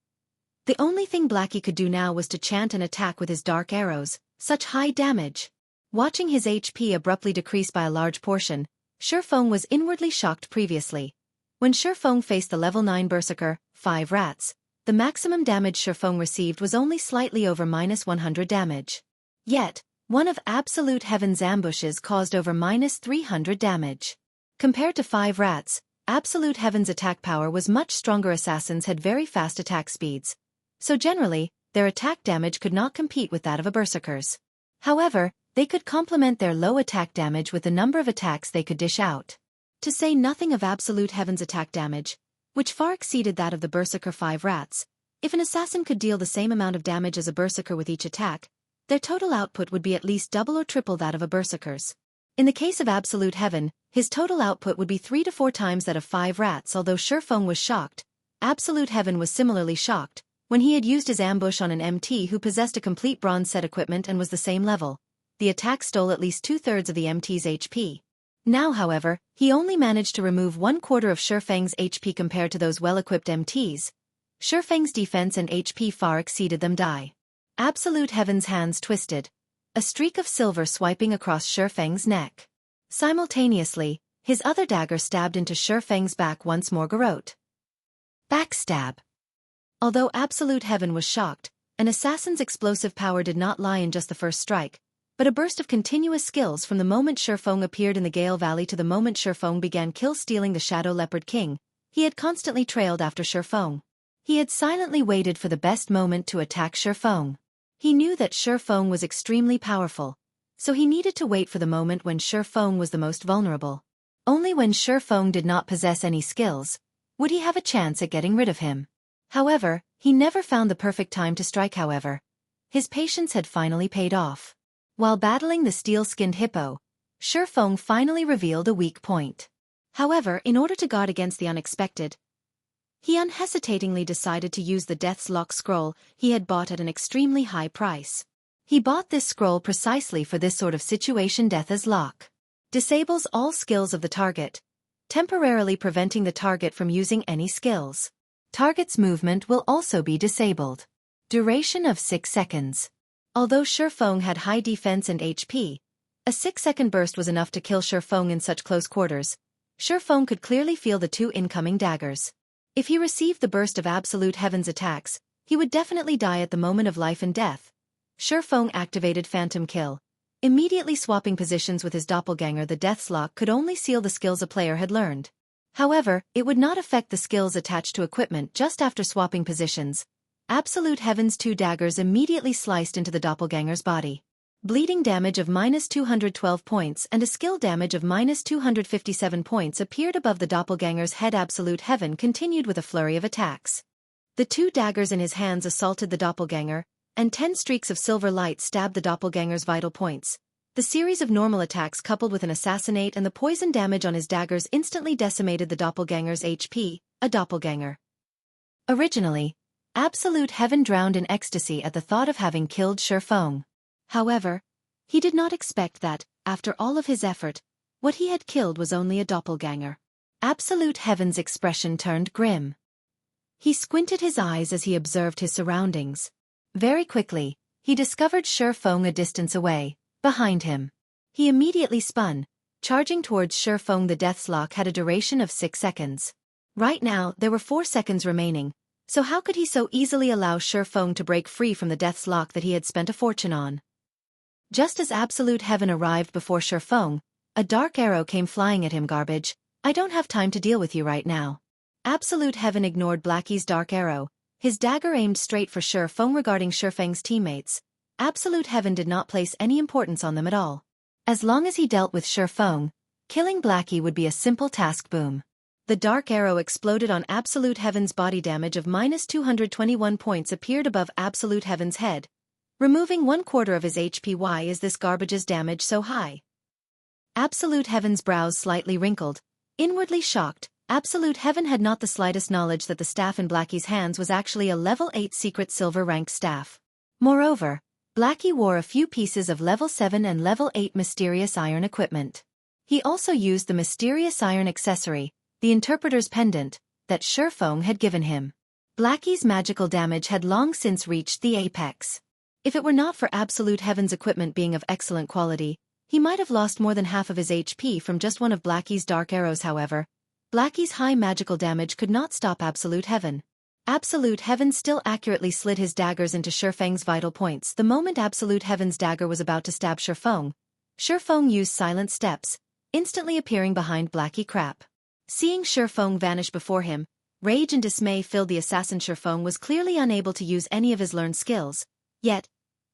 The only thing Blackie could do now was to chant and attack with his dark arrows. Such high damage! Watching his HP abruptly decrease by a large portion, Ye Feng was inwardly shocked. Previously, when Ye Feng faced the level 9 berserker, 5 rats, the maximum damage Ye Feng received was only slightly over -100 damage. Yet, one of Absolute Heaven's ambushes caused over -300 damage. Compared to 5 rats, Absolute Heaven's attack power was much stronger. Assassins had very fast attack speeds, so generally, their attack damage could not compete with that of a berserker's. However, they could complement their low attack damage with the number of attacks they could dish out. To say nothing of Absolute Heaven's attack damage, which far exceeded that of the berserker 5 rats, if an assassin could deal the same amount of damage as a berserker with each attack, their total output would be at least double or triple that of a berserker's. In the case of Absolute Heaven, his total output would be 3 to 4 times that of 5 rats. Although Ye Feng was shocked, Absolute Heaven was similarly shocked. When he had used his ambush on an MT who possessed a complete bronze set equipment and was the same level, the attack stole at least 2/3 of the MT's HP. Now however, he only managed to remove 1/4 of Shi Feng's HP compared to those well-equipped MTs. Shi Feng's defense and HP far exceeded them. Absolute Heaven's hands twisted, a streak of silver swiping across Shi Feng's neck. Simultaneously, his other dagger stabbed into Shi Feng's back once more. Garrote. Backstab. Although Absolute Heaven was shocked, an assassin's explosive power did not lie in just the first strike, but a burst of continuous skills from the moment Shi Feng appeared in the Gale Valley to the moment Shi Feng began kill-stealing the Shadow Leopard King. He had constantly trailed after Shi Feng. He had silently waited for the best moment to attack Shi Feng. He knew that Shi Feng was extremely powerful, so he needed to wait for the moment when Shi Feng was the most vulnerable. Only when Shi Feng did not possess any skills would he have a chance at getting rid of him. However, he never found the perfect time to strike. However, his patience had finally paid off. While battling the steel-skinned hippo, Shi Feng finally revealed a weak point. However, in order to guard against the unexpected, he unhesitatingly decided to use the Death's Lock scroll he had bought at an extremely high price. He bought this scroll precisely for this sort of situation. Death's Lock disables all skills of the target, temporarily preventing the target from using any skills. Target's movement will also be disabled. Duration of 6 seconds. Although Shi Feng had high defense and HP, a 6-second burst was enough to kill Shi Feng in such close quarters. Shi Feng could clearly feel the 2 incoming daggers. If he received the burst of Absolute Heaven's attacks, he would definitely die at the moment of life and death. Shi Feng activated Phantom Kill, immediately swapping positions with his doppelganger. The Death's Lock could only seal the skills a player had learned. However, it would not affect the skills attached to equipment. Just after swapping positions, Absolute Heaven's 2 daggers immediately sliced into the doppelganger's body. Bleeding damage of -212 points and a skill damage of -257 points appeared above the doppelganger's head. Absolute Heaven continued with a flurry of attacks. The 2 daggers in his hands assaulted the doppelganger, and 10 streaks of silver light stabbed the doppelganger's vital points. The series of normal attacks coupled with an assassinate and the poison damage on his daggers instantly decimated the doppelganger's HP. A doppelganger. Originally, Absolute Heaven drowned in ecstasy at the thought of having killed Shi Feng. However, he did not expect that, after all of his effort, what he had killed was only a doppelganger. Absolute Heaven's expression turned grim. He squinted his eyes as he observed his surroundings. Very quickly, he discovered Shi Feng a distance away, behind him. He immediately spun, charging towards Shi Feng. The Death's Lock had a duration of 6 seconds. Right now, there were 4 seconds remaining, so how could he so easily allow Shi Feng to break free from the Death's Lock that he had spent a fortune on? Just as Absolute Heaven arrived before Shi Feng, a dark arrow came flying at him. Garbage, I don't have time to deal with you right now. Absolute Heaven ignored Blackie's dark arrow, his dagger aimed straight for Shi Feng. Regarding Shi Feng's teammates, Absolute Heaven did not place any importance on them at all. As long as he dealt with Shi Feng, killing Blackie would be a simple task. Boom. The dark arrow exploded on Absolute Heaven's body. Damage of -221 points appeared above Absolute Heaven's head, removing 1/4 of his HP. Why is this garbage's damage so high? Absolute Heaven's brows slightly wrinkled, inwardly shocked. Absolute Heaven had not the slightest knowledge that the staff in Blackie's hands was actually a level 8 secret silver-ranked staff. Moreover, Blackie wore a few pieces of level 7 and level 8 mysterious iron equipment. He also used the mysterious iron accessory, the Interpreter's Pendant, that Shi Feng had given him. Blackie's magical damage had long since reached the apex. If it were not for Absolute Heaven's equipment being of excellent quality, he might have lost more than half of his HP from just one of Blackie's dark arrows. However, Blackie's high magical damage could not stop Absolute Heaven. Absolute Heaven still accurately slid his daggers into Shi Feng's vital points. The moment Absolute Heaven's dagger was about to stab Shi Feng used silent steps, instantly appearing behind Blackie. Crap. Seeing Shi Feng vanish before him, rage and dismay filled the assassin. Shi Feng was clearly unable to use any of his learned skills, yet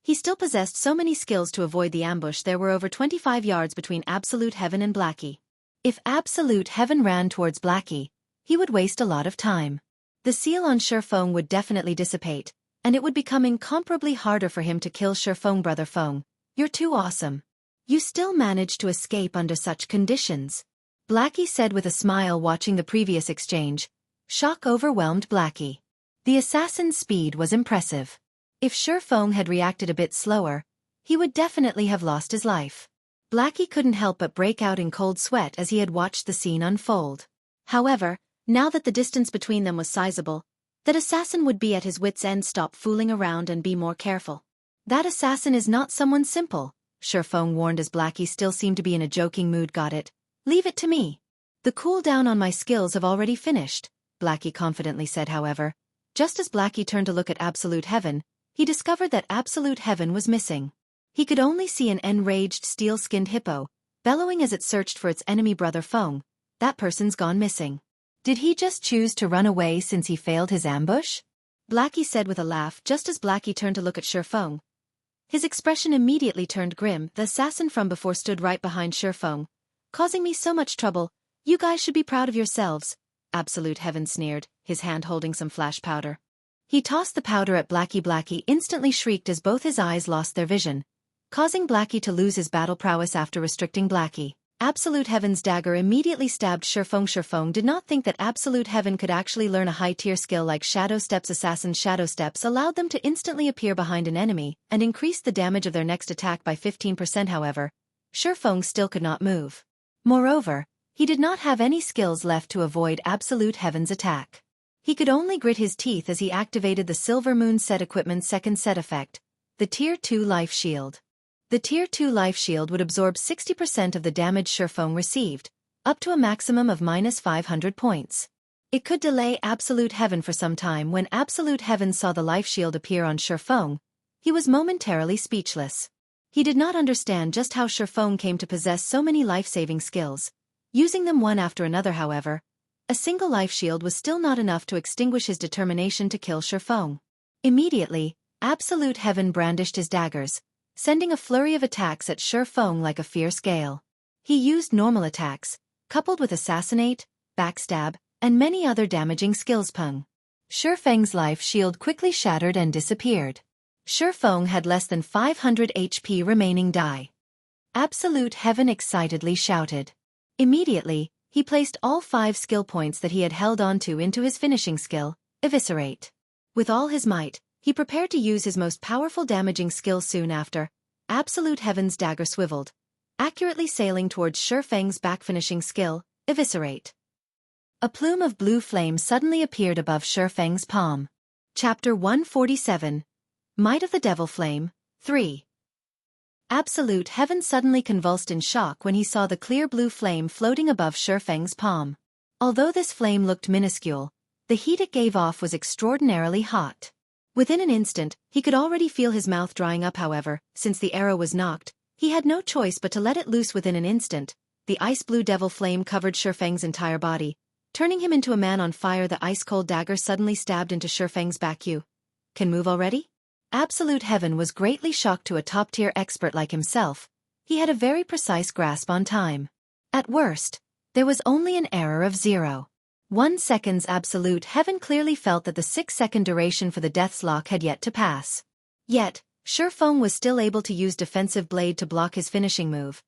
he still possessed so many skills to avoid the ambush. There were over 25 yards between Absolute Heaven and Blackie. If Absolute Heaven ran towards Blackie, he would waste a lot of time. The seal on Shi Feng would definitely dissipate, and it would become incomparably harder for him to kill Shi Feng. Brother Feng, you're too awesome. You still managed to escape under such conditions, Blackie said with a smile. Watching the previous exchange, shock overwhelmed Blackie. The assassin's speed was impressive. If Shi Feng had reacted a bit slower, he would definitely have lost his life. Blackie couldn't help but break out in cold sweat as he had watched the scene unfold. However, now that the distance between them was sizable, that assassin would be at his wits' end. Stop fooling around and be more careful. That assassin is not someone simple, Ye Feng warned as Blackie still seemed to be in a joking mood. Got it. Leave it to me. The cooldown on my skills have already finished, Blackie confidently said. However, just as Blackie turned to look at Absolute Heaven, he discovered that Absolute Heaven was missing. He could only see an enraged steel-skinned hippo, bellowing as it searched for its enemy brother Feng. That person's gone missing. Did he just choose to run away since he failed his ambush? Blackie said with a laugh just as Blackie turned to look at Ye Feng. His expression immediately turned grim. The assassin from before stood right behind Ye Feng, causing me so much trouble. You guys should be proud of yourselves, Absolute Heaven sneered, his hand holding some flash powder. He tossed the powder at Blackie. Blackie instantly shrieked as both his eyes lost their vision, causing Blackie to lose his battle prowess after restricting Blackie. Absolute Heaven's dagger immediately stabbed Ye Feng. Ye Feng did not think that Absolute Heaven could actually learn a high-tier skill like Shadow Steps. Assassin's Shadow Steps allowed them to instantly appear behind an enemy and increase the damage of their next attack by 15%. However, Ye Feng still could not move. Moreover, he did not have any skills left to avoid Absolute Heaven's attack. He could only grit his teeth as he activated the Silver Moon set equipment's second set effect, the Tier 2 Life Shield. The Tier 2 Life Shield would absorb 60% of the damage Ye Feng received, up to a maximum of -500 points. It could delay Absolute Heaven for some time. When Absolute Heaven saw the Life Shield appear on Ye Feng, he was momentarily speechless. He did not understand just how Ye Feng came to possess so many life-saving skills. Using them one after another, however, a single life shield was still not enough to extinguish his determination to kill Ye Feng. Immediately, Absolute Heaven brandished his daggers, sending a flurry of attacks at Ye Feng like a fierce gale. He used normal attacks, coupled with assassinate, backstab, and many other damaging skills. Ye Feng's life shield quickly shattered and disappeared. Ye Feng had less than 500 HP remaining. Die. Absolute Heaven excitedly shouted. Immediately, he placed all 5 skill points that he had held onto into his finishing skill, Eviscerate. With all his might, he prepared to use his most powerful damaging skill. Soon after, Absolute Heaven's dagger swiveled, accurately sailing towards Ye Feng's back finishing skill, Eviscerate. A plume of blue flame suddenly appeared above Ye Feng's palm. Chapter 147. Might of the Devil Flame, 3. Absolute Heaven suddenly convulsed in shock when he saw the clear blue flame floating above Ye Feng's palm. Although this flame looked minuscule, the heat it gave off was extraordinarily hot. Within an instant, he could already feel his mouth drying up. However, since the arrow was knocked, he had no choice but to let it loose. Within an instant, the ice-blue devil flame covered Ye Feng's entire body, turning him into a man on fire. The ice-cold dagger suddenly stabbed into Ye Feng's back. You can move already? Absolute Heaven was greatly shocked. To a top-tier expert like himself, he had a very precise grasp on time. At worst, there was only an error of 0.1 seconds. Absolute Heaven clearly felt that the 6-second duration for the Death's Lock had yet to pass. Yet, Ye Feng was still able to use Defensive Blade to block his finishing move.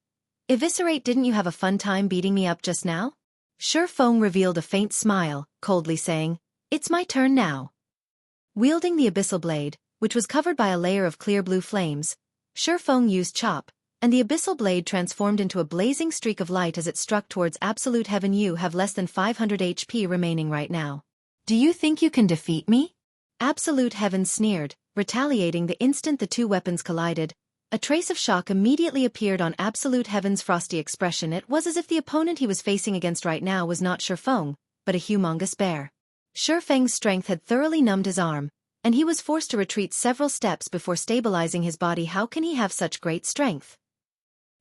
Eviscerate. Didn't you have a fun time beating me up just now? Ye Feng revealed a faint smile, coldly saying, "It's my turn now." Wielding the Abyssal Blade, which was covered by a layer of clear blue flames, Ye Feng used Chop, and the Abyssal Blade transformed into a blazing streak of light as it struck towards Absolute Heaven. You have less than 500 HP remaining right now. Do you think you can defeat me? Absolute Heaven sneered, retaliating the instant the two weapons collided. A trace of shock immediately appeared on Absolute Heaven's frosty expression. It was as if the opponent he was facing against right now was not Ye Feng, but a humongous bear. Ye Feng's strength had thoroughly numbed his arm, and he was forced to retreat several steps before stabilizing his body. How can he have such great strength?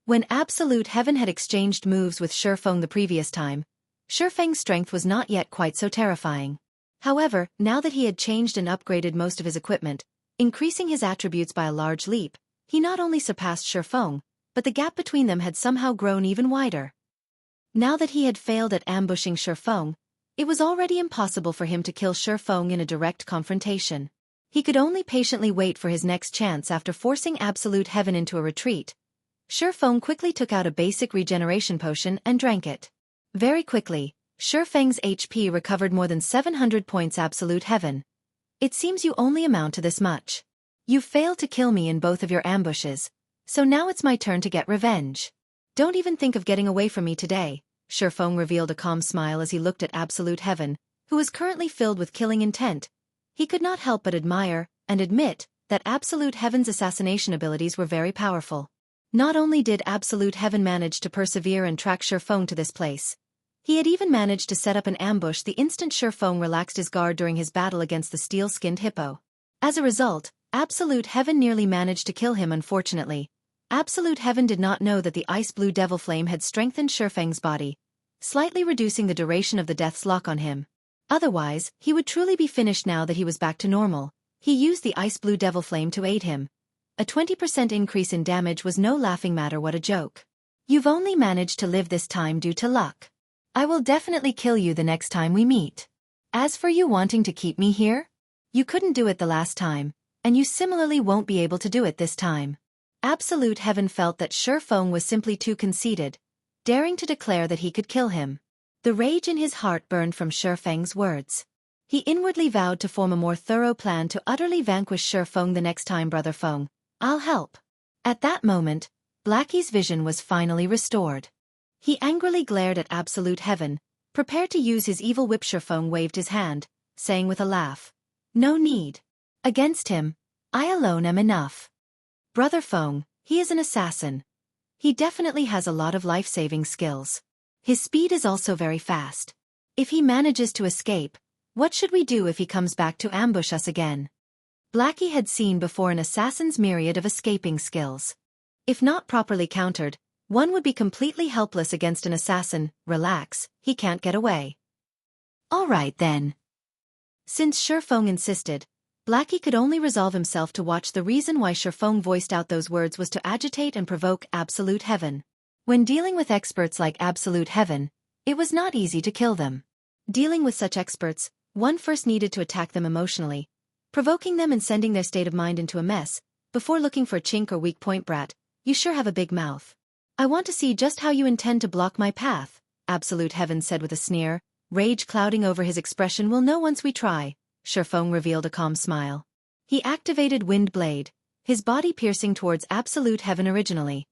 When Absolute Heaven had exchanged moves with Ye Feng the previous time, Ye Feng's strength was not yet quite so terrifying. However, now that he had changed and upgraded most of his equipment, increasing his attributes by a large leap, he not only surpassed Ye Feng, but the gap between them had somehow grown even wider. Now that he had failed at ambushing Ye Feng, it was already impossible for him to kill Ye Feng in a direct confrontation. He could only patiently wait for his next chance. After forcing Absolute Heaven into a retreat, Ye Feng quickly took out a basic regeneration potion and drank it. Very quickly, Ye Feng's HP recovered more than 700 points. Absolute Heaven, it seems you only amount to this much. You failed to kill me in both of your ambushes, so now it's my turn to get revenge. Don't even think of getting away from me today, Ye Feng revealed a calm smile as he looked at Absolute Heaven, who was currently filled with killing intent. He could not help but admire, and admit, that Absolute Heaven's assassination abilities were very powerful. Not only did Absolute Heaven manage to persevere and track Ye Feng to this place, he had even managed to set up an ambush the instant Ye Feng relaxed his guard during his battle against the steel-skinned hippo. As a result, Absolute Heaven nearly managed to kill him. Unfortunately, Absolute Heaven did not know that the ice-blue devil flame had strengthened Ye Feng's body, slightly reducing the duration of the death's lock on him. Otherwise, he would truly be finished now that he was back to normal. He used the ice-blue devil flame to aid him. A 20% increase in damage was no laughing matter. What a joke. You've only managed to live this time due to luck. I will definitely kill you the next time we meet. As for you wanting to keep me here, you couldn't do it the last time, and you similarly won't be able to do it this time. Absolute Heaven felt that Ye Feng was simply too conceited, daring to declare that he could kill him. The rage in his heart burned from Ye Feng's words. He inwardly vowed to form a more thorough plan to utterly vanquish Ye Feng the next time. Brother Feng, I'll help. At that moment, Blackie's vision was finally restored. He angrily glared at Absolute Heaven, prepared to use his evil whip. Ye Feng waved his hand, saying with a laugh, "No need. Against him, I alone am enough. Brother Feng, he is an assassin. He definitely has a lot of life-saving skills. His speed is also very fast. If he manages to escape, what should we do if he comes back to ambush us again?" Blackie had seen before an assassin's myriad of escaping skills. If not properly countered, one would be completely helpless against an assassin. Relax, he can't get away. All right then. Since Ye Feng insisted, Blackie could only resolve himself to watch. The reason why Ye Feng voiced out those words was to agitate and provoke Absolute Heaven. When dealing with experts like Absolute Heaven, it was not easy to kill them. Dealing with such experts, one first needed to attack them emotionally, provoking them and sending their state of mind into a mess. Before looking for a chink or weak point. Brat, you sure have a big mouth. I want to see just how you intend to block my path, Absolute Heaven said with a sneer, rage clouding over his expression. We'll know once we try. Ye Feng revealed a calm smile. He activated Wind Blade, his body piercing towards Absolute Heaven. Originally,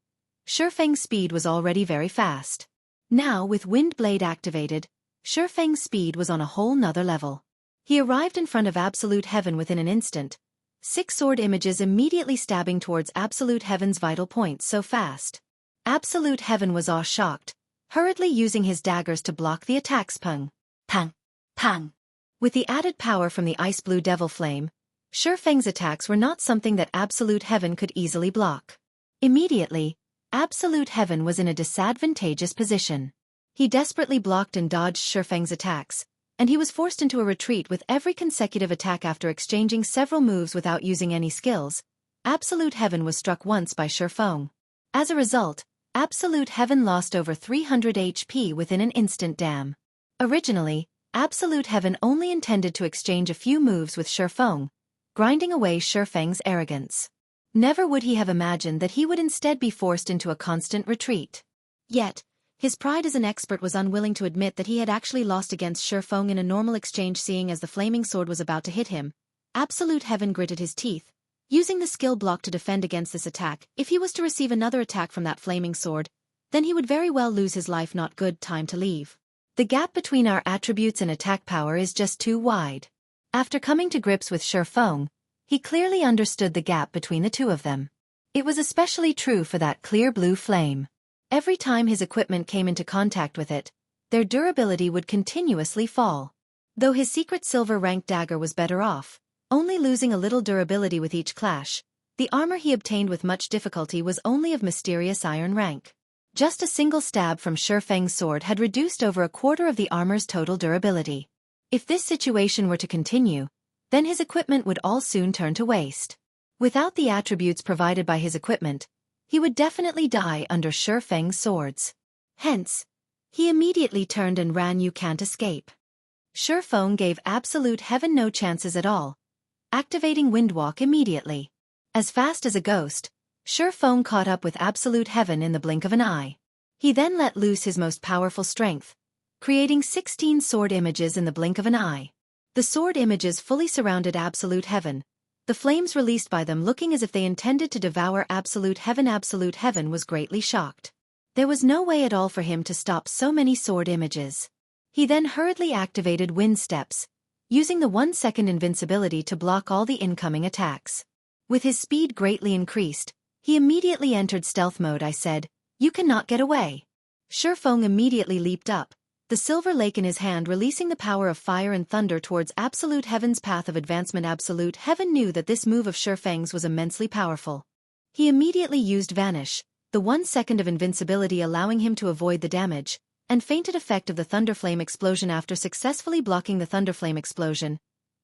Ye Feng's speed was already very fast. Now with Wind Blade activated, Ye Feng's speed was on a whole nother level. He arrived in front of Absolute Heaven within an instant, 6 sword images immediately stabbing towards Absolute Heaven's vital points so fast. Absolute Heaven was awe-shocked, hurriedly using his daggers to block the attacks. Pang, pang, pang. With the added power from the ice-blue devil flame, Ye Feng's attacks were not something that Absolute Heaven could easily block. Immediately, Absolute Heaven was in a disadvantageous position. He desperately blocked and dodged Ye Feng's attacks, and he was forced into a retreat with every consecutive attack. After exchanging several moves without using any skills, Absolute Heaven was struck once by Ye Feng. As a result, Absolute Heaven lost over 300 HP within an instant. Damn. Originally, Absolute Heaven only intended to exchange a few moves with Ye Feng, grinding away Ye Feng's arrogance. Never would he have imagined that he would instead be forced into a constant retreat. Yet, his pride as an expert was unwilling to admit that he had actually lost against Ye Feng in a normal exchange. Seeing as the flaming sword was about to hit him, Absolute Heaven gritted his teeth, using the skill block to defend against this attack. If he was to receive another attack from that flaming sword, then he would very well lose his life. Not good. Time to leave. The gap between our attributes and attack power is just too wide. After coming to grips with Ye Feng, he clearly understood the gap between the two of them. It was especially true for that clear blue flame. Every time his equipment came into contact with it, their durability would continuously fall. Though his secret silver rank dagger was better off, only losing a little durability with each clash, the armor he obtained with much difficulty was only of mysterious iron rank. Just a single stab from Ye Feng's sword had reduced over a quarter of the armor's total durability. If this situation were to continue, then his equipment would all soon turn to waste. Without the attributes provided by his equipment, he would definitely die under Ye Feng's swords. Hence, he immediately turned and ran. You can't escape. Ye Feng gave Absolute Heaven no chances at all, activating Windwalk immediately. As fast as a ghost, Ye Feng caught up with Absolute Heaven in the blink of an eye. He then let loose his most powerful strength, creating 16 sword images in the blink of an eye. The sword images fully surrounded Absolute Heaven, the flames released by them looking as if they intended to devour Absolute Heaven. Absolute Heaven was greatly shocked. There was no way at all for him to stop so many sword images. He then hurriedly activated wind steps, using the 1-second invincibility to block all the incoming attacks. With his speed greatly increased, he immediately entered stealth mode. I said, "You cannot get away." Shi Feng immediately leaped up, the silver lake in his hand, releasing the power of fire and thunder towards Absolute Heaven's path of advancement. Absolute Heaven knew that this move of Shi Feng's was immensely powerful. He immediately used Vanish, the 1-second of invincibility allowing him to avoid the damage and fainted effect of the Thunderflame explosion. After successfully blocking the Thunderflame explosion,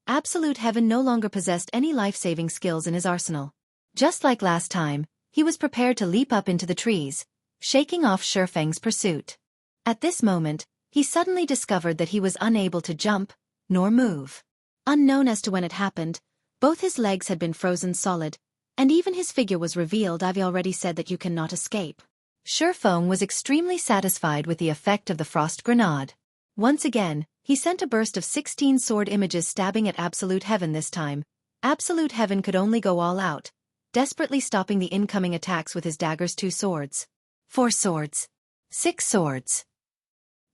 Absolute Heaven no longer possessed any life-saving skills in his arsenal. Just like last time, he was prepared to leap up into the trees, shaking off Shi Feng's pursuit. At this moment, he suddenly discovered that he was unable to jump, nor move. Unknown as to when it happened, both his legs had been frozen solid, and even his figure was revealed. I've already said that you cannot escape. Shi Feng was extremely satisfied with the effect of the frost grenade. Once again, he sent a burst of 16 sword images stabbing at Absolute Heaven. This time, Absolute Heaven could only go all out, desperately stopping the incoming attacks with his daggers. 2 swords. 4 swords. 6 swords.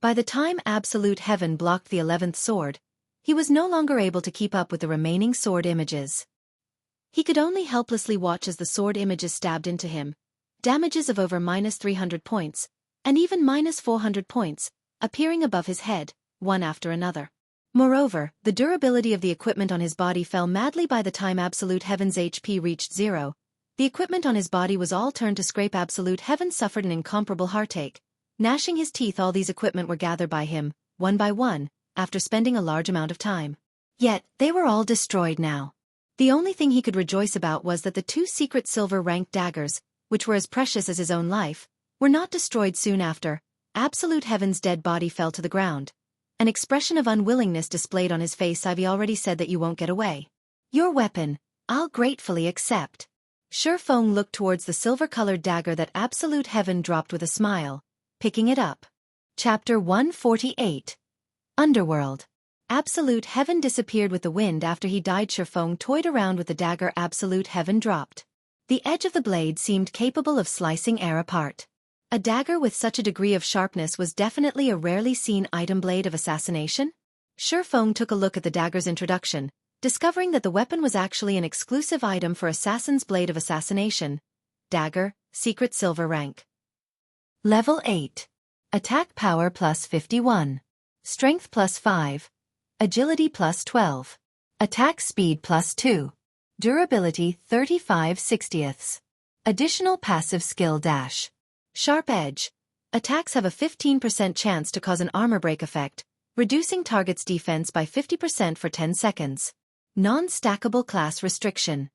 By the time Absolute Heaven blocked the 11th sword, he was no longer able to keep up with the remaining sword images. He could only helplessly watch as the sword images stabbed into him, damages of over -300 points, and even -400 points, appearing above his head, one after another. Moreover, the durability of the equipment on his body fell madly. By the time Absolute Heaven's HP reached 0, the equipment on his body was all turned to scrap. Absolute Heaven suffered an incomparable heartache. Gnashing his teeth, all these equipment were gathered by him, one by one, after spending a large amount of time. Yet, they were all destroyed now. The only thing he could rejoice about was that the 2 secret silver-ranked daggers, which were as precious as his own life, were not destroyed. Soon after, Absolute Heaven's dead body fell to the ground. An expression of unwillingness displayed on his face. "I've already said that you won't get away. Your weapon, I'll gratefully accept." Shi Feng looked towards the silver-colored dagger that Absolute Heaven dropped with a smile, picking it up. Chapter 148. Underworld. Absolute Heaven disappeared with the wind. After he died, Shi Feng toyed around with the dagger Absolute Heaven dropped. The edge of the blade seemed capable of slicing air apart. A dagger with such a degree of sharpness was definitely a rarely seen item. Blade of assassination? Shi Feng took a look at the dagger's introduction, discovering that the weapon was actually an exclusive item for assassins. Blade of assassination. Dagger, secret silver rank. Level 8. Attack power plus 51. Strength plus 5. Agility plus 12. Attack speed plus 2. Durability 35/60ths. Additional passive skill dash. Sharp edge. Attacks have a 15% chance to cause an armor break effect, reducing target's defense by 50% for 10 seconds. Non-stackable class restriction.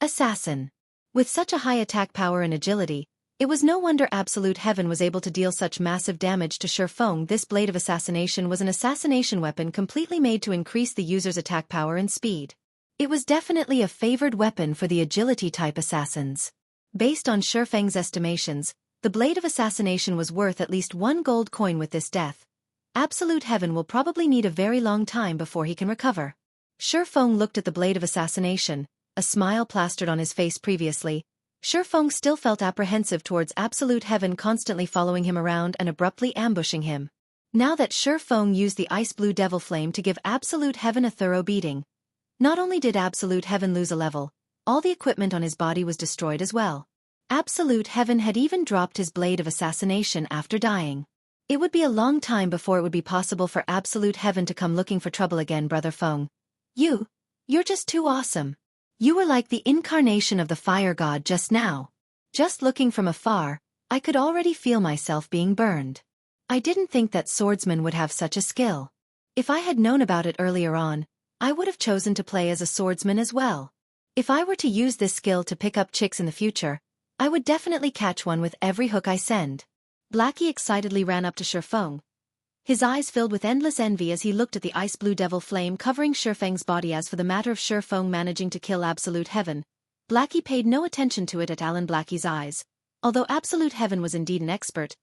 Assassin. With such a high attack power and agility, it was no wonder Absolute Heaven was able to deal such massive damage to Shi Feng. This blade of assassination was an assassination weapon completely made to increase the user's attack power and speed. It was definitely a favored weapon for the agility-type assassins. Based on Shi Feng's estimations, the blade of assassination was worth at least 1 gold coin. With this death, Absolute Heaven will probably need a very long time before he can recover. Shi Feng looked at the blade of assassination, a smile plastered on his face. Previously, Shi Feng still felt apprehensive towards Absolute Heaven constantly following him around and abruptly ambushing him. Now that Shi Feng used the ice blue devil flame to give Absolute Heaven a thorough beating, not only did Absolute Heaven lose a level, all the equipment on his body was destroyed as well. Absolute Heaven had even dropped his blade of assassination after dying. It would be a long time before it would be possible for Absolute Heaven to come looking for trouble again. Brother Feng. You're just too awesome. You were like the incarnation of the fire god just now. Just looking from afar, I could already feel myself being burned. I didn't think that swordsmen would have such a skill. If I had known about it earlier on, I would have chosen to play as a swordsman as well. If I were to use this skill to pick up chicks in the future, I would definitely catch one with every hook I send. Blackie excitedly ran up to Shi Feng. His eyes filled with endless envy as he looked at the ice blue devil flame covering Shi Feng's body. As for the matter of Shi Feng managing to kill Absolute Heaven, Blackie paid no attention to it at Alan Blackie's eyes. Although Absolute Heaven was indeed an expert,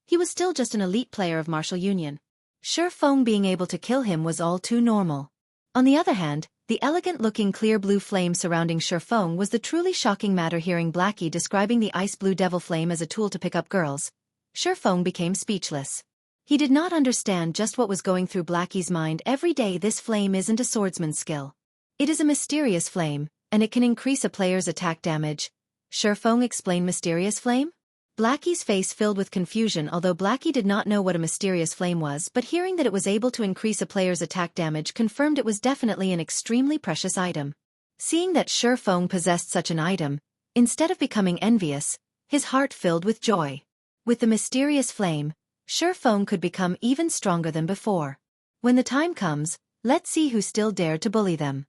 he was still just an elite player of martial union. Shi Feng being able to kill him was all too normal. On the other hand, the elegant-looking clear blue flame surrounding Shi Feng was the truly shocking matter. Hearing Blackie describing the ice blue devil flame as a tool to pick up girls, Shi Feng became speechless. He did not understand just what was going through Blackie's mind every day. This flame isn't a swordsman's skill. It is a mysterious flame, and it can increase a player's attack damage. Shi Feng explained mysterious flame? Blackie's face filled with confusion. Although Blackie did not know what a mysterious flame was, but hearing that it was able to increase a player's attack damage confirmed it was definitely an extremely precious item. Seeing that Shi Feng possessed such an item, instead of becoming envious, his heart filled with joy. With the mysterious flame, Shi Feng could become even stronger than before. When the time comes, let's see who still dared to bully them.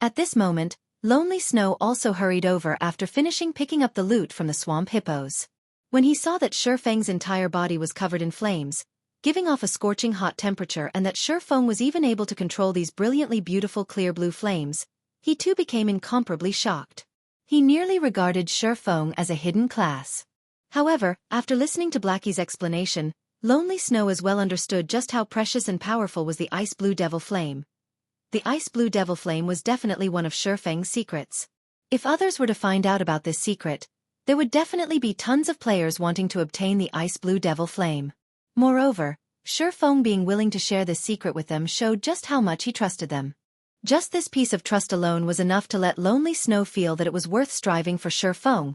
At this moment, Lonely Snow also hurried over after finishing picking up the loot from the swamp hippos. When he saw that Shi Feng's entire body was covered in flames, giving off a scorching hot temperature, and that Shi Feng was even able to control these brilliantly beautiful clear blue flames, he too became incomparably shocked. He nearly regarded Shi Feng as a hidden class. However, after listening to Blackie's explanation, Lonely Snow as well understood just how precious and powerful was the Ice Blue Devil Flame. The Ice Blue Devil Flame was definitely one of Shi Feng's secrets. If others were to find out about this secret, there would definitely be tons of players wanting to obtain the Ice Blue Devil Flame. Moreover, Shi Feng being willing to share this secret with them showed just how much he trusted them. Just this piece of trust alone was enough to let Lonely Snow feel that it was worth striving for. Shi Feng,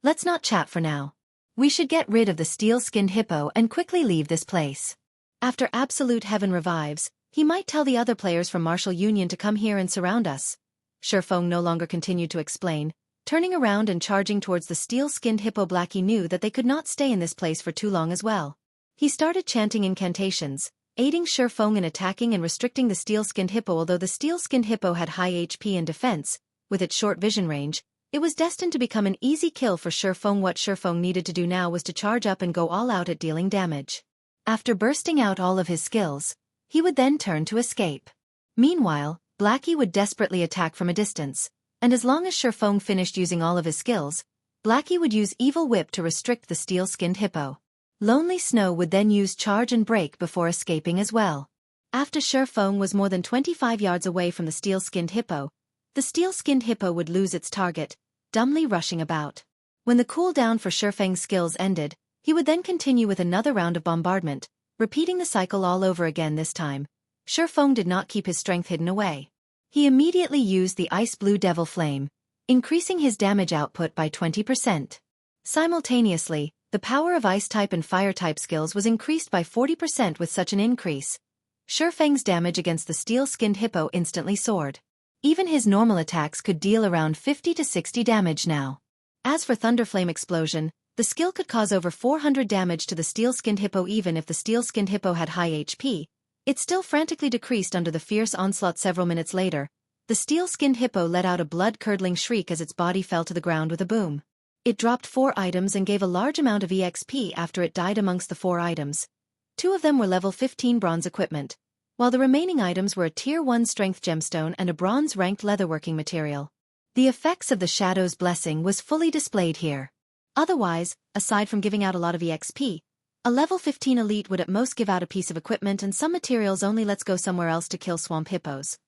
let's not chat for now. We should get rid of the steel-skinned hippo and quickly leave this place. After Absolute Heaven revives, he might tell the other players from Martial Union to come here and surround us. Shi Feng no longer continued to explain, turning around and charging towards the steel-skinned hippo. Blackie knew that they could not stay in this place for too long as well. He started chanting incantations, aiding Shi Feng in attacking and restricting the steel-skinned hippo. Although the steel-skinned hippo had high HP and defense, with its short vision range, it was destined to become an easy kill for Shi Feng. What Shi Feng needed to do now was to charge up and go all out at dealing damage. After bursting out all of his skills, he would then turn to escape. Meanwhile, Blackie would desperately attack from a distance, and as long as Shi Feng finished using all of his skills, Blackie would use Evil Whip to restrict the steel-skinned hippo. Lonely Snow would then use Charge and Break before escaping as well. After Shi Feng was more than 25 yards away from the steel-skinned hippo, the steel-skinned hippo would lose its target, dumbly rushing about. When the cooldown for Shi Feng's skills ended, he would then continue with another round of bombardment, repeating the cycle all over again. This time, Shi Feng did not keep his strength hidden away. He immediately used the Ice Blue Devil Flame, increasing his damage output by 20%. Simultaneously, the power of Ice-type and Fire-type skills was increased by 40%. With such an increase, Shi Feng's damage against the steel-skinned hippo instantly soared. Even his normal attacks could deal around 50 to 60 damage now. As for Thunderflame Explosion, the skill could cause over 400 damage to the steel-skinned hippo. Even if the steel-skinned hippo had high HP, it still frantically decreased under the fierce onslaught. Several minutes later, the steel-skinned hippo let out a blood-curdling shriek as its body fell to the ground with a boom. It dropped 4 items and gave a large amount of EXP after it died. Amongst the 4 items, 2 of them were level 15 bronze equipment, while the remaining items were a tier 1 strength gemstone and a bronze-ranked leatherworking material. The effects of the Shadow's blessing was fully displayed here. Otherwise, aside from giving out a lot of EXP, a level 15 elite would at most give out a piece of equipment and some materials only. Let's go somewhere else to kill swamp hippos.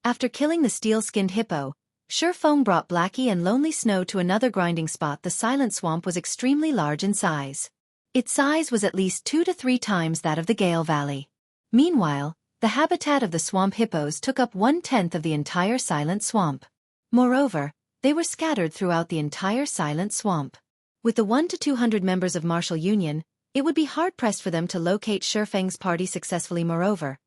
After killing the steel-skinned hippo, Shi Feng brought Blackie and Lonely Snow to another grinding spot. The silent swamp was extremely large in size. Its size was at least 2 to 3 times that of the Gale Valley. Meanwhile, the habitat of the swamp hippos took up 1/10 of the entire silent swamp. Moreover, they were scattered throughout the entire silent swamp. With the 1 to 200 members of Martial Union, it would be hard-pressed for them to locate Shi Feng's party successfully. Moreover,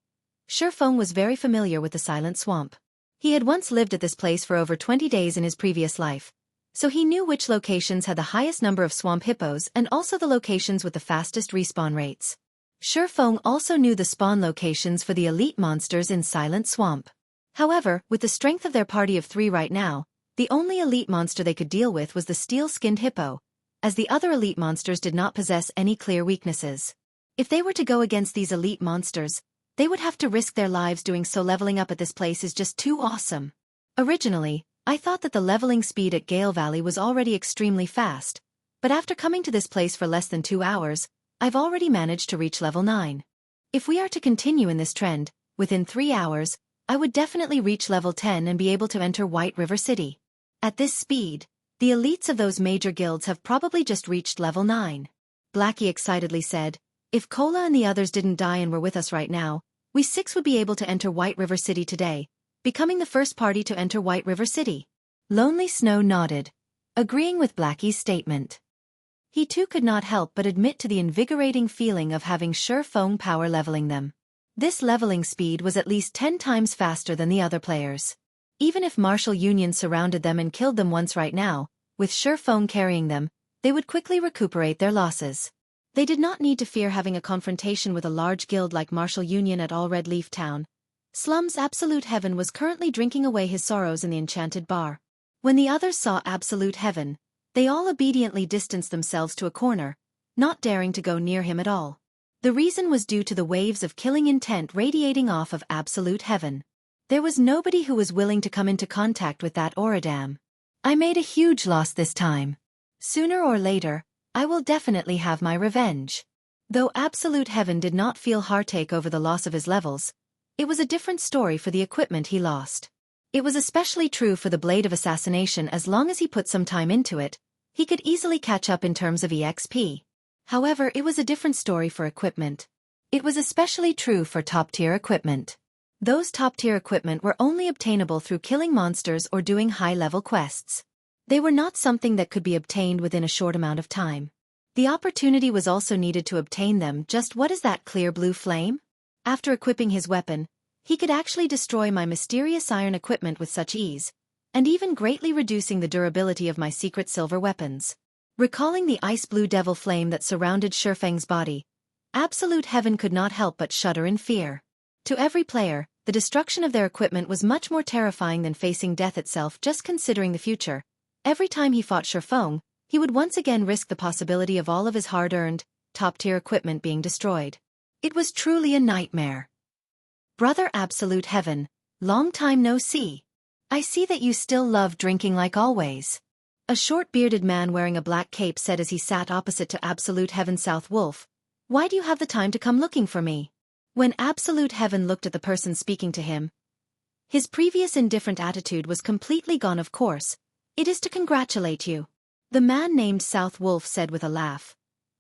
Shi Feng was very familiar with the silent swamp. He had once lived at this place for over 20 days in his previous life, so he knew which locations had the highest number of swamp hippos and also the locations with the fastest respawn rates. Shi Feng also knew the spawn locations for the elite monsters in Silent Swamp. However, with the strength of their party of 3 right now, the only elite monster they could deal with was the steel-skinned hippo, as the other elite monsters did not possess any clear weaknesses. If they were to go against these elite monsters, they would have to risk their lives doing so. Leveling up at this place is just too awesome. Originally, I thought that the leveling speed at Gale Valley was already extremely fast, but after coming to this place for less than 2 hours, I've already managed to reach level 9. If we are to continue in this trend, within 3 hours, I would definitely reach level 10 and be able to enter White River City. At this speed, the elites of those major guilds have probably just reached level 9. Blackie excitedly said. If Cola and the others didn't die and were with us right now, we 6 would be able to enter White River City today, becoming the first party to enter White River City. Lonely Snow nodded, agreeing with Blackie's statement. He too could not help but admit to the invigorating feeling of having Ye Feng power leveling them. This leveling speed was at least 10 times faster than the other players. Even if martial unions surrounded them and killed them once right now, with Ye Feng carrying them, they would quickly recuperate their losses. They did not need to fear having a confrontation with a large guild like Martial Union at All Red Leaf Town. Slum's Absolute Heaven was currently drinking away his sorrows in the enchanted bar. When the others saw Absolute Heaven, they all obediently distanced themselves to a corner, not daring to go near him at all. The reason was due to the waves of killing intent radiating off of Absolute Heaven. There was nobody who was willing to come into contact with that Auradam. I made a huge loss this time. Sooner or later, I will definitely have my revenge. Though Absolute Heaven did not feel heartache over the loss of his levels, it was a different story for the equipment he lost. It was especially true for the Blade of Assassination. As long as he put some time into it, he could easily catch up in terms of EXP. However, it was a different story for equipment. It was especially true for top-tier equipment. Those top-tier equipment were only obtainable through killing monsters or doing high-level quests. They were not something that could be obtained within a short amount of time. The opportunity was also needed to obtain them. Just what is that clear blue flame? After equipping his weapon, he could actually destroy my mysterious iron equipment with such ease, and even greatly reducing the durability of my secret silver weapons. Recalling the ice blue devil flame that surrounded Ye Feng's body, Absolute Heaven could not help but shudder in fear. To every player, the destruction of their equipment was much more terrifying than facing death itself. Just considering the future. Every time he fought Ye Feng, he would once again risk the possibility of all of his hard-earned, top-tier equipment being destroyed. It was truly a nightmare. Brother Absolute Heaven, long time no see. I see that you still love drinking like always. A short-bearded man wearing a black cape said as he sat opposite to Absolute Heaven. South Wolf, why do you have the time to come looking for me? When Absolute Heaven looked at the person speaking to him, his previous indifferent attitude was completely gone. Of course. It is to congratulate you. The man named South Wolf said with a laugh.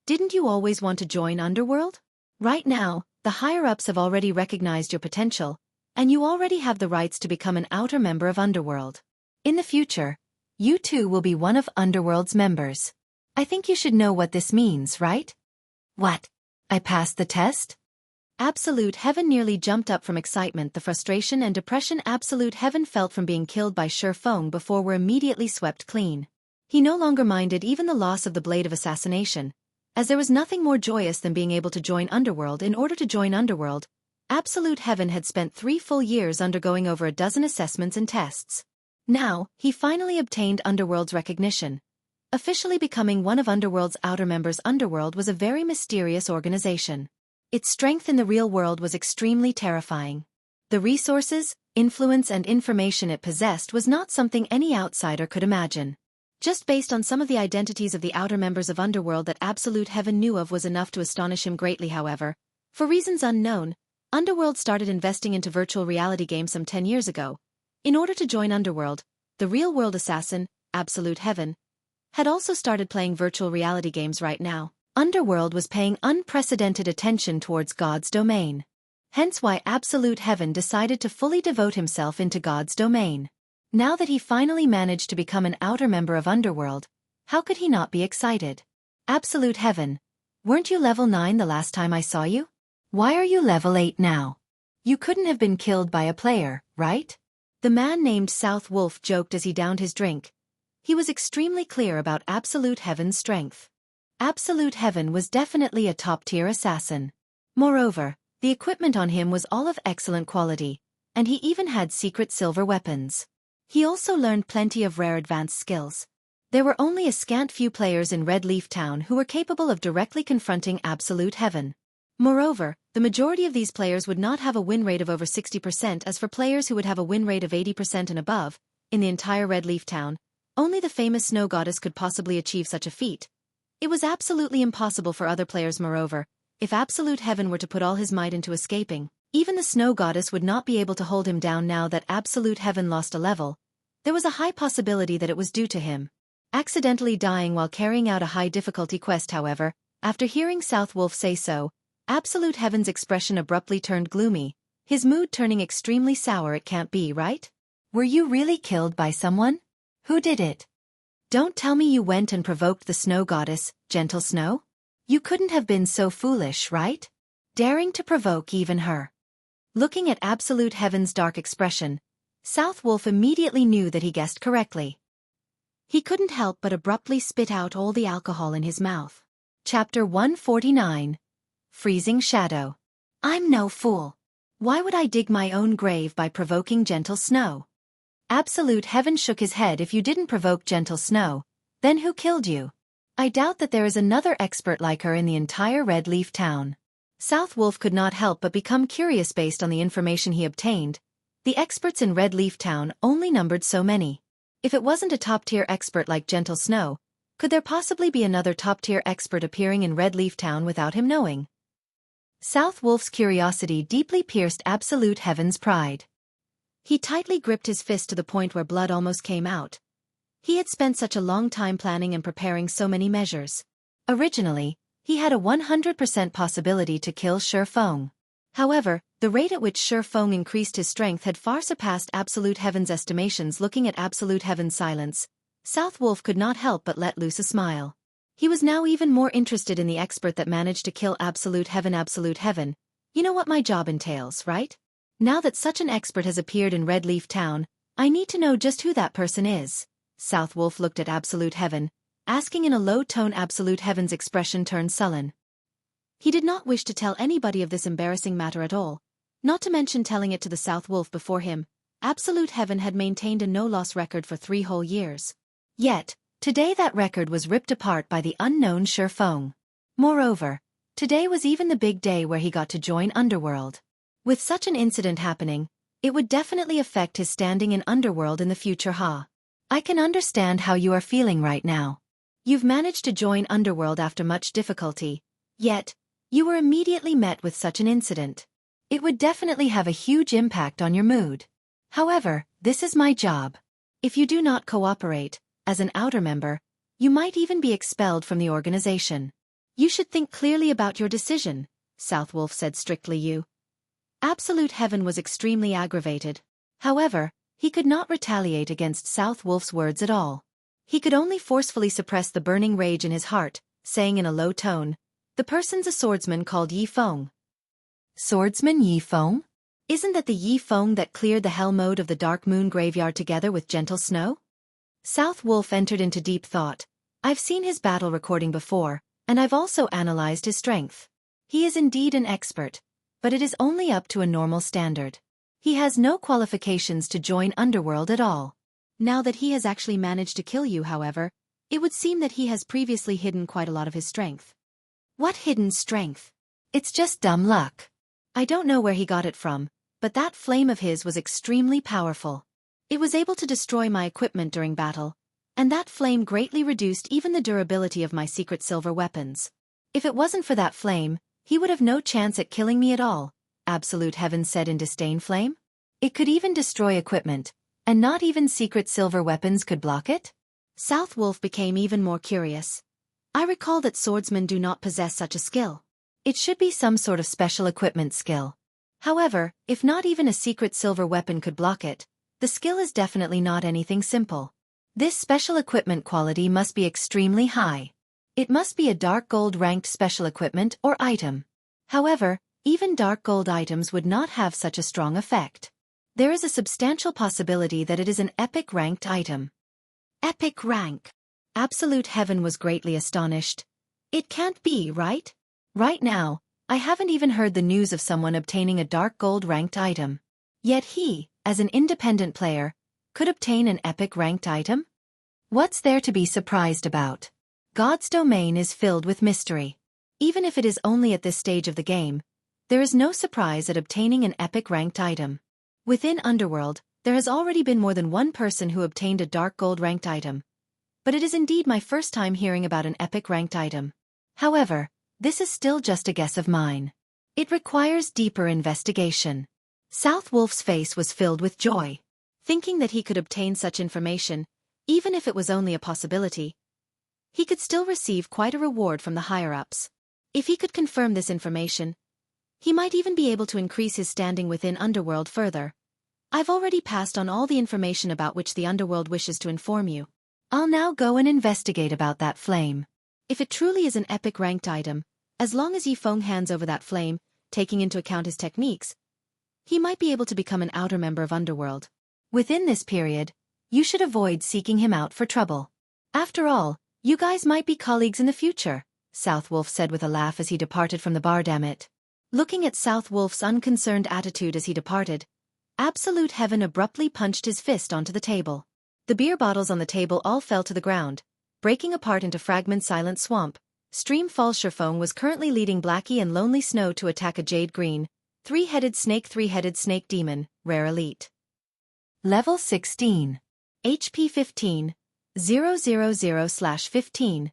Didn't you always want to join Underworld? Right now, the higher-ups have already recognized your potential, and you already have the rights to become an outer member of Underworld. In the future, you too will be one of Underworld's members. I think you should know what this means, right? What? I passed the test? Absolute Heaven nearly jumped up from excitement. The frustration and depression Absolute Heaven felt from being killed by Ye Feng before were immediately swept clean. He no longer minded even the loss of the Blade of Assassination, as there was nothing more joyous than being able to join Underworld. In order to join Underworld, Absolute Heaven had spent 3 full years undergoing over a dozen assessments and tests. Now, he finally obtained Underworld's recognition, officially becoming one of Underworld's outer members. Underworld was a very mysterious organization. Its strength in the real world was extremely terrifying. The resources, influence and information it possessed was not something any outsider could imagine. Just based on some of the identities of the outer members of Underworld that Absolute Heaven knew of was enough to astonish him greatly. However, for reasons unknown, Underworld started investing into virtual reality games some 10 years ago. In order to join Underworld, the real-world assassin, Absolute Heaven, had also started playing virtual reality games. Right now, Underworld was paying unprecedented attention towards God's domain. Hence why Absolute Heaven decided to fully devote himself into God's domain. Now that he finally managed to become an outer member of Underworld, how could he not be excited? Absolute Heaven, weren't you level 9 the last time I saw you? Why are you level 8 now? You couldn't have been killed by a player, right? The man named South Wolf joked as he downed his drink. He was extremely clear about Absolute Heaven's strength. Absolute Heaven was definitely a top-tier assassin. Moreover, the equipment on him was all of excellent quality, and he even had secret silver weapons. He also learned plenty of rare advanced skills. There were only a scant few players in Red Leaf Town who were capable of directly confronting Absolute Heaven. Moreover, the majority of these players would not have a win rate of over 60%. As for players who would have a win rate of 80% and above, in the entire Red Leaf Town, only the famous Snow Goddess could possibly achieve such a feat. It was absolutely impossible for other players. Moreover, if Absolute Heaven were to put all his might into escaping, even the Snow Goddess would not be able to hold him down. Now that Absolute Heaven lost a level, there was a high possibility that it was due to him accidentally dying while carrying out a high-difficulty quest. However, After hearing South Wolf say so, Absolute Heaven's expression abruptly turned gloomy, his mood turning extremely sour. It can't be, right? Were you really killed by someone? Who did it? Don't tell me you went and provoked the snow goddess, Gentle Snow? You couldn't have been so foolish, right? Daring to provoke even her. Looking at Absolute Heaven's dark expression, South Wolf immediately knew that he guessed correctly. He couldn't help but abruptly spit out all the alcohol in his mouth. Chapter 149. Freezing Shadow. I'm no fool. Why would I dig my own grave by provoking Gentle Snow? Absolute Heaven shook his head. If you didn't provoke Gentle Snow, then who killed you? I doubt that there is another expert like her in the entire Red Leaf town. South Wolf could not help but become curious based on the information he obtained. The experts in Red Leaf town only numbered so many. If it wasn't a top-tier expert like Gentle Snow, could there possibly be another top-tier expert appearing in Red Leaf town without him knowing? South Wolf's curiosity deeply pierced Absolute Heaven's pride. He tightly gripped his fist to the point where blood almost came out. He had spent such a long time planning and preparing so many measures. Originally, he had a 100% possibility to kill Ye Feng. However, the rate at which Ye Feng increased his strength had far surpassed Absolute Heaven's estimations. Looking at Absolute Heaven's silence, South Wolf could not help but let loose a smile. He was now even more interested in the expert that managed to kill Absolute Heaven. Absolute Heaven, you know what my job entails, right? Now that such an expert has appeared in Red Leaf Town, I need to know just who that person is. South Wolf looked at Absolute Heaven, asking in a low tone. Absolute Heaven's expression turned sullen. He did not wish to tell anybody of this embarrassing matter at all, not to mention telling it to the South Wolf before him. Absolute Heaven had maintained a no-loss record for 3 whole years. Yet, today that record was ripped apart by the unknown Ye Feng. Moreover, today was even the big day where he got to join Underworld. With such an incident happening, it would definitely affect his standing in Underworld in the future. I can understand how you are feeling right now. You've managed to join Underworld after much difficulty, yet, you were immediately met with such an incident. It would definitely have a huge impact on your mood. However, this is my job. If you do not cooperate, as an outer member, you might even be expelled from the organization. You should think clearly about your decision, South Wolf said strictly. You. Absolute Heaven was extremely aggravated. However, he could not retaliate against South Wolf's words at all. He could only forcefully suppress the burning rage in his heart, saying in a low tone, "The person's a swordsman called Ye Feng." Swordsman Ye Feng? Isn't that the Ye Feng that cleared the hell mode of the Dark Moon graveyard together with Gentle Snow? South Wolf entered into deep thought. I've seen his battle recording before, and I've also analyzed his strength. He is indeed an expert, but it is only up to a normal standard. He has no qualifications to join Underworld at all. Now that he has actually managed to kill you, however, it would seem that he has previously hidden quite a lot of his strength. What hidden strength? It's just dumb luck. I don't know where he got it from, but that flame of his was extremely powerful. It was able to destroy my equipment during battle, and that flame greatly reduced even the durability of my secret silver weapons. If it wasn't for that flame, he would have no chance at killing me at all, Absolute Heaven said in disdain. Flame? It could even destroy equipment, and not even secret silver weapons could block it? South Wolf became even more curious. I recall that swordsmen do not possess such a skill. It should be some sort of special equipment skill. However, if not even a secret silver weapon could block it, the skill is definitely not anything simple. This special equipment quality must be extremely high. It must be a dark gold ranked special equipment or item. However, even dark gold items would not have such a strong effect. There is a substantial possibility that it is an epic ranked item. Epic rank. Absolute Heaven was greatly astonished. It can't be, right? Right now, I haven't even heard the news of someone obtaining a dark gold ranked item. Yet he, as an independent player, could obtain an epic ranked item? What's there to be surprised about? God's domain is filled with mystery. Even if it is only at this stage of the game, there is no surprise at obtaining an epic ranked item. Within Underworld, there has already been more than one person who obtained a dark gold ranked item. But it is indeed my first time hearing about an epic ranked item. However, this is still just a guess of mine. It requires deeper investigation. South Wolf's face was filled with joy. Thinking that he could obtain such information, even if it was only a possibility, he could still receive quite a reward from the higher-ups. If he could confirm this information, he might even be able to increase his standing within Underworld further. I've already passed on all the information about which the Underworld wishes to inform you. I'll now go and investigate about that flame. If it truly is an epic ranked item, as long as Ye Feng hands over that flame, taking into account his techniques, he might be able to become an outer member of Underworld. Within this period, you should avoid seeking him out for trouble. After all, you guys might be colleagues in the future, South Wolf said with a laugh as he departed from the bar. Damn it. Looking at South Wolf's unconcerned attitude as he departed, Absolute Heaven abruptly punched his fist onto the table. The beer bottles on the table all fell to the ground, breaking apart into fragments. Silent Swamp. Stream Fall. Ye Feng was currently leading Blackie and Lonely Snow to attack a jade green, three-headed snake demon, rare elite. Level 16. HP 15, 000/15,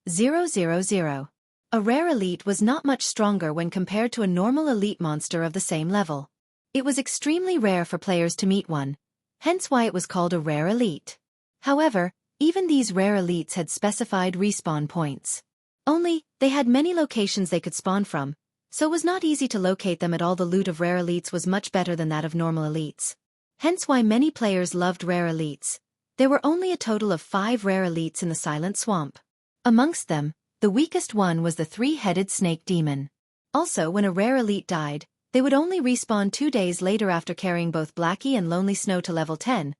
000. A rare elite was not much stronger when compared to a normal elite monster of the same level. It was extremely rare for players to meet one, hence why it was called a rare elite. However, even these rare elites had specified respawn points. Only, they had many locations they could spawn from, so it was not easy to locate them at all. The loot of rare elites was much better than that of normal elites. Hence why many players loved rare elites. There were only a total of 5 rare elites in the Silent Swamp. Amongst them, the weakest one was the three-headed snake demon. Also, when a rare elite died, they would only respawn 2 days later. After carrying both Blackie and Lonely Snow to level 10,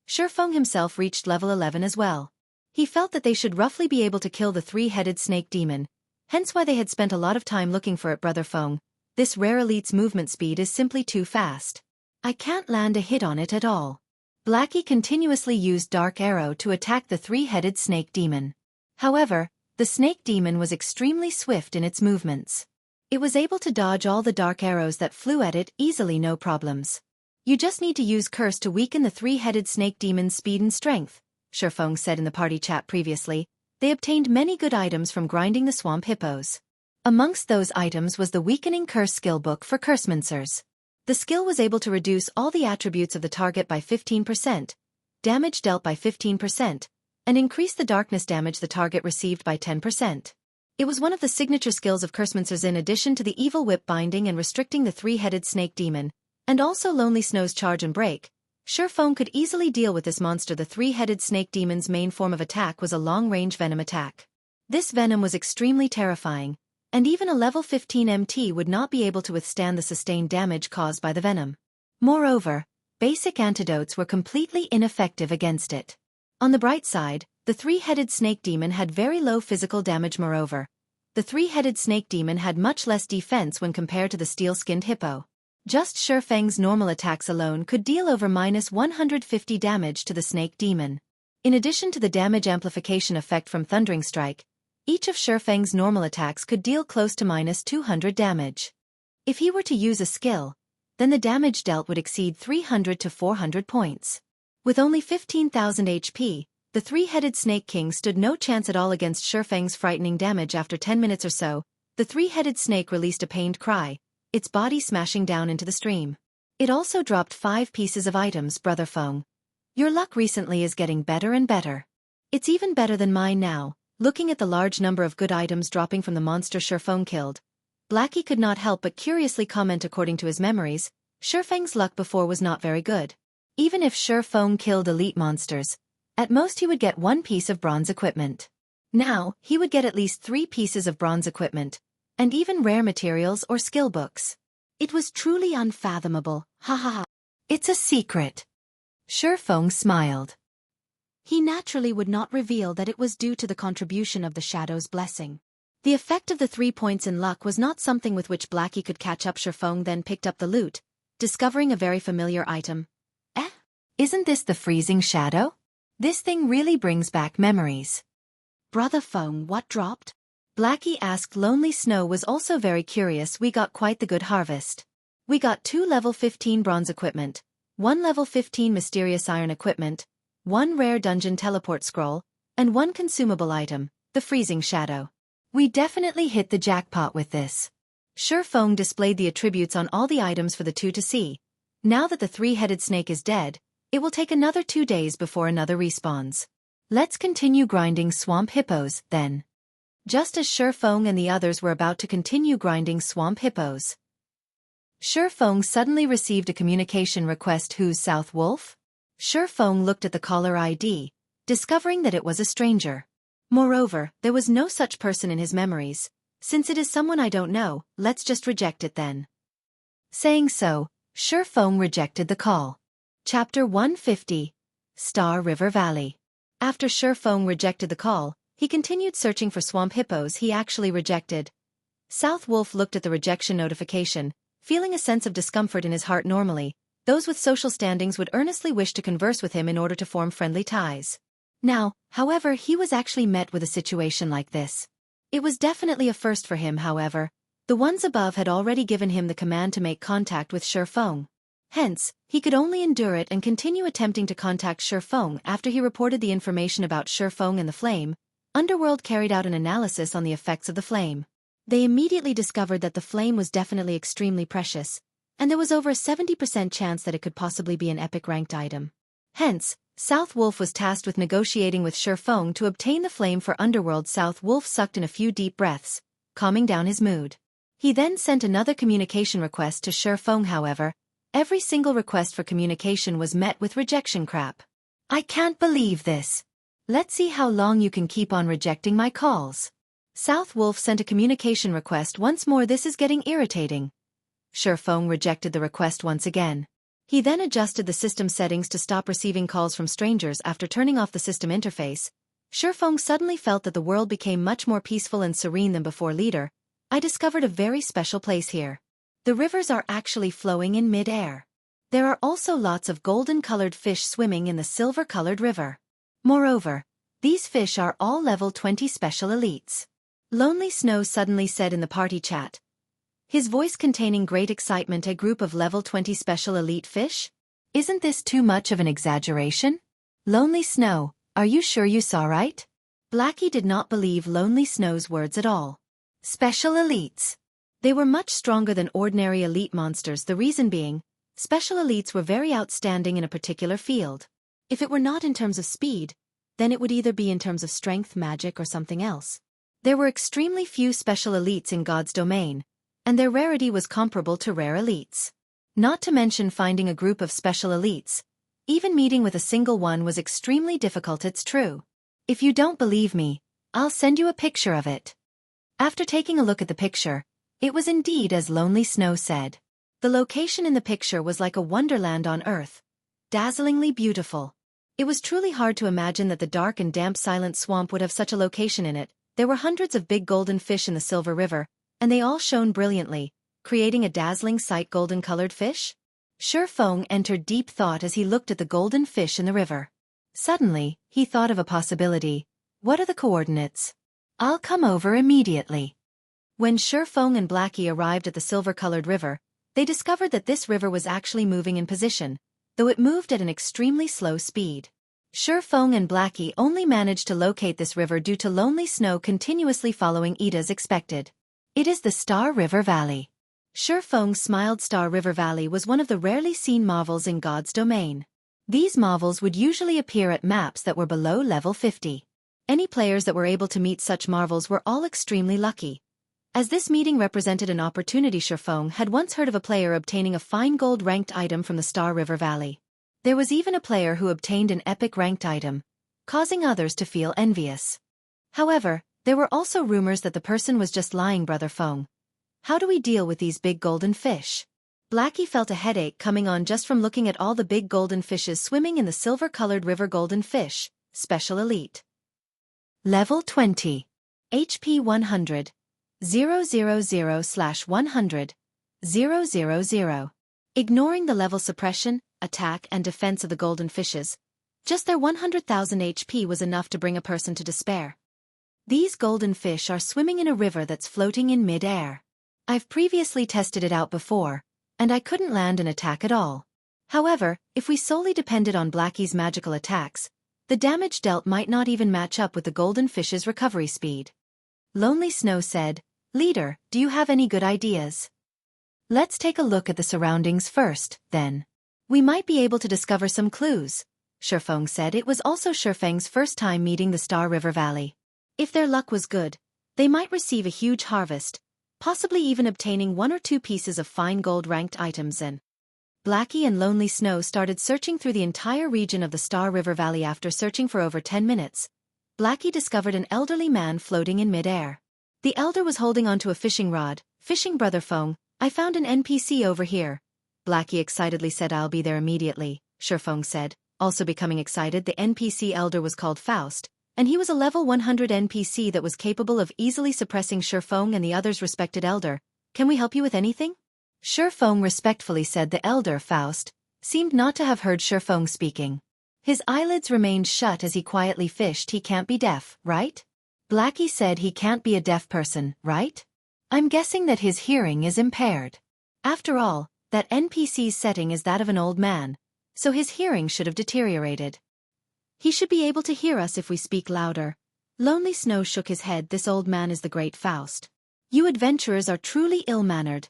Ye Feng himself reached level 11 as well. He felt that they should roughly be able to kill the three-headed snake demon, hence why they had spent a lot of time looking for it. Brother Feng, this rare elite's movement speed is simply too fast. I can't land a hit on it at all. Blackie continuously used Dark Arrow to attack the three-headed snake demon. However, the snake demon was extremely swift in its movements. It was able to dodge all the dark arrows that flew at it easily, no problems. You just need to use Curse to weaken the three-headed snake demon's speed and strength, Ye Feng said in the party chat previously. They obtained many good items from grinding the swamp hippos. Amongst those items was the Weakening Curse skill book for Cursemancers. The skill was able to reduce all the attributes of the target by 15%, damage dealt by 15%, and increase the darkness damage the target received by 10%. It was one of the signature skills of Cursemancers in addition to the evil whip binding and restricting the three-headed snake demon, and also Lonely Snow's charge and break. Ye Feng could easily deal with this monster. The three-headed snake demon's main form of attack was a long-range venom attack. This venom was extremely terrifying, and even a level 15 MT would not be able to withstand the sustained damage caused by the venom. Moreover, basic antidotes were completely ineffective against it. On the bright side, the three-headed snake demon had very low physical damage. Moreover, the three-headed snake demon had much less defense when compared to the steel-skinned hippo. Just Ye Feng's normal attacks alone could deal over -150 damage to the snake demon. In addition to the damage amplification effect from Thundering Strike, each of Ye Feng's normal attacks could deal close to -200 damage. If he were to use a skill, then the damage dealt would exceed 300 to 400 points. With only 15,000 HP, the three-headed Snake King stood no chance at all against Ye Feng's frightening damage. After 10 minutes or so, the three-headed snake released a pained cry, its body smashing down into the stream. It also dropped 5 pieces of items. Brother Feng, your luck recently is getting better and better. It's even better than mine now. Looking at the large number of good items dropping from the monster Ye Feng killed, Blackie could not help but curiously comment. According to his memories, Ye Feng's luck before was not very good. Even if Ye Feng killed elite monsters, at most he would get 1 piece of bronze equipment. Now, he would get at least 3 pieces of bronze equipment, and even rare materials or skill books. It was truly unfathomable, ha ha ha. It's a secret. Ye Feng smiled. He naturally would not reveal that it was due to the contribution of the Shadow's blessing. The effect of the 3 points in luck was not something with which Blackie could catch up. Ye Feng then picked up the loot, discovering a very familiar item. Isn't this the freezing shadow? This thing really brings back memories. Brother Feng, what dropped? Blackie asked. Lonely Snow was also very curious. We got quite the good harvest. We got 2 level 15 bronze equipment, 1 level 15 mysterious iron equipment, 1 rare dungeon teleport scroll, and 1 consumable item, the freezing shadow. We definitely hit the jackpot with this. Ye Feng displayed the attributes on all the items for the two to see. Now that the three-headed snake is dead, it will take another 2 days before another respawns. Let's continue grinding swamp hippos, then. Just as Shi Feng and the others were about to continue grinding swamp hippos, Shi Feng suddenly received a communication request. Who's South Wolf? Shi Feng looked at the caller ID, discovering that it was a stranger. Moreover, there was no such person in his memories. Since it is someone I don't know, let's just reject it then. Saying so, Shi Feng rejected the call. Chapter 150. Star River Valley. After Shi Feng rejected the call, he continued searching for swamp hippos he actually rejected. South Wolf looked at the rejection notification, feeling a sense of discomfort in his heart. Normally, those with social standings would earnestly wish to converse with him in order to form friendly ties. Now, however, he was actually met with a situation like this. It was definitely a first for him. However, the ones above had already given him the command to make contact with Shi Feng. Hence, he could only endure it and continue attempting to contact Shi Feng. After he reported the information about Shi Feng and the flame, Underworld carried out an analysis on the effects of the flame. They immediately discovered that the flame was definitely extremely precious, and there was over a 70% chance that it could possibly be an epic ranked item. Hence, South Wolf was tasked with negotiating with Shi Feng to obtain the flame for Underworld. South Wolf sucked in a few deep breaths, calming down his mood. He then sent another communication request to Shi Feng. However, every single request for communication was met with rejection. Crap. I can't believe this. Let's see how long you can keep on rejecting my calls. South Wolf sent a communication request once more. This is getting irritating. Shi Feng rejected the request once again. He then adjusted the system settings to stop receiving calls from strangers. After turning off the system interface, Shi Feng suddenly felt that the world became much more peaceful and serene than before. Leader, I discovered a very special place here. The rivers are actually flowing in mid-air. There are also lots of golden-colored fish swimming in the silver-colored river. Moreover, these fish are all level 20 special elites. Lonely Snow suddenly said in the party chat, his voice containing great excitement. A group of level 20 special elite fish? Isn't this too much of an exaggeration? Lonely Snow, are you sure you saw right? Blackie did not believe Lonely Snow's words at all. Special elites. They were much stronger than ordinary elite monsters. The reason being, special elites were very outstanding in a particular field. If it were not in terms of speed, then it would either be in terms of strength, magic, or something else. There were extremely few special elites in God's domain, and their rarity was comparable to rare elites. Not to mention finding a group of special elites. Even meeting with a single one was extremely difficult. It's true. If you don't believe me, I'll send you a picture of it. After taking a look at the picture, it was indeed as Lonely Snow said. The location in the picture was like a wonderland on Earth. Dazzlingly beautiful. It was truly hard to imagine that the dark and damp silent swamp would have such a location in it. There were hundreds of big golden fish in the Silver River, and they all shone brilliantly, creating a dazzling sight. Golden-colored fish? Shi Feng entered deep thought as he looked at the golden fish in the river. Suddenly, he thought of a possibility. What are the coordinates? I'll come over immediately. When Shi Feng and Blackie arrived at the silver-colored river, they discovered that this river was actually moving in position, though it moved at an extremely slow speed. Shi Feng and Blackie only managed to locate this river due to Lonely Snow continuously following it as expected. It is the Star River Valley. Shi Feng smiled. Star River Valley was one of the rarely seen marvels in God's domain. These marvels would usually appear at maps that were below level 50. Any players that were able to meet such marvels were all extremely lucky. As this meeting represented an opportunity, Shi Feng had once heard of a player obtaining a fine gold-ranked item from the Star River Valley. There was even a player who obtained an epic-ranked item, causing others to feel envious. However, there were also rumors that the person was just lying. Brother Feng, how do we deal with these big golden fish? Blackie felt a headache coming on just from looking at all the big golden fishes swimming in the silver-colored river. Golden fish, special elite. Level 20. HP 100. 000/100. 000. Ignoring the level suppression, attack and defense of the golden fishes, just their 100,000 HP was enough to bring a person to despair. These golden fish are swimming in a river that's floating in mid-air. I've previously tested it out before, and I couldn't land an attack at all. However, if we solely depended on Blackie's magical attacks, the damage dealt might not even match up with the golden fish's recovery speed. Lonely Snow said, "Leader, do you have any good ideas? Let's take a look at the surroundings first, then. We might be able to discover some clues." Shi Feng said. It was also Shi Feng's first time meeting the Star River Valley. If their luck was good, they might receive a huge harvest, possibly even obtaining 1 or 2 pieces of fine gold-ranked items. And Blackie and Lonely Snow started searching through the entire region of the Star River Valley. After searching for over 10 minutes, Blackie discovered an elderly man floating in mid-air. The elder was holding onto a fishing rod. Fishing Brother Feng, I found an NPC over here. Blackie excitedly said. I'll be there immediately, Shi Feng said, also becoming excited. The NPC elder was called Faust, and he was a level 100 NPC that was capable of easily suppressing Shi Feng and the others. Respected elder, can we help you with anything? Shi Feng respectfully said. The elder, Faust, seemed not to have heard Shi Feng speaking. His eyelids remained shut as he quietly fished. He can't be deaf, right? Blackie said. He can't be a deaf person, right? I'm guessing that his hearing is impaired. After all, that NPC's setting is that of an old man, so his hearing should have deteriorated. He should be able to hear us if we speak louder. Lonely Snow shook his head. This old man is the great Faust. You adventurers are truly ill-mannered,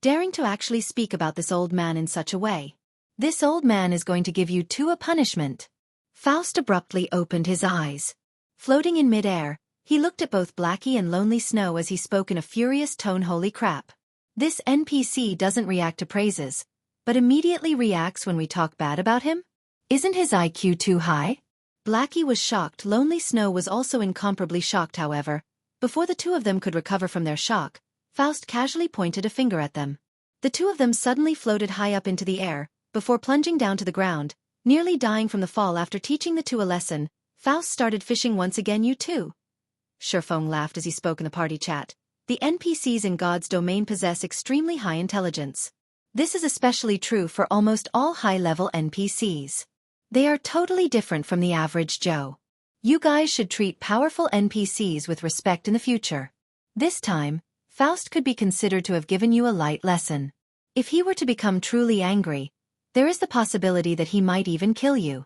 daring to actually speak about this old man in such a way. This old man is going to give you 2 a punishment. Faust abruptly opened his eyes. Floating in mid-air, he looked at both Blackie and Lonely Snow as he spoke in a furious tone. Holy crap. This NPC doesn't react to praises, but immediately reacts when we talk bad about him? Isn't his IQ too high? Blackie was shocked. Lonely Snow was also incomparably shocked. However, before the 2 of them could recover from their shock, Faust casually pointed a finger at them. The 2 of them suddenly floated high up into the air, before plunging down to the ground, nearly dying from the fall. After teaching the 2 a lesson, Faust started fishing once again. You too? Shi Feng laughed as he spoke in the party chat. The NPCs in God's domain possess extremely high intelligence. This is especially true for almost all high-level NPCs. They are totally different from the average Joe. You guys should treat powerful NPCs with respect in the future. This time, Faust could be considered to have given you a light lesson. If he were to become truly angry, there is the possibility that he might even kill you.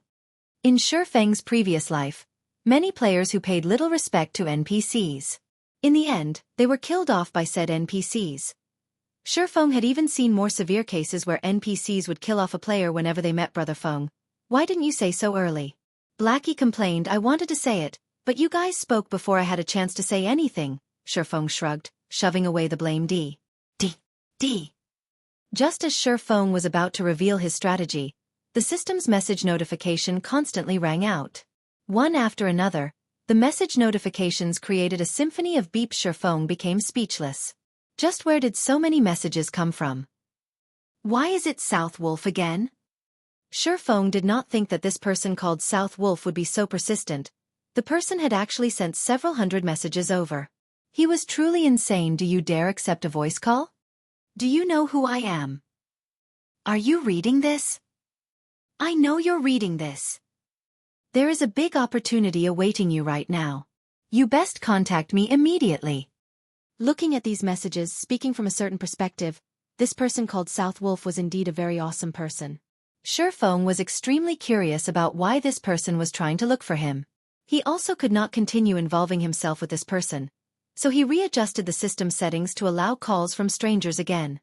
In Shi Feng's previous life, many players who paid little respect to NPCs. In the end, they were killed off by said NPCs. Shi Feng had even seen more severe cases where NPCs would kill off a player whenever they met Brother Feng. Why didn't you say so early? Blackie complained. I wanted to say it, but you guys spoke before I had a chance to say anything. Shi Feng shrugged, shoving away the blame. Just as Shi Feng was about to reveal his strategy, the system's message notification constantly rang out. One after another, the message notifications created a symphony of beeps. Shi Feng became speechless. Just where did so many messages come from? Why is it South Wolf again? Shi Feng did not think that this person called South Wolf would be so persistent. The person had actually sent several hundred messages over. He was truly insane. Do you dare accept a voice call? Do you know who I am? Are you reading this? I know you're reading this. There is a big opportunity awaiting you right now. You best contact me immediately. Looking at these messages, speaking from a certain perspective, this person called South Wolf was indeed a very awesome person. Shi Feng was extremely curious about why this person was trying to look for him. He also could not continue involving himself with this person, so he readjusted the system settings to allow calls from strangers again.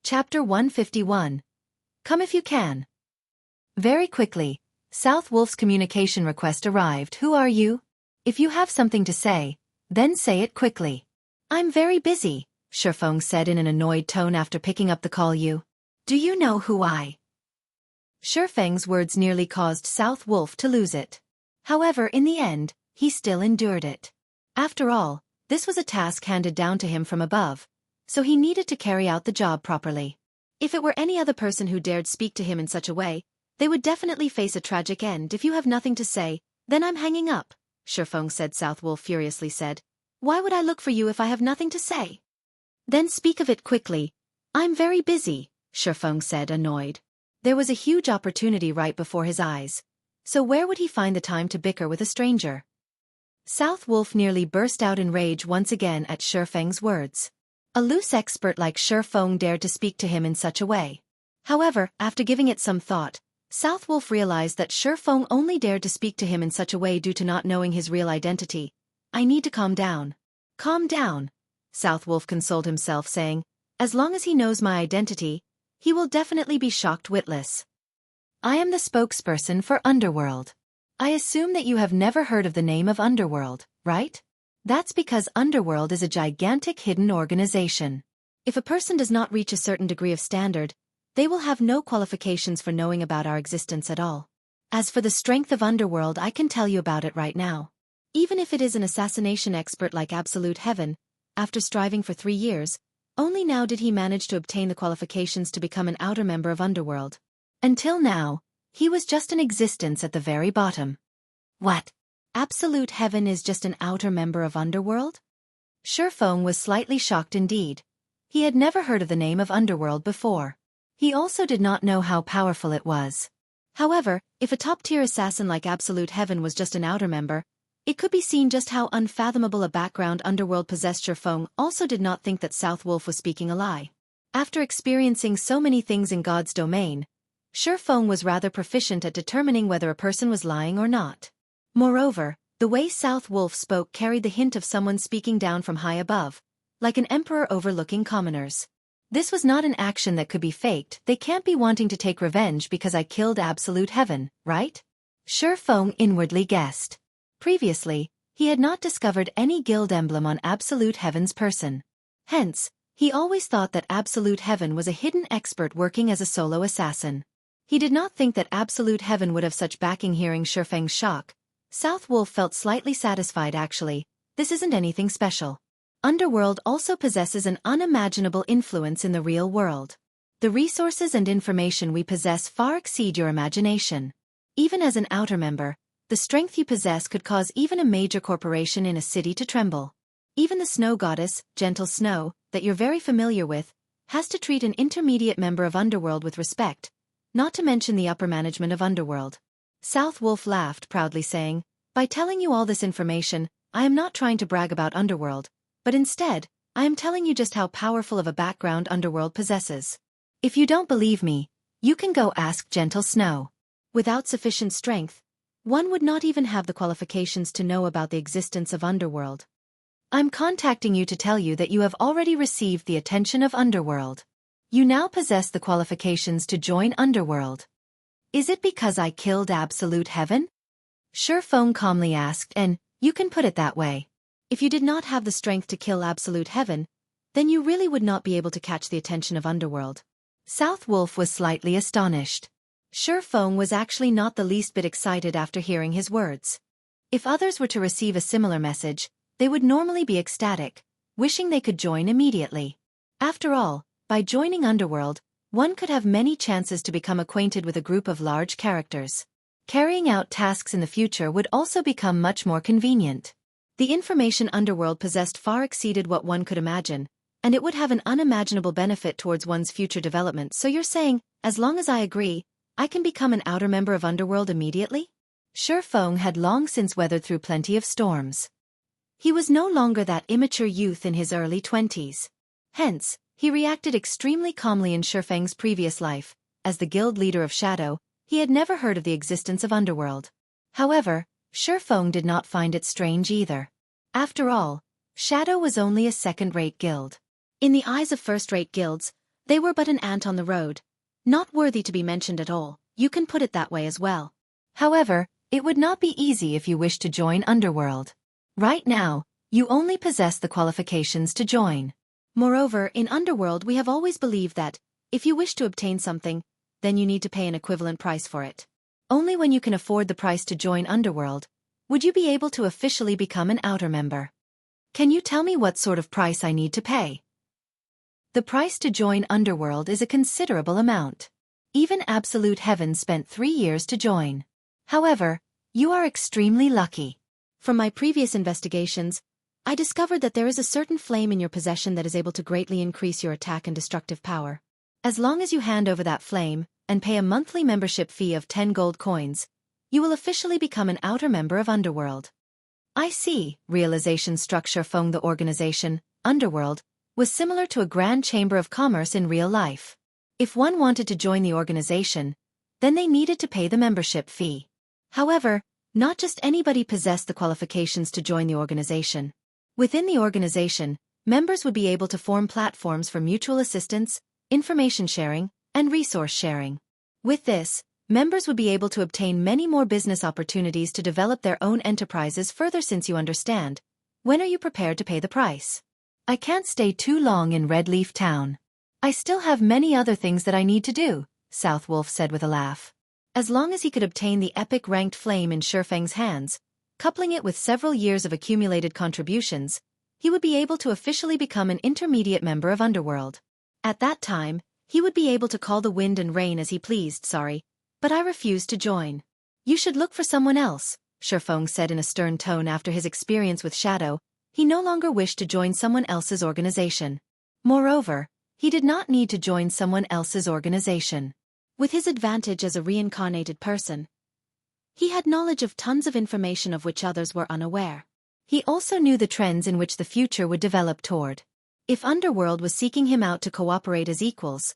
Chapter 151. Come if you can. Very quickly, South Wolf's communication request arrived. Who are you? If you have something to say, then say it quickly. I'm very busy, Shi Feng said in an annoyed tone after picking up the call. Do you know who I? Shi Feng's words nearly caused South Wolf to lose it. However, in the end, he still endured it. After all, this was a task handed down to him from above, so he needed to carry out the job properly. If it were any other person who dared speak to him in such a way, they would definitely face a tragic end. If you have nothing to say, then I'm hanging up, Shi Feng said. South Wolf furiously said. Why would I look for you if I have nothing to say? Then speak of it quickly. I'm very busy, Shi Feng said, annoyed. There was a huge opportunity right before his eyes, so where would he find the time to bicker with a stranger? South Wolf nearly burst out in rage once again at Shi Feng's words. A loose expert like Shi Feng dared to speak to him in such a way. However, after giving it some thought, South Wolf realized that Shi Feng only dared to speak to him in such a way due to not knowing his real identity. I need to calm down. Calm down, South Wolf consoled himself, saying, as long as he knows my identity, he will definitely be shocked witless. I am the spokesperson for Underworld. I assume that you have never heard of the name of Underworld, right? That's because Underworld is a gigantic hidden organization. If a person does not reach a certain degree of standard, they will have no qualifications for knowing about our existence at all. As for the strength of Underworld, I can tell you about it right now. Even if it is an assassination expert like Absolute Heaven, after striving for 3 years, only now did he manage to obtain the qualifications to become an outer member of Underworld. Until now, he was just an existence at the very bottom. What? Absolute Heaven is just an outer member of Underworld? Ye Feng was slightly shocked indeed. He had never heard of the name of Underworld before. He also did not know how powerful it was. However, if a top-tier assassin like Absolute Heaven was just an outer member, it could be seen just how unfathomable a background Underworld possessed. Ye Feng also did not think that South Wolf was speaking a lie. After experiencing so many things in God's domain, Ye Feng was rather proficient at determining whether a person was lying or not. Moreover, the way South Wolf spoke carried the hint of someone speaking down from high above, like an emperor overlooking commoners. This was not an action that could be faked. They can't be wanting to take revenge because I killed Absolute Heaven, right? Ye Feng inwardly guessed. Previously, he had not discovered any guild emblem on Absolute Heaven's person. Hence, he always thought that Absolute Heaven was a hidden expert working as a solo assassin. He did not think that Absolute Heaven would have such backing. Hearing Ye Feng's shock, South Wolf felt slightly satisfied. Actually, this isn't anything special. Underworld also possesses an unimaginable influence in the real world. The resources and information we possess far exceed your imagination. Even as an outer member, the strength you possess could cause even a major corporation in a city to tremble. Even the snow goddess, Gentle Snow, that you're very familiar with, has to treat an intermediate member of Underworld with respect, not to mention the upper management of Underworld. South Wolf laughed proudly, saying, "By telling you all this information, I am not trying to brag about Underworld, but instead, I am telling you just how powerful of a background Underworld possesses. If you don't believe me, you can go ask Gentle Snow. Without sufficient strength, one would not even have the qualifications to know about the existence of Underworld. I'm contacting you to tell you that you have already received the attention of Underworld. You now possess the qualifications to join Underworld. Is it because I killed Absolute Heaven?" Ye Feng calmly asked, "And you can put it that way. If you did not have the strength to kill Absolute Heaven, then you really would not be able to catch the attention of Underworld." South Wolf was slightly astonished. Ye Feng was actually not the least bit excited after hearing his words. If others were to receive a similar message, they would normally be ecstatic, wishing they could join immediately. After all, by joining Underworld, one could have many chances to become acquainted with a group of large characters. Carrying out tasks in the future would also become much more convenient. The information Underworld possessed far exceeded what one could imagine, and it would have an unimaginable benefit towards one's future development. So you're saying, as long as I agree, I can become an outer member of Underworld immediately? Ye Feng had long since weathered through plenty of storms. He was no longer that immature youth in his early 20s. Hence, he reacted extremely calmly. In Ye Feng's previous life, as the guild leader of Shadow, he had never heard of the existence of Underworld. However, Ye Feng did not find it strange either. After all, Shadow was only a second-rate guild. In the eyes of first-rate guilds, they were but an ant on the road, not worthy to be mentioned at all. You can put it that way as well. However, it would not be easy if you wish to join Underworld. Right now, you only possess the qualifications to join. Moreover, in Underworld we have always believed that, if you wish to obtain something, then you need to pay an equivalent price for it. Only when you can afford the price to join Underworld, would you be able to officially become an outer member. Can you tell me what sort of price I need to pay? The price to join Underworld is a considerable amount. Even Absolute Heaven spent 3 years to join. However, you are extremely lucky. From my previous investigations, I discovered that there is a certain flame in your possession that is able to greatly increase your attack and destructive power. As long as you hand over that flame, and pay a monthly membership fee of 10 gold coins, you will officially become an outer member of Underworld. I see. Realization structure. Feng. The organization, Underworld, was similar to a grand chamber of commerce in real life. If one wanted to join the organization, then they needed to pay the membership fee. However, not just anybody possessed the qualifications to join the organization. Within the organization, members would be able to form platforms for mutual assistance, information sharing, and resource sharing. With this, Members would be able to obtain many more business opportunities to develop their own enterprises further. Since you understand, when are you prepared to pay the price? I can't stay too long in Red Leaf Town. I still have many other things that I need to do, South Wolf said with a laugh. As long as he could obtain the epic ranked flame in Feng's hands, coupling it with several years of accumulated contributions, he would be able to officially become an intermediate member of Underworld. At that time, he would be able to call the wind and rain as he pleased. Sorry, but I refuse to join. You should look for someone else, Feng said in a stern tone. After his experience with Shadow, he no longer wished to join someone else's organization. Moreover, he did not need to join someone else's organization. With his advantage as a reincarnated person, he had knowledge of tons of information of which others were unaware. He also knew the trends in which the future would develop toward. If Underworld was seeking him out to cooperate as equals,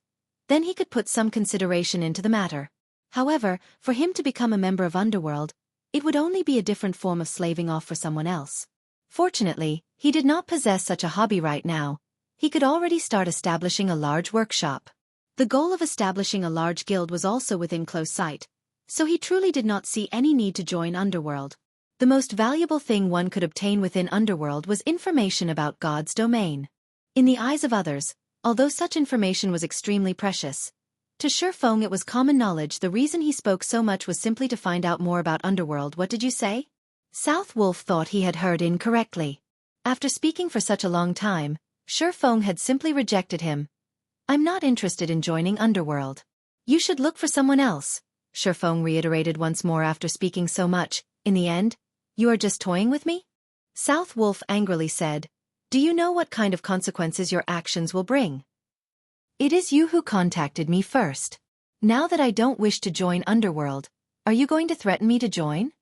then he could put some consideration into the matter. However, for him to become a member of Underworld, it would only be a different form of slaving off for someone else. Fortunately, he did not possess such a hobby right now. He could already start establishing a large workshop. The goal of establishing a large guild was also within close sight, so he truly did not see any need to join Underworld. The most valuable thing one could obtain within Underworld was information about God's domain. In the eyes of others, although such information was extremely precious, to Feng it was common knowledge. The reason he spoke so much was simply to find out more about Underworld. What did you say? South Wolf thought he had heard incorrectly. After speaking for such a long time, Feng had simply rejected him. I'm not interested in joining Underworld. You should look for someone else, Feng reiterated once more. After speaking so much, in the end, you are just toying with me? South Wolf angrily said. Do you know what kind of consequences your actions will bring? It is you who contacted me first. Now that I don't wish to join Underworld, are you going to threaten me to join?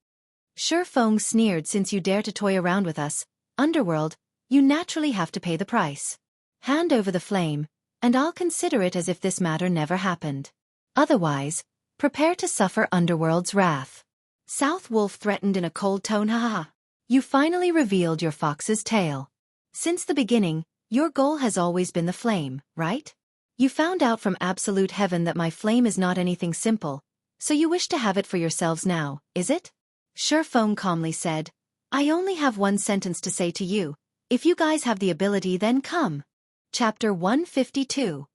Feng sneered. Since you dare to toy around with us, Underworld, you naturally have to pay the price. Hand over the flame, and I'll consider it as if this matter never happened. Otherwise, prepare to suffer Underworld's wrath. South Wolf threatened in a cold tone. Ha ha ha. You finally revealed your fox's tail. Since the beginning, your goal has always been the flame, right? You found out from absolute heaven that my flame is not anything simple, so you wish to have it for yourselves now, is it? Feng calmly said. I only have one sentence to say to you. If you guys have the ability, then come. Chapter 152.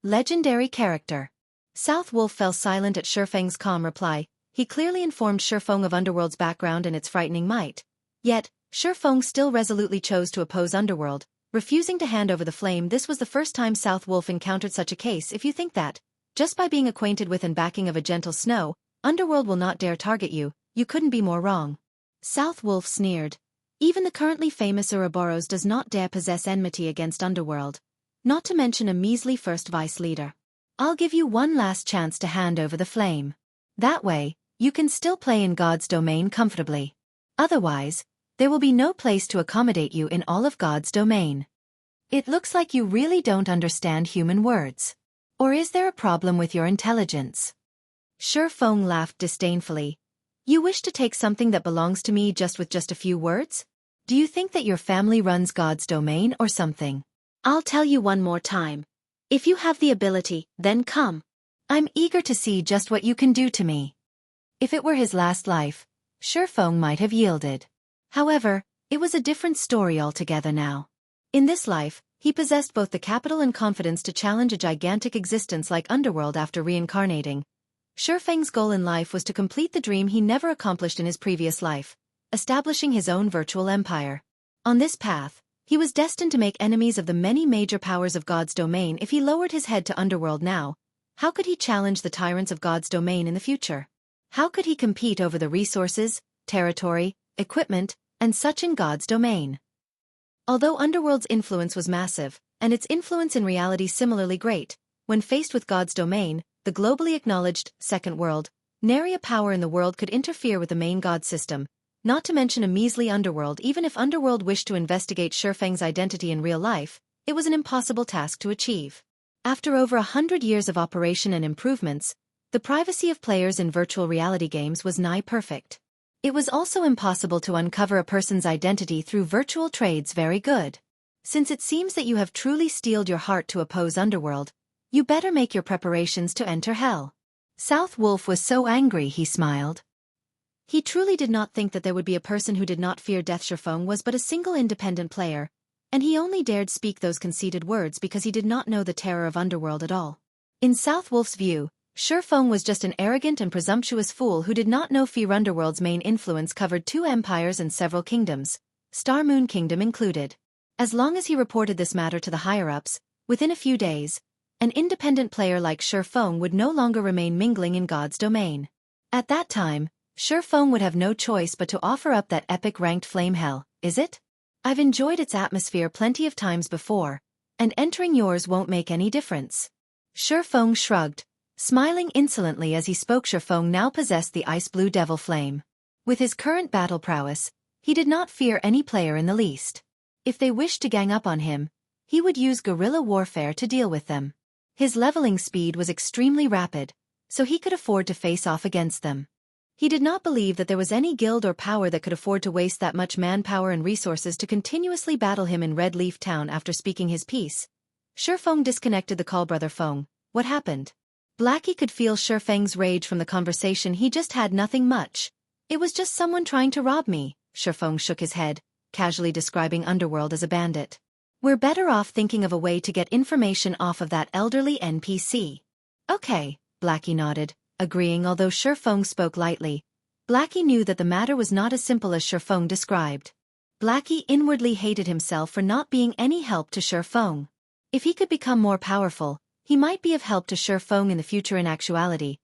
Legendary Character. South Wolf fell silent at Feng's calm reply. He clearly informed Feng of Underworld's background and its frightening might. Yet, Feng still resolutely chose to oppose Underworld, refusing to hand over the flame. This was the first time South Wolf encountered such a case. If you think that, just by being acquainted with and backing of a gentle snow, Underworld will not dare target you, you couldn't be more wrong. South Wolf sneered. Even the currently famous Ouroboros does not dare possess enmity against Underworld, not to mention a measly first vice leader. I'll give you one last chance to hand over the flame. That way, you can still play in God's domain comfortably. Otherwise, there will be no place to accommodate you in all of God's domain. It looks like you really don't understand human words. Or is there a problem with your intelligence? Feng laughed disdainfully. You wish to take something that belongs to me just with just a few words? Do you think that your family runs God's domain or something? I'll tell you one more time. If you have the ability, then come. I'm eager to see just what you can do to me. If it were his last life, Feng might have yielded. However, it was a different story altogether now. In this life, he possessed both the capital and confidence to challenge a gigantic existence like Underworld. After reincarnating, Feng's goal in life was to complete the dream he never accomplished in his previous life, establishing his own virtual empire. On this path, he was destined to make enemies of the many major powers of God's domain. If he lowered his head to Underworld now, how could he challenge the tyrants of God's domain in the future? How could he compete over the resources, territory, equipment, and such in God's domain? Although Underworld's influence was massive, and its influence in reality similarly great, when faced with God's domain, the globally acknowledged second world, nary a power in the world could interfere with the main God system, not to mention a measly Underworld. Even if Underworld wished to investigate Feng's identity in real life, it was an impossible task to achieve. After over 100 years of operation and improvements, the privacy of players in virtual reality games was nigh perfect. It was also impossible to uncover a person's identity through virtual trades. Very good. Since it seems that you have truly steeled your heart to oppose Underworld, you better make your preparations to enter hell. South Wolf was so angry he smiled. He truly did not think that there would be a person who did not fear death. Ye Feng was but a single independent player, and he only dared speak those conceited words because he did not know the terror of Underworld at all. In South Wolf's view, Ye Feng was just an arrogant and presumptuous fool who did not know fear. Underworld's main influence covered 2 empires and several kingdoms, Star Moon Kingdom included. As long as he reported this matter to the higher-ups, within a few days, an independent player like Ye Feng would no longer remain mingling in God's domain. At that time, Ye Feng would have no choice but to offer up that epic ranked flame hell, is it? I've enjoyed its atmosphere plenty of times before, and entering yours won't make any difference. Ye Feng shrugged, smiling insolently as he spoke. Ye Feng now possessed the ice-blue devil flame. With his current battle prowess, he did not fear any player in the least. If they wished to gang up on him, he would use guerrilla warfare to deal with them. His leveling speed was extremely rapid, so he could afford to face off against them. He did not believe that there was any guild or power that could afford to waste that much manpower and resources to continuously battle him in Red Leaf Town. After speaking his piece, Ye Feng disconnected the call. Brother Feng, what happened? Blackie could feel Ye Feng's rage from the conversation he just had. Nothing much. It was just someone trying to rob me. Ye Feng shook his head, casually describing Underworld as a bandit. We're better off thinking of a way to get information off of that elderly NPC. Okay, Blackie nodded, agreeing. Although Ye Feng spoke lightly, Blackie knew that the matter was not as simple as Ye Feng described. Blackie inwardly hated himself for not being any help to Ye Feng. If he could become more powerful, he might be of help to Ye Feng in the future. In actuality,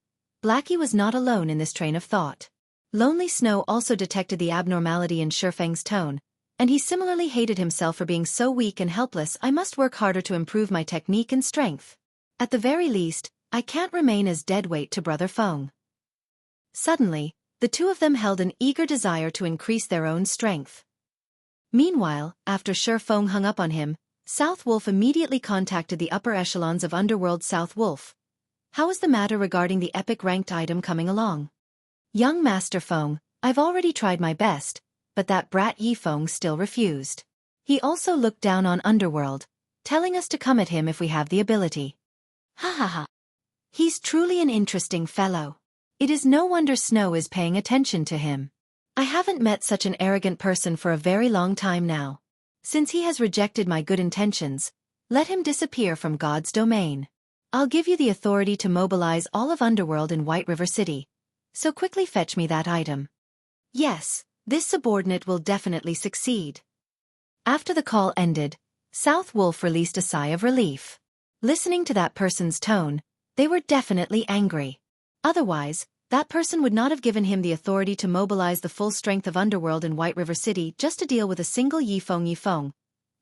Blackie was not alone in this train of thought. Lonely Snow also detected the abnormality in Ye Feng's tone, and he similarly hated himself for being so weak and helpless. I must work harder to improve my technique and strength. At the very least, I can't remain as deadweight to Brother Feng. Suddenly, the two of them held an eager desire to increase their own strength. Meanwhile, after Ye Feng hung up on him, South Wolf immediately contacted the upper echelons of Underworld. South Wolf, how is the matter regarding the epic ranked item coming along? Young Master Feng, I've already tried my best, but that brat Ye Feng still refused. He also looked down on Underworld, telling us to come at him if we have the ability. Ha ha ha. He's truly an interesting fellow. It is no wonder Snow is paying attention to him. I haven't met such an arrogant person for a very long time now. Since he has rejected my good intentions, let him disappear from God's domain. I'll give you the authority to mobilize all of Underworld in White River City, so quickly fetch me that item. Yes, this subordinate will definitely succeed. After the call ended, South Wolf released a sigh of relief. Listening to that person's tone, they were definitely angry. Otherwise, that person would not have given him the authority to mobilize the full strength of Underworld in White River City just to deal with a single Ye Feng. Ye Feng,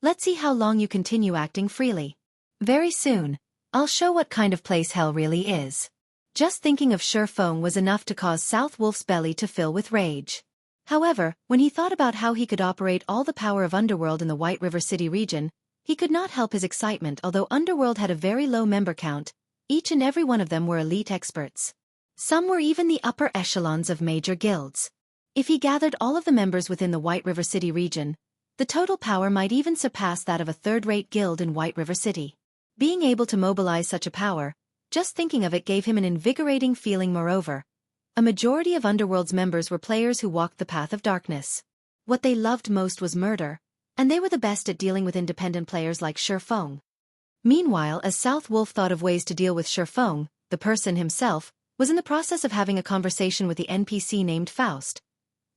let's see how long you continue acting freely. Very soon, I'll show what kind of place hell really is. Just thinking of Ye Feng was enough to cause South Wolf's belly to fill with rage. However, when he thought about how he could operate all the power of Underworld in the White River City region, he could not help his excitement. Although Underworld had a very low member count, each and every one of them were elite experts. Some were even the upper echelons of major guilds. If he gathered all of the members within the White River City region, the total power might even surpass that of a third-rate guild in White River City. Being able to mobilize such a power, just thinking of it gave him an invigorating feeling. Moreover, a majority of Underworld's members were players who walked the path of darkness. What they loved most was murder, and they were the best at dealing with independent players like Ye Feng. Meanwhile, as South Wolf thought of ways to deal with Ye Feng, the person himself was in the process of having a conversation with the NPC named Faust.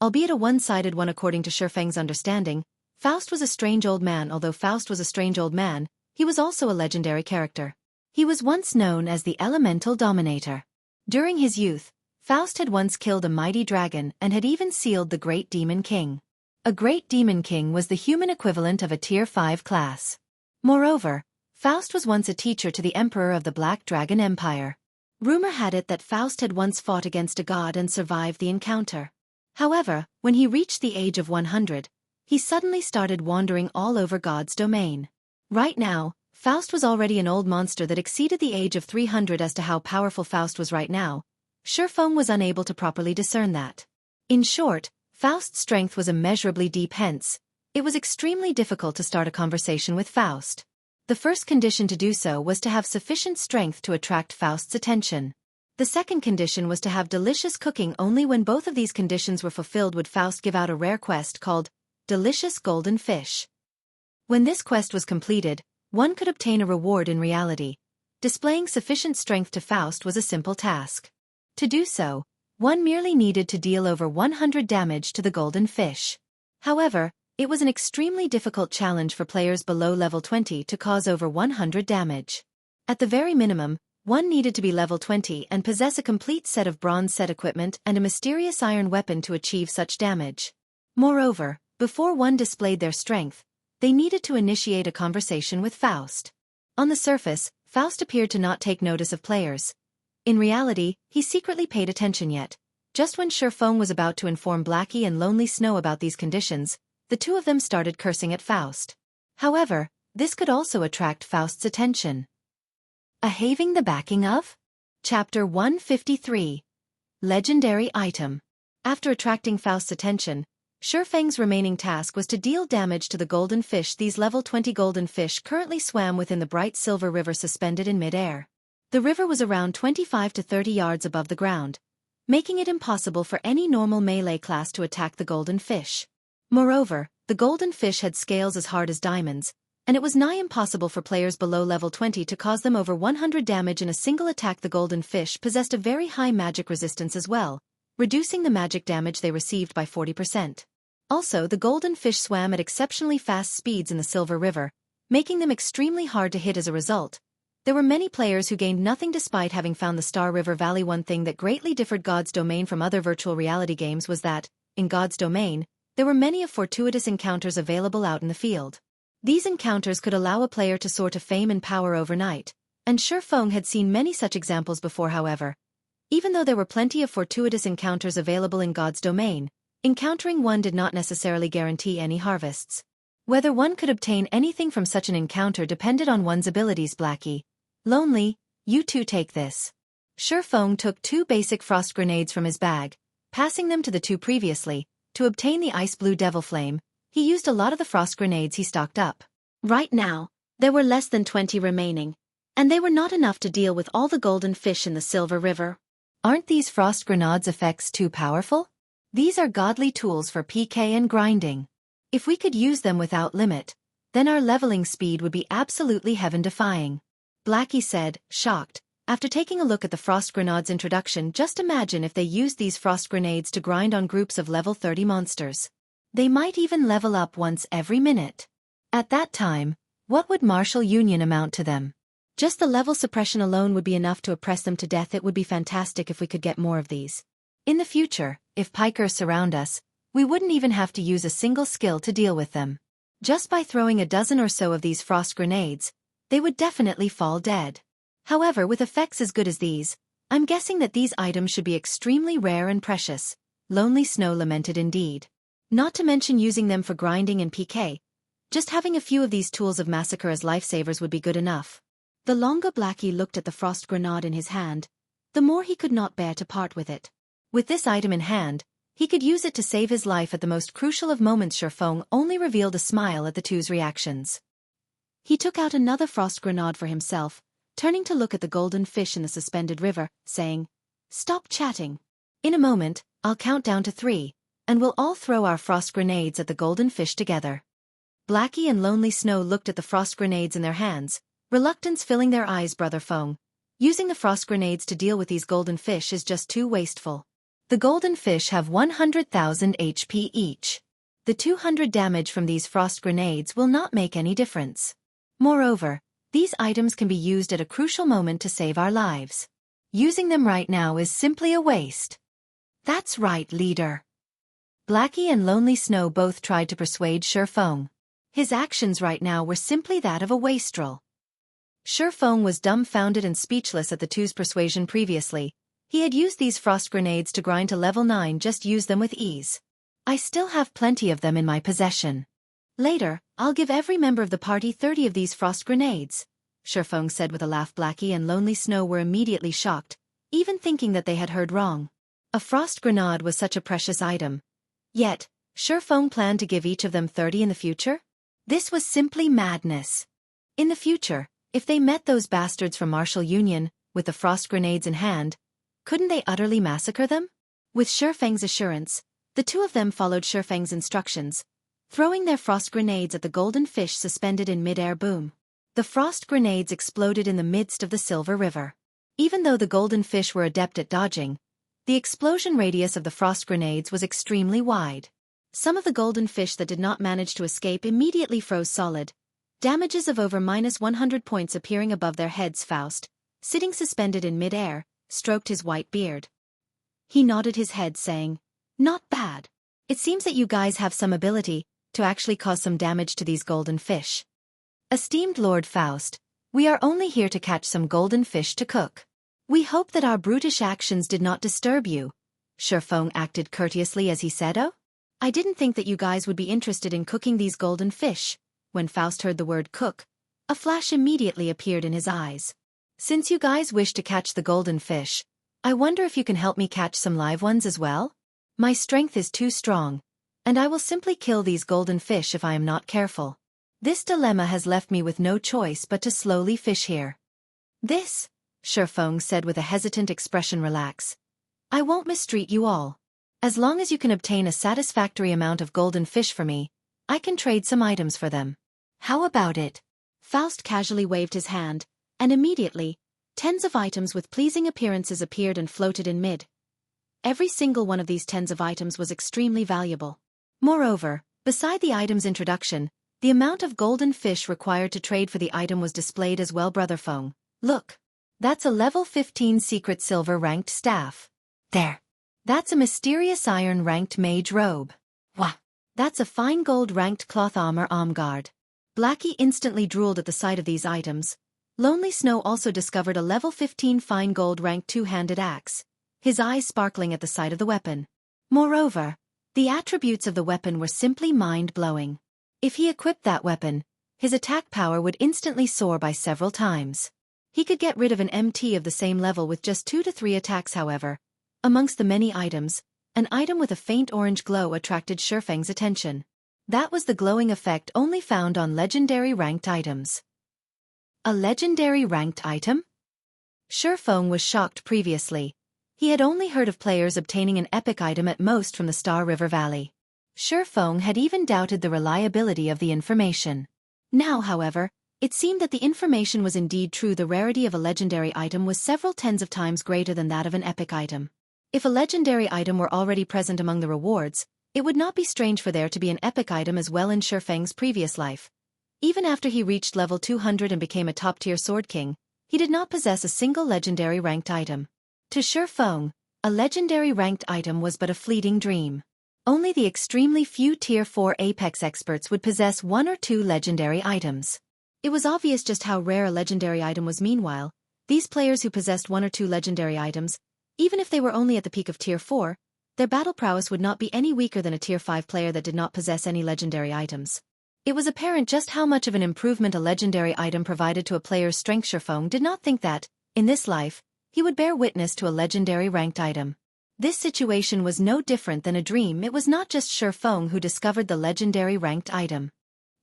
Albeit a one-sided one according to Ye Feng's understanding, Faust was a strange old man. Although Faust was a strange old man, he was also a legendary character. He was once known as the Elemental Dominator. During his youth, Faust had once killed a mighty dragon and had even sealed the Great Demon King. A Great Demon King was the human equivalent of a Tier 5 class. Moreover, Faust was once a teacher to the Emperor of the Black Dragon Empire. Rumor had it that Faust had once fought against a god and survived the encounter. However, when he reached the age of 100, he suddenly started wandering all over God's domain. Right now, Faust was already an old monster that exceeded the age of 300. As to how powerful Faust was right now, Ye Feng was unable to properly discern that. In short, Faust's strength was immeasurably deep. Hence, it was extremely difficult to start a conversation with Faust. The first condition to do so was to have sufficient strength to attract Faust's attention. The second condition was to have delicious cooking. Only when both of these conditions were fulfilled would Faust give out a rare quest called Delicious Golden Fish. When this quest was completed, one could obtain a reward. In reality, displaying sufficient strength to Faust was a simple task. To do so, one merely needed to deal over 100 damage to the golden fish. However, it was an extremely difficult challenge for players below level 20 to cause over 100 damage. At the very minimum, one needed to be level 20 and possess a complete set of bronze set equipment and a mysterious iron weapon to achieve such damage. Moreover, before one displayed their strength, they needed to initiate a conversation with Faust. On the surface, Faust appeared to not take notice of players. In reality, he secretly paid attention. Yet, just when Ye Feng was about to inform Blackie and Lonely Snow about these conditions, the two of them started cursing at Faust. However, this could also attract Faust's attention. Having the backing of? Chapter 153. Legendary Item. After attracting Faust's attention, Ye Feng's remaining task was to deal damage to the golden fish. These level 20 golden fish currently swam within the bright silver river suspended in mid-air. The river was around 25 to 30 yards above the ground, making it impossible for any normal melee class to attack the golden fish. Moreover, the golden fish had scales as hard as diamonds, and it was nigh impossible for players below level 20 to cause them over 100 damage in a single attack. The golden fish possessed a very high magic resistance as well, reducing the magic damage they received by 40%. Also, the golden fish swam at exceptionally fast speeds in the Silver River, making them extremely hard to hit. As a result, there were many players who gained nothing despite having found the Star River Valley. One thing that greatly differed God's Domain from other virtual reality games was that, in God's Domain, there were many fortuitous encounters available out in the field. These encounters could allow a player to soar to fame and power overnight, and Ye Feng had seen many such examples before. However, even though there were plenty of fortuitous encounters available in God's Domain, encountering one did not necessarily guarantee any harvests. Whether one could obtain anything from such an encounter depended on one's abilities. Blackie, Lonely, you two take this. Ye Feng took 2 basic frost grenades from his bag, passing them to the two previously. To obtain the ice blue devil flame, he used a lot of the frost grenades he stocked up. Right now, there were less than 20 remaining, and they were not enough to deal with all the golden fish in the Silver River. Aren't these frost grenades' effects too powerful? These are godly tools for PK and grinding. If we could use them without limit, then our leveling speed would be absolutely heaven-defying. Blackie said, shocked, after taking a look at the frost grenades' introduction. Just imagine if they used these frost grenades to grind on groups of level 30 monsters. They might even level up once every minute. At that time, what would martial union amount to them? Just the level suppression alone would be enough to oppress them to death. It would be fantastic if we could get more of these. In the future, if pikers surround us, we wouldn't even have to use a single skill to deal with them. Just by throwing a dozen or so of these frost grenades, they would definitely fall dead. However, with effects as good as these, I'm guessing that these items should be extremely rare and precious. Lonely Snow lamented. Indeed. Not to mention using them for grinding and PK. Just having a few of these tools of massacre as lifesavers would be good enough. The longer Blackie looked at the frost grenade in his hand, the more he could not bear to part with it. With this item in hand, he could use it to save his life at the most crucial of moments. Ye Feng only revealed a smile at the two's reactions. He took out another frost grenade for himself, turning to look at the golden fish in the suspended river, saying, "Stop chatting. In a moment, I'll count down to 3, and we'll all throw our frost grenades at the golden fish together." Blackie and Lonely Snow looked at the frost grenades in their hands, reluctance filling their eyes. Brother Feng, using the frost grenades to deal with these golden fish is just too wasteful. The golden fish have 100,000 HP each. The 200 damage from these frost grenades will not make any difference. Moreover, these items can be used at a crucial moment to save our lives. Using them right now is simply a waste. That's right, leader. Blackie and Lonely Snow both tried to persuade Ye Feng. His actions right now were simply that of a wastrel. Ye Feng was dumbfounded and speechless at the two's persuasion. Previously, he had used these frost grenades to grind to level 9. Just use them with ease. I still have plenty of them in my possession. Later, I'll give every member of the party 30 of these frost grenades, Ye Feng said with a laugh. Blackie and Lonely Snow were immediately shocked, even thinking that they had heard wrong. A frost grenade was such a precious item. Yet, Ye Feng planned to give each of them 30 in the future? This was simply madness. In the future, if they met those bastards from Martial Union, with the frost grenades in hand, Couldn't they utterly massacre them? With Ye Feng's assurance, the two of them followed Ye Feng's instructions, throwing their frost grenades at the golden fish suspended in mid-air. Boom. The frost grenades exploded in the midst of the Silver River. Even though the golden fish were adept at dodging, the explosion radius of the frost grenades was extremely wide. Some of the golden fish that did not manage to escape immediately froze solid, damages of over -100 points appearing above their heads. Faust, sitting suspended in mid-air, stroked his white beard. He nodded his head saying, "Not bad. It seems that you guys have some ability to actually cause some damage to these golden fish." "Esteemed Lord Faust, we are only here to catch some golden fish to cook. We hope that our brutish actions did not disturb you." Ye Feng acted courteously as he said, "Oh, I didn't think that you guys would be interested in cooking these golden fish." When Faust heard the word cook, a flash immediately appeared in his eyes. "Since you guys wish to catch the golden fish, I wonder if you can help me catch some live ones as well? My strength is too strong, and I will simply kill these golden fish if I am not careful. This dilemma has left me with no choice but to slowly fish here." "This," Ye Feng said with a hesitant expression, "relax. I won't mistreat you all. As long as you can obtain a satisfactory amount of golden fish for me, I can trade some items for them. How about it?" Faust casually waved his hand, and immediately, tens of items with pleasing appearances appeared and floated in mid. Every single one of these tens of items was extremely valuable. Moreover, beside the item's introduction, the amount of golden fish required to trade for the item was displayed as well. "Brother Feng, look. That's a level 15 secret silver ranked staff. There. That's a mysterious iron ranked mage robe. Wah. That's a fine gold ranked cloth armor guard." Blackie instantly drooled at the sight of these items. Lonely Snow also discovered a level 15 fine gold ranked two-handed axe, his eyes sparkling at the sight of the weapon. Moreover, the attributes of the weapon were simply mind-blowing. If he equipped that weapon, his attack power would instantly soar by several times. He could get rid of an MT of the same level with just 2 to 3 attacks. However, amongst the many items, an item with a faint orange glow attracted Ye Feng's attention. That was the glowing effect only found on legendary ranked items. A legendary ranked item? Ye Feng was shocked previously. He had only heard of players obtaining an epic item at most from the Star River Valley. Ye Feng had even doubted the reliability of the information. Now, however, it seemed that the information was indeed true. The rarity of a legendary item was several tens of times greater than that of an epic item. If a legendary item were already present among the rewards, it would not be strange for there to be an epic item as well in Ye Feng's previous life. Even after he reached level 200 and became a top-tier Sword King, he did not possess a single legendary ranked item. To Ye Feng, a legendary ranked item was but a fleeting dream. Only the extremely few Tier 4 Apex experts would possess 1 or 2 legendary items. It was obvious just how rare a legendary item was. Meanwhile, these players who possessed 1 or 2 legendary items, even if they were only at the peak of Tier 4, their battle prowess would not be any weaker than a Tier 5 player that did not possess any legendary items. It was apparent just how much of an improvement a legendary item provided to a player's strength. Ye Feng did not think that, in this life, he would bear witness to a legendary ranked item. This situation was no different than a dream. It was not just Ye Feng who discovered the legendary ranked item.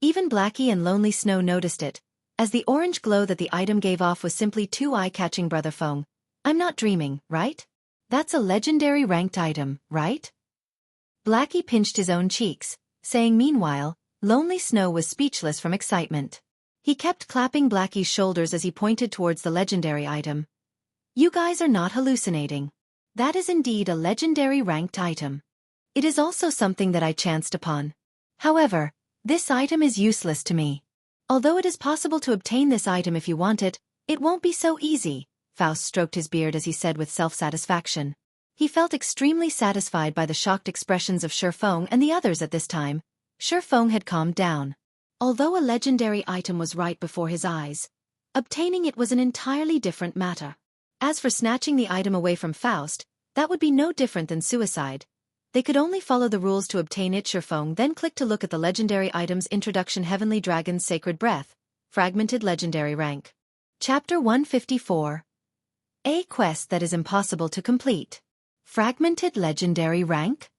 Even Blackie and Lonely Snow noticed it, as the orange glow that the item gave off was simply too eye-catching. "Brother Feng, I'm not dreaming, right? That's a legendary ranked item, right?" Blackie pinched his own cheeks, saying. Meanwhile, Lonely Snow was speechless from excitement. He kept clapping Blackie's shoulders as he pointed towards the legendary item. "You guys are not hallucinating. That is indeed a legendary ranked item. It is also something that I chanced upon. However, this item is useless to me. Although it is possible to obtain this item if you want it, it won't be so easy." Faust stroked his beard as he said with self-satisfaction. He felt extremely satisfied by the shocked expressions of Ye Feng and the others at this time. Ye Feng had calmed down. Although a legendary item was right before his eyes, obtaining it was an entirely different matter. As for snatching the item away from Faust, that would be no different than suicide. They could only follow the rules to obtain it. Ye Feng then clicked to look at the legendary item's introduction. Heavenly Dragon's Sacred Breath. Fragmented legendary rank. Chapter 154. A quest that is impossible to complete. Fragmented legendary rank?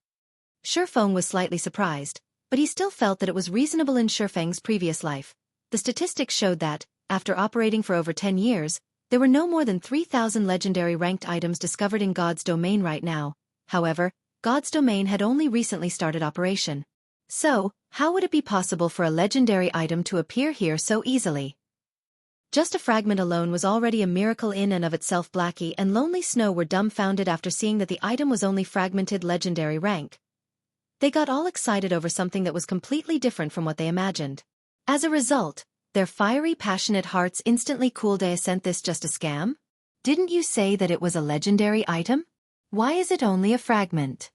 Ye Feng was slightly surprised, but he still felt that it was reasonable. In Ye Feng's previous life, the statistics showed that, after operating for over 10 years, There were no more than 3,000 legendary ranked items discovered in God's domain right now. However, God's domain had only recently started operation. So, how would it be possible for a legendary item to appear here so easily? Just a fragment alone was already a miracle in and of itself. Blackie and Lonely Snow were dumbfounded after seeing that the item was only fragmented legendary rank. They got all excited over something that was completely different from what they imagined. As a result, their fiery, passionate hearts instantly cooled. Isn't this just a scam? Didn't you say that it was a legendary item? Why is it only a fragment?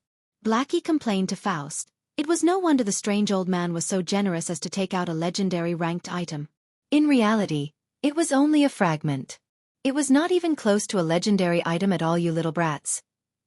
Blackie complained to Faust. It was no wonder the strange old man was so generous as to take out a legendary ranked item. In reality, it was only a fragment. It was not even close to a legendary item at all. You little brats.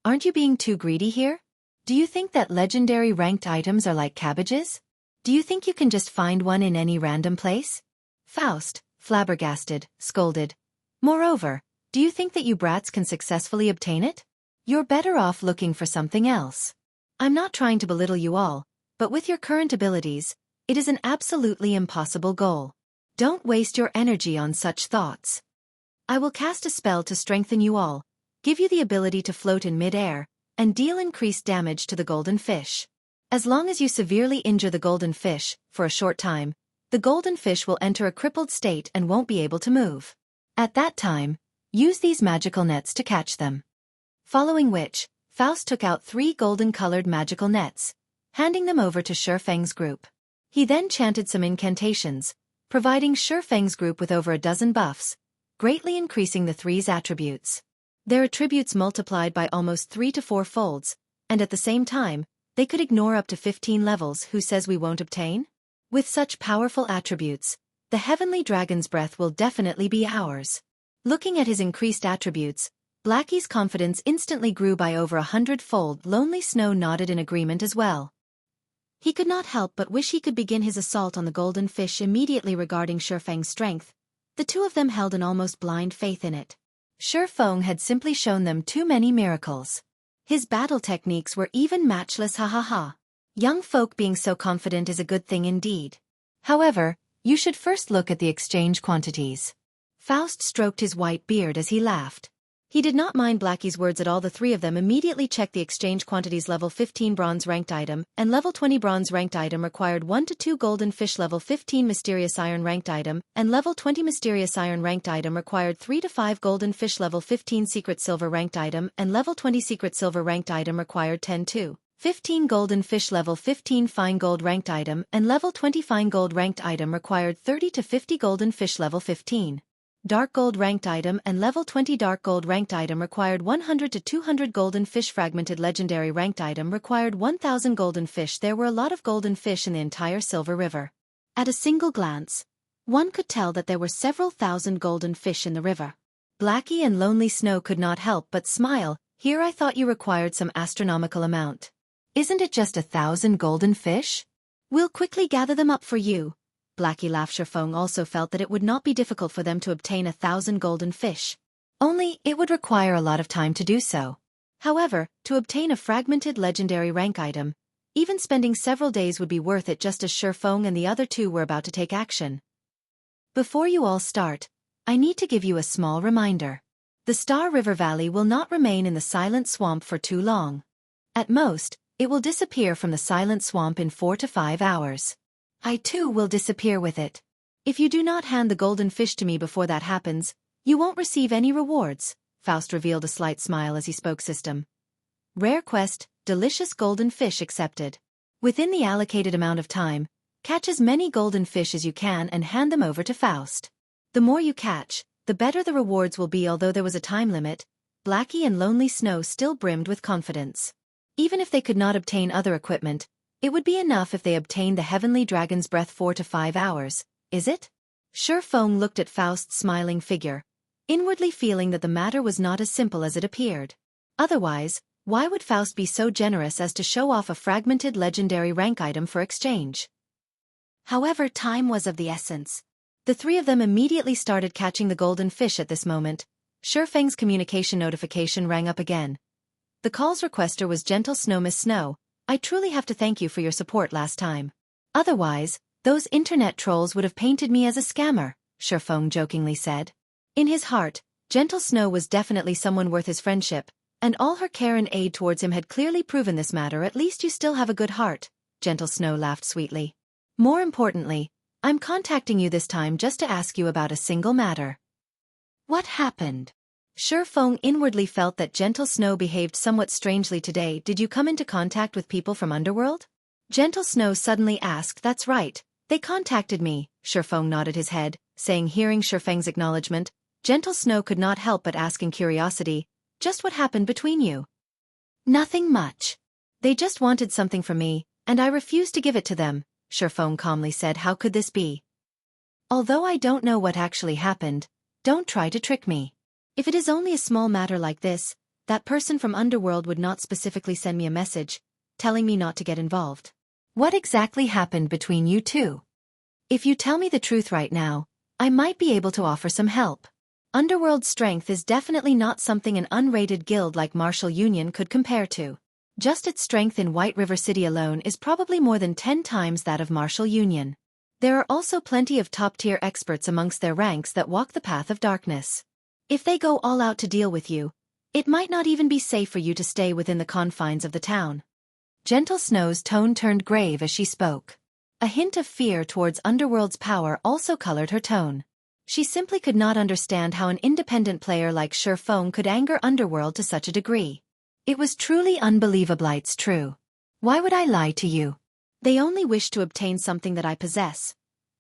Aren't you being too greedy here? Do you think that legendary ranked items are like cabbages? Do you think you can just find one in any random place? Faust, flabbergasted, scolded. Moreover, do you think that you brats can successfully obtain it? You're better off looking for something else. I'm not trying to belittle you all, but with your current abilities, it is an absolutely impossible goal. Don't waste your energy on such thoughts. I will cast a spell to strengthen you all, give you the ability to float in mid-air, and deal increased damage to the golden fish. As long as you severely injure the golden fish, for a short time, the golden fish will enter a crippled state and won't be able to move. At that time, use these magical nets to catch them. Following which, Faust took out 3 golden-colored magical nets, handing them over to Ye Feng's group. He then chanted some incantations, providing Ye Feng's group with over a dozen buffs, greatly increasing the three's attributes. Their attributes multiplied by almost 3 to 4 folds, and at the same time, they could ignore up to 15 levels. Who says we won't obtain? With such powerful attributes, the heavenly dragon's breath will definitely be ours. Looking at his increased attributes, Blackie's confidence instantly grew by over 100-fold. Lonely Snow nodded in agreement as well. He could not help but wish he could begin his assault on the golden fish immediately. Regarding Ye Feng's strength, the two of them held an almost blind faith in it. Ye Feng had simply shown them too many miracles. His battle techniques were even matchless. Ha ha ha. Young folk being so confident is a good thing indeed. However, you should first look at the exchange quantities. Faust stroked his white beard as he laughed. He did not mind Blackie's words at all. The three of them immediately checked the exchange quantities. Level 15 bronze ranked item, and level 20 bronze ranked item required 1 to 2 golden fish. Level 15 mysterious iron ranked item, and level 20 mysterious iron ranked item required 3 to 5 golden fish. Level 15 secret silver ranked item, and level 20 secret silver ranked item required 10 to 15 golden fish. Level 15 fine gold ranked item, and level 20 fine gold ranked item required 30 to 50 golden fish. Level 15 dark gold ranked item, and level 20 dark gold ranked item required 100 to 200 golden fish. Fragmented legendary ranked item required 1,000 golden fish. There were a lot of golden fish in the entire Silver River. At a single glance, one could tell that there were several thousand golden fish in the river. Blackie and Lonely Snow could not help but smile. Here I thought you required some astronomical amount. Isn't it just 1,000 golden fish? We'll quickly gather them up for you. Blackie laughed. Ye Feng also felt that it would not be difficult for them to obtain 1,000 golden fish. Only, it would require a lot of time to do so. However, to obtain a fragmented legendary rank item, even spending several days would be worth it. Just as Ye Feng and the other two were about to take action. Before you all start, I need to give you a small reminder. The Star River Valley will not remain in the Silent Swamp for too long. At most, it will disappear from the Silent Swamp in 4 to 5 hours. I too will disappear with it. If you do not hand the golden fish to me before that happens, you won't receive any rewards. Faust revealed a slight smile as he spoke. System. Rare quest, delicious golden fish accepted. Within the allocated amount of time, catch as many golden fish as you can and hand them over to Faust. The more you catch, the better the rewards will be. Although there was a time limit, Blackie and Lonely Snow still brimmed with confidence. Even if they could not obtain other equipment, it would be enough if they obtained the heavenly dragon's breath. 4 to 5 hours, is it? Ye Feng looked at Faust's smiling figure, inwardly feeling that the matter was not as simple as it appeared. Otherwise, why would Faust be so generous as to show off a fragmented legendary rank item for exchange? However, time was of the essence. The three of them immediately started catching the golden fish. At this moment, Ye Feng's communication notification rang up again. The call's requester was Gentle Snow. Miss Snow, I truly have to thank you for your support last time. Otherwise, those internet trolls would have painted me as a scammer, Ye Feng jokingly said. In his heart, Gentle Snow was definitely someone worth his friendship, and all her care and aid towards him had clearly proven this matter. At least you still have a good heart, Gentle Snow laughed sweetly. More importantly, I'm contacting you this time just to ask you about a single matter. What happened? Shi Feng inwardly felt that Gentle Snow behaved somewhat strangely today. Did you come into contact with people from Underworld? Gentle Snow suddenly asked. That's right, they contacted me, Shi Feng nodded his head, saying. Hearing Shi Feng's acknowledgement, Gentle Snow could not help but ask in curiosity, just what happened between you? Nothing much. They just wanted something from me, and I refused to give it to them, Shi Feng calmly said. How could this be? Although I don't know what actually happened, don't try to trick me. If it is only a small matter like this, that person from Underworld would not specifically send me a message, telling me not to get involved. What exactly happened between you two? If you tell me the truth right now, I might be able to offer some help. Underworld's strength is definitely not something an unrated guild like Martial Union could compare to. Just its strength in White River City alone is probably more than 10 times that of Martial Union. There are also plenty of top-tier experts amongst their ranks that walk the path of darkness. If they go all out to deal with you, it might not even be safe for you to stay within the confines of the town. Gentle Snow's tone turned grave as she spoke. A hint of fear towards Underworld's power also colored her tone. She simply could not understand how an independent player like Shi Feng could anger Underworld to such a degree. It was truly unbelievable. It's true. Why would I lie to you? They only wish to obtain something that I possess.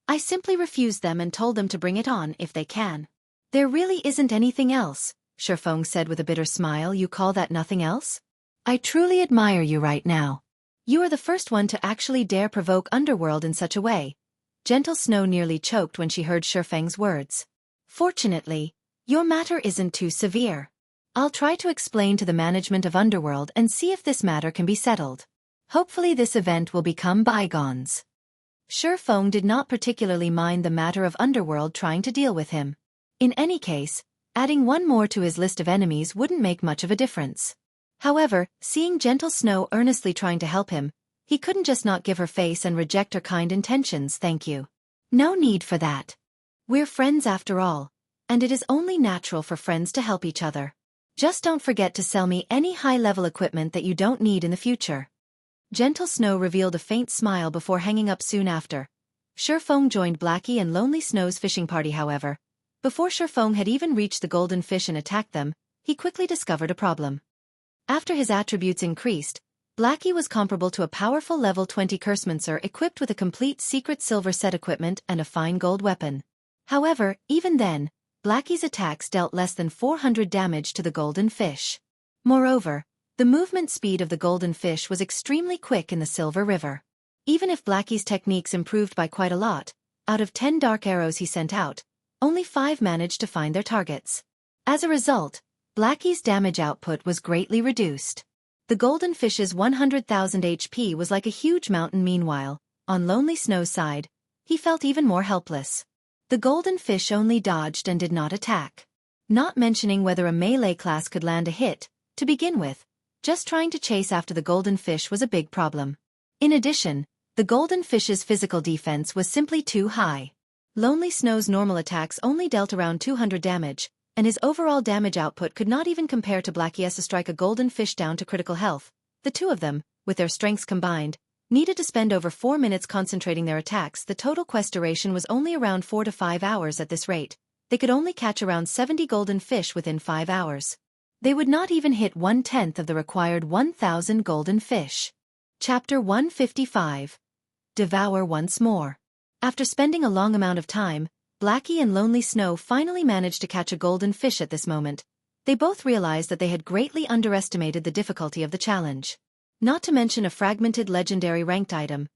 I simply refused them and told them to bring it on if they can. There really isn't anything else, Shi Feng said with a bitter smile. You call that nothing else? I truly admire you right now. You are the first one to actually dare provoke Underworld in such a way. Gentle Snow nearly choked when she heard Shi Feng's words. Fortunately, your matter isn't too severe. I'll try to explain to the management of Underworld and see if this matter can be settled. Hopefully this event will become bygones. Shi Feng did not particularly mind the matter of Underworld trying to deal with him. In any case, adding one more to his list of enemies wouldn't make much of a difference. However, seeing Gentle Snow earnestly trying to help him, he couldn't just not give her face and reject her kind intentions. Thank you. No need for that. We're friends after all, and it is only natural for friends to help each other. Just don't forget to sell me any high-level equipment that you don't need in the future. Gentle Snow revealed a faint smile before hanging up soon after. Shi Feng joined Blackie and Lonely Snow's fishing party. However, before Shi Feng had even reached the golden fish and attacked them, he quickly discovered a problem. After his attributes increased, Blackie was comparable to a powerful level 20 Cursemancer equipped with a complete secret silver set equipment and a fine gold weapon. However, even then, Blackie's attacks dealt less than 400 damage to the golden fish. Moreover, the movement speed of the golden fish was extremely quick in the Silver River. Even if Blackie's techniques improved by quite a lot, out of 10 dark arrows he sent out, only 5 managed to find their targets. As a result, Blackie's damage output was greatly reduced. The golden fish's 100,000 HP was like a huge mountain. Meanwhile, on Lonely Snow's side, he felt even more helpless. The golden fish only dodged and did not attack. Not mentioning whether a melee class could land a hit, to begin with, just trying to chase after the golden fish was a big problem. In addition, the golden fish's physical defense was simply too high. Lonely Snow's normal attacks only dealt around 200 damage, and his overall damage output could not even compare to Blackie's. To strike a golden fish down to critical health, the two of them, with their strengths combined, needed to spend over 4 minutes concentrating their attacks. The total quest duration was only around 4 to 5 hours. At this rate, they could only catch around 70 golden fish within 5 hours. They would not even hit 1/10 of the required 1,000 golden fish. Chapter 155. Devour once more. After spending a long amount of time, Blackie and Lonely Snow finally managed to catch a golden fish. At this moment, they both realized that they had greatly underestimated the difficulty of the challenge. Not to mention a fragmented legendary ranked item.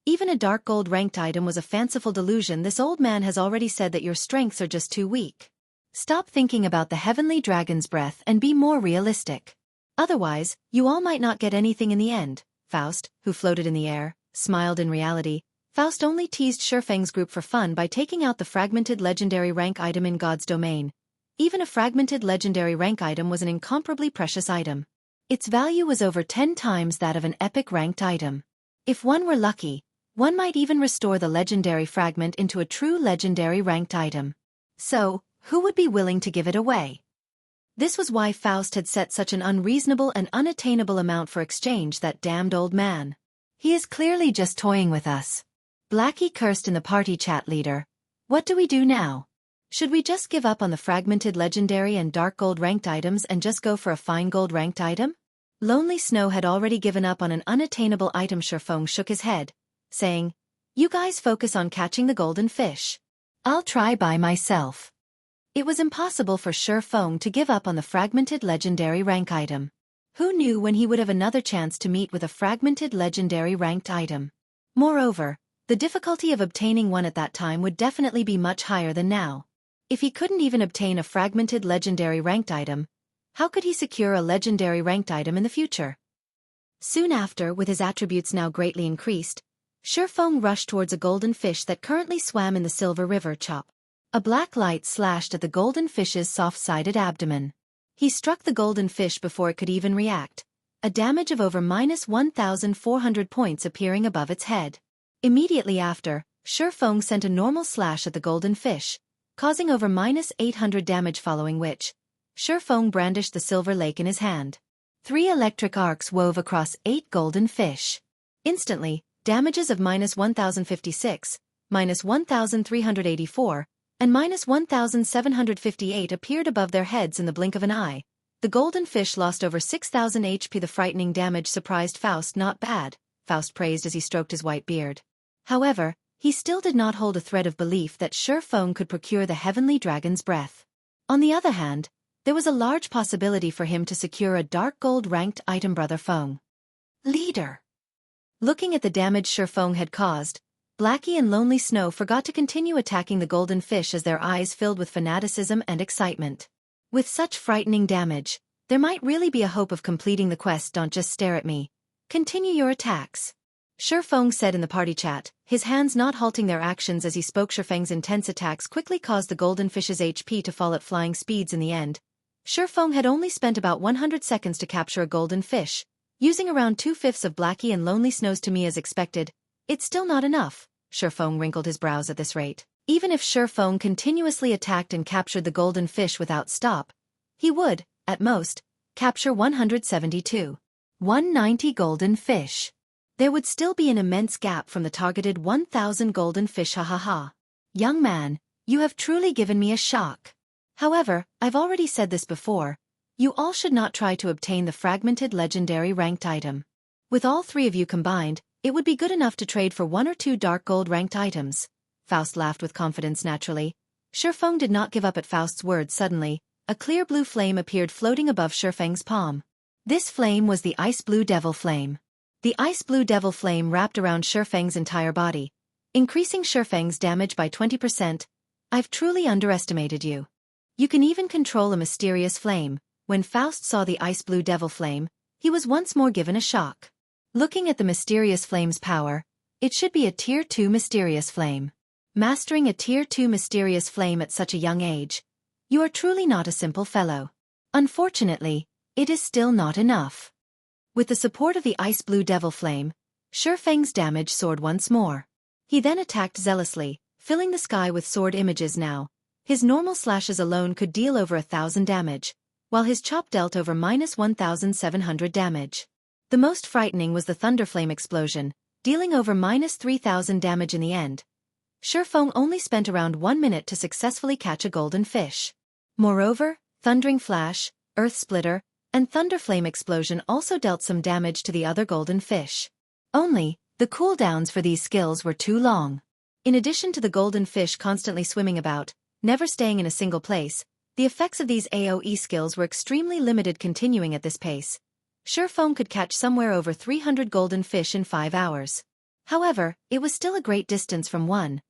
Even a dark gold ranked item was a fanciful delusion. This old man has already said that your strengths are just too weak. Stop thinking about the heavenly dragon's breath and be more realistic. Otherwise, you all might not get anything in the end. Faust, who floated in the air, smiled. In reality, Faust only teased Shi Feng's group for fun by taking out the fragmented legendary rank item in God's domain. Even a fragmented legendary rank item was an incomparably precious item. Its value was over 10 times that of an epic ranked item. If one were lucky, one might even restore the legendary fragment into a true legendary ranked item. So, who would be willing to give it away? This was why Faust had set such an unreasonable and unattainable amount for exchange, that damned old man. He is clearly just toying with us. Blackie cursed in the party chat leader. What do we do now? Should we just give up on the fragmented legendary and dark gold ranked items and just go for a fine gold ranked item? Lonely Snow had already given up on an unattainable item. Shi Feng shook his head, saying, "You guys focus on catching the golden fish. I'll try by myself." It was impossible for Shi Feng to give up on the fragmented legendary rank item. Who knew when he would have another chance to meet with a fragmented legendary ranked item? Moreover, the difficulty of obtaining one at that time would definitely be much higher than now. If he couldn't even obtain a fragmented legendary ranked item, how could he secure a legendary ranked item in the future? Soon after, with his attributes now greatly increased, Shi Feng rushed towards a golden fish that currently swam in the Silver River. Chop. A black light slashed at the golden fish's soft-sided abdomen. He struck the golden fish before it could even react, a damage of over -1,400 points appearing above its head. Immediately after, Shi Feng sent a normal slash at the golden fish, causing over -800 damage, following which, Shi Feng brandished the silver lake in his hand. 3 electric arcs wove across 8 golden fish. Instantly, damages of -1,056, -1,384, and -1,758 appeared above their heads in the blink of an eye. The golden fish lost over 6,000 HP. The frightening damage surprised Faust. "Not bad," Faust praised as he stroked his white beard. However, he still did not hold a thread of belief that Shi Feng could procure the heavenly dragon's breath. On the other hand, there was a large possibility for him to secure a dark gold ranked item. Brother Feng. Leader. Looking at the damage Shi Feng had caused, Blackie and Lonely Snow forgot to continue attacking the golden fish as their eyes filled with fanaticism and excitement. With such frightening damage, there might really be a hope of completing the quest. "Don't just stare at me. Continue your attacks," Shi Feng said in the party chat, his hands not halting their actions as he spoke. Shi Feng's intense attacks quickly caused the golden fish's HP to fall at flying speeds. In the end, Shi Feng had only spent about 100 seconds to capture a golden fish, using around 2/5 of Blackie and Lonely Snow's. "To me, as expected, it's still not enough." Shi Feng wrinkled his brows at this rate. Even if Shi Feng continuously attacked and captured the golden fish without stop, he would, at most, capture 172. 190 golden fish. There would still be an immense gap from the targeted 1,000 golden fish. Ha ha ha. Young man, you have truly given me a shock. However, I've already said this before, you all should not try to obtain the fragmented legendary ranked item. With all 3 of you combined, it would be good enough to trade for 1 or 2 dark gold ranked items. Faust laughed with confidence naturally. Shi Feng did not give up at Faust's words. Suddenly, a clear blue flame appeared floating above Shi Feng's palm. This flame was the ice blue devil flame. The ice blue devil flame wrapped around Shi Feng's entire body, increasing Shi Feng's damage by 20%. "I've truly underestimated you. You can even control a mysterious flame." When Faust saw the ice blue devil flame, he was once more given a shock. Looking at the mysterious flame's power, it should be a Tier 2 mysterious flame. Mastering a Tier 2 mysterious flame at such a young age, you are truly not a simple fellow. Unfortunately, it is still not enough. With the support of the ice blue devil flame, Shi Feng's damage soared once more. He then attacked zealously, filling the sky with sword images. Now, his normal slashes alone could deal over 1,000 damage, while his chop dealt over -1,700 damage. The most frightening was the thunderflame explosion, dealing over -3,000 damage in the end. Shi Feng only spent around 1 minute to successfully catch a golden fish. Moreover, Thundering Flash, Earth Splitter, and Thunderflame Explosion also dealt some damage to the other golden fish. Only, the cooldowns for these skills were too long. In addition to the golden fish constantly swimming about, never staying in a single place, the effects of these AoE skills were extremely limited. Continuing at this pace, Shi Feng could catch somewhere over 300 golden fish in 5 hours. However, it was still a great distance from 1,000.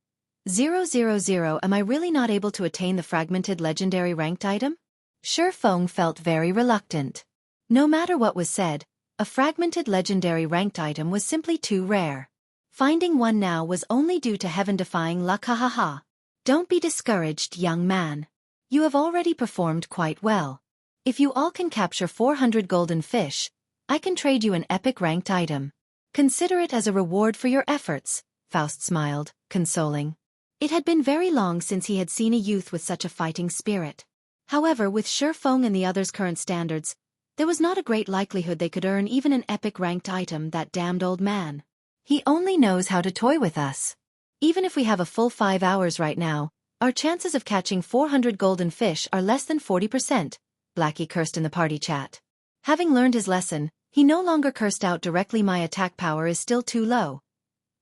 Am I really not able to attain the fragmented legendary ranked item? Shi Feng felt very reluctant. No matter what was said, a fragmented legendary ranked item was simply too rare. Finding one now was only due to heaven-defying luck. Ha ha ha. Don't be discouraged, young man. You have already performed quite well. If you all can capture 400 golden fish, I can trade you an epic ranked item. Consider it as a reward for your efforts, Faust smiled, consoling. It had been very long since he had seen a youth with such a fighting spirit. However, with Shi Feng and the others' current standards, there was not a great likelihood they could earn even an epic ranked item, that damned old man. He only knows how to toy with us. Even if we have a full 5 hours right now, our chances of catching 400 golden fish are less than 40%, Blackie cursed in the party chat. Having learned his lesson, he no longer cursed out directly. My attack power is still too low.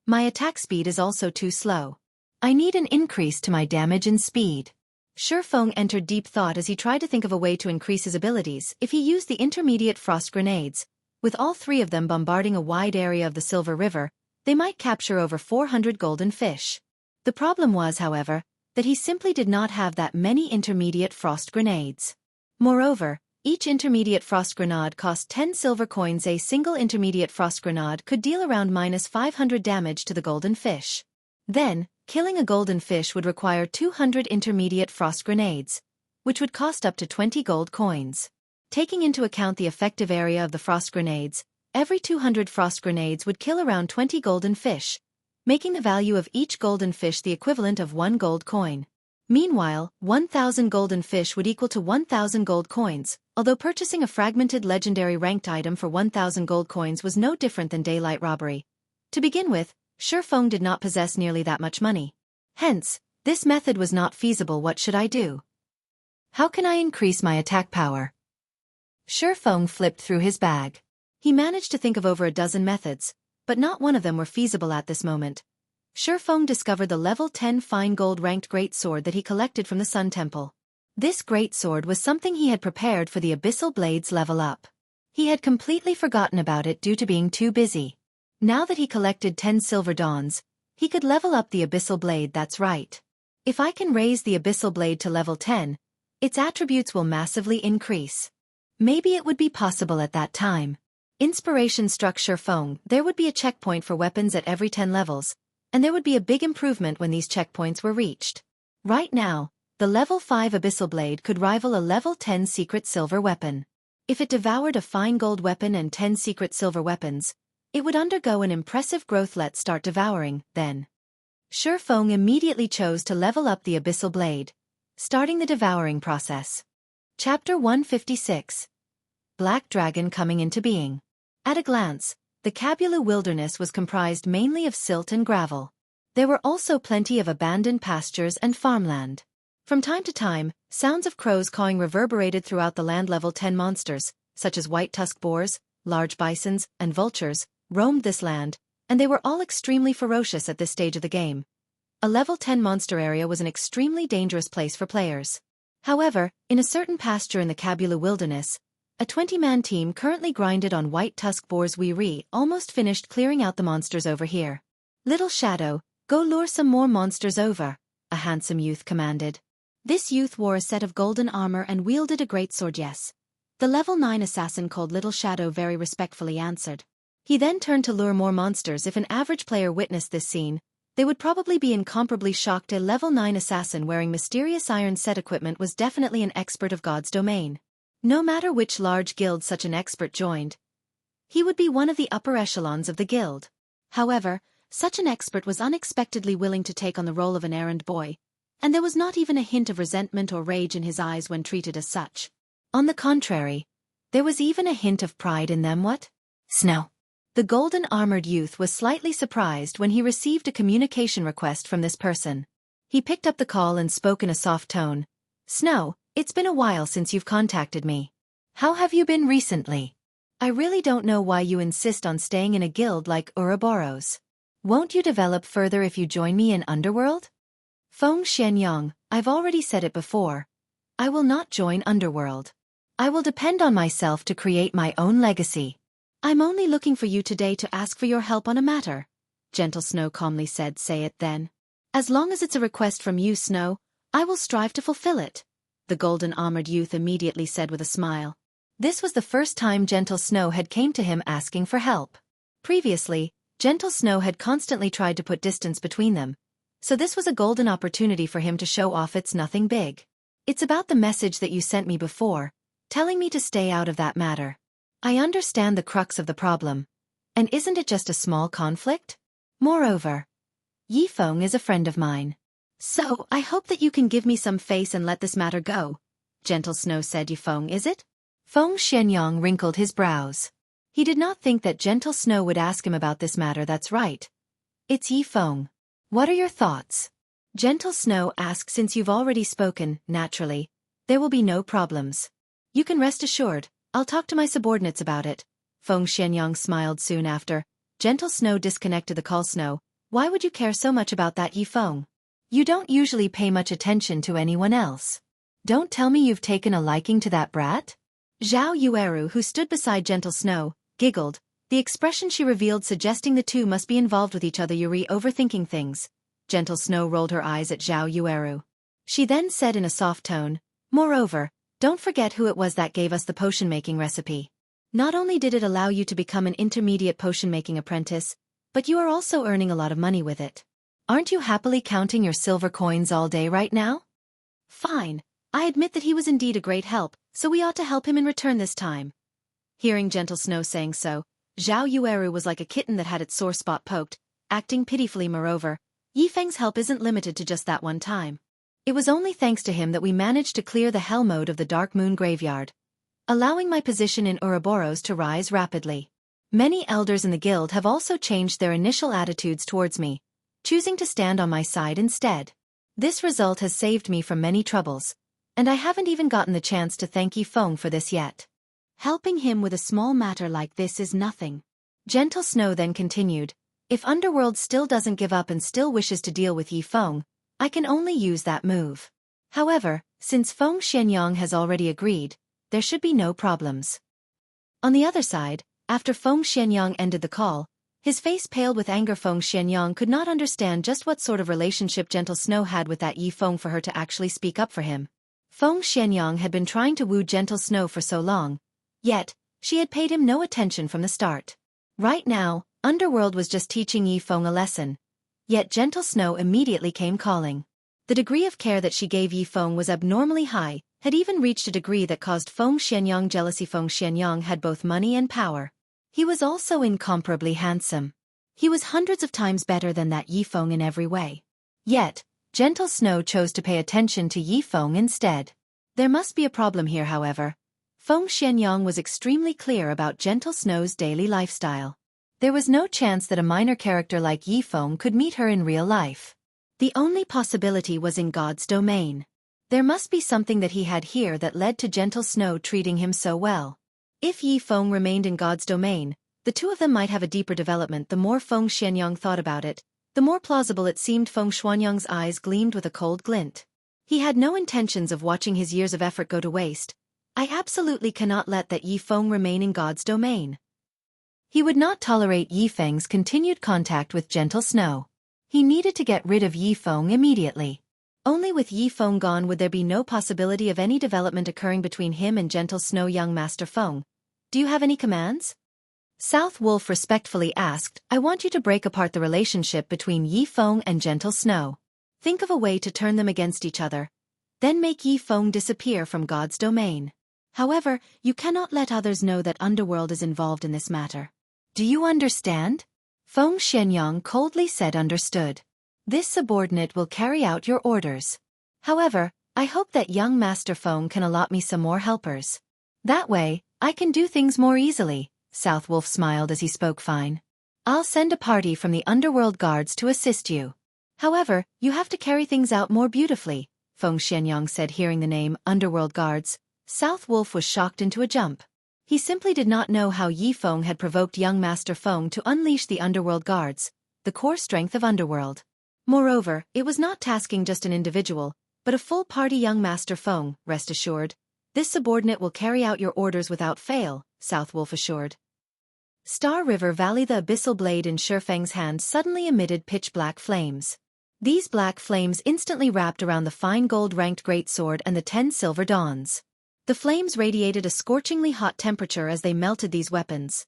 My attack speed is also too slow. I need an increase to my damage and speed. Shi Feng entered deep thought as he tried to think of a way to increase his abilities. If he used the intermediate frost grenades, with all 3 of them bombarding a wide area of the Silver River, they might capture over 400 golden fish. The problem was, however, that he simply did not have that many intermediate frost grenades. Moreover, each intermediate frost grenade cost 10 silver coins. A single intermediate frost grenade could deal around -500 damage to the golden fish. Then, killing a golden fish would require 200 intermediate frost grenades, which would cost up to 20 gold coins. Taking into account the effective area of the frost grenades, every 200 frost grenades would kill around 20 golden fish, making the value of each golden fish the equivalent of 1 gold coin. Meanwhile, 1,000 golden fish would equal to 1,000 gold coins, although purchasing a fragmented legendary ranked item for 1,000 gold coins was no different than daylight robbery. To begin with, Shi Feng did not possess nearly that much money. Hence, this method was not feasible. What should I do? How can I increase my attack power? Shi Feng flipped through his bag. He managed to think of over a dozen methods, but not one of them were feasible at this moment. Shi Feng discovered the level 10 fine gold ranked great sword that he collected from the Sun Temple. This great sword was something he had prepared for the Abyssal Blades level up. He had completely forgotten about it due to being too busy. Now that he collected 10 silver dawns, he could level up the Abyssal Blade. That's right. If I can raise the Abyssal Blade to level 10, its attributes will massively increase. Maybe it would be possible at that time. Inspiration struck Shi Feng. There would be a checkpoint for weapons at every 10 levels, and there would be a big improvement when these checkpoints were reached. Right now, the level 5 Abyssal Blade could rival a level 10 secret silver weapon. If it devoured a fine gold weapon and 10 secret silver weapons, it would undergo an impressive growth. Let's start devouring, then. Shi Feng immediately chose to level up the Abyssal Blade, starting the devouring process. Chapter 156. Black Dragon coming into being. At a glance, the Kabulu wilderness was comprised mainly of silt and gravel. There were also plenty of abandoned pastures and farmland. From time to time, sounds of crows cawing reverberated throughout the land. Level 10 monsters, such as white-tusked boars, large bisons, and vultures, roamed this land, and they were all extremely ferocious at this stage of the game. A level 10 monster area was an extremely dangerous place for players. However, in a certain pasture in the Kabulu wilderness, a 20-man team currently grinded on white-tusked boars. We almost finished clearing out the monsters over here. Little Shadow, go lure some more monsters over, a handsome youth commanded. This youth wore a set of golden armor and wielded a great sword. Yes. The level 9 assassin called Little Shadow very respectfully answered. He then turned to lure more monsters. If an average player witnessed this scene, they would probably be incomparably shocked. A level 9 assassin wearing mysterious iron set equipment was definitely an expert of God's domain. No matter which large guild such an expert joined, he would be one of the upper echelons of the guild. However, such an expert was unexpectedly willing to take on the role of an errand boy, and there was not even a hint of resentment or rage in his eyes when treated as such. On the contrary, there was even a hint of pride in them. What? Snow. The golden-armored youth was slightly surprised when he received a communication request from this person. He picked up the call and spoke in a soft tone. Snow, it's been a while since you've contacted me. How have you been recently? I really don't know why you insist on staying in a guild like Ouroboros. Won't you develop further if you join me in Underworld? Feng Xianyang, I've already said it before. I will not join Underworld. I will depend on myself to create my own legacy. I'm only looking for you today to ask for your help on a matter. Gentle Snow calmly said. Say it then. As long as it's a request from you, Snow, I will strive to fulfill it. The golden-armored youth immediately said with a smile. This was the first time Gentle Snow had came to him asking for help. Previously, Gentle Snow had constantly tried to put distance between them, so this was a golden opportunity for him to show off. It's nothing big. It's about the message that you sent me before, telling me to stay out of that matter. I understand the crux of the problem. And isn't it just a small conflict? Moreover, Ye Feng is a friend of mine. So, I hope that you can give me some face and let this matter go. Gentle Snow said. Ye Feng, is it? Feng Xianyang wrinkled his brows. He did not think that Gentle Snow would ask him about this matter. That's right. It's Ye Feng. What are your thoughts? Gentle Snow asked. Since you've already spoken, naturally, there will be no problems. You can rest assured, I'll talk to my subordinates about it. Feng Xianyang smiled soon after. Gentle Snow disconnected the call. Snow, why would you care so much about that, Ye Feng? You don't usually pay much attention to anyone else. Don't tell me you've taken a liking to that brat? Zhao Yueru, who stood beside Gentle Snow, giggled, the expression she revealed suggesting the two must be involved with each other. Yuri overthinking things. Gentle Snow rolled her eyes at Zhao Yueru. She then said in a soft tone, moreover, don't forget who it was that gave us the potion-making recipe. Not only did it allow you to become an intermediate potion-making apprentice, but you are also earning a lot of money with it. Aren't you happily counting your silver coins all day right now? Fine. I admit that he was indeed a great help, so we ought to help him in return this time. Hearing Gentle Snow saying so, Zhao Yueru was like a kitten that had its sore spot poked, acting pitifully. Moreover, Ye Feng's help isn't limited to just that one time. It was only thanks to him that we managed to clear the hell mode of the Dark Moon Graveyard, allowing my position in Ouroboros to rise rapidly. Many elders in the guild have also changed their initial attitudes towards me, choosing to stand on my side instead. This result has saved me from many troubles, and I haven't even gotten the chance to thank Ye Feng for this yet. Helping him with a small matter like this is nothing. Gentle Snow then continued, if Underworld still doesn't give up and still wishes to deal with Ye Feng, I can only use that move. However, since Feng Xianyang has already agreed, there should be no problems. On the other side, after Feng Xianyang ended the call, his face paled with anger. Feng Xianyang could not understand just what sort of relationship Gentle Snow had with that Ye Feng for her to actually speak up for him. Feng Xianyang had been trying to woo Gentle Snow for so long, yet, she had paid him no attention from the start. Right now, Underworld was just teaching Ye Feng a lesson. Yet Gentle Snow immediately came calling. The degree of care that she gave Ye Feng was abnormally high, had even reached a degree that caused Feng Xianyang jealousy. Feng Xianyang had both money and power. He was also incomparably handsome. He was hundreds of times better than that Ye Feng in every way. Yet, Gentle Snow chose to pay attention to Ye Feng instead. There must be a problem here, however. Feng Xianyang was extremely clear about Gentle Snow's daily lifestyle. There was no chance that a minor character like Ye Feng could meet her in real life. The only possibility was in God's domain. There must be something that he had here that led to Gentle Snow treating him so well. If Ye Feng remained in God's domain, the two of them might have a deeper development. The more Feng Xianyang thought about it, the more plausible it seemed. Feng Xianyang's eyes gleamed with a cold glint. He had no intentions of watching his years of effort go to waste. I absolutely cannot let that Ye Feng remain in God's domain. He would not tolerate Ye Feng's continued contact with Gentle Snow. He needed to get rid of Ye Feng immediately. Only with Ye Feng gone would there be no possibility of any development occurring between him and Gentle Snow. Young Master Feng, do you have any commands? South Wolf respectfully asked. I want you to break apart the relationship between Ye Feng and Gentle Snow. Think of a way to turn them against each other. Then make Ye Feng disappear from God's domain. However, you cannot let others know that Underworld is involved in this matter. Do you understand? Feng Xianyang coldly said. Understood. This subordinate will carry out your orders. However, I hope that young Master Feng can allot me some more helpers. That way, I can do things more easily. South Wolf smiled as he spoke. Fine. I'll send a party from the Underworld guards to assist you. However, you have to carry things out more beautifully, Feng Xianyang said. Hearing the name Underworld guards, South Wolf was shocked into a jump. He simply did not know how Ye Feng had provoked young Master Feng to unleash the Underworld guards, the core strength of Underworld. Moreover, it was not tasking just an individual, but a full party. Young Master Feng, rest assured, this subordinate will carry out your orders without fail, South Wolf assured. Star River Valley. The abyssal blade in Feng's hand suddenly emitted pitch-black flames. These black flames instantly wrapped around the fine gold-ranked greatsword and the 10 silver dawns. The flames radiated a scorchingly hot temperature as they melted these weapons.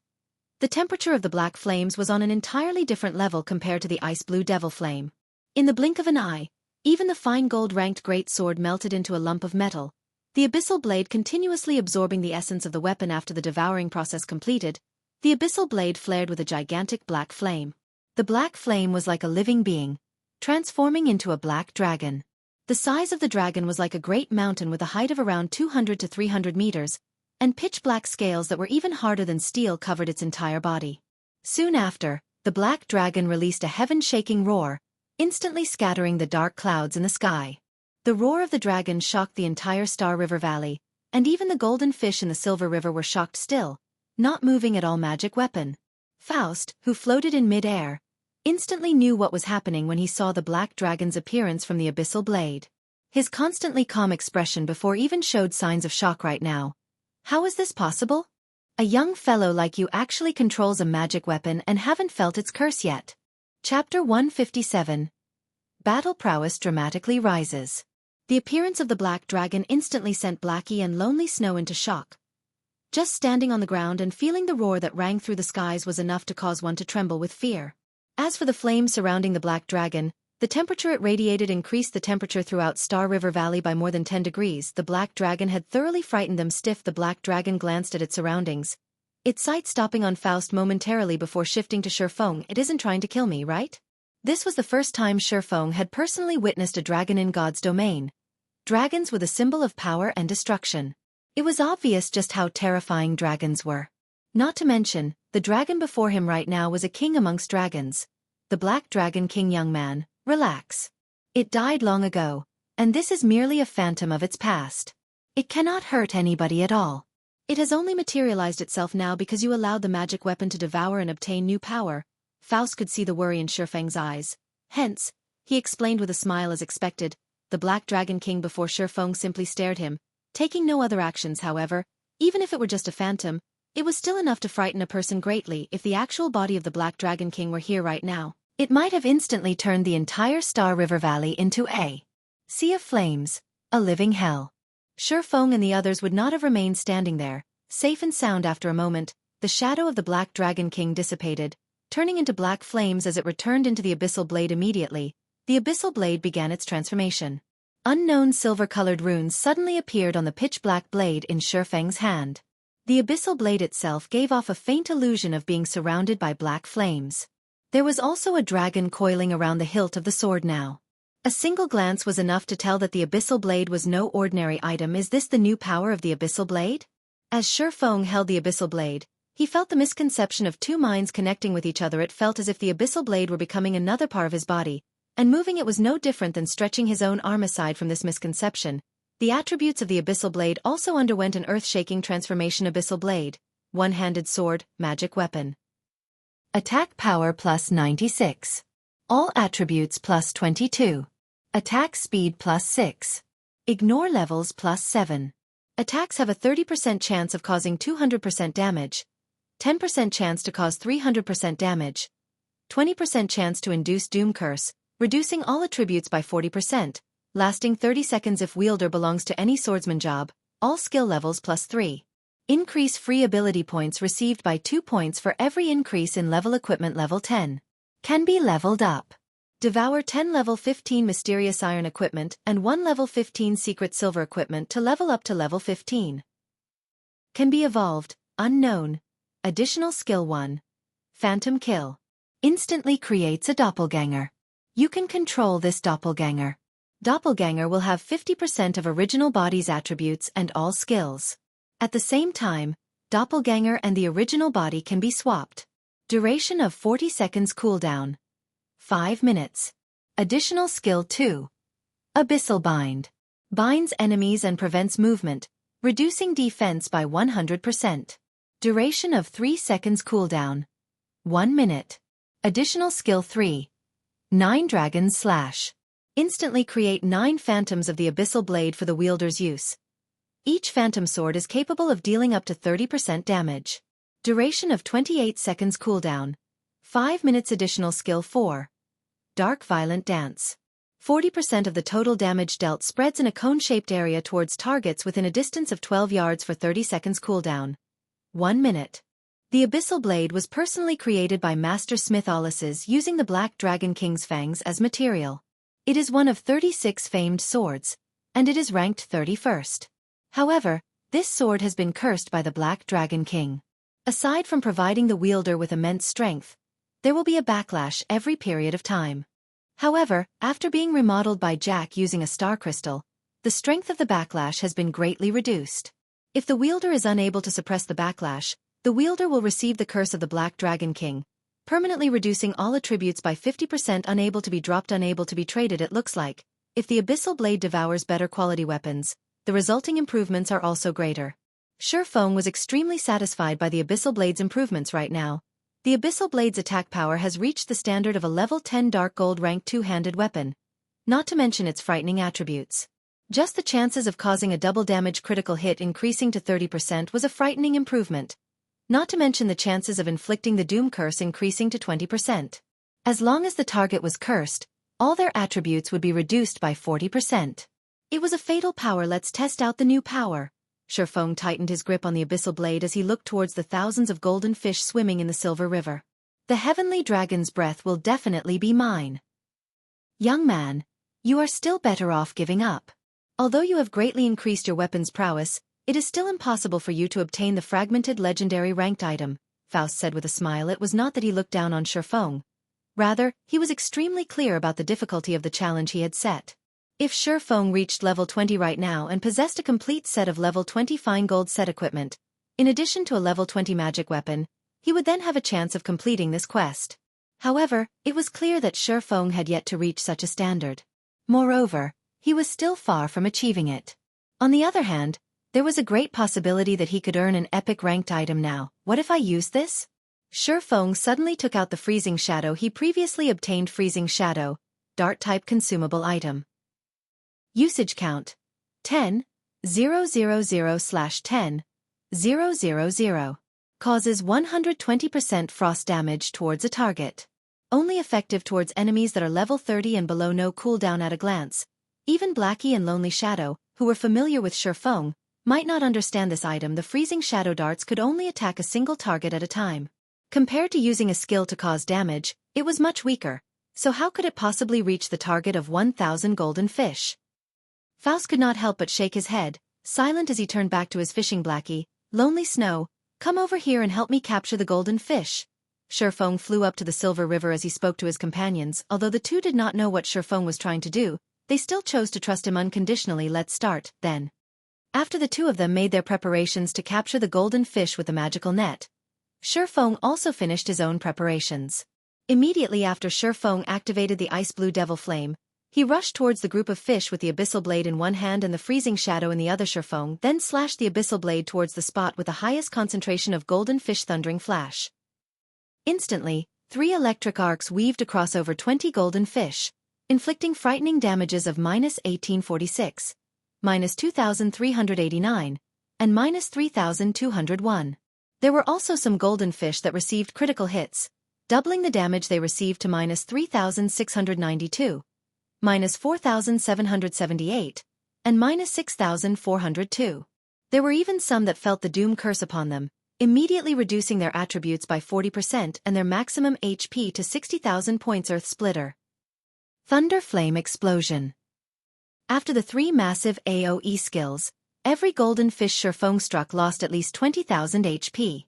The temperature of the black flames was on an entirely different level compared to the ice-blue devil flame. In the blink of an eye, even the fine gold-ranked greatsword melted into a lump of metal, the abyssal blade continuously absorbing the essence of the weapon. After the devouring process completed, the abyssal blade flared with a gigantic black flame. The black flame was like a living being, transforming into a black dragon. The size of the dragon was like a great mountain with a height of around 200 to 300 meters, and pitch-black scales that were even harder than steel covered its entire body. Soon after, the black dragon released a heaven-shaking roar, instantly scattering the dark clouds in the sky. The roar of the dragon shocked the entire Star River Valley, and even the golden fish in the Silver River were shocked still, not moving at all. Magic weapon. Faust, who floated in mid-air, instantly knew what was happening when he saw the black dragon's appearance from the abyssal blade. His constantly calm expression before even showed signs of shock right now. How is this possible? A young fellow like you actually controls a magic weapon and haven't felt its curse yet. Chapter 157. Battle Prowess dramatically rises. The appearance of the black dragon instantly sent Blackie and Lonely Snow into shock. Just standing on the ground and feeling the roar that rang through the skies was enough to cause one to tremble with fear. As for the flames surrounding the black dragon, the temperature it radiated increased the temperature throughout Star River Valley by more than 10 degrees. The black dragon had thoroughly frightened them stiff. The black dragon glanced at its surroundings, its sight stopping on Faust momentarily before shifting to Ye Feng. It isn't trying to kill me, right? This was the first time Ye Feng had personally witnessed a dragon in God's domain. Dragons were the symbol of power and destruction. It was obvious just how terrifying dragons were. Not to mention, the dragon before him right now was a king amongst dragons. The Black Dragon King. Young man, relax. It died long ago, and this is merely a phantom of its past. It cannot hurt anybody at all. It has only materialized itself now because you allowed the magic weapon to devour and obtain new power. Faust could see the worry in Ye Feng's eyes. Hence, he explained with a smile as expected. The Black Dragon King before Ye Feng simply stared him, taking no other actions. However, even if it were just a phantom, it was still enough to frighten a person greatly. If the actual body of the Black Dragon King were here right now, it might have instantly turned the entire Star River Valley into a sea of flames, a living hell. Ye Feng and the others would not have remained standing there, safe and sound. After a moment, the shadow of the Black Dragon King dissipated, turning into black flames as it returned into the abyssal blade. Immediately, the abyssal blade began its transformation. Unknown silver-colored runes suddenly appeared on the pitch-black blade in Ye Feng's hand. The abyssal blade itself gave off a faint illusion of being surrounded by black flames. There was also a dragon coiling around the hilt of the sword now. A single glance was enough to tell that the abyssal blade was no ordinary item. Is this the new power of the abyssal blade? As Ye Feng held the abyssal blade, he felt the misconception of two minds connecting with each other. It felt as if the abyssal blade were becoming another part of his body, and moving it was no different than stretching his own arm. Aside from this misconception, the attributes of the abyssal blade also underwent an earth-shaking transformation. Abyssal blade, one-handed sword, magic weapon. Attack power plus 96. All attributes plus 22. Attack speed plus 6. Ignore levels plus 7. Attacks have a 30% chance of causing 200% damage, 10% chance to cause 300% damage, 20% chance to induce doom curse, reducing all attributes by 40%, lasting 30 seconds if wielder belongs to any swordsman job, all skill levels plus 3. Increase free ability points received by 2 points for every increase in level. Equipment level 10. Can be leveled up. Devour 10 level 15 mysterious iron equipment and 1 level 15 secret silver equipment to level up to level 15. Can be evolved, unknown. Additional skill 1. Phantom kill. Instantly creates a doppelganger. You can control this doppelganger. Doppelganger will have 50% of original body's attributes and all skills. At the same time, doppelganger and the original body can be swapped. Duration of 40 seconds cooldown. 5 minutes. Additional skill 2. Abyssal bind. Binds enemies and prevents movement, reducing defense by 100%. Duration of 3 seconds cooldown. 1 minute. Additional skill 3. 9 dragons slash. Instantly create 9 phantoms of the abyssal blade for the wielder's use. Each phantom sword is capable of dealing up to 30% damage. Duration of 28 seconds cooldown. 5 minutes. Additional skill 4. Dark violent dance. 40% of the total damage dealt spreads in a cone-shaped area towards targets within a distance of 12 yards for 30 seconds cooldown. 1 minute. The abyssal blade was personally created by Master Smith Ulysses using the Black Dragon King's fangs as material. It is one of 36 famed swords, and it is ranked 31st. However, this sword has been cursed by the Black Dragon King. Aside from providing the wielder with immense strength, there will be a backlash every period of time. However, after being remodeled by Jack using a star crystal, the strength of the backlash has been greatly reduced. If the wielder is unable to suppress the backlash, the wielder will receive the curse of the Black Dragon King, permanently reducing all attributes by 50%. Unable to be dropped, unable to be traded. It looks like, if the Abyssal Blade devours better quality weapons, the resulting improvements are also greater. Ye Feng was extremely satisfied by the Abyssal Blade's improvements right now. The Abyssal Blade's attack power has reached the standard of a level 10 Dark Gold rank 2-handed weapon. Not to mention its frightening attributes. Just the chances of causing a double damage critical hit increasing to 30% was a frightening improvement. Not to mention the chances of inflicting the Doom Curse increasing to 20%. As long as the target was cursed, all their attributes would be reduced by 40%. It was a fatal power. Let's test out the new power. Ye Feng tightened his grip on the Abyssal Blade as he looked towards the thousands of golden fish swimming in the Silver River. The Heavenly Dragon's breath will definitely be mine. Young man, you are still better off giving up. Although you have greatly increased your weapon's prowess, it is still impossible for you to obtain the fragmented legendary ranked item, Faust said with a smile. It was not that he looked down on Ye Feng. Rather, he was extremely clear about the difficulty of the challenge he had set. If Ye Feng reached level 20 right now and possessed a complete set of level 20 fine gold set equipment, in addition to a level 20 magic weapon, he would then have a chance of completing this quest. However, it was clear that Ye Feng had yet to reach such a standard. Moreover, he was still far from achieving it. On the other hand, there was a great possibility that he could earn an epic ranked item now. What if I use this? Ye Feng suddenly took out the Freezing Shadow he previously obtained. Freezing Shadow, Dart-type consumable item. Usage count, 10,000/10,000. Causes 120% frost damage towards a target. Only effective towards enemies that are level 30 and below. No cooldown at a glance. Even Blackie and Lonely Shadow, who were familiar with Ye Feng, might not understand this item. The Freezing Shadow darts could only attack a single target at a time. Compared to using a skill to cause damage, it was much weaker, so how could it possibly reach the target of 1,000 golden fish? Faust could not help but shake his head, silent as he turned back to his fishing. Blackie, Lonely Snow, come over here and help me capture the golden fish. Ye Feng flew up to the Silver River as he spoke to his companions. Although the two did not know what Ye Feng was trying to do, they still chose to trust him unconditionally. Let's start, then. After the two of them made their preparations to capture the golden fish with the magical net, Ye Feng also finished his own preparations. Immediately after Ye Feng activated the Ice Blue Devil Flame, he rushed towards the group of fish with the Abyssal Blade in one hand and the Freezing Shadow in the other. Ye Feng then slashed the Abyssal Blade towards the spot with the highest concentration of golden fish. Thundering Flash. Instantly, 3 electric arcs weaved across over 20 golden fish, inflicting frightening damages of -1846, -2389, and -3201. There were also some golden fish that received critical hits, doubling the damage they received to -3692, -4778, and -6402. There were even some that felt the Doom Curse upon them, immediately reducing their attributes by 40% and their maximum HP to 60,000 points. Earth Splitter. Thunder Flame Explosion. After the 3 massive AoE skills, every golden fish Ye Feng struck lost at least 20,000 HP.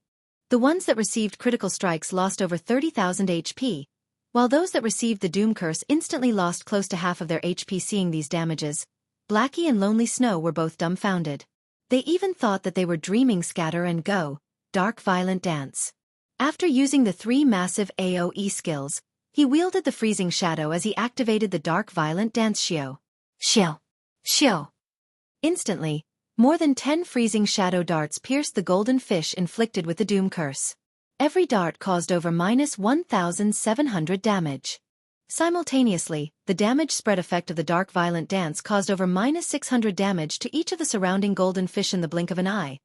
The ones that received critical strikes lost over 30,000 HP, while those that received the Doom Curse instantly lost close to half of their HP. Seeing these damages, Blackie and Lonely Snow were both dumbfounded. They even thought that they were dreaming. Scatter and Go, Dark Violent Dance. After using the 3 massive AoE skills, he wielded the Freezing Shadow as he activated the Dark Violent Dance. Xiao. Xiao. Xiao. Instantly, more than 10 Freezing Shadow darts pierced the golden fish inflicted with the Doom Curse. Every dart caused over -1,700 damage. Simultaneously, the damage spread effect of the Dark Violent Dance caused over -600 damage to each of the surrounding golden fish in the blink of an eye.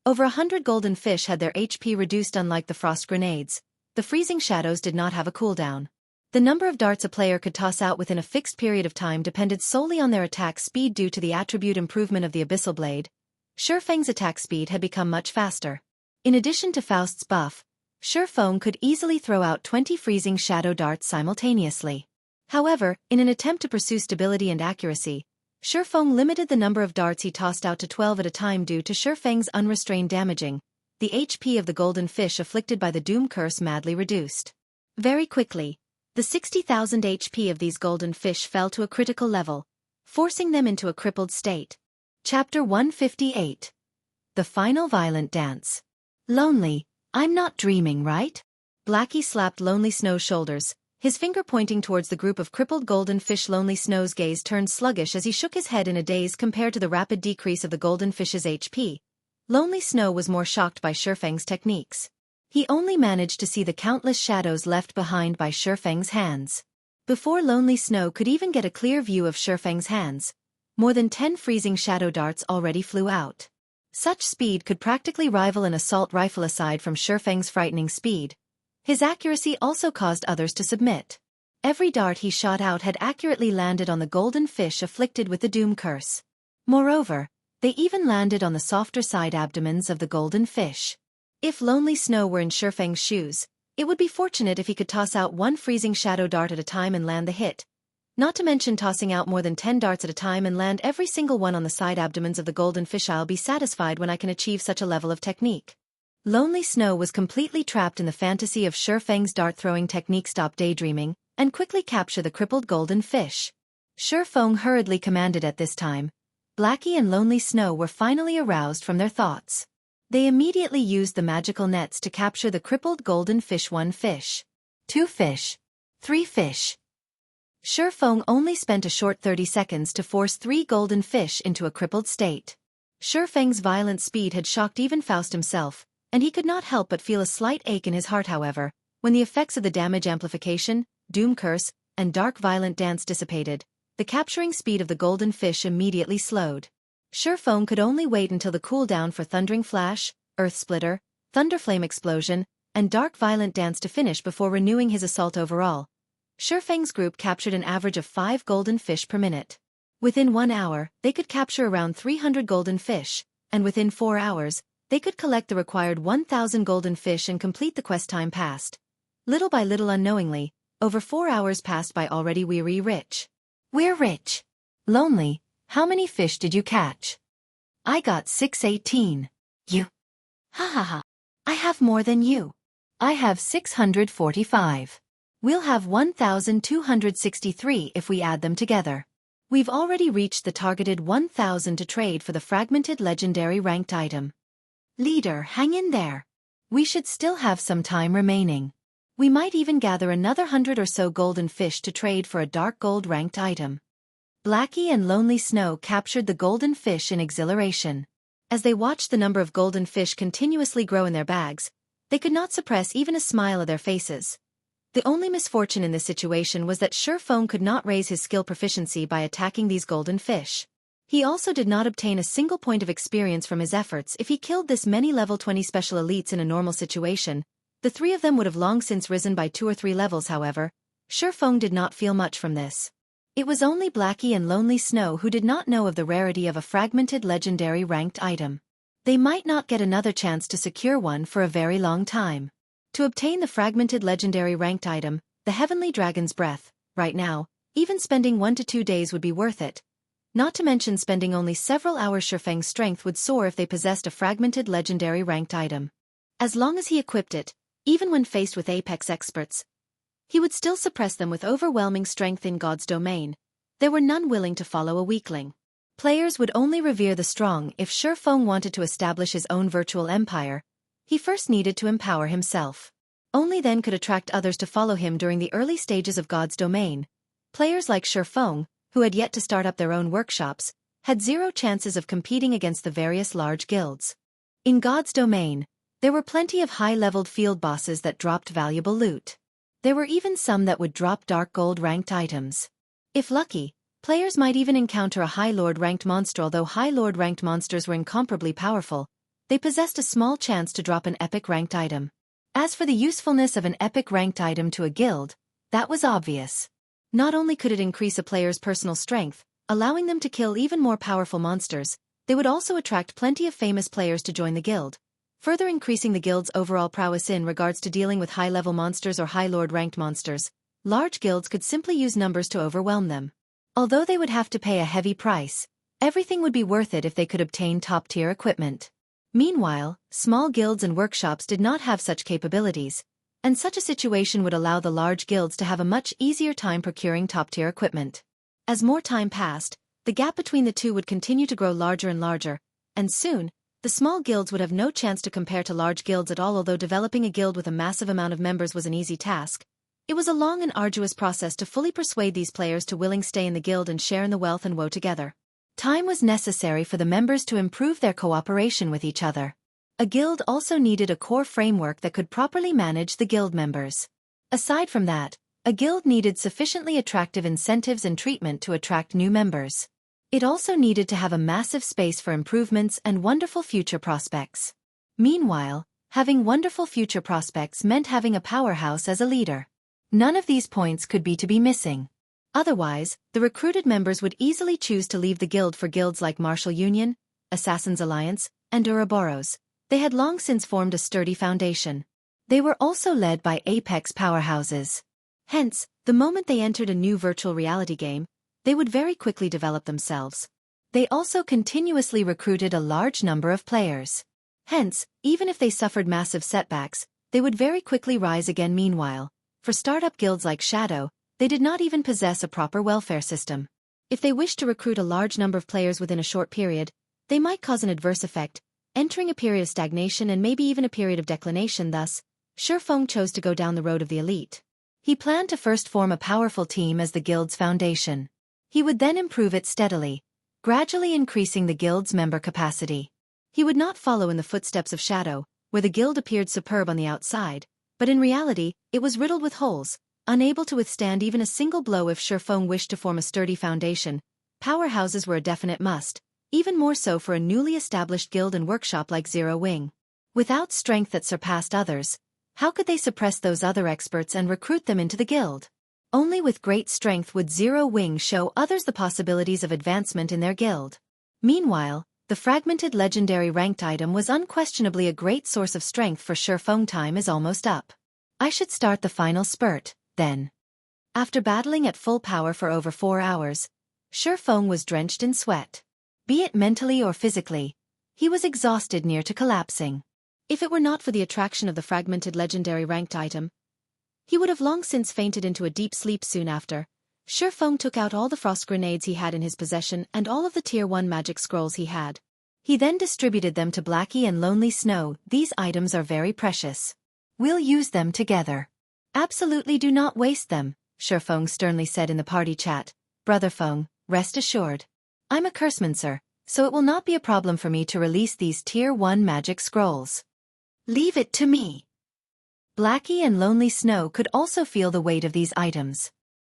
Over 100 golden fish had their HP reduced. Unlike the frost grenades, the Freezing Shadows did not have a cooldown. The number of darts a player could toss out within a fixed period of time depended solely on their attack speed. Due to the attribute improvement of the Abyssal Blade, Ye Feng's attack speed had become much faster. In addition to Faust's buff, Ye Feng could easily throw out 20 Freezing Shadow darts simultaneously. However, in an attempt to pursue stability and accuracy, Ye Feng limited the number of darts he tossed out to 12 at a time. Due to Ye Feng's unrestrained damaging, the HP of the golden fish afflicted by the Doom Curse madly reduced. Very quickly, The 60,000 HP of these golden fish fell to a critical level, forcing them into a crippled state. Chapter 158. The Final Violent Dance. Lonely, I'm not dreaming, right? Blackie slapped Lonely Snow's shoulders, his finger pointing towards the group of crippled golden fish. Lonely Snow's gaze turned sluggish as he shook his head in a daze compared to the rapid decrease of the golden fish's HP. Lonely Snow was more shocked by Feng's techniques. He only managed to see the countless shadows left behind by Feng's hands. Before Lonely Snow could even get a clear view of Feng's hands, more than 10 freezing shadow darts already flew out. Such speed could practically rival an assault rifle. Aside from Feng's frightening speed, his accuracy also caused others to submit. Every dart he shot out had accurately landed on the golden fish afflicted with the doom curse. Moreover, they even landed on the softer side abdomens of the golden fish. If Lonely Snow were in Feng's shoes, it would be fortunate if he could toss out one freezing shadow dart at a time and land the hit. Not to mention tossing out more than 10 darts at a time and land every single one on the side abdomens of the golden fish. I'll be satisfied when I can achieve such a level of technique. Lonely Snow was completely trapped in the fantasy of Feng's dart-throwing technique. Stop daydreaming, and quickly capture the crippled golden fish. Feng hurriedly commanded. At this time, Blackie and Lonely Snow were finally aroused from their thoughts. They immediately used the magical nets to capture the crippled golden fish. 1 fish. 2 fish. 3 fish. Feng only spent a short 30 seconds to force 3 golden fish into a crippled state. Feng's violent speed had shocked even Faust himself, and he could not help but feel a slight ache in his heart. However, when the effects of the damage amplification, doom curse, and dark violent dance dissipated, the capturing speed of the golden fish immediately slowed. Feng could only wait until the cooldown for Thundering Flash, Earth Splitter, Thunderflame Explosion, and Dark Violent Dance to finish before renewing his assault. Overall, Feng's group captured an average of 5 golden fish per minute. Within 1 hour, they could capture around 300 golden fish, and within 4 hours, they could collect the required 1,000 golden fish and complete the quest. Time passed. Little by little, unknowingly, over 4 hours passed by. Already we're rich. We're rich. Lonely, how many fish did you catch? I got 618. You? Ha ha ha. I have more than you. I have 645. We'll have 1,263 if we add them together. We've already reached the targeted 1,000 to trade for the fragmented legendary ranked item. Leader, hang in there. We should still have some time remaining. We might even gather another 100 or so golden fish to trade for a dark gold ranked item. Blackie and Lonely Snow captured the golden fish in exhilaration. As they watched the number of golden fish continuously grow in their bags, they could not suppress even a smile on their faces. The only misfortune in this situation was that Feng could not raise his skill proficiency by attacking these golden fish. He also did not obtain a single point of experience from his efforts. If he killed this many level 20 special elites in a normal situation, the 3 of them would have long since risen by 2 or 3 levels. However, Feng did not feel much from this. It was only Blackie and Lonely Snow who did not know of the rarity of a fragmented legendary ranked item. They might not get another chance to secure one for a very long time. To obtain the fragmented legendary ranked item, the Heavenly Dragon's Breath, right now, even spending 1 to 2 days would be worth it. Not to mention spending only several hours. Feng's strength would soar if they possessed a fragmented legendary ranked item. As long as he equipped it, even when faced with apex experts, he would still suppress them with overwhelming strength. In God's domain, there were none willing to follow a weakling. Players would only revere the strong. If Feng wanted to establish his own virtual empire, he first needed to empower himself. Only then could attract others to follow him. During the early stages of God's domain, players like Feng, who had yet to start up their own workshops, had 0 chances of competing against the various large guilds. In God's domain, there were plenty of high-leveled field bosses that dropped valuable loot. There were even some that would drop dark gold ranked items. If lucky, players might even encounter a High Lord ranked monster. Although High Lord ranked monsters were incomparably powerful, they possessed a small chance to drop an epic ranked item. As for the usefulness of an epic ranked item to a guild, that was obvious. Not only could it increase a player's personal strength, allowing them to kill even more powerful monsters, they would also attract plenty of famous players to join the guild, further increasing the guild's overall prowess. In regards to dealing with high-level monsters or High Lord ranked monsters, large guilds could simply use numbers to overwhelm them. Although they would have to pay a heavy price, everything would be worth it if they could obtain top-tier equipment. Meanwhile, small guilds and workshops did not have such capabilities, and such a situation would allow the large guilds to have a much easier time procuring top-tier equipment. As more time passed, the gap between the two would continue to grow larger and larger, and soon, the small guilds would have no chance to compare to large guilds at all. Although developing a guild with a massive amount of members was an easy task, it was a long and arduous process to fully persuade these players to willing stay in the guild and share in the wealth and woe together. Time was necessary for the members to improve their cooperation with each other. A guild also needed a core framework that could properly manage the guild members. Aside from that, a guild needed sufficiently attractive incentives and treatment to attract new members. It also needed to have a massive space for improvements and wonderful future prospects. Meanwhile, having wonderful future prospects meant having a powerhouse as a leader. None of these points could be missing. Otherwise, the recruited members would easily choose to leave the guild for guilds like Martial Union, Assassin's Alliance, and Ouroboros. They had long since formed a sturdy foundation. They were also led by apex powerhouses. Hence, the moment they entered a new virtual reality game, they would very quickly develop themselves. They also continuously recruited a large number of players. Hence, even if they suffered massive setbacks, they would very quickly rise again. Meanwhile, for startup guilds like Shadow, they did not even possess a proper welfare system. If they wished to recruit a large number of players within a short period, they might cause an adverse effect, entering a period of stagnation and maybe even a period of declination. Thus, Ye Feng chose to go down the road of the elite. He planned to first form a powerful team as the guild's foundation. He would then improve it steadily, gradually increasing the guild's member capacity. He would not follow in the footsteps of Shadow, where the guild appeared superb on the outside, but in reality, it was riddled with holes, unable to withstand even a single blow. If Ye Feng wished to form a sturdy foundation, powerhouses were a definite must, even more so for a newly established guild and workshop like Zero Wing. Without strength that surpassed others, how could they suppress those other experts and recruit them into the guild? Only with great strength would Zero Wing show others the possibilities of advancement in their guild. Meanwhile, the fragmented legendary ranked item was unquestionably a great source of strength for Ye Feng. Time is almost up. I should start the final spurt, then. After battling at full power for over 4 hours, Ye Feng was drenched in sweat. Be it mentally or physically, he was exhausted near to collapsing. If it were not for the attraction of the fragmented legendary ranked item, he would have long since fainted into a deep sleep. Soon after, Ye Feng took out all the frost grenades he had in his possession and all of the Tier 1 magic scrolls he had. He then distributed them to Blackie and Lonely Snow. These items are very precious. We'll use them together. Absolutely do not waste them, Ye Feng sternly said in the party chat. Brother Feng, rest assured. I'm a curseman, sir, so it will not be a problem for me to release these Tier 1 magic scrolls. Leave it to me. Blackie and Lonely Snow could also feel the weight of these items.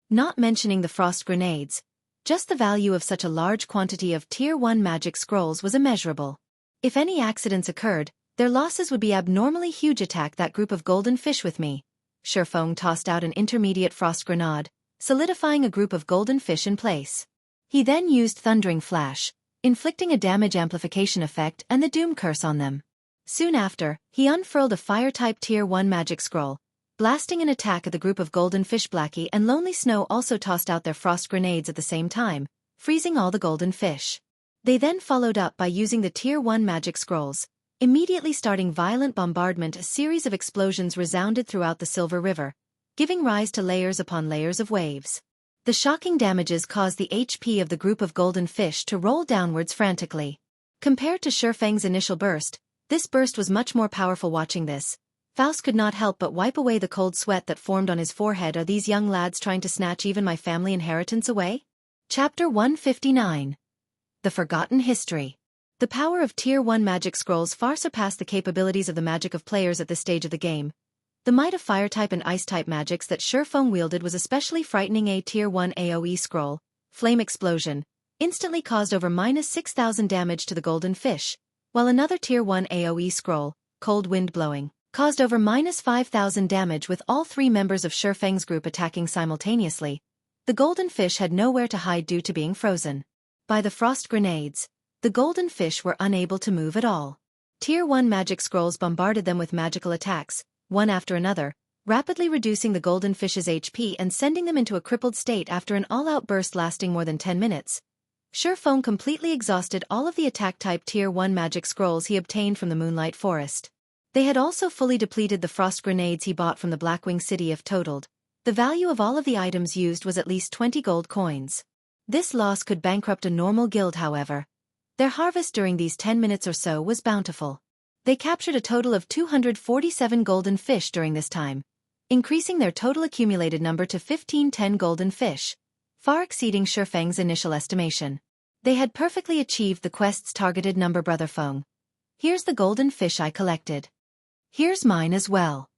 Not mentioning the frost grenades, just the value of such a large quantity of Tier 1 magic scrolls was immeasurable. If any accidents occurred, their losses would be abnormally huge. Attack that group of golden fish with me. Ye Feng tossed out an intermediate frost grenade, solidifying a group of golden fish in place. He then used Thundering Flash, inflicting a damage amplification effect and the Doom Curse on them. Soon after, he unfurled a Fire-type Tier 1 magic scroll, blasting an attack at the group of golden fish. Blackie and Lonely Snow also tossed out their frost grenades at the same time, freezing all the golden fish. They then followed up by using the Tier 1 magic scrolls, immediately starting violent bombardment. A series of explosions resounded throughout the Silver River, giving rise to layers upon layers of waves. The shocking damages caused the HP of the group of golden fish to roll downwards frantically. Compared to Ye Feng's initial burst, this burst was much more powerful. Watching this, Faust could not help but wipe away the cold sweat that formed on his forehead. Are these young lads trying to snatch even my family inheritance away? Chapter 159. The Forgotten History. The power of Tier 1 magic scrolls far surpassed the capabilities of the magic of players at this stage of the game. The might of Fire-type and Ice-type magics that Ye Feng wielded was especially frightening. A Tier 1 AoE scroll, Flame Explosion, instantly caused over -6,000 damage to the golden fish, while another Tier 1 AoE scroll, Cold Wind Blowing, caused over -5,000 damage. With all 3 members of Ye Feng's group attacking simultaneously, the golden fish had nowhere to hide due to being frozen by the frost grenades. The golden fish were unable to move at all. Tier 1 magic scrolls bombarded them with magical attacks, one after another, rapidly reducing the golden fish's HP and sending them into a crippled state. After an all-out burst lasting more than 10 minutes, Ye Feng completely exhausted all of the attack-type Tier 1 magic scrolls he obtained from the Moonlight Forest. They had also fully depleted the frost grenades he bought from the Blackwing city. If totaled, the value of all of the items used was at least 20 gold coins. This loss could bankrupt a normal guild. However, their harvest during these 10 minutes or so was bountiful. They captured a total of 247 golden fish during this time, increasing their total accumulated number to 1510 golden fish, far exceeding Ye Feng's initial estimation. They had perfectly achieved the quest's targeted number. Brother Feng, here's the golden fish I collected. Here's mine as well.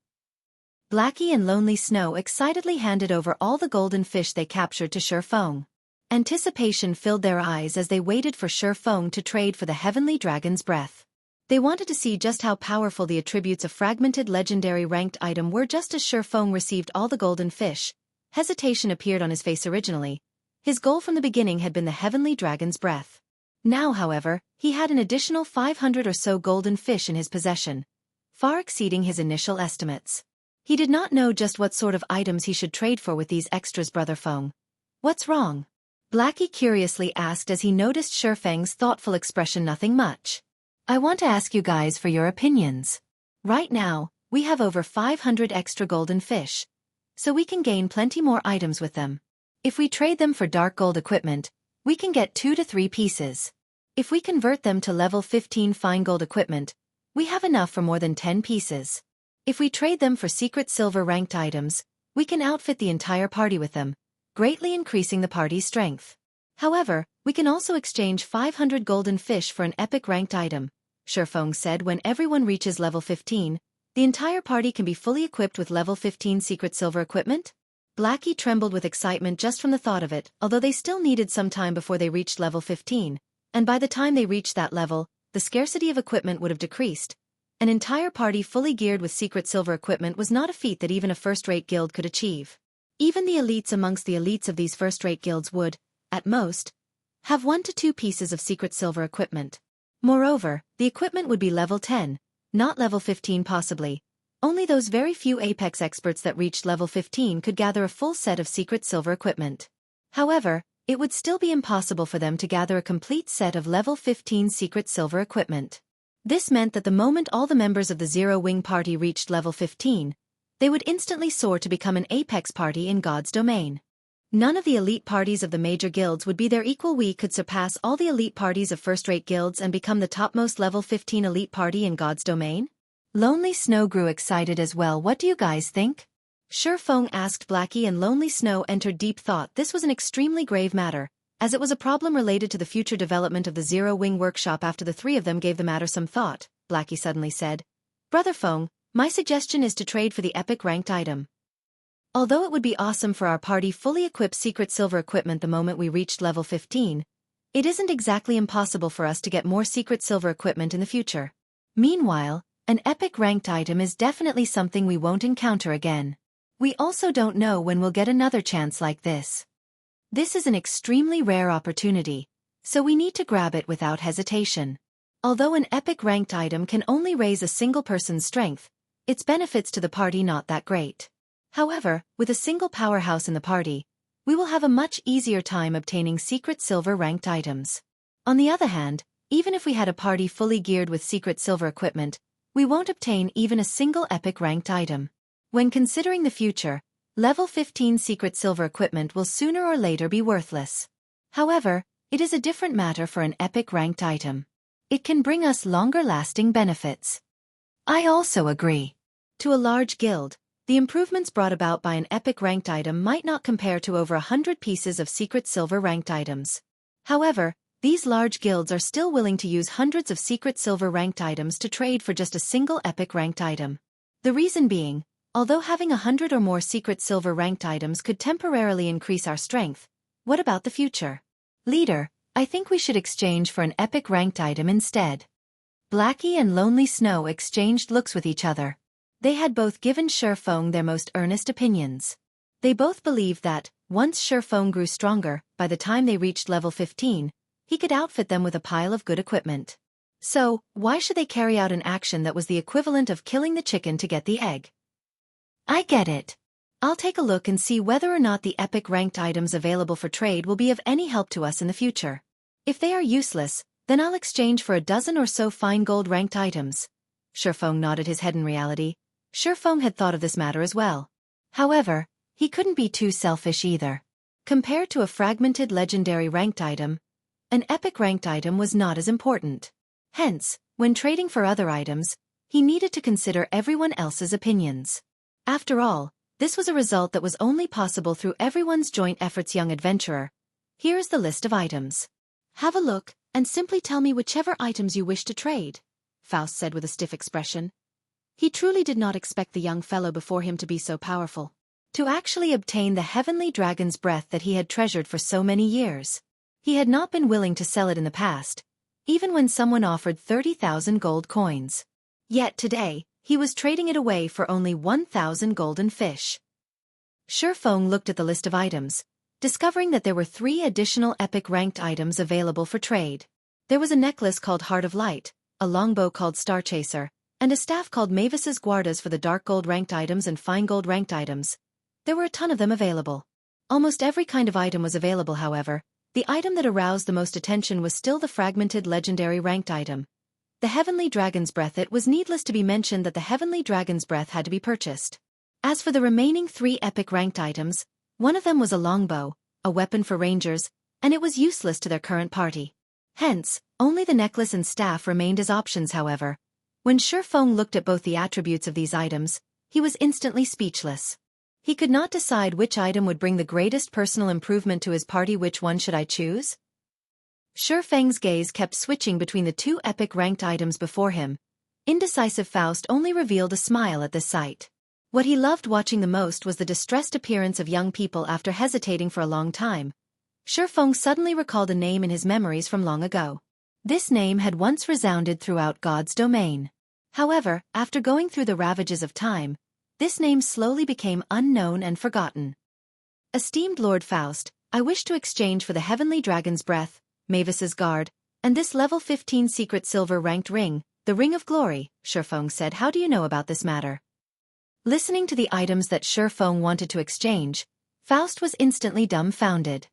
Blackie and Lonely Snow excitedly handed over all the golden fish they captured to Ye Feng. Anticipation filled their eyes as they waited for Ye Feng to trade for the heavenly dragon's breath. They wanted to see just how powerful the attributes of fragmented legendary ranked item were. Just as Ye Feng received all the golden fish, hesitation appeared on his face. Originally, his goal from the beginning had been the heavenly dragon's breath. Now, however, he had an additional 500 or so golden fish in his possession, far exceeding his initial estimates. He did not know just what sort of items he should trade for with these extras. Brother Feng, what's wrong? Blackie curiously asked as he noticed Ye Feng's thoughtful expression. Nothing much. I want to ask you guys for your opinions. Right now, we have over 500 extra golden fish, so we can gain plenty more items with them. If we trade them for dark gold equipment, we can get 2 to 3 pieces. If we convert them to level 15 fine gold equipment, we have enough for more than 10 pieces. If we trade them for secret silver ranked items, we can outfit the entire party with them, greatly increasing the party's strength. However, we can also exchange 500 golden fish for an epic ranked item, Ye Feng said. When everyone reaches level 15, the entire party can be fully equipped with level 15 secret silver equipment? Blackie trembled with excitement just from the thought of it. Although they still needed some time before they reached level 15, and by the time they reached that level, the scarcity of equipment would have decreased. An entire party fully geared with secret silver equipment was not a feat that even a first-rate guild could achieve. Even the elites amongst the elites of these first-rate guilds would, at most, have 1 to 2 pieces of secret silver equipment. Moreover, the equipment would be level 10, not level 15 possibly. Only those very few apex experts that reached level 15 could gather a full set of secret silver equipment. However, it would still be impossible for them to gather a complete set of level 15 secret silver equipment. This meant that the moment all the members of the Zero Wing party reached level 15, they would instantly soar to become an apex party in God's domain. None of the elite parties of the major guilds would be their equal. We could surpass all the elite parties of first-rate guilds and become the topmost level 15 elite party in God's domain? Lonely Snow grew excited as well. What do you guys think? Ye Feng asked. Blackie and Lonely Snow entered deep thought. This was an extremely grave matter, as it was a problem related to the future development of the Zero Wing workshop. After the three of them gave the matter some thought, Blackie suddenly said, Brother Feng, my suggestion is to trade for the epic ranked item. Although it would be awesome for our party fully equipped secret silver equipment the moment we reached level 15, it isn't exactly impossible for us to get more secret silver equipment in the future. Meanwhile, an epic ranked item is definitely something we won't encounter again. We also don't know when we'll get another chance like this. This is an extremely rare opportunity, so we need to grab it without hesitation. Although an epic ranked item can only raise a single person's strength, its benefits to the party not that great. However, with a single powerhouse in the party, we will have a much easier time obtaining secret silver ranked items. On the other hand, even if we had a party fully geared with secret silver equipment, we won't obtain even a single epic ranked item. When considering the future, level 15 secret silver equipment will sooner or later be worthless. However, it is a different matter for an epic ranked item. It can bring us longer-lasting benefits. I also agree. To a large guild, the improvements brought about by an epic ranked item might not compare to over 100 pieces of secret silver ranked items. However, these large guilds are still willing to use hundreds of secret silver ranked items to trade for just a single epic ranked item. The reason being, although having 100 or more secret silver ranked items could temporarily increase our strength, what about the future? Leader, I think we should exchange for an epic ranked item instead. Blackie and Lonely Snow exchanged looks with each other. They had both given Ye Feng their most earnest opinions. They both believed that, once Ye Feng grew stronger, by the time they reached level 15, he could outfit them with a pile of good equipment. So, why should they carry out an action that was the equivalent of killing the chicken to get the egg? I get it. I'll take a look and see whether or not the epic ranked items available for trade will be of any help to us in the future. If they are useless, then I'll exchange for a dozen or so fine gold ranked items. Feng nodded his head in reality. Feng had thought of this matter as well. However, he couldn't be too selfish either. Compared to a fragmented legendary ranked item, an epic ranked item was not as important. Hence, when trading for other items, he needed to consider everyone else's opinions. After all, this was a result that was only possible through everyone's joint efforts. Young adventurer, here is the list of items. Have a look, and simply tell me whichever items you wish to trade, Faust said with a stiff expression. He truly did not expect the young fellow before him to be so powerful. To actually obtain the heavenly dragon's breath that he had treasured for so many years. He had not been willing to sell it in the past, even when someone offered 30,000 gold coins. Yet today, he was trading it away for only 1,000 golden fish. Feng looked at the list of items, discovering that there were 3 additional epic ranked items available for trade. There was a necklace called Heart of Light, a longbow called Star Chaser, and a staff called Mavis's Guardas for the dark gold ranked items and fine gold ranked items. There were a ton of them available. Almost every kind of item was available. However, the item that aroused the most attention was still the fragmented legendary ranked item. The Heavenly Dragon's Breath. It was needless to be mentioned that the Heavenly Dragon's Breath had to be purchased. As for the remaining 3 epic ranked items, one of them was a longbow, a weapon for rangers, and it was useless to their current party. Hence, only the necklace and staff remained as options. However, when Feng looked at both the attributes of these items, he was instantly speechless. He could not decide which item would bring the greatest personal improvement to his party. Which one should I choose? Feng's gaze kept switching between the 2 epic ranked items before him. Indecisive Faust only revealed a smile at this sight. What he loved watching the most was the distressed appearance of young people after hesitating for a long time. Feng suddenly recalled a name in his memories from long ago. This name had once resounded throughout God's domain. However, after going through the ravages of time, this name slowly became unknown and forgotten. Esteemed Lord Faust, I wish to exchange for the Heavenly Dragon's Breath, Mavis's Guard, and this level 15 secret silver ranked ring, the Ring of Glory, Feng said. How do you know about this matter? Listening to the items that Feng wanted to exchange, Faust was instantly dumbfounded.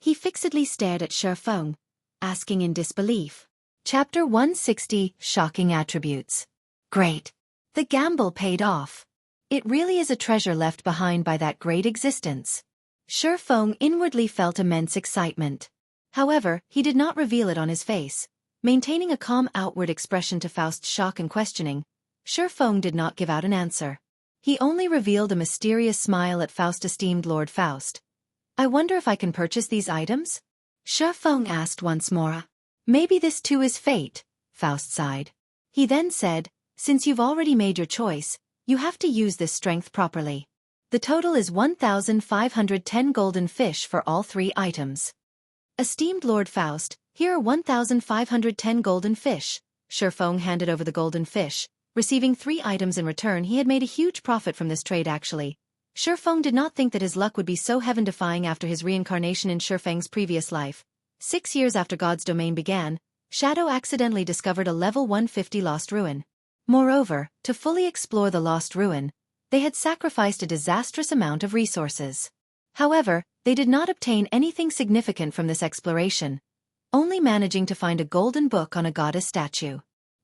He fixedly stared at Feng, asking in disbelief. Chapter 160, Shocking Attributes. Great. The gamble paid off. It really is a treasure left behind by that great existence. Feng inwardly felt immense excitement. However, he did not reveal it on his face. Maintaining a calm outward expression to Faust's shock and questioning, Feng did not give out an answer. He only revealed a mysterious smile at Faust. Esteemed Lord Faust, I wonder if I can purchase these items? Feng asked once more. Maybe this too is fate, Faust sighed. He then said, since you've already made your choice, you have to use this strength properly. The total is 1,510 golden fish for all 3 items. Esteemed Lord Faust, here are 1,510 golden fish. Feng handed over the golden fish. Receiving 3 items in return, he had made a huge profit from this trade. Actually, Feng did not think that his luck would be so heaven-defying after his reincarnation in Feng's previous life. 6 years after God's domain began, Shadow accidentally discovered a level 150 lost ruin. Moreover, to fully explore the lost ruin, they had sacrificed a disastrous amount of resources. However, they did not obtain anything significant from this exploration, only managing to find a golden book on a goddess statue.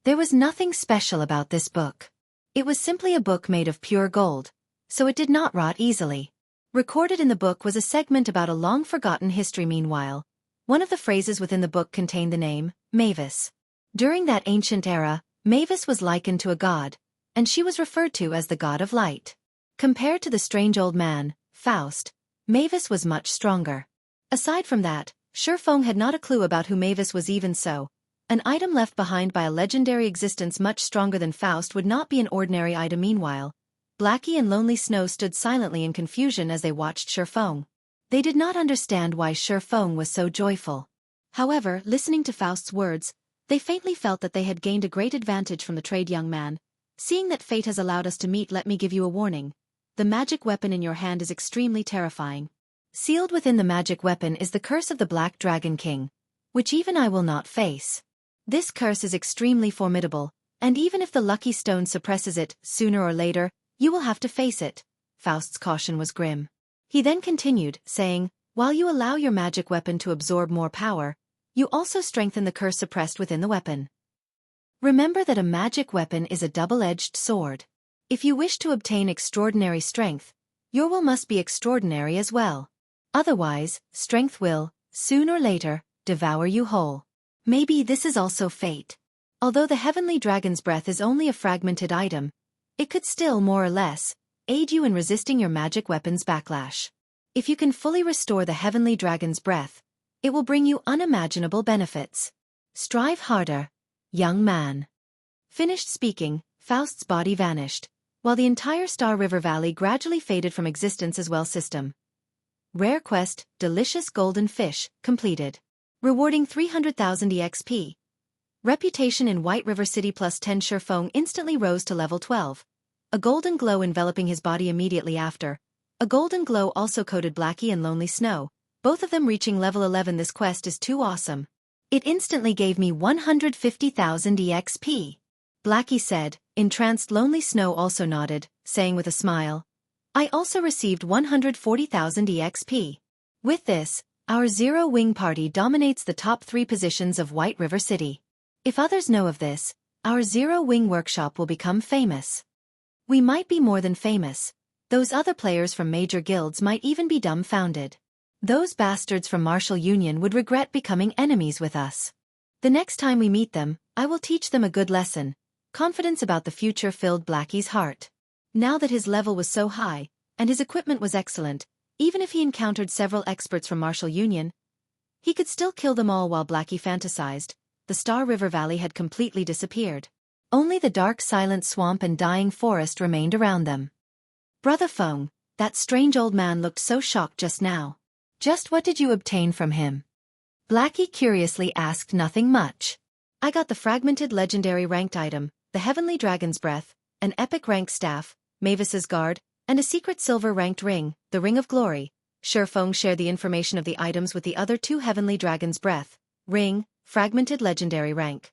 There was nothing special about this book. It was simply a book made of pure gold, so it did not rot easily. Recorded in the book was a segment about a long-forgotten history. Meanwhile, one of the phrases within the book contained the name, Mavis. During that ancient era, Mavis was likened to a god, and she was referred to as the god of light. Compared to the strange old man, Faust, Mavis was much stronger. Aside from that, Feng had not a clue about who Mavis was. Even so, an item left behind by a legendary existence much stronger than Faust would not be an ordinary item. Meanwhile, Blackie and Lonely Snow stood silently in confusion as they watched Feng. They did not understand why Feng was so joyful. However, listening to Faust's words, they faintly felt that they had gained a great advantage from the trade. Young man, seeing that fate has allowed us to meet, let me give you a warning. The magic weapon in your hand is extremely terrifying. Sealed within the magic weapon is the curse of the Black Dragon King, which even I will not face. This curse is extremely formidable, and even if the lucky stone suppresses it, sooner or later, you will have to face it. Faust's caution was grim. He then continued, saying, while you allow your magic weapon to absorb more power, you also strengthen the curse suppressed within the weapon. Remember that a magic weapon is a double-edged sword. If you wish to obtain extraordinary strength, your will must be extraordinary as well. Otherwise, strength will, soon or later, devour you whole. Maybe this is also fate. Although the Heavenly Dragon's Breath is only a fragmented item, it could still, more or less, aid you in resisting your magic weapon's backlash. If you can fully restore the Heavenly Dragon's Breath, it will bring you unimaginable benefits. Strive harder, young man. Finished speaking, Faust's body vanished, while the entire Star River Valley gradually faded from existence as well. System. Rare quest, Delicious Golden Fish, completed. Rewarding 300,000 EXP. Reputation in White River City plus 10. Ye Feng instantly rose to level 12. A golden glow enveloping his body immediately after. A golden glow also coated Blackie and Lonely Snow, both of them reaching level 11. This quest is too awesome. It instantly gave me 150,000 EXP. Blackie said, entranced. Lonely Snow also nodded, saying with a smile, I also received 140,000 EXP. With this, our Zero Wing party dominates the top 3 positions of White River City. If others know of this, our Zero Wing workshop will become famous. We might be more than famous. Those other players from major guilds might even be dumbfounded. Those bastards from Martial Union would regret becoming enemies with us. The next time we meet them, I will teach them a good lesson. Confidence about the future filled Blackie's heart. Now that his level was so high, and his equipment was excellent, even if he encountered several experts from Martial Union, he could still kill them all. While Blackie fantasized, the Star River Valley had completely disappeared. Only the dark silent swamp and dying forest remained around them. Brother Feng, that strange old man looked so shocked just now. Just what did you obtain from him? Blackie curiously asked. Nothing much. I got the fragmented legendary ranked item, the Heavenly Dragon's Breath, an epic rank staff, Mavis's Guard, and a secret silver ranked ring, the Ring of Glory. Ye Feng shared the information of the items with the other 2. Heavenly Dragon's Breath, ring, fragmented legendary rank.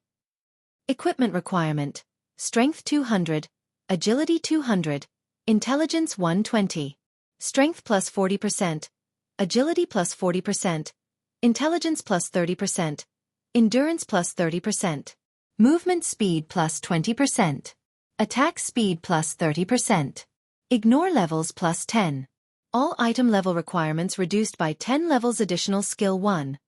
Equipment requirement: Strength 200, Agility 200, Intelligence 120. Strength plus 40%, Agility plus 40%, Intelligence plus 30%, Endurance plus 30%, Movement speed plus 20%, Attack speed plus 30%, Ignore levels plus 10. All item level requirements reduced by 10 levels. Additional skill 1.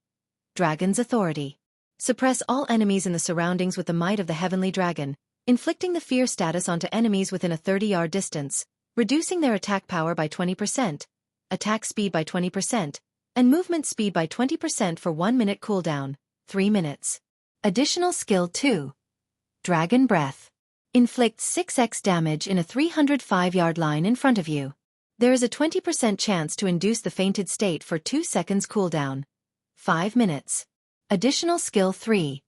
Dragon's Authority. Suppress all enemies in the surroundings with the might of the Heavenly Dragon, inflicting the fear status onto enemies within a 30-yard distance, reducing their attack power by 20%, attack speed by 20%, and movement speed by 20% for 1 minute cooldown, 3 minutes. Additional skill 2. Dragon Breath. Inflicts 6x damage in a 305-yard line in front of you. There is a 20% chance to induce the fainted state for 2 seconds cooldown, 5 minutes. Additional skill 3.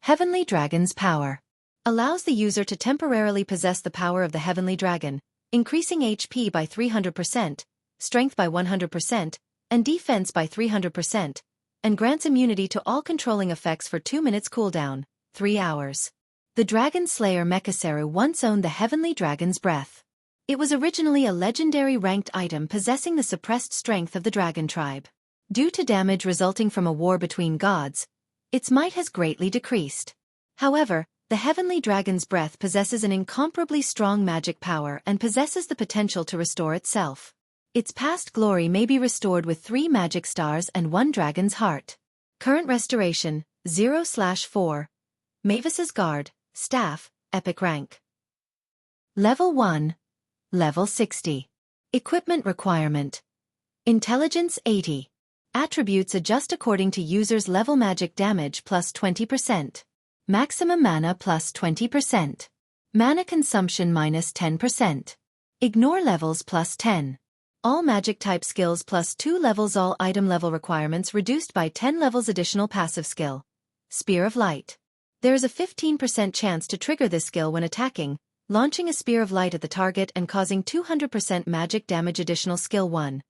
Heavenly Dragon's Power. Allows the user to temporarily possess the power of the Heavenly Dragon, increasing HP by 300%, strength by 100%, and defense by 300%, and grants immunity to all controlling effects for 2 minutes cooldown, 3 hours. The Dragon Slayer Mekaseru once owned the Heavenly Dragon's Breath. It was originally a legendary ranked item possessing the suppressed strength of the Dragon tribe. Due to damage resulting from a war between gods, its might has greatly decreased. However, the Heavenly Dragon's Breath possesses an incomparably strong magic power and possesses the potential to restore itself. Its past glory may be restored with 3 magic stars and 1 dragon's heart. Current restoration, 0/4. Mavis's Guard, Staff, Epic Rank. Level 1. Level 60. Equipment requirement. Intelligence 80. Attributes adjust according to user's level. Magic damage plus 20%. Maximum mana plus 20%. Mana consumption minus 10%. Ignore levels plus 10. All magic type skills plus 2 levels. All item level requirements reduced by 10 levels. Additional passive skill. Spear of Light. There is a 15% chance to trigger this skill when attacking, launching a spear of light at the target and causing 200% magic damage. Additional skill 1.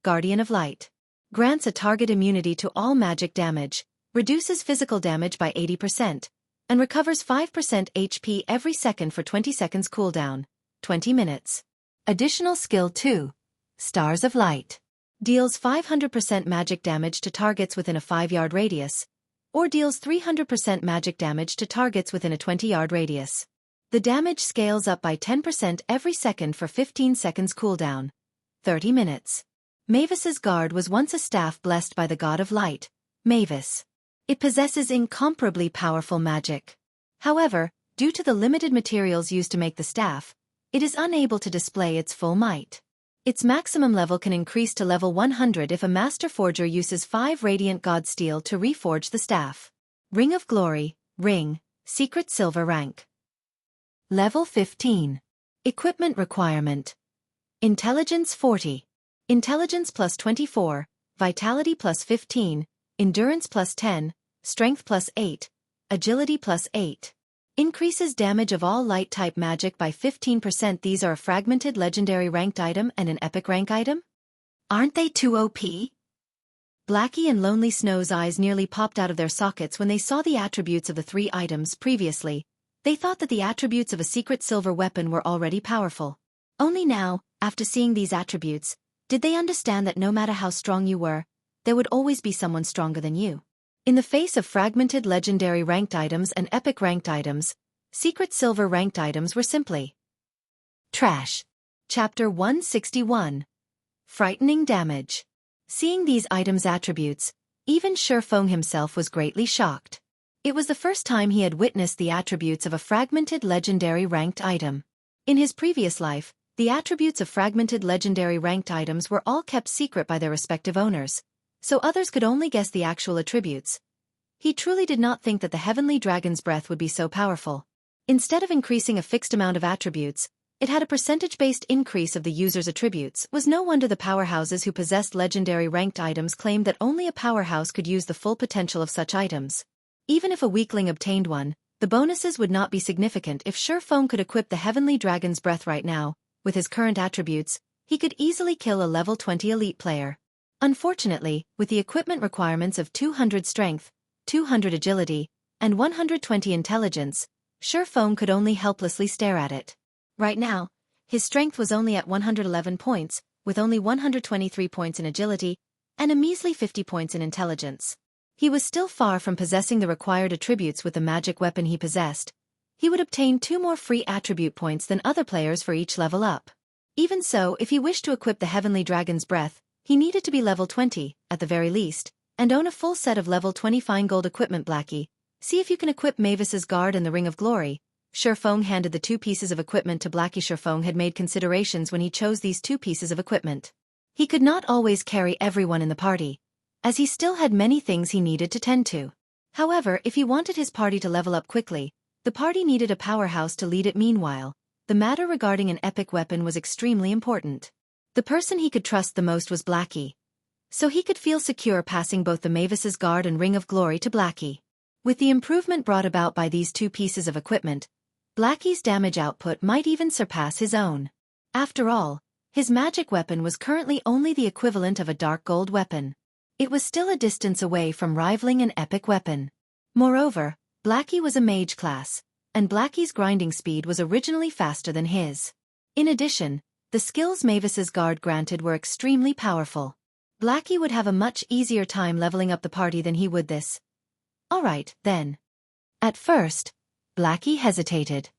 Guardian of Light. Grants a target immunity to all magic damage, reduces physical damage by 80%, and recovers 5% HP every second for 20 seconds cooldown, 20 minutes. Additional skill 2. Stars of Light. Deals 500% magic damage to targets within a 5-yard radius, or deals 300% magic damage to targets within a 20-yard radius. The damage scales up by 10% every second for 15 seconds cooldown. 30 minutes. Mavis's guard was once a staff blessed by the god of light, Mavis. It possesses incomparably powerful magic. However, due to the limited materials used to make the staff, it is unable to display its full might. Its maximum level can increase to level 100 if a master forger uses 5 radiant god steel to reforge the staff. Ring of Glory, Ring, Secret Silver rank. Level 15. Equipment requirement. Intelligence 40. Intelligence plus 24, Vitality plus 15, Endurance plus 10, Strength plus 8, Agility plus 8. Increases damage of all light-type magic by 15%. These are a fragmented legendary ranked item and an epic rank item? Aren't they too OP? Blackie and Lonely Snow's eyes nearly popped out of their sockets when they saw the attributes of the 3 items previously. They thought that the attributes of a secret silver weapon were already powerful. Only now, after seeing these attributes, did they understand that no matter how strong you were, there would always be someone stronger than you. In the face of fragmented legendary ranked items and epic ranked items, secret silver ranked items were simply trash. Chapter 161. Frightening damage. Seeing these items' attributes, even Ye Feng himself was greatly shocked. It was the first time he had witnessed the attributes of a fragmented legendary ranked item. In his previous life, the attributes of fragmented legendary ranked items were all kept secret by their respective owners, so others could only guess the actual attributes. He truly did not think that the heavenly dragon's breath would be so powerful. Instead of increasing a fixed amount of attributes, it had a percentage-based increase of the user's attributes. Was no wonder the powerhouses who possessed legendary ranked items claimed that only a powerhouse could use the full potential of such items. Even if a weakling obtained one, the bonuses would not be significant. If Ye Feng could equip the heavenly dragon's breath right now, with his current attributes, he could easily kill a level 20 elite player. Unfortunately, with the equipment requirements of 200 strength, 200 agility, and 120 intelligence, Ye Feng could only helplessly stare at it. Right now, his strength was only at 111 points, with only 123 points in agility, and a measly 50 points in intelligence. He was still far from possessing the required attributes with the magic weapon he possessed. He would obtain 2 more free attribute points than other players for each level up. Even so, if he wished to equip the Heavenly Dragon's Breath, he needed to be level 20, at the very least, and own a full set of level 20 fine gold equipment. Blackie, see if you can equip Mavis's Guard and the Ring of Glory. Ye Feng handed the 2 pieces of equipment to Blackie. Ye Feng had made considerations when he chose these 2 pieces of equipment. He could not always carry everyone in the party, as he still had many things he needed to tend to. However, if he wanted his party to level up quickly, the party needed a powerhouse to lead it. Meanwhile, the matter regarding an epic weapon was extremely important. The person he could trust the most was Blackie, so he could feel secure passing both the Mavis's Guard and Ring of Glory to Blackie. With the improvement brought about by these 2 pieces of equipment, Blackie's damage output might even surpass his own. After all, his magic weapon was currently only the equivalent of a dark gold weapon. It was still a distance away from rivaling an epic weapon. Moreover, Blackie was a mage class, and Blackie's grinding speed was originally faster than his. In addition, the skills Mavis's Guard granted were extremely powerful. Blackie would have a much easier time leveling up the party than he would this. Alright, then. At first, Blackie hesitated.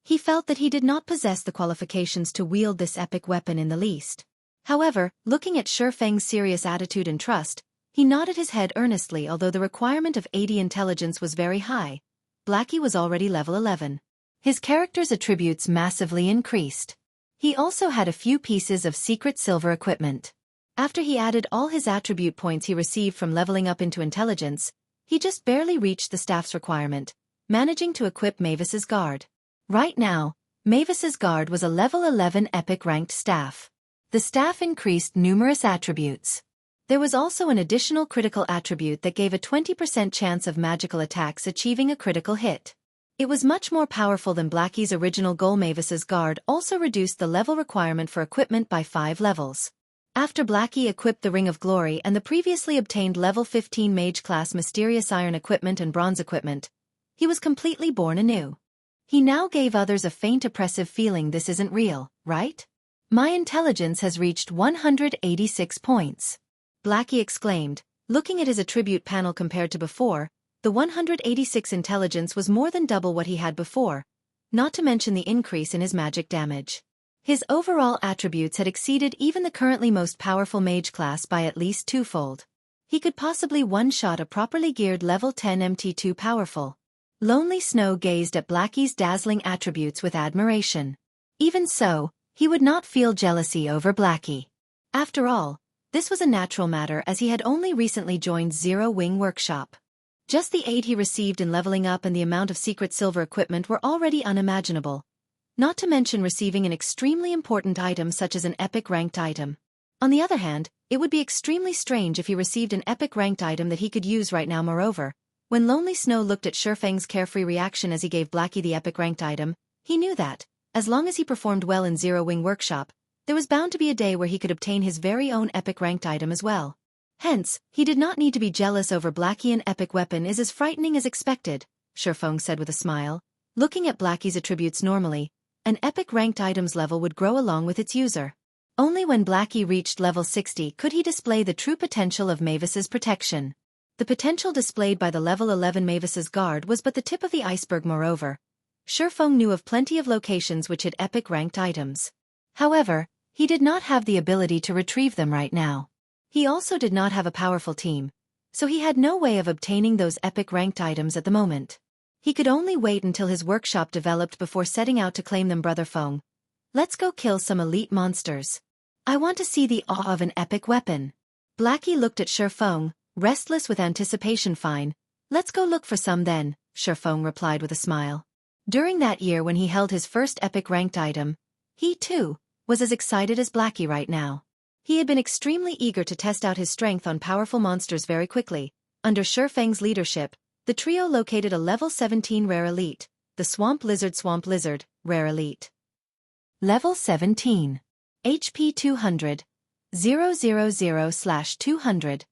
He felt that he did not possess the qualifications to wield this epic weapon in the least. However, looking at Ye Feng's serious attitude and trust, he nodded his head earnestly. Although the requirement of 80 intelligence was very high, Blackie was already level 11. His character's attributes massively increased. He also had a few pieces of secret silver equipment. After he added all his attribute points he received from leveling up into intelligence, he just barely reached the staff's requirement, managing to equip Mavis's Guard. Right now, Mavis's Guard was a level 11 epic ranked staff. The staff increased numerous attributes. There was also an additional critical attribute that gave a 20% chance of magical attacks achieving a critical hit. It was much more powerful than Blackie's original goal. Mavis's Guard also reduced the level requirement for equipment by 5 levels. After Blackie equipped the Ring of Glory and the previously obtained level 15 mage class mysterious iron equipment and bronze equipment, he was completely born anew. He now gave others a faint oppressive feeling. This isn't real, right? My intelligence has reached 186 points. Blackie exclaimed, Looking at his attribute panel compared to before, the 186 intelligence was more than double what he had before, not to mention the increase in his magic damage. His overall attributes had exceeded even the currently most powerful mage class by at least twofold. He could possibly one-shot a properly geared level 10 MT2 powerful. Lonely Snow gazed at Blackie's dazzling attributes with admiration. Even so, he would not feel jealousy over Blackie. After all, this was a natural matter as he had only recently joined Zero Wing Workshop. Just the aid he received in leveling up and the amount of secret silver equipment were already unimaginable, not to mention receiving an extremely important item such as an epic ranked item. On the other hand, it would be extremely strange if he received an epic ranked item that he could use right now. Moreover, when Lonely Snow looked at Ye Feng's carefree reaction as he gave Blackie the epic ranked item, he knew that, as long as he performed well in Zero Wing Workshop, there was bound to be a day where he could obtain his very own epic ranked item as well. Hence, he did not need to be jealous over Blackie. An epic weapon is as frightening as expected, Ye Feng said with a smile. Looking at Blackie's attributes normally, an epic ranked item's level would grow along with its user. Only when Blackie reached level 60 could he display the true potential of Mavis's protection. The potential displayed by the level 11 Mavis's guard was but the tip of the iceberg. Moreover, Ye Feng knew of plenty of locations which had epic ranked items. However, he did not have the ability to retrieve them right now. He also did not have a powerful team, so he had no way of obtaining those epic ranked items at the moment. He could only wait until his workshop developed before setting out to claim them. Brother Feng, let's go kill some elite monsters. I want to see the awe of an epic weapon. Blackie looked at Ye Feng, restless with anticipation. Fine, let's go look for some then, Ye Feng replied with a smile. During that year when he held his first epic ranked item, he too was as excited as Blackie right now. He had been extremely eager to test out his strength on powerful monsters very quickly. Under Ye Feng's leadership, the trio located a level 17 rare elite, the Swamp Lizard, rare elite. Level 17. HP 200, 000/200,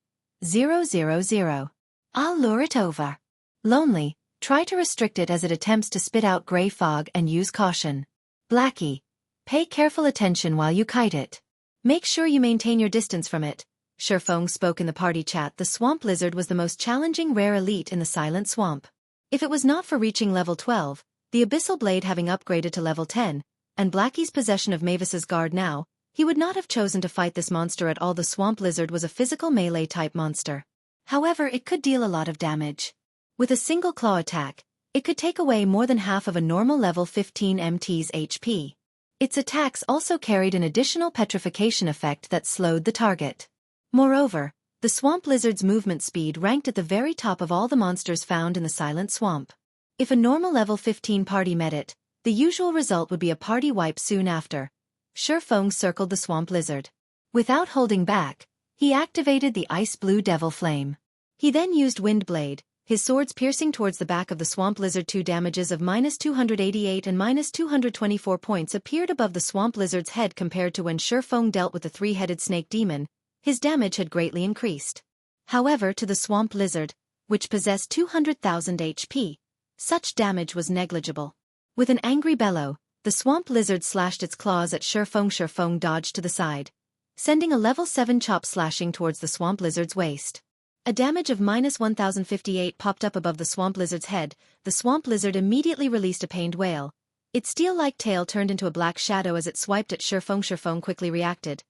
000. I'll lure it over. Lonely, try to restrict it as it attempts to spit out gray fog and use caution. Blackie, pay careful attention while you kite it. Make sure you maintain your distance from it. Ye Feng spoke in the party chat. The Swamp Lizard was the most challenging rare elite in the Silent Swamp. If it was not for reaching level 12, the Abyssal Blade having upgraded to level 10, and Blackie's possession of Mavis's guard now, he would not have chosen to fight this monster at all. The Swamp Lizard was a physical melee-type monster. However, it could deal a lot of damage. With a single claw attack, it could take away more than half of a normal level 15 MT's HP. Its attacks also carried an additional petrification effect that slowed the target. Moreover, the Swamp Lizard's movement speed ranked at the very top of all the monsters found in the Silent Swamp. If a normal level 15 party met it, the usual result would be a party wipe soon after. Ye Feng circled the Swamp Lizard. Without holding back, he activated the Ice Blue Devil Flame. He then used Wind Blade, his swords piercing towards the back of the Swamp Lizard. Two damages of -288 and -224 points appeared above the Swamp Lizard's head compared to when Ye Feng dealt with the three-headed snake demon. His damage had greatly increased. However, to the Swamp Lizard, which possessed 200,000 HP, such damage was negligible. With an angry bellow, the Swamp Lizard slashed its claws at Ye Feng. Ye Feng dodged to the side, sending a level 7 chop slashing towards the Swamp Lizard's waist. A damage of -1058 popped up above the Swamp Lizard's head. The Swamp Lizard immediately released a pained wail. Its steel-like tail turned into a black shadow as it swiped at Ye Feng. Ye Feng quickly reacted.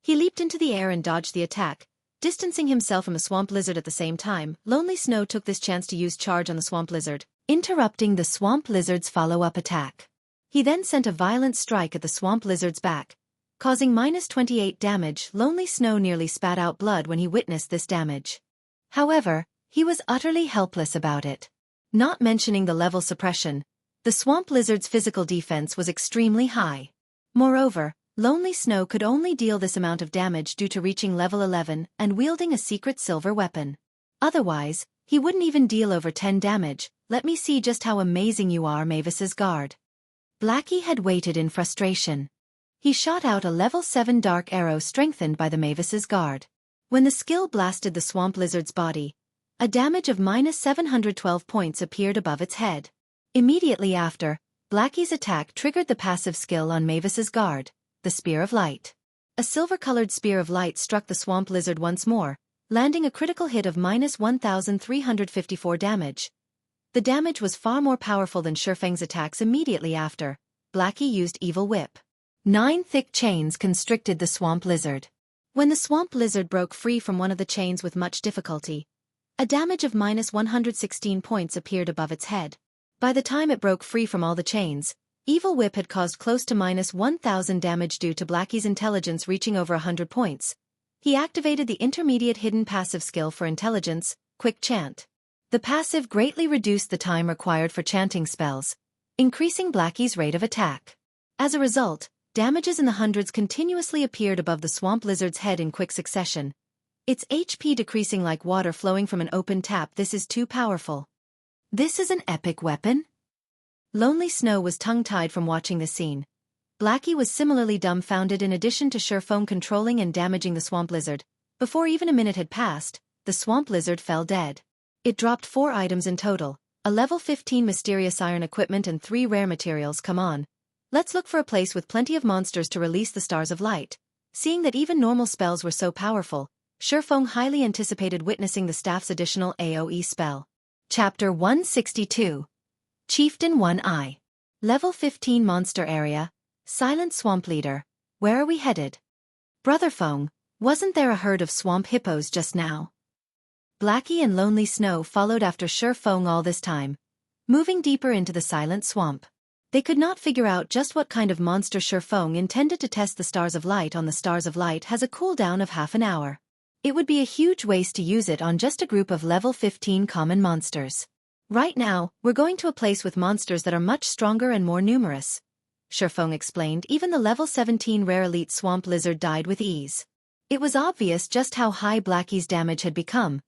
He leaped into the air and dodged the attack, distancing himself from the Swamp Lizard at the same time. Lonely Snow took this chance to use charge on the Swamp Lizard, interrupting the Swamp Lizard's follow-up attack. He then sent a violent strike at the Swamp Lizard's back, causing -28 damage. Lonely Snow nearly spat out blood when he witnessed this damage. However, he was utterly helpless about it. Not mentioning the level suppression, the Swamp Lizard's physical defense was extremely high. Moreover, Lonely Snow could only deal this amount of damage due to reaching level 11 and wielding a secret silver weapon. Otherwise, he wouldn't even deal over 10 damage. Let me see just how amazing you are, Mavis's guard. Blackie had waited in frustration. He shot out a level 7 dark arrow strengthened by the Mavis's guard. When the skill blasted the Swamp Lizard's body, a damage of -712 points appeared above its head. Immediately after, Blackie's attack triggered the passive skill on Mavis's guard, the Spear of Light. A silver-colored Spear of Light struck the Swamp Lizard once more, landing a critical hit of minus 1,354 damage. The damage was far more powerful than Ye Feng's attacks immediately after. Blackie used Evil Whip. 9 thick chains constricted the swamp lizard. When the swamp lizard broke free from one of the chains with much difficulty, a damage of minus 116 points appeared above its head. By the time it broke free from all the chains, Evil Whip had caused close to minus 1,000 damage due to Blackie's intelligence reaching over 100 points. He activated the intermediate hidden passive skill for intelligence, Quick Chant. The passive greatly reduced the time required for chanting spells, increasing Blackie's rate of attack. As a result, damages in the hundreds continuously appeared above the swamp lizard's head in quick succession, its HP decreasing like water flowing from an open tap. This is too powerful. This is an epic weapon? Lonely Snow was tongue-tied from watching the scene. Blackie was similarly dumbfounded. In addition to Ye Feng controlling and damaging the swamp lizard, before even a minute had passed, the swamp lizard fell dead. It dropped 4 items in total, a level 15 mysterious iron equipment and 3 rare materials. Come on. Let's look for a place with plenty of monsters to release the stars of light. Seeing that even normal spells were so powerful, Ye Feng highly anticipated witnessing the staff's additional AoE spell. Chapter 162. Chieftain One Eye. Level 15 Monster Area. Silent Swamp Leader. Where are we headed? Brother Feng, wasn't there a herd of swamp hippos just now? Blackie and Lonely Snow followed after Ye Feng all this time, moving deeper into the silent swamp. They could not figure out just what kind of monster Ye Feng intended to test the Stars of Light on. The Stars of Light has a cooldown of half an hour. It would be a huge waste to use it on just a group of level 15 common monsters. Right now, we're going to a place with monsters that are much stronger and more numerous. Ye Feng explained. Even the level 17 rare elite swamp lizard died with ease. It was obvious just how high Blackie's damage had become,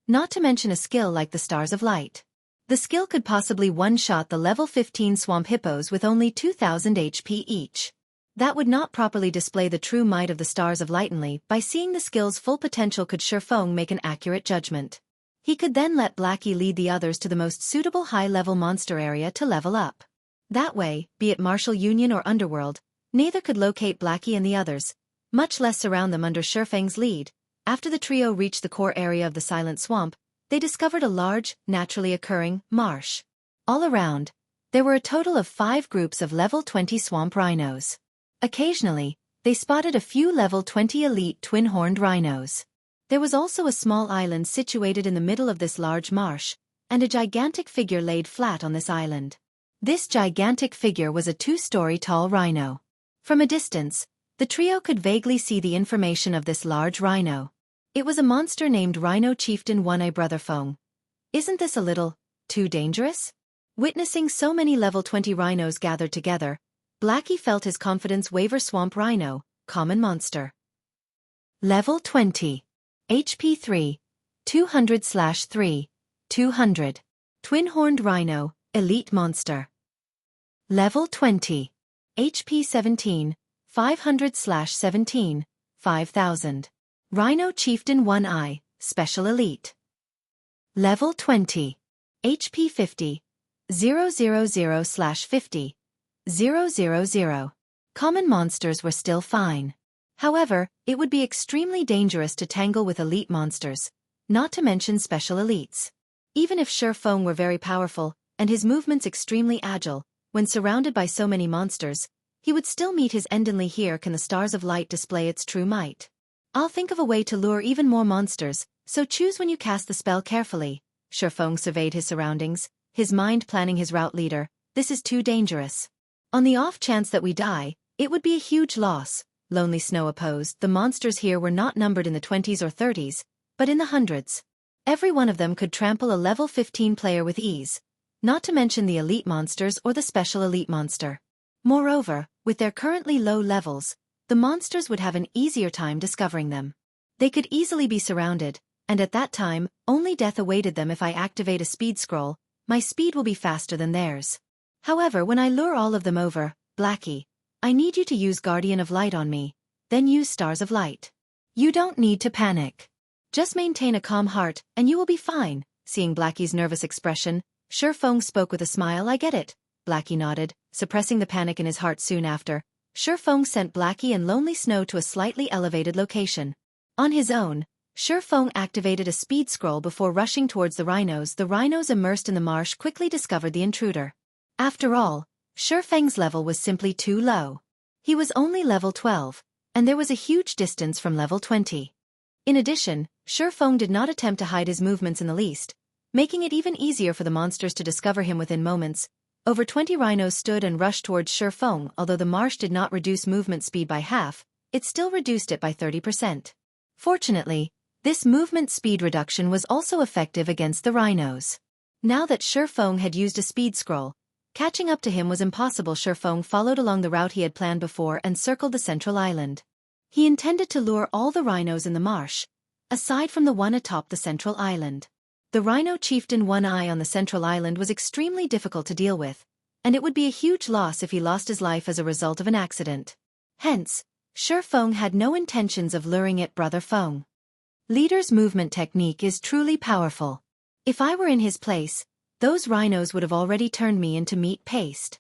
not to mention a skill like the Stars of Light. The skill could possibly one-shot the level 15 swamp hippos with only 2,000 HP each. That would not properly display the true might of the Stars of Light. By seeing the skill's full potential, could Ye Feng make an accurate judgment. He could then let Blackie lead the others to the most suitable high-level monster area to level up. That way, be it Martial Union or Underworld, neither could locate Blackie and the others, much less surround them under Ye Feng's lead. After the trio reached the core area of the silent swamp, they discovered a large, naturally occurring marsh. All around, there were a total of 5 groups of level 20 swamp rhinos. Occasionally, they spotted a few level 20 elite twin-horned rhinos. There was also a small island situated in the middle of this large marsh, and a gigantic figure laid flat on this island. This gigantic figure was a 2-story tall rhino. From a distance, the trio could vaguely see the information of this large rhino. It was a monster named Rhino Chieftain One Eye. Brother Feng, isn't this a little too dangerous? Witnessing so many level 20 rhinos gathered together, Blackie felt his confidence waver. Swamp Rhino, common monster. Level 20. HP 3. 200/3. 200. Twin-horned rhino, elite monster. Level 20. HP 17. 500/17. 5000. Rhino Chieftain One Eye, special elite. Level 20. HP 50. 000/50. 000. Common monsters were still fine. However, it would be extremely dangerous to tangle with elite monsters, not to mention special elites. Even if Ye Feng were very powerful, and his movements extremely agile, when surrounded by so many monsters, he would still meet his end. Here can the Stars of Light display its true might. I'll think of a way to lure even more monsters, so choose when you cast the spell carefully. Ye Feng surveyed his surroundings, his mind planning his route. Leader, this is too dangerous. On the off chance that we die, it would be a huge loss. Lonely Snow opposed. The monsters here were not numbered in the 20s or 30s, but in the hundreds. Every one of them could trample a level 15 player with ease, not to mention the elite monsters or the special elite monster. Moreover, with their currently low levels, the monsters would have an easier time discovering them. They could easily be surrounded, and at that time, only death awaited them. If I activate a speed scroll, my speed will be faster than theirs. However, when I lure all of them over, Blackie, I need you to use Guardian of Light on me, then use Stars of Light. You don't need to panic. Just maintain a calm heart, and you will be fine. Seeing Blackie's nervous expression, Ye Feng spoke with a smile. I get it. Blackie nodded, suppressing the panic in his heart. Soon after, Ye Feng sent Blackie and Lonely Snow to a slightly elevated location. On his own, Ye Feng activated a speed scroll before rushing towards the rhinos. The rhinos immersed in the marsh quickly discovered the intruder. After all, Ye Feng's level was simply too low. He was only level 12, and there was a huge distance from level 20. In addition, Ye Feng did not attempt to hide his movements in the least, making it even easier for the monsters to discover him within moments. Over 20 rhinos stood and rushed towards Ye Feng. Although the marsh did not reduce movement speed by half, it still reduced it by 30%. Fortunately, this movement speed reduction was also effective against the rhinos. Now that Ye Feng had used a speed scroll, catching up to him was impossible. Ye Feng followed along the route he had planned before and circled the central island. He intended to lure all the rhinos in the marsh, aside from the one atop the central island. The rhino chieftain One Eye on the central island was extremely difficult to deal with, and it would be a huge loss if he lost his life as a result of an accident. Hence, Ye Feng had no intentions of luring it. Brother Feng. Leader's movement technique is truly powerful. If I were in his place, those rhinos would have already turned me into meat paste.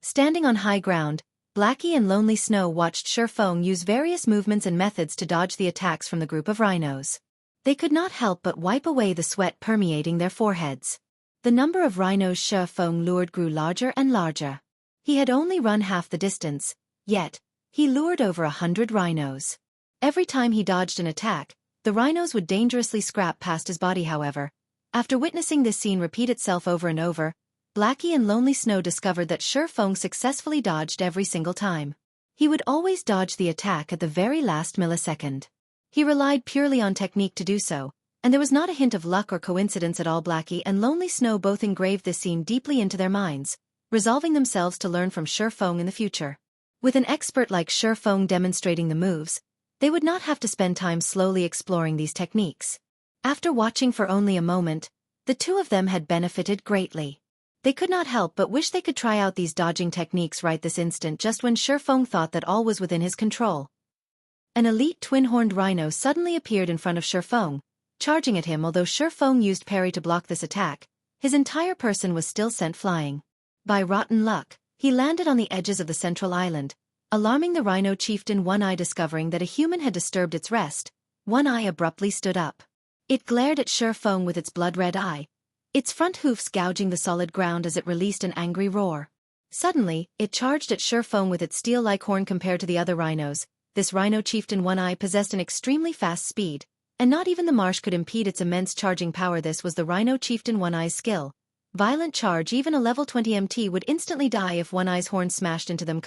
Standing on high ground, Blackie and Lonely Snow watched Ye Feng use various movements and methods to dodge the attacks from the group of rhinos. They could not help but wipe away the sweat permeating their foreheads. The number of rhinos Ye Feng lured grew larger and larger. He had only run half the distance, yet he lured over 100 rhinos. Every time he dodged an attack, the rhinos would dangerously scrap past his body. However, after witnessing this scene repeat itself over and over, Blackie and Lonely Snow discovered that Ye Feng successfully dodged every single time. He would always dodge the attack at the very last millisecond. He relied purely on technique to do so, and there was not a hint of luck or coincidence at all. Blackie and Lonely Snow both engraved this scene deeply into their minds, resolving themselves to learn from Ye Feng in the future. With an expert like Ye Feng demonstrating the moves, they would not have to spend time slowly exploring these techniques. After watching for only a moment, the two of them had benefited greatly. They could not help but wish they could try out these dodging techniques right this instant. Just when Ye Feng thought that all was within his control, an elite twin-horned rhino suddenly appeared in front of Ye Feng, charging at him. Although Ye Feng used parry to block this attack, his entire person was still sent flying. By rotten luck, he landed on the edges of the central island, alarming the rhino chieftain One Eye. Discovering that a human had disturbed its rest, One Eye abruptly stood up. It glared at Ye Feng with its blood-red eye, its front hoofs gouging the solid ground as it released an angry roar. Suddenly, it charged at Ye Feng with its steel-like horn. Compared to the other rhinos, this rhino chieftain One Eye possessed an extremely fast speed, and not even the marsh could impede its immense charging power. This was the rhino chieftain One Eye's skill. Violent charge. Even a level 20 MT would instantly die if One Eye's horn smashed into them.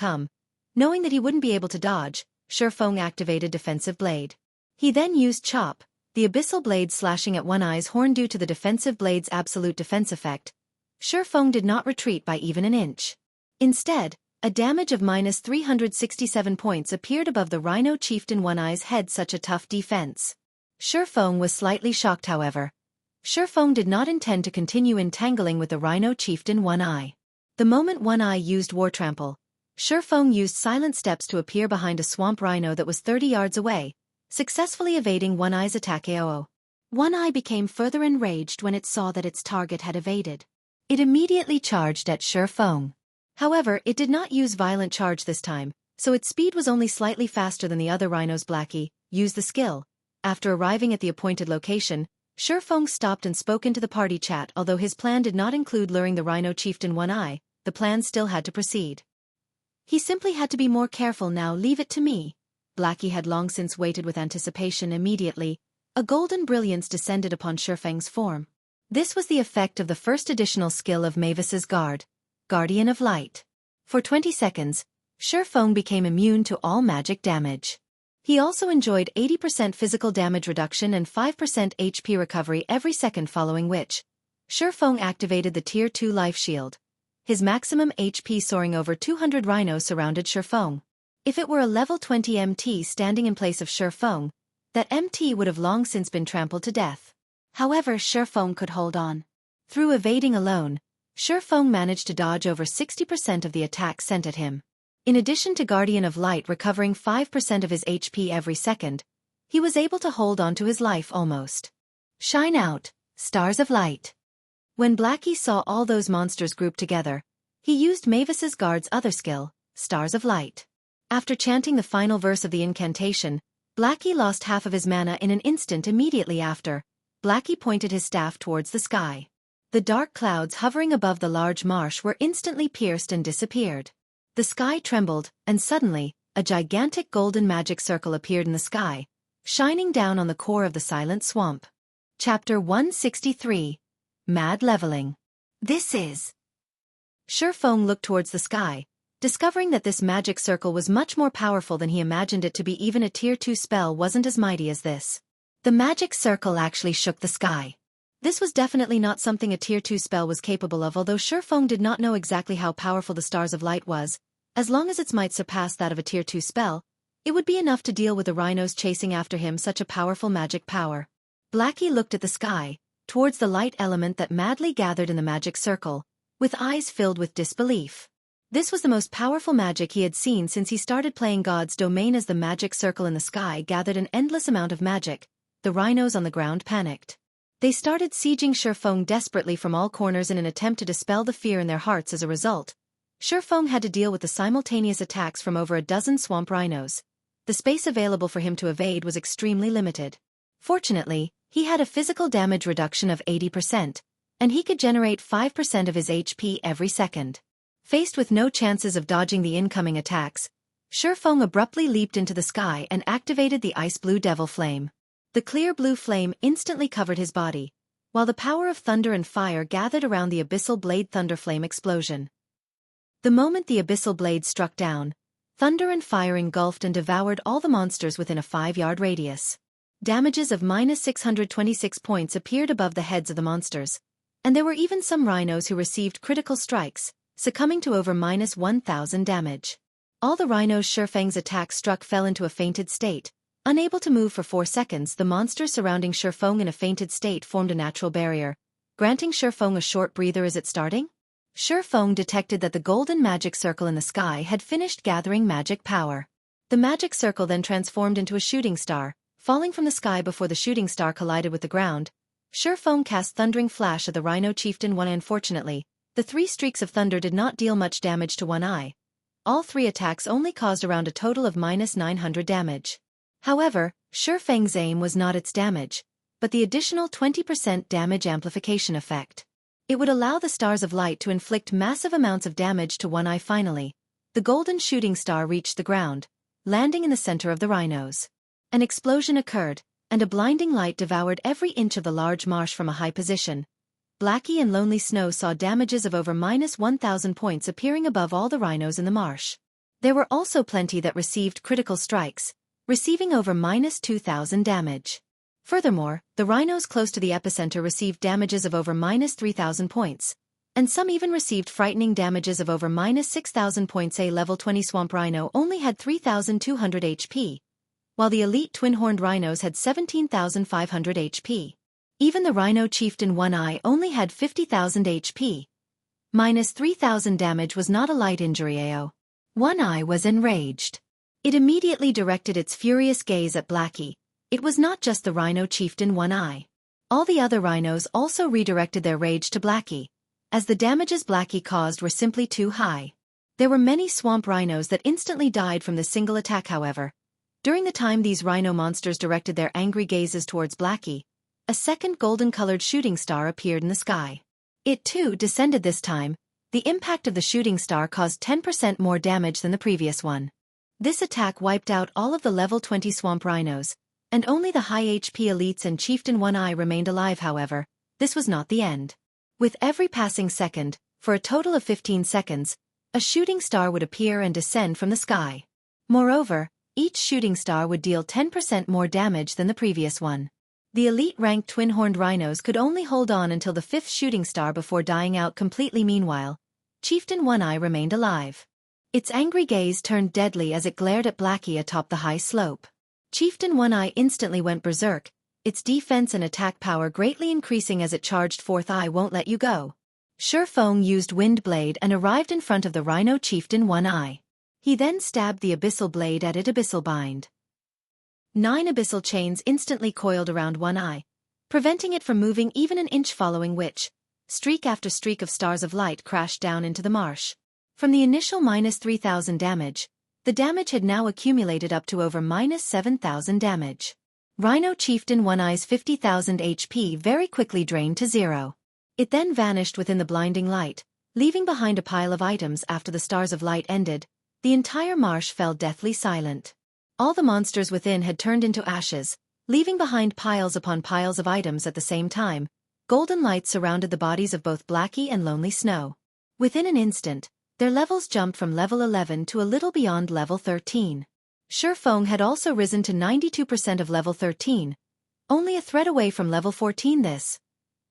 Knowing that he wouldn't be able to dodge, Ye Feng activated Defensive Blade. He then used Chop, the abyssal blade, slashing at One Eye's horn. Due to the Defensive Blade's absolute defense effect, Ye Feng did not retreat by even an inch. Instead, a damage of -367 points appeared above the rhino chieftain One Eye's head. Such a tough defense. Ye Feng was slightly shocked. However, Ye Feng did not intend to continue entangling with the rhino chieftain One Eye. The moment One Eye used War Trample, Ye Feng used silent steps to appear behind a swamp rhino that was 30 yards away, successfully evading One Eye's attack. One Eye became further enraged when it saw that its target had evaded. It immediately charged at Ye Feng. However, it did not use violent charge this time, so its speed was only slightly faster than the other rhinos. Blackie used the skill. After arriving at the appointed location, Ye Feng stopped and spoke into the party chat. Although his plan did not include luring the rhino chieftain One Eye, the plan still had to proceed. He simply had to be more careful now. Leave it to me. Blackie had long since waited with anticipation. Immediately, a golden brilliance descended upon Ye Feng's form. This was the effect of the first additional skill of Mavis's Guard, Guardian of Light. For 20 seconds, Ye Feng became immune to all magic damage. He also enjoyed 80% physical damage reduction and 5% HP recovery every second, following which, Ye Feng activated the Tier 2 Life Shield. His maximum HP soaring. Over 200 rhinos surrounded Ye Feng. If it were a level 20 MT standing in place of Ye Feng, that MT would have long since been trampled to death. However, Ye Feng could hold on. Through evading alone, Ye Feng managed to dodge over 60% of the attacks sent at him. In addition to Guardian of Light recovering 5% of his HP every second, he was able to hold on to his life almost. Shine out, Stars of Light. When Blackie saw all those monsters grouped together, he used Mavis's Guard's other skill, Stars of Light. After chanting the final verse of the incantation, Blackie lost half of his mana in an instant immediately after. Blackie pointed his staff towards the sky. The dark clouds hovering above the large marsh were instantly pierced and disappeared. The sky trembled, and suddenly, a gigantic golden magic circle appeared in the sky, shining down on the core of the silent swamp. Chapter 163. Mad Leveling. This is... Ye Feng looked towards the sky, discovering that this magic circle was much more powerful than he imagined it to be. Even a tier 2 spell wasn't as mighty as this. The magic circle actually shook the sky. This was definitely not something a tier 2 spell was capable of, although Ye Feng did not know exactly how powerful the Stars of Light was. As long as its might surpassed that of a tier 2 spell, it would be enough to deal with the rhinos chasing after him. Such a powerful magic power. Blackie looked at the sky, towards the light element that madly gathered in the magic circle, with eyes filled with disbelief. This was the most powerful magic he had seen since he started playing God's Domain. As the magic circle in the sky gathered an endless amount of magic, the rhinos on the ground panicked. They started sieging Ye Feng desperately from all corners in an attempt to dispel the fear in their hearts. As a result, Ye Feng had to deal with the simultaneous attacks from over a dozen swamp rhinos. The space available for him to evade was extremely limited. Fortunately, he had a physical damage reduction of 80%, and he could generate 5% of his HP every second. Faced with no chances of dodging the incoming attacks, Ye Feng abruptly leaped into the sky and activated the ice-blue devil flame. The clear blue flame instantly covered his body, while the power of thunder and fire gathered around the abyssal blade thunderflame explosion. The moment the abyssal blade struck down, thunder and fire engulfed and devoured all the monsters within a 5-yard radius. Damages of -626 points appeared above the heads of the monsters, and there were even some rhinos who received critical strikes, succumbing to over -1000 damage. All the rhinos Ye Feng's attack struck fell into a fainted state. Unable to move for 4 seconds, the monsters surrounding Ye Feng in a fainted state formed a natural barrier, granting Ye Feng a short breather. Is it starting? Ye Feng detected that the golden magic circle in the sky had finished gathering magic power. The magic circle then transformed into a shooting star, falling from the sky. Before the shooting star collided with the ground, Ye Feng cast Thundering Flash at the Rhino Chieftain One Eye. Unfortunately, the 3 streaks of thunder did not deal much damage to One Eye. All 3 attacks only caused around a total of -900 damage. However, Ye Feng's aim was not its damage, but the additional 20% damage amplification effect. It would allow the Stars of Light to inflict massive amounts of damage to One Eye. Finally, the golden shooting star reached the ground, landing in the center of the rhinos. An explosion occurred, and a blinding light devoured every inch of the large marsh from a high position. Blackie and Lonely Snow saw damages of over -1000 points appearing above all the rhinos in the marsh. There were also plenty that received critical strikes, receiving over -2000 damage. Furthermore, the rhinos close to the epicenter received damages of over -3000 points, and some even received frightening damages of over -6000 points. A level 20 swamp rhino only had 3200 HP, while the elite twin-horned rhinos had 17,500 HP. Even the Rhino Chieftain One Eye only had 50,000 HP. -3000 damage was not a light injury. AO. One Eye was enraged. It immediately directed its furious gaze at Blackie. It was not just the Rhino Chieftain One Eye. All the other rhinos also redirected their rage to Blackie, as the damages Blackie caused were simply too high. There were many swamp rhinos that instantly died from the single attack. However, during the time these rhino monsters directed their angry gazes towards Blackie, a second golden-colored shooting star appeared in the sky. It too descended this time. The impact of the shooting star caused 10% more damage than the previous one. This attack wiped out all of the level 20 swamp rhinos, and only the high HP elites and Chieftain One Eye remained alive. However, this was not the end. With every passing second, for a total of 15 seconds, a shooting star would appear and descend from the sky. Moreover, each shooting star would deal 10% more damage than the previous one. The elite-ranked twin-horned rhinos could only hold on until the 5th shooting star before dying out completely. Meanwhile, Chieftain One Eye remained alive. Its angry gaze turned deadly as it glared at Blackie atop the high slope. Chieftain One Eye instantly went berserk, its defense and attack power greatly increasing as it charged forth. I won't let you go. Ye Feng used Wind Blade and arrived in front of the Rhino Chieftain One Eye. He then stabbed the abyssal blade at it. Abyssal bind. 9 abyssal chains instantly coiled around One Eye, preventing it from moving even an inch, following which, streak after streak of stars of light crashed down into the marsh. From the initial -3000 damage, The damage had now accumulated up to over -7,000 damage. Rhino Chieftain One Eye's 50,000 HP very quickly drained to 0. It then vanished within the blinding light, leaving behind a pile of items. After the stars of light ended, the entire marsh fell deathly silent. All the monsters within had turned into ashes, leaving behind piles upon piles of items. At the same time, golden light surrounded the bodies of both Blackie and Lonely Snow. Within an instant, their levels jumped from level 11 to a little beyond level 13. Ye Feng had also risen to 92% of level 13, only a thread away from level 14.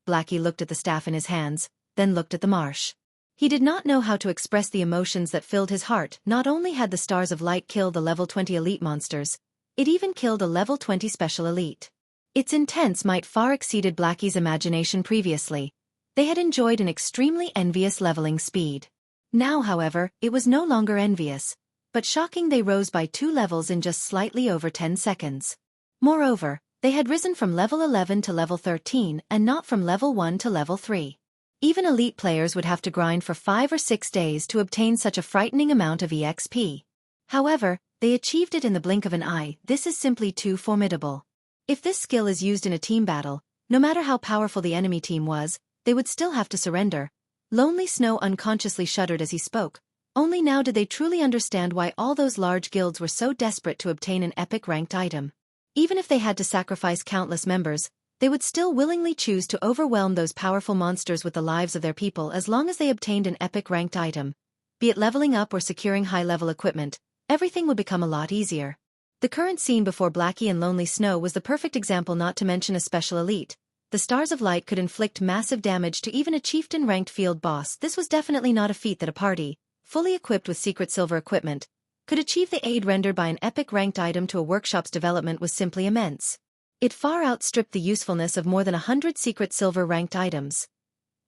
Blackie looked at the staff in his hands, then looked at the marsh. He did not know how to express the emotions that filled his heart. Not only had the Stars of Light killed the level 20 elite monsters, it even killed a level 20 special elite. Its intense might far exceeded Blackie's imagination previously. They had enjoyed an extremely envious leveling speed. Now, however, it was no longer envious, but shocking. They rose by 2 levels in just slightly over 10 seconds. Moreover, they had risen from level 11 to level 13 and not from level 1 to level 3. Even elite players would have to grind for 5 or 6 days to obtain such a frightening amount of EXP. However, they achieved it in the blink of an eye. This is simply too formidable. If this skill is used in a team battle, no matter how powerful the enemy team was, they would still have to surrender. Lonely Snow unconsciously shuddered as he spoke. Only now did they truly understand why all those large guilds were so desperate to obtain an epic ranked item. Even if they had to sacrifice countless members, they would still willingly choose to overwhelm those powerful monsters with the lives of their people as long as they obtained an epic ranked item. Be it leveling up or securing high-level equipment, everything would become a lot easier. The current scene before Blackie and Lonely Snow was the perfect example, not to mention a special elite. The Stars of Light could inflict massive damage to even a chieftain-ranked field boss. This was definitely not a feat that a party, fully equipped with secret silver equipment, could achieve. The aid rendered by an epic ranked item to a workshop's development was simply immense. It far outstripped the usefulness of more than 100 secret silver ranked items.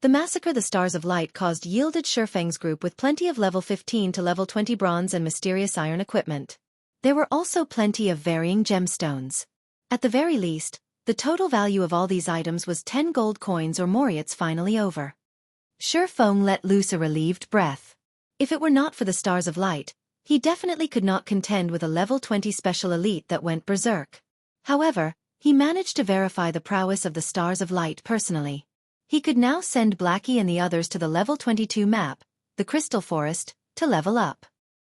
The massacre the Stars of Light caused yielded Ye Feng's group with plenty of level 15 to level 20 bronze and mysterious iron equipment. There were also plenty of varying gemstones. At the very least, the total value of all these items was 10 gold coins or more. It's finally over. Ye Feng let loose a relieved breath. If it were not for the Stars of Light, he definitely could not contend with a level 20 special elite that went berserk. However, he managed to verify the prowess of the Stars of Light personally. He could now send Blackie and the others to the level 22 map, the Crystal Forest, to level up.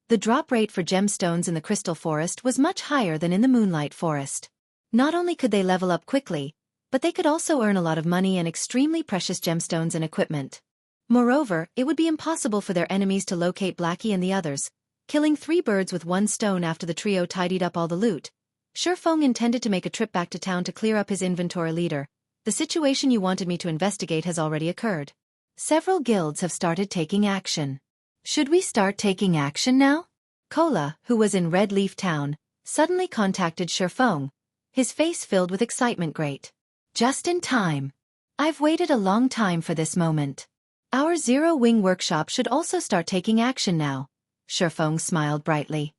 The drop rate for gemstones in the Crystal Forest was much higher than in the Moonlight Forest. Not only could they level up quickly, but they could also earn a lot of money and extremely precious gemstones and equipment. Moreover, it would be impossible for their enemies to locate Blackie and the others, killing 3 birds with 1 stone. After the trio tidied up all the loot, Ye Feng intended to make a trip back to town to clear up his inventory. Leader, the situation you wanted me to investigate has already occurred. Several guilds have started taking action. Should we start taking action now? Kola, who was in Red Leaf Town, suddenly contacted Ye Feng, his face filled with excitement. Great. Just in time. I've waited a long time for this moment. Our Zero Wing workshop should also start taking action now. Ye Feng smiled brightly.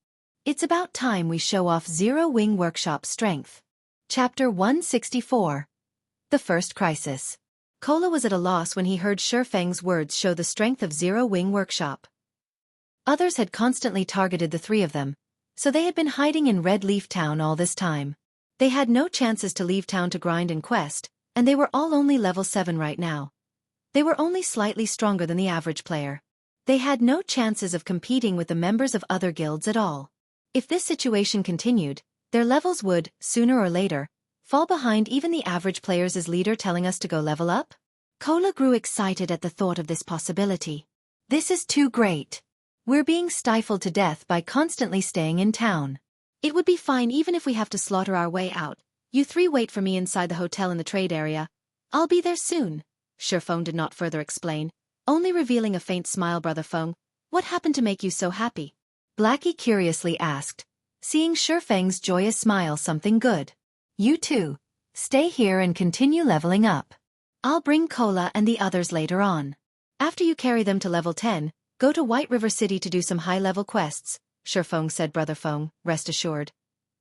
It's about time we show off Zero Wing workshop strength. Chapter 164. The First Crisis. Kola was at a loss when he heard Ye Feng's words show the strength of Zero Wing workshop. Others had constantly targeted the 3 of them, so they had been hiding in Red Leaf Town all this time. They had no chances to leave town to grind and quest, and they were all only level 7 right now. They were only slightly stronger than the average player. They had no chances of competing with the members of other guilds at all. If this situation continued, their levels would, sooner or later, fall behind even the average players. Is leader telling us to go level up? Kola grew excited at the thought of this possibility. This is too great. We're being stifled to death by constantly staying in town. It would be fine even if we have to slaughter our way out. You 3 wait for me inside the hotel in the trade area. I'll be there soon. Ye Feng did not further explain, only revealing a faint smile. Brother Feng, what happened to make you so happy? Blackie curiously asked, seeing Ye Feng's joyous smile. Something good. You too. Stay here and continue leveling up. I'll bring Kola and the others later on. After you carry them to level 10, go to White River City to do some high-level quests, Ye Feng said. Brother Feng, rest assured.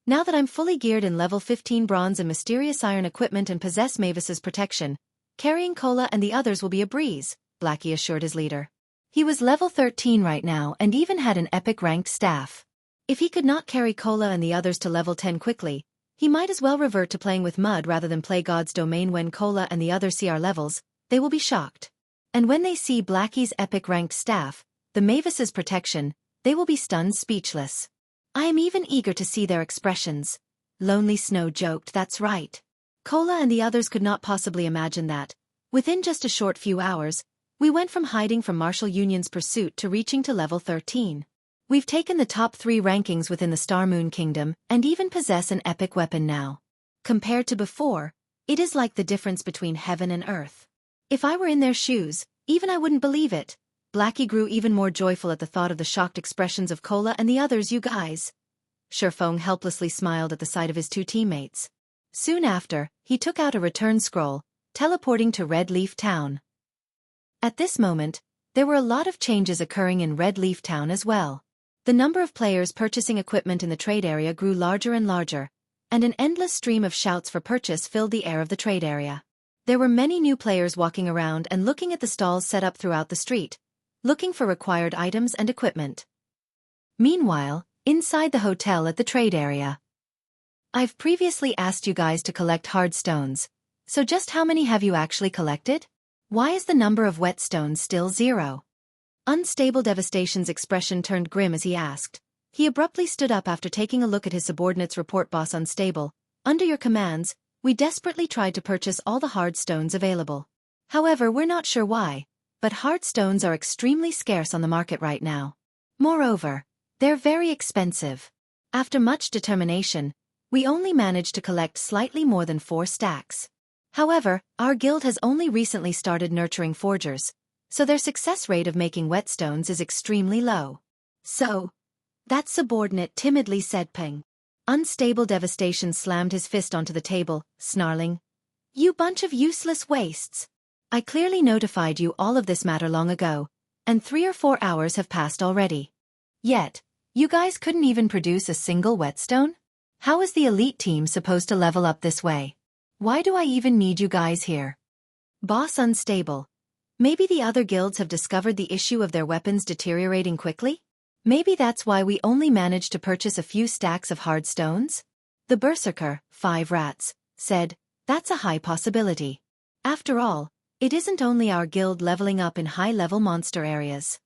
Now that I'm fully geared in level 15 bronze and mysterious iron equipment and possess Mavis's protection, carrying Kola and the others will be a breeze, Blackie assured his leader. He was level 13 right now and even had an epic ranked staff. If he could not carry Cola and the others to level 10 quickly, he might as well revert to playing with mud rather than play God's domain. When Cola and the others see our levels, they will be shocked. And when they see Blackie's epic ranked staff, the Mavis's protection, they will be stunned speechless. I am even eager to see their expressions. Lonely Snow joked. That's right. Cola and the others could not possibly imagine that. Within just a short few hours, we went from hiding from Martial Union's pursuit to reaching to level 13. We've taken the top 3 rankings within the Star Moon Kingdom and even possess an epic weapon now. Compared to before, it is like the difference between heaven and earth. If I were in their shoes, even I wouldn't believe it. Blackie grew even more joyful at the thought of the shocked expressions of Cola and the others. You guys. Ye Feng helplessly smiled at the sight of his 2 teammates. Soon after, he took out a return scroll, teleporting to Red Leaf Town. At this moment, there were a lot of changes occurring in Red Leaf Town as well. The number of players purchasing equipment in the trade area grew larger and larger, and an endless stream of shouts for purchase filled the air of the trade area. There were many new players walking around and looking at the stalls set up throughout the street, looking for required items and equipment. Meanwhile, inside the hotel at the trade area. I've previously asked you guys to collect hard stones, so just how many have you actually collected? Why is the number of wet stones still 0? Unstable Devastation's expression turned grim as he asked. He abruptly stood up after taking a look at his subordinate's report. Boss Unstable, under your commands, we desperately tried to purchase all the hard stones available. However, we're not sure why, but hard stones are extremely scarce on the market right now. Moreover, they're very expensive. After much determination, we only managed to collect slightly more than 4 stacks. However, our guild has only recently started nurturing forgers, so their success rate of making whetstones is extremely low. So, that subordinate timidly said. Peng. Unstable Devastation slammed his fist onto the table, snarling. You bunch of useless wastes. I clearly notified you all of this matter long ago, and 3 or 4 hours have passed already. Yet, you guys couldn't even produce a single whetstone? How is the elite team supposed to level up this way? Why do I even need you guys here? Boss Unstable. Maybe the other guilds have discovered the issue of their weapons deteriorating quickly? Maybe that's why we only managed to purchase a few stacks of hard stones? The Berserker, 5 Rats, said, that's a high possibility. After all, it isn't only our guild leveling up in high-level monster areas.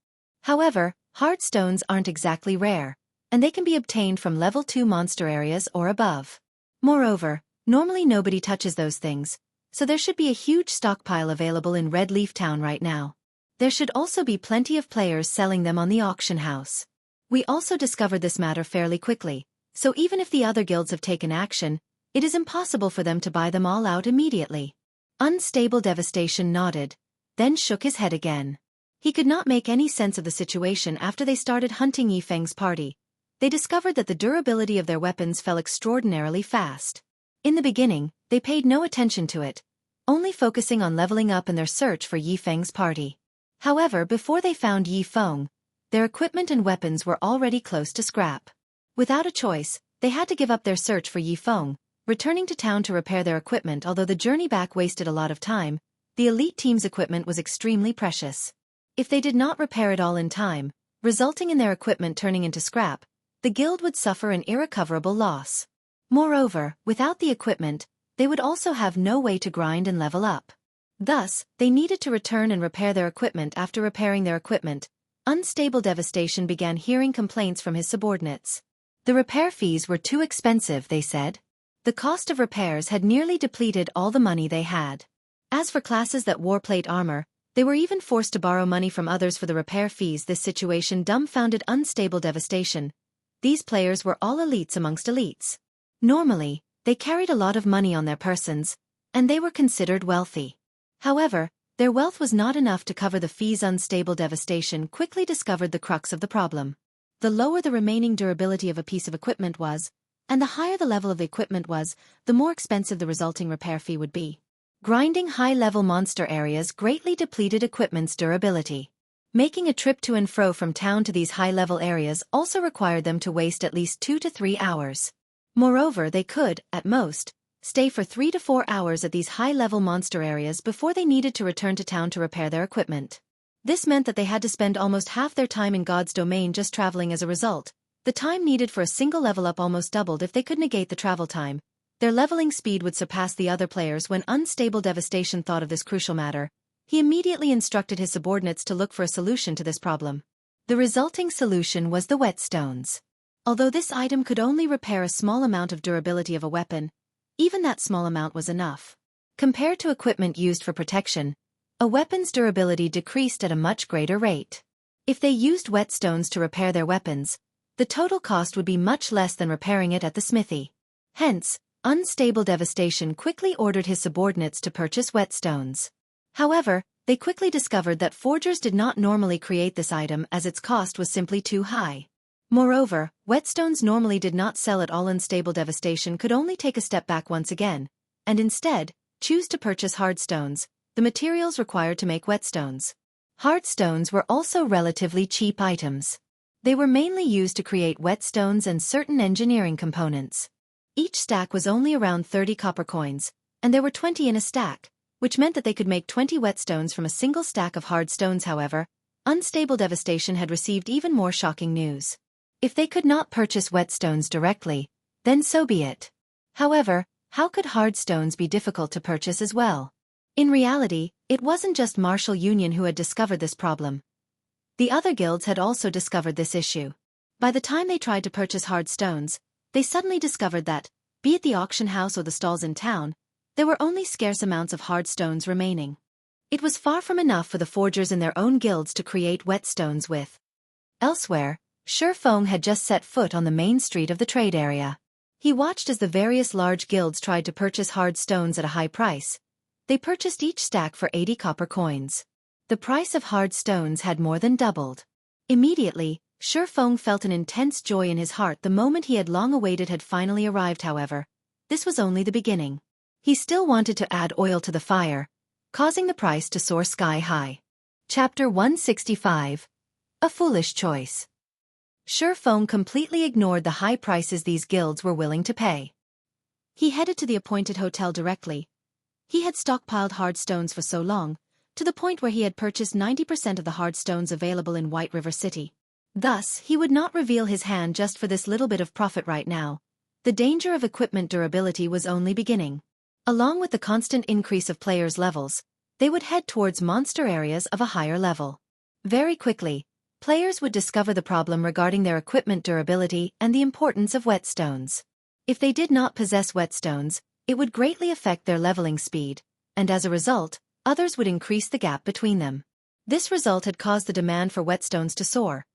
However, hard stones aren't exactly rare, and they can be obtained from level 2 monster areas or above. Moreover, normally nobody touches those things, so there should be a huge stockpile available in Red Leaf Town right now. There should also be plenty of players selling them on the auction house. We also discovered this matter fairly quickly, so even if the other guilds have taken action, it is impossible for them to buy them all out immediately. Unstable Devastation nodded, then shook his head again. He could not make any sense of the situation after they started hunting Ye Feng's party. They discovered that the durability of their weapons fell extraordinarily fast. In the beginning, they paid no attention to it, only focusing on leveling up in their search for Ye Feng's party. However, before they found Ye Feng, their equipment and weapons were already close to scrap. Without a choice, they had to give up their search for Ye Feng, returning to town to repair their equipment. Although the journey back wasted a lot of time, the elite team's equipment was extremely precious. If they did not repair it all in time, resulting in their equipment turning into scrap, the guild would suffer an irrecoverable loss. Moreover, without the equipment, they would also have no way to grind and level up. Thus, they needed to return and repair their equipment. After repairing their equipment, Unstable Devastation began hearing complaints from his subordinates. The repair fees were too expensive, they said. The cost of repairs had nearly depleted all the money they had. As for classes that wore plate armor, they were even forced to borrow money from others for the repair fees. This situation dumbfounded Unstable Devastation. These players were all elites amongst elites. Normally, they carried a lot of money on their persons, and they were considered wealthy. However, their wealth was not enough to cover the fees. Unstable Devastation quickly discovered the crux of the problem. The lower the remaining durability of a piece of equipment was, and the higher the level of the equipment was, the more expensive the resulting repair fee would be. Grinding high-level monster areas greatly depleted equipment's durability. Making a trip to and fro from town to these high-level areas also required them to waste at least 2 to 3 hours. Moreover, they could, at most, stay for 3 to 4 hours at these high-level monster areas before they needed to return to town to repair their equipment. This meant that they had to spend almost half their time in God's domain just traveling. As a result, The time needed for a single level up almost doubled if they could negate the travel time. Their leveling speed would surpass the other players. When unstable Devastation thought of this crucial matter, he immediately instructed his subordinates to look for a solution to this problem. The resulting solution was the whetstones. Although this item could only repair a small amount of durability of a weapon, even that small amount was enough. Compared to equipment used for protection, a weapon's durability decreased at a much greater rate. If they used whetstones to repair their weapons, the total cost would be much less than repairing it at the smithy. Hence, unstable Devastation quickly ordered his subordinates to purchase whetstones. However, they quickly discovered that forgers did not normally create this item as its cost was simply too high. Moreover, whetstones normally did not sell at all. Unstable Devastation could only take a step back once again, and instead, choose to purchase hardstones, the materials required to make whetstones. Hardstones were also relatively cheap items. They were mainly used to create whetstones and certain engineering components. Each stack was only around 30 copper coins, and there were 20 in a stack, which meant that they could make 20 whetstones from a single stack of hard stones. However, unstable Devastation had received even more shocking news. If they could not purchase whetstones directly, then so be it. However, how could hard stones be difficult to purchase as well? In reality, it wasn't just Martial Union who had discovered this problem. The other guilds had also discovered this issue. By the time they tried to purchase hard stones, they suddenly discovered that, be it the auction house or the stalls in town, there were only scarce amounts of hard stones remaining. It was far from enough for the forgers in their own guilds to create whetstones with. Elsewhere, Ye Feng had just set foot on the main street of the trade area. He watched as the various large guilds tried to purchase hard stones at a high price. They purchased each stack for 80 copper coins. The price of hard stones had more than doubled. Immediately, Ye Feng felt an intense joy in his heart. The moment he had long awaited had finally arrived. However, this was only the beginning. He still wanted to add oil to the fire, causing the price to soar sky high. Chapter 165. A Foolish Choice. Ye Feng completely ignored the high prices these guilds were willing to pay. He headed to the appointed hotel directly. He had stockpiled hard stones for so long, to the point where he had purchased 90% of the hard stones available in White River City. Thus, he would not reveal his hand just for this little bit of profit right now. The danger of equipment durability was only beginning. Along with the constant increase of players' levels, they would head towards monster areas of a higher level. Very quickly, players would discover the problem regarding their equipment durability and the importance of whetstones. If they did not possess whetstones, it would greatly affect their leveling speed, and as a result, others would increase the gap between them. This result had caused the demand for whetstones to soar.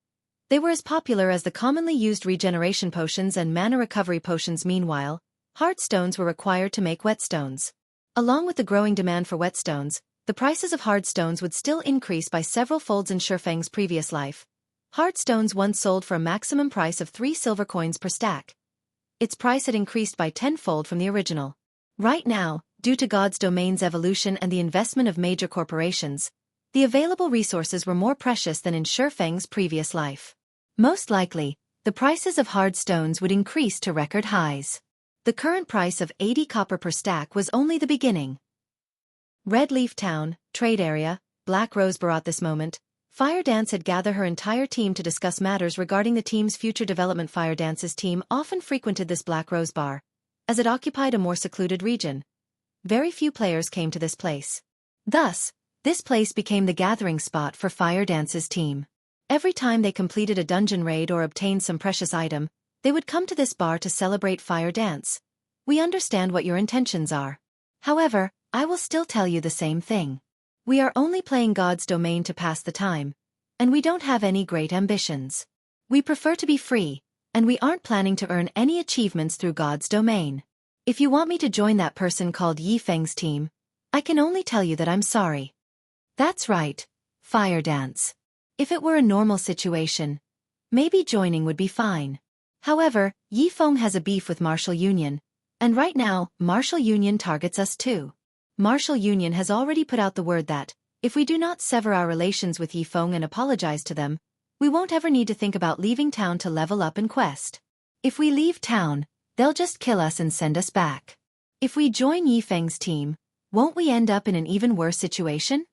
They were as popular as the commonly used regeneration potions and mana recovery potions. Meanwhile, hard stones were required to make whetstones. Along with the growing demand for whetstones, the prices of hard stones would still increase by several folds. In Ye Feng's previous life, hard stones once sold for a maximum price of 3 silver coins per stack. Its price had increased by 10-fold from the original. Right now, due to God's domain's evolution and the investment of major corporations, the available resources were more precious than in Ye Feng's previous life. Most likely, the prices of hard stones would increase to record highs. The current price of 80 copper per stack was only the beginning. Red Leaf Town, Trade Area, Black Rose Bar. At this moment, Fire Dance had gathered her entire team to discuss matters regarding the team's future development. Fire Dance's team often frequented this Black Rose Bar, as it occupied a more secluded region. Very few players came to this place. Thus, this place became the gathering spot for Fire Dance's team. Every time they completed a dungeon raid or obtained some precious item, they would come to this bar to celebrate Fire Dance. We understand what your intentions are. However, I will still tell you the same thing. We are only playing God's domain to pass the time, and we don't have any great ambitions. We prefer to be free, and we aren't planning to earn any achievements through God's domain. If you want me to join that person called Ye Feng's team, I can only tell you that I'm sorry. That's right, Fire Dance. If it were a normal situation, maybe joining would be fine. However, Ye Feng has a beef with Martial Union, and right now, Martial Union targets us too. Martial Union has already put out the word that, if we do not sever our relations with Ye Feng and apologize to them, we won't ever need to think about leaving town to level up in quest. If we leave town, they'll just kill us and send us back. If we join Ye Feng's team, won't we end up in an even worse situation?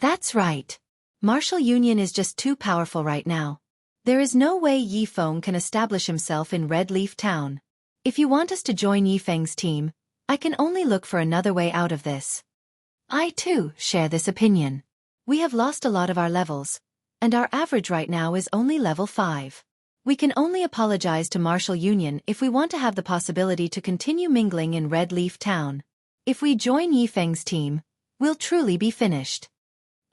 That's right. Martial Union is just too powerful right now. There is no way Ye Feng can establish himself in Red Leaf Town. If you want us to join Ye Feng's team, I can only look for another way out of this. I too share this opinion. We have lost a lot of our levels, and our average right now is only level 5. We can only apologize to Martial Union if we want to have the possibility to continue mingling in Red Leaf Town. If we join Ye Feng's team, we'll truly be finished.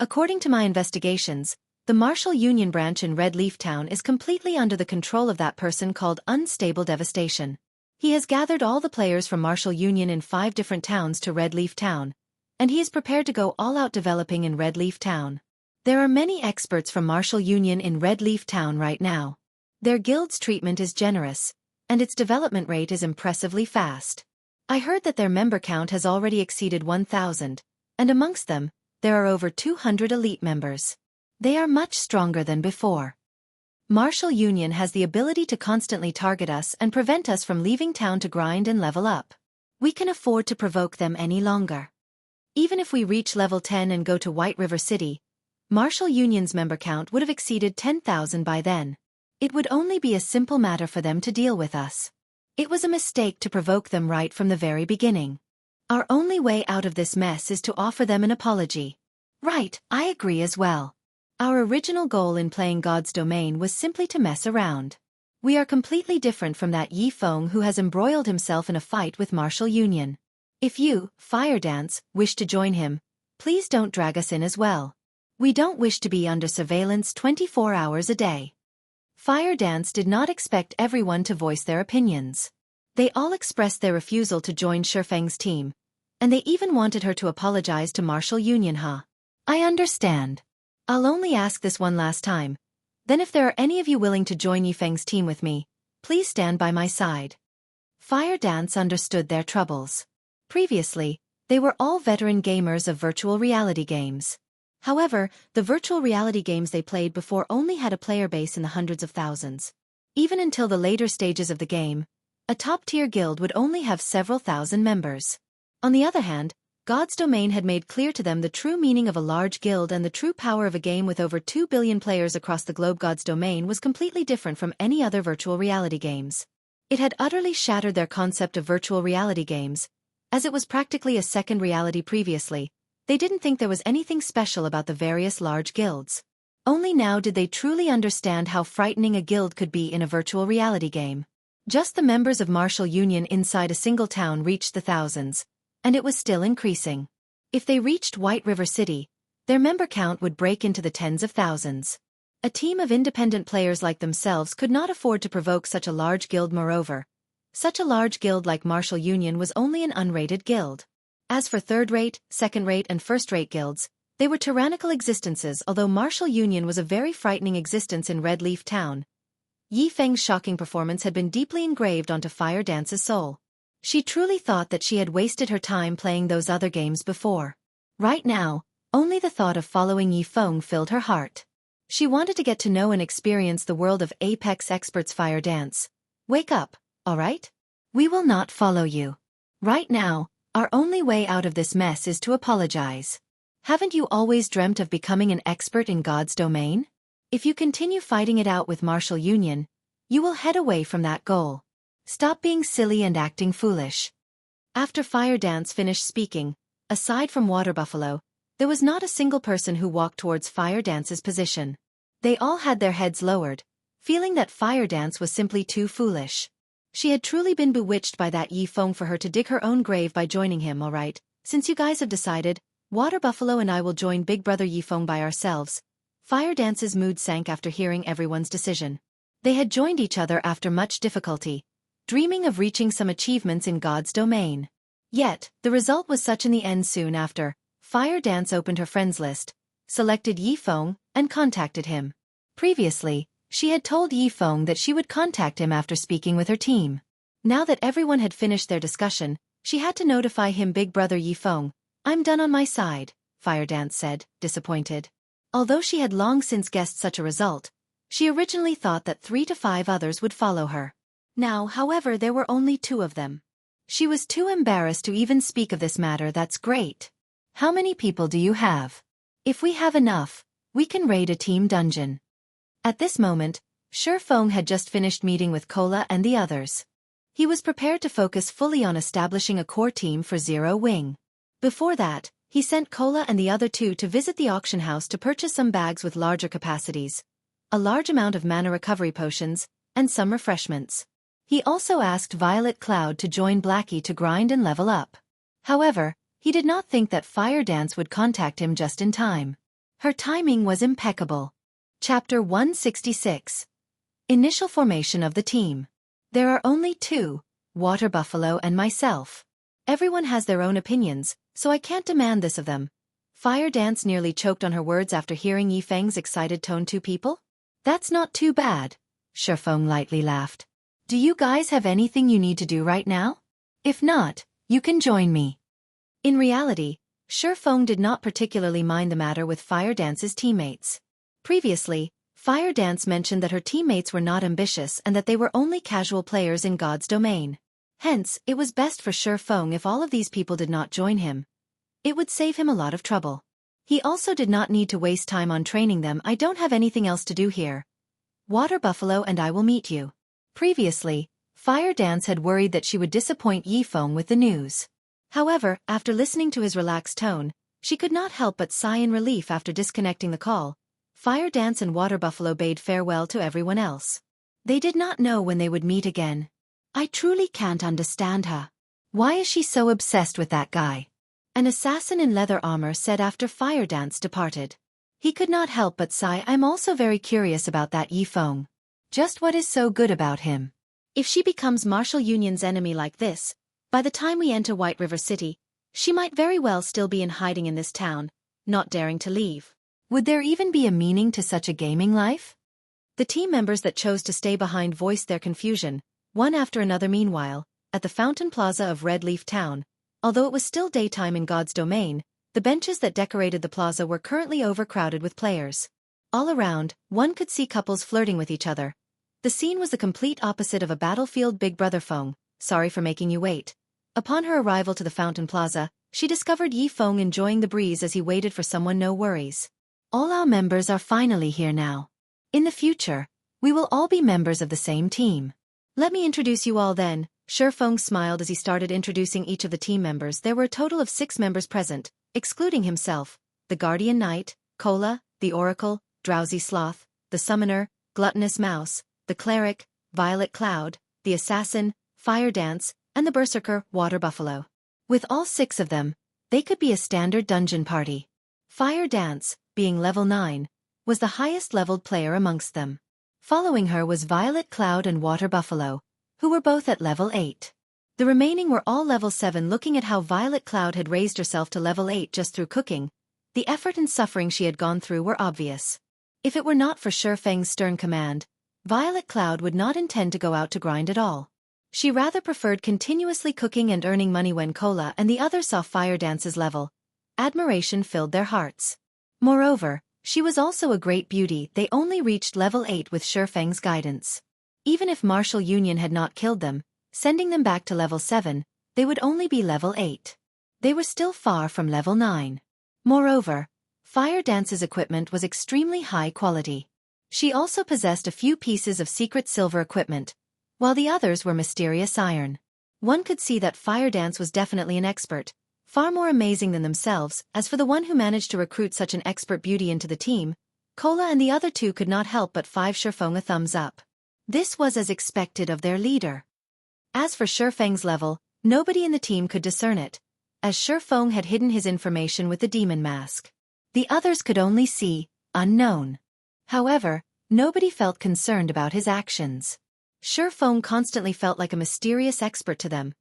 According to my investigations, the Martial Union branch in Red Leaf Town is completely under the control of that person called Unstable Devastation. He has gathered all the players from Martial Union in 5 different towns to Red Leaf Town, and he is prepared to go all out developing in Red Leaf Town. There are many experts from Martial Union in Red Leaf Town right now. Their guild's treatment is generous, and its development rate is impressively fast. I heard that their member count has already exceeded 1,000, and amongst them, there are over 200 elite members. They are much stronger than before. Martial Union has the ability to constantly target us and prevent us from leaving town to grind and level up. We can afford to provoke them any longer. Even if we reach level 10 and go to White River City, Martial Union's member count would have exceeded 10,000 by then. It would only be a simple matter for them to deal with us. It was a mistake to provoke them right from the very beginning. Our only way out of this mess is to offer them an apology. Right, I agree as well. Our original goal in playing God's Domain was simply to mess around. We are completely different from that Ye Feng who has embroiled himself in a fight with Martial Union. If you, Fire Dance, wish to join him, please don't drag us in as well. We don't wish to be under surveillance 24 hours a day. Fire Dance did not expect everyone to voice their opinions. They all expressed their refusal to join Shifeng's team, and they even wanted her to apologize to Martial Union. I understand. I'll only ask this one last time. Then if there are any of you willing to join Ye Feng's team with me, please stand by my side. Fire Dance understood their troubles. Previously, they were all veteran gamers of virtual reality games. However, the virtual reality games they played before only had a player base in the hundreds of thousands. Even until the later stages of the game, a top-tier guild would only have several thousand members. On the other hand, God's Domain had made clear to them the true meaning of a large guild, and the true power of a game with over 2 billion players across the globe. God's Domain was completely different from any other virtual reality games. It had utterly shattered their concept of virtual reality games, as it was practically a second reality previously. They didn't think there was anything special about the various large guilds. Only now did they truly understand how frightening a guild could be in a virtual reality game. Just the members of Martial Union inside a single town reached the thousands, and it was still increasing. If they reached White River City, their member count would break into the tens of thousands. A team of independent players like themselves could not afford to provoke such a large guild. Moreover, such a large guild like Martial Union was only an unrated guild. As for third-rate, second-rate and first-rate guilds, they were tyrannical existences. Although Martial Union was a very frightening existence in Red Leaf Town, Ye Feng's shocking performance had been deeply engraved onto Fire Dance's soul. She truly thought that she had wasted her time playing those other games before. Right now, only the thought of following Ye Feng filled her heart. She wanted to get to know and experience the world of Apex experts. Fire Dance, wake up, alright? We will not follow you. Right now, our only way out of this mess is to apologize. Haven't you always dreamt of becoming an expert in God's Domain? If you continue fighting it out with Martial Union, you will head away from that goal. Stop being silly and acting foolish. After Fire Dance finished speaking, aside from Water Buffalo, there was not a single person who walked towards Fire Dance's position. They all had their heads lowered, feeling that Fire Dance was simply too foolish. She had truly been bewitched by that Ye Feng for her to dig her own grave by joining him. Alright, since you guys have decided, Water Buffalo and I will join Big Brother Ye Feng by ourselves. Fire Dance's mood sank after hearing everyone's decision. They had joined each other after much difficulty, dreaming of reaching some achievements in God's Domain. Yet, the result was such in the end. Soon after, Fire Dance opened her friends list, selected Ye Feng, and contacted him. Previously, she had told Ye Feng that she would contact him after speaking with her team. Now that everyone had finished their discussion, she had to notify him. Big Brother Ye Feng, I'm done on my side, Fire Dance said, disappointed. Although she had long since guessed such a result, she originally thought that 3 to 5 others would follow her. Now, however, there were only 2 of them. She was too embarrassed to even speak of this matter. That's great. How many people do you have? If we have enough, we can raid a team dungeon. At this moment, Shi Feng had just finished meeting with Cola and the others. He was prepared to focus fully on establishing a core team for Zero Wing. Before that, he sent Cola and the other two to visit the auction house to purchase some bags with larger capacities, a large amount of mana recovery potions, and some refreshments. He also asked Violet Cloud to join Blackie to grind and level up. However, he did not think that Fire Dance would contact him just in time. Her timing was impeccable. Chapter 166. Initial formation of the team. There are only two, Water Buffalo and myself. Everyone has their own opinions, so I can't demand this of them. Fire Dance nearly choked on her words after hearing Ye Feng's excited tone. Two people? That's not too bad. Shi Feng lightly laughed. Do you guys have anything you need to do right now? If not, you can join me. In reality, Shi Feng did not particularly mind the matter with Fire Dance's teammates. Previously, Fire Dance mentioned that her teammates were not ambitious and that they were only casual players in God's domain. Hence, it was best for Shi Feng if all of these people did not join him. It would save him a lot of trouble. He also did not need to waste time on training them. I don't have anything else to do here. Water Buffalo and I will meet you. Previously, Fire Dance had worried that she would disappoint Ye Feng with the news. However, after listening to his relaxed tone, she could not help but sigh in relief after disconnecting the call. Fire Dance and Water Buffalo bade farewell to everyone else. They did not know when they would meet again. I truly can't understand her. Why is she so obsessed with that guy? An assassin in leather armor said after Fire Dance departed. He could not help but sigh. I'm also very curious about that Ye Feng. Just what is so good about him? If she becomes Martial Union's enemy like this, by the time we enter White River City, she might very well still be in hiding in this town, not daring to leave. Would there even be a meaning to such a gaming life? The team members that chose to stay behind voiced their confusion, one after another. Meanwhile, at the Fountain Plaza of Red Leaf Town, although it was still daytime in God's domain, the benches that decorated the plaza were currently overcrowded with players. All around, one could see couples flirting with each other. The scene was the complete opposite of a battlefield. Big Brother Feng, sorry for making you wait. Upon her arrival to the Fountain Plaza, she discovered Ye Feng enjoying the breeze as he waited for someone. No worries. All our members are finally here now. In the future, we will all be members of the same team. Let me introduce you all then. Shi Feng smiled as he started introducing each of the team members. There were a total of 6 members present, excluding himself: the Guardian Knight, Cola, the Oracle, Drowsy Sloth, the Summoner, Gluttonous Mouse, the Cleric, Violet Cloud, the Assassin, Fire Dance, and the Berserker, Water Buffalo. With all 6 of them, they could be a standard dungeon party. Fire Dance, being level 9, was the highest leveled player amongst them. Following her was Violet Cloud and Water Buffalo, who were both at level 8. The remaining were all level 7. Looking at how Violet Cloud had raised herself to level 8 just through cooking, the effort and suffering she had gone through were obvious. If it were not for Shi Feng's stern command, Violet Cloud would not intend to go out to grind at all. She rather preferred continuously cooking and earning money. When Cola and the others saw Fire Dance's level, admiration filled their hearts. Moreover, she was also a great beauty. They only reached level 8 with Shi Feng's guidance. Even if Martial Union had not killed them, sending them back to level 7, they would only be level 8. They were still far from level 9. Moreover, Fire Dance's equipment was extremely high quality. She also possessed a few pieces of secret silver equipment, while the others were mysterious iron. One could see that Fire Dance was definitely an expert, far more amazing than themselves. As for the one who managed to recruit such an expert beauty into the team, Cola and the other two could not help but give Shi Feng a thumbs up. This was as expected of their leader. As for Shi Feng's level, nobody in the team could discern it, as Shi Feng had hidden his information with the demon mask. The others could only see, unknown. However, nobody felt concerned about his actions. Shi Feng constantly felt like a mysterious expert to them,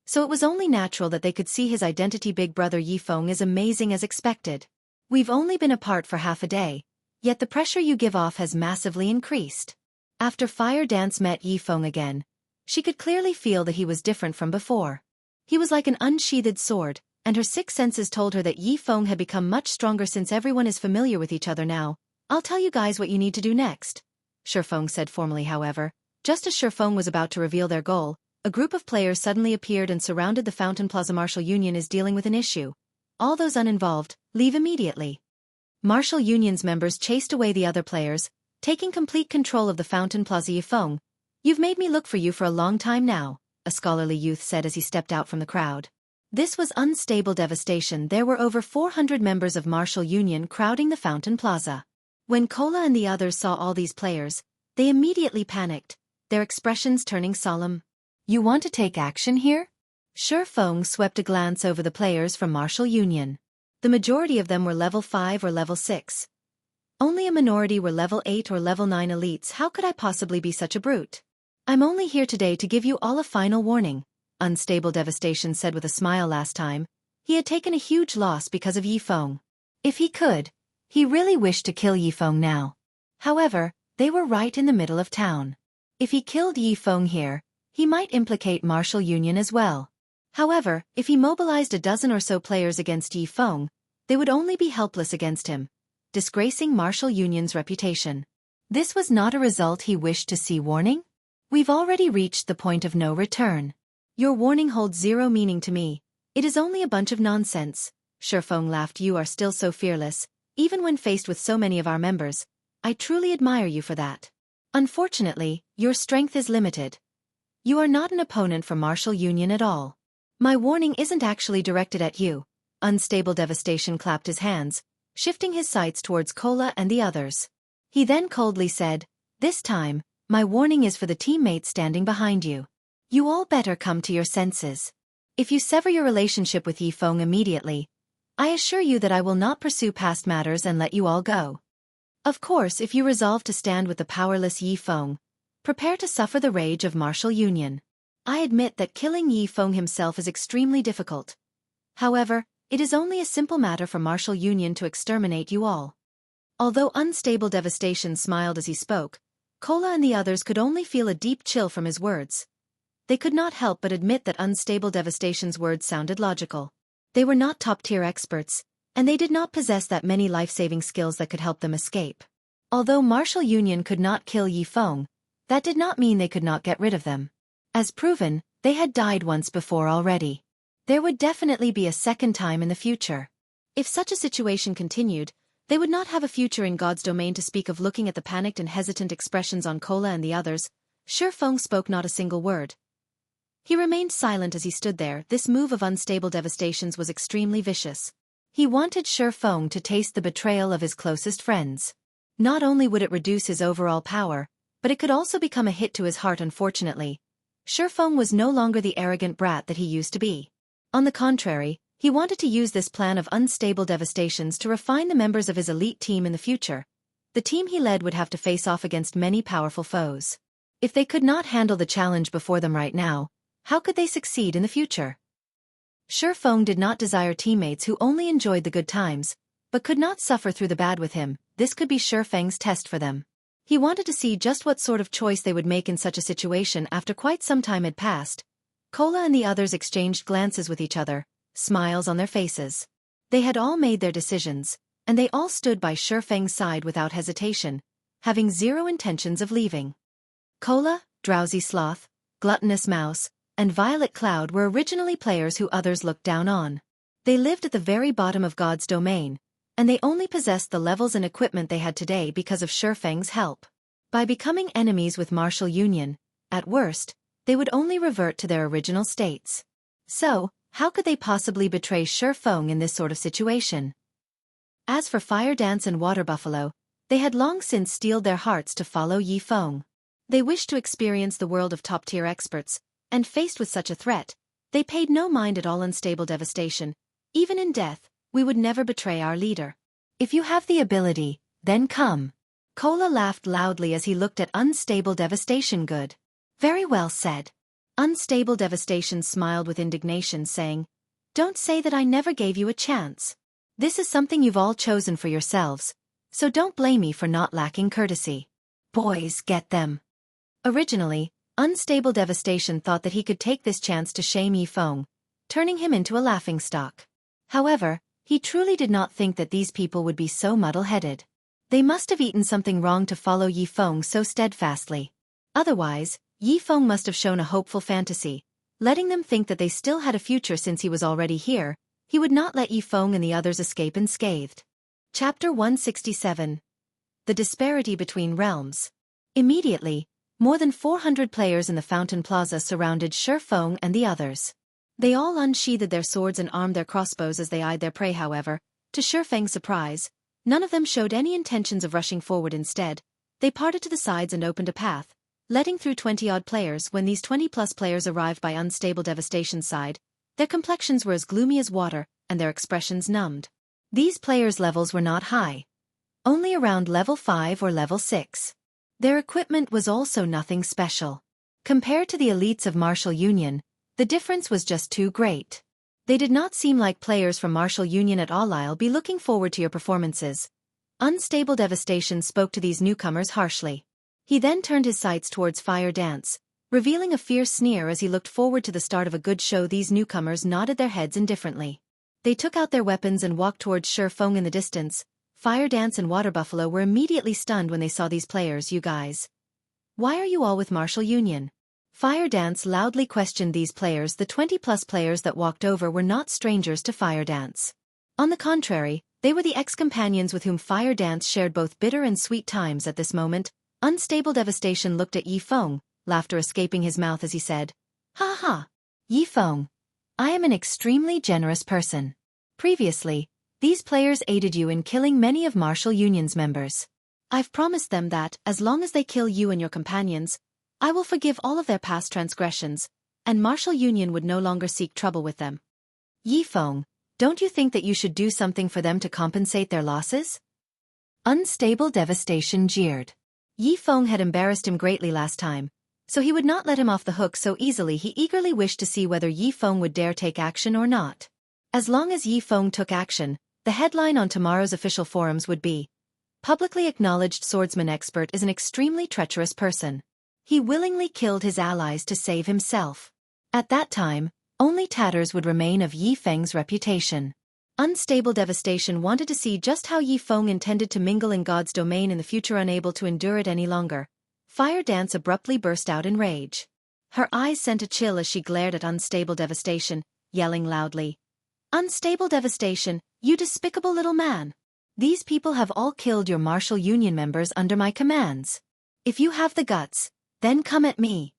so it was only natural that they could see his identity. Big Brother Ye Feng is amazing as expected. We've only been apart for half a day, yet the pressure you give off has massively increased. After Fire Dance met Ye Feng again, she could clearly feel that he was different from before. He was like an unsheathed sword, and her 6 senses told her that Ye Feng had become much stronger. Since everyone is familiar with each other now, I'll tell you guys what you need to do next, Shi Feng said formally. However, just as Shi Feng was about to reveal their goal, a group of players suddenly appeared and surrounded the Fountain Plaza. Martial Union is dealing with an issue. All those uninvolved, leave immediately. Martial Union's members chased away the other players, taking complete control of the fountain plaza. Ye Feng, you've made me look for you for a long time now, a scholarly youth said as he stepped out from the crowd. This was unstable devastation. There were over 400 members of Martial Union crowding the fountain plaza. When Kola and the others saw all these players, they immediately panicked, their expressions turning solemn. You want to take action here? Ye Feng swept a glance over the players from Martial Union. The majority of them were level 5 or level 6. Only a minority were level 8 or level 9 elites. How could I possibly be such a brute? I'm only here today to give you all a final warning, Unstable Devastation said with a smile. Last time, he had taken a huge loss because of Ye Feng. If he could, he really wished to kill Ye Feng now. However, they were right in the middle of town. If he killed Ye Feng here, he might implicate Martial Union as well. However, if he mobilized a dozen or so players against Ye Feng, they would only be helpless against him, disgracing Martial Union's reputation. This was not a result he wished to see. Warning? We've already reached the point of no return. Your warning holds zero meaning to me. It is only a bunch of nonsense. Ye Feng laughed. You are still so fearless, even when faced with so many of our members. I truly admire you for that. Unfortunately, your strength is limited. You are not an opponent for Martial Union at all. My warning isn't actually directed at you. Unstable Devastation clapped his hands, shifting his sights towards Kola and the others. He then coldly said, this time, my warning is for the teammates standing behind you. You all better come to your senses. If you sever your relationship with Ye Feng immediately, I assure you that I will not pursue past matters and let you all go. Of course, if you resolve to stand with the powerless Ye Feng, prepare to suffer the rage of Martial Union. I admit that killing Ye Feng himself is extremely difficult. However, it is only a simple matter for Martial Union to exterminate you all. Although Unstable Devastation smiled as he spoke, Kola and the others could only feel a deep chill from his words. They could not help but admit that Unstable Devastation's words sounded logical. They were not top-tier experts, and they did not possess that many life-saving skills that could help them escape. Although Martial Union could not kill Ye Feng, that did not mean they could not get rid of them. As proven, they had died once before already. There would definitely be a second time in the future. If such a situation continued, they would not have a future in God's domain, to speak of. Looking at the panicked and hesitant expressions on Kola and the others, Ye Feng spoke not a single word. He remained silent as he stood there. This move of Unstable Devastation's was extremely vicious. He wanted Ye Feng to taste the betrayal of his closest friends. Not only would it reduce his overall power, but it could also become a hit to his heart. Unfortunately, Ye Feng was no longer the arrogant brat that he used to be. On the contrary, he wanted to use this plan of Unstable Devastations to refine the members of his elite team in the future. The team he led would have to face off against many powerful foes. If they could not handle the challenge before them right now, how could they succeed in the future? Ye Feng did not desire teammates who only enjoyed the good times, but could not suffer through the bad with him. This could be Ye Feng's test for them. He wanted to see just what sort of choice they would make in such a situation. After quite some time had passed, Kola and the others exchanged glances with each other, smiles on their faces. They had all made their decisions, and they all stood by Ye Feng's side without hesitation, having zero intentions of leaving. Kola, Drowsy Sloth, Gluttonous Mouse, and Violet Cloud were originally players who others looked down on. They lived at the very bottom of God's domain, and they only possessed the levels and equipment they had today because of Ye Feng's help. By becoming enemies with Martial Union, at worst, they would only revert to their original states. So, how could they possibly betray Ye Feng in this sort of situation? As for Fire Dance and Water Buffalo, they had long since steeled their hearts to follow Ye Feng. They wished to experience the world of top-tier experts, and faced with such a threat, they paid no mind at all. Unstable Devastation. Even in death, we would never betray our leader. If you have the ability, then come. Kola laughed loudly as he looked at Unstable Devastation. Good. Very well said. Unstable Devastation smiled with indignation, saying, don't say that I never gave you a chance. This is something you've all chosen for yourselves, so don't blame me for not lacking courtesy. Boys, get them. Originally, Unstable Devastation thought that he could take this chance to shame Ye Feng, turning him into a laughingstock. However, he truly did not think that these people would be so muddle-headed. They must have eaten something wrong to follow Ye Feng so steadfastly. Otherwise, Ye Feng must have shown a hopeful fantasy, letting them think that they still had a future. Since he was already here, he would not let Ye Feng and the others escape unscathed. Chapter 167. the disparity between realms. Immediately, more than 400 players in the Fountain Plaza surrounded Ye Feng and the others. They all unsheathed their swords and armed their crossbows as they eyed their prey. However, to Ye Feng's surprise, none of them showed any intentions of rushing forward. Instead, they parted to the sides and opened a path, letting through 20-odd players. When these 20-plus players arrived by Unstable Devastation's side, their complexions were as gloomy as water, and their expressions numbed. These players' levels were not high, only around level 5 or level 6. Their equipment was also nothing special. Compared to the elites of Martial Union, the difference was just too great. They did not seem like players from Martial Union at all. I'll be looking forward to your performances. Unstable Devastation spoke to these newcomers harshly. He then turned his sights towards Fire Dance, revealing a fierce sneer as he looked forward to the start of a good show. These newcomers nodded their heads indifferently. They took out their weapons and walked towards Ye Feng in the distance. Fire Dance and Water Buffalo were immediately stunned when they saw these players. You guys, why are you all with Martial Union? Fire Dance loudly questioned these players. The 20-plus players that walked over were not strangers to Fire Dance. On the contrary, they were the ex-companions with whom Fire Dance shared both bitter and sweet times. At this moment, Unstable Devastation looked at Ye Feng, laughter escaping his mouth as he said, "Ha ha! Ye Feng, I am an extremely generous person. Previously, these players aided you in killing many of Martial Union's members. I've promised them that, as long as they kill you and your companions, I will forgive all of their past transgressions, and Martial Union would no longer seek trouble with them. Ye Feng, don't you think that you should do something for them to compensate their losses?" Unstable Devastation jeered. Ye Feng had embarrassed him greatly last time, so he would not let him off the hook so easily. He eagerly wished to see whether Ye Feng would dare take action or not. As long as Ye Feng took action, the headline on tomorrow's official forums would be, "Publicly acknowledged swordsman expert is an extremely treacherous person. He willingly killed his allies to save himself." At that time, only tatters would remain of Ye Feng's reputation. Unstable Devastation wanted to see just how Ye Feng intended to mingle in God's domain in the future. Unable to endure it any longer, Fire Dance abruptly burst out in rage. Her eyes sent a chill as she glared at Unstable Devastation, yelling loudly, "Unstable Devastation, you despicable little man! These people have all killed your Martial Union members under my commands. If you have the guts, then come at me."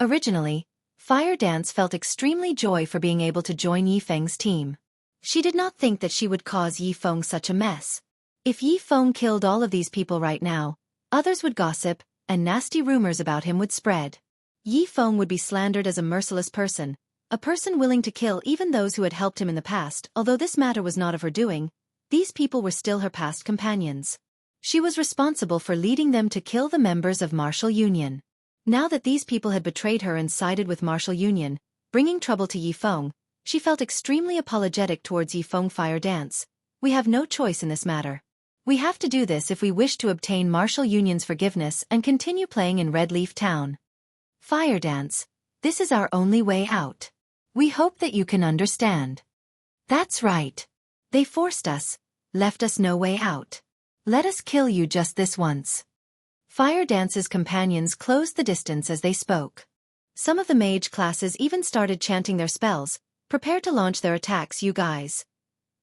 Originally, Fire Dance felt extremely joy for being able to join Ye Feng's team. She did not think that she would cause Ye Feng such a mess. If Ye Feng killed all of these people right now, others would gossip, and nasty rumors about him would spread. Ye Feng would be slandered as a merciless person, a person willing to kill even those who had helped him in the past. Although this matter was not of her doing, these people were still her past companions. She was responsible for leading them to kill the members of Martial Union. Now that these people had betrayed her and sided with Martial Union, bringing trouble to Ye Feng, she felt extremely apologetic towards Ye Feng. Fire Dance, we have no choice in this matter. We have to do this if we wish to obtain Martial Union's forgiveness and continue playing in Red Leaf Town. Fire Dance, this is our only way out. We hope that you can understand. That's right. They forced us, left us no way out. Let us kill you just this once. Fire Dance's companions closed the distance as they spoke. Some of the mage classes even started chanting their spells, prepared to launch their attacks. You guys.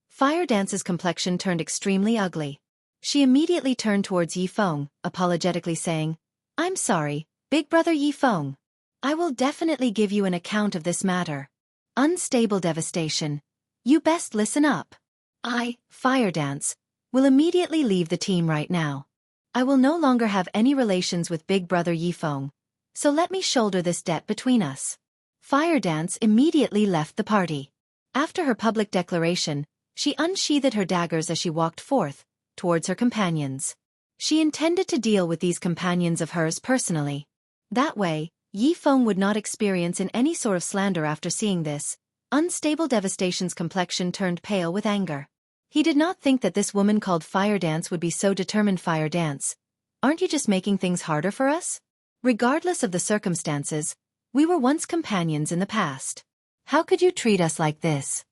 Fire Dance's complexion turned extremely ugly. She immediately turned towards Ye Feng, apologetically saying, "I'm sorry, big brother Ye Feng. I will definitely give you an account of this matter. Unstable Devastation, you best listen up. I, Fire Dance, will immediately leave the team right now. I will no longer have any relations with big brother Ye Feng, so let me shoulder this debt between us." Fire Dance immediately left the party. After her public declaration, she unsheathed her daggers as she walked forth, towards her companions. She intended to deal with these companions of hers personally. That way, Ye Feng would not experience in any sort of slander. After seeing this, Unstable Devastation's complexion turned pale with anger. He did not think that this woman called Fire Dance would be so determined. Fire Dance, aren't you just making things harder for us? Regardless of the circumstances, we were once companions in the past. How could you treat us like this?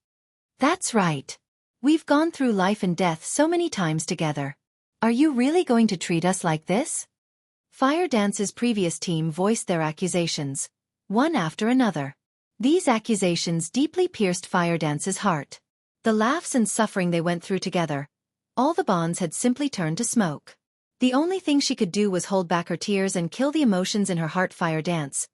That's right. We've gone through life and death so many times together. Are you really going to treat us like this? Fire Dance's previous team voiced their accusations, one after another. These accusations deeply pierced Fire Dance's heart. The laughs and suffering they went through together, all the bonds had simply turned to smoke. The only thing she could do was hold back her tears and kill the emotions in her heart. Fire dance.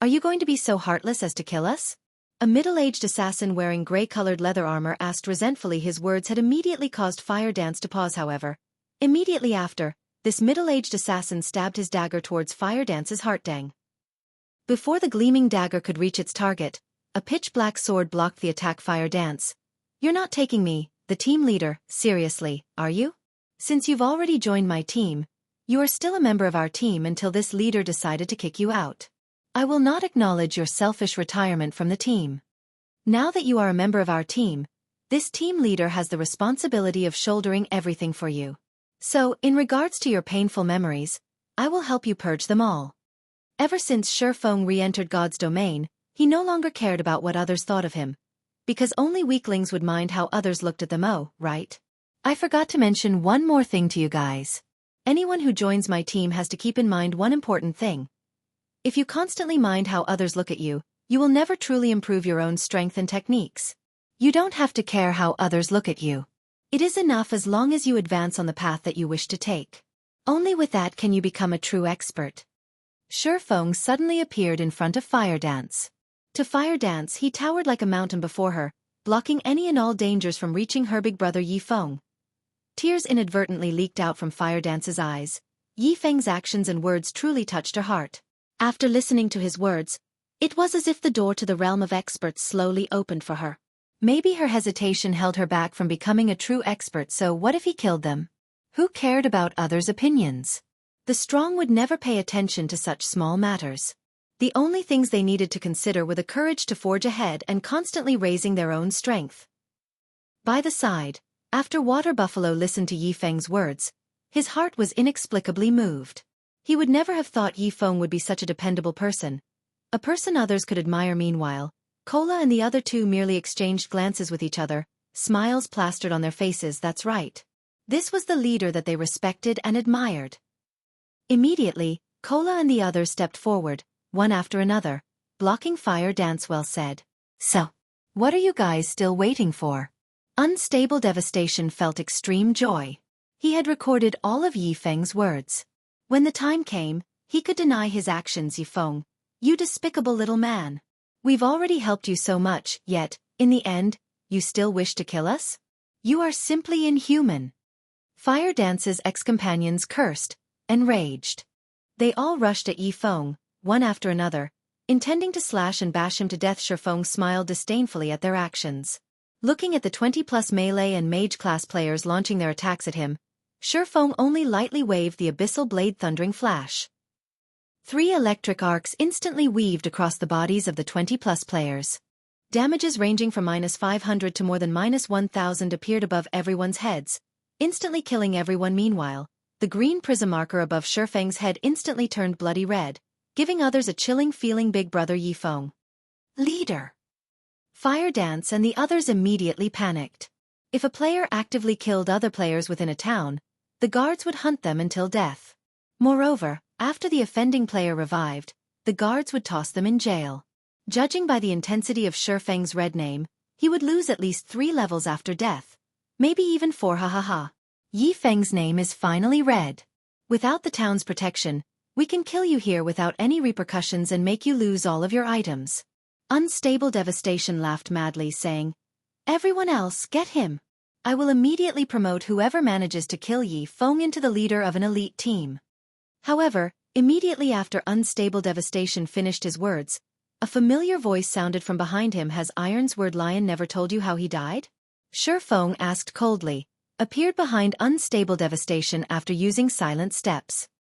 Are you going to be so heartless as to kill us? A middle-aged assassin wearing gray-colored leather armor asked resentfully. His words had immediately caused Fire Dance to pause. However, immediately after, this middle-aged assassin stabbed his dagger towards Fire Dance's heart. Dang. Before the gleaming dagger could reach its target, a pitch-black sword blocked the attack. Fire Dance. You're not taking me, the team leader, seriously, are you? Since you've already joined my team, you are still a member of our team until this leader decided to kick you out. I will not acknowledge your selfish retirement from the team. Now that you are a member of our team, this team leader has the responsibility of shouldering everything for you. So, in regards to your painful memories, I will help you purge them all. Ever since Ye Feng re-entered God's domain, he no longer cared about what others thought of him. Because only weaklings would mind how others looked at them. Oh, right. I forgot to mention one more thing to you guys. Anyone who joins my team has to keep in mind one important thing. If you constantly mind how others look at you, you will never truly improve your own strength and techniques. You don't have to care how others look at you. It is enough as long as you advance on the path that you wish to take. Only with that can you become a true expert. Ye Feng suddenly appeared in front of Fire Dance. To Fire Dance, he towered like a mountain before her, blocking any and all dangers from reaching her big brother Ye Feng. Tears inadvertently leaked out from Fire Dance's eyes. Ye Feng's actions and words truly touched her heart. After listening to his words, it was as if the door to the realm of experts slowly opened for her. Maybe her hesitation held her back from becoming a true expert, so what if he killed them? Who cared about others' opinions? The strong would never pay attention to such small matters. The only things they needed to consider were the courage to forge ahead and constantly raising their own strength. By the side, after Water Buffalo listened to Ye Feng's words, his heart was inexplicably moved. He would never have thought Ye Feng would be such a dependable person. A person others could admire. Meanwhile, Cola and the other two merely exchanged glances with each other, smiles plastered on their faces. That's right. This was the leader that they respected and admired. Immediately, Cola and the others stepped forward, one after another, blocking Fire Dance. Well said. So, what are you guys still waiting for? Unstable Devastation felt extreme joy. He had recorded all of Ye Feng's words. When the time came, he could deny his actions. Ye Feng, you despicable little man. We've already helped you so much, yet, in the end, you still wish to kill us? You are simply inhuman. Fire Dance's ex-companions cursed, enraged. They all rushed at Ye Feng, one after another, intending to slash and bash him to death. Ye Feng smiled disdainfully at their actions. Looking at the 20-plus melee and mage-class players launching their attacks at him, Ye Feng only lightly waved the abyssal blade. Thundering flash. 3 electric arcs instantly weaved across the bodies of the 20-plus players. Damages ranging from -500 to more than -1,000 appeared above everyone's heads, instantly killing everyone. Meanwhile, the green prism marker above Ye Feng's head instantly turned bloody red, giving others a chilling feeling. Big brother Ye Feng. Leader. Fire Dance and the others immediately panicked. If a player actively killed other players within a town, the guards would hunt them until death. Moreover, after the offending player revived, the guards would toss them in jail. Judging by the intensity of Ye Feng's red name, he would lose at least 3 levels after death. Maybe even 4. Ha ha ha. Ye Feng's name is finally red. Without the town's protection, we can kill you here without any repercussions and make you lose all of your items. Unstable Devastation laughed madly, saying, Everyone else, get him. I will immediately promote whoever manages to kill Ye Feng into the leader of an elite team. However, immediately after Unstable Devastation finished his words, a familiar voice sounded from behind him. Has Iron's Word Lion never told you how he died? Ye Feng asked coldly, appeared behind Unstable Devastation after using silent steps.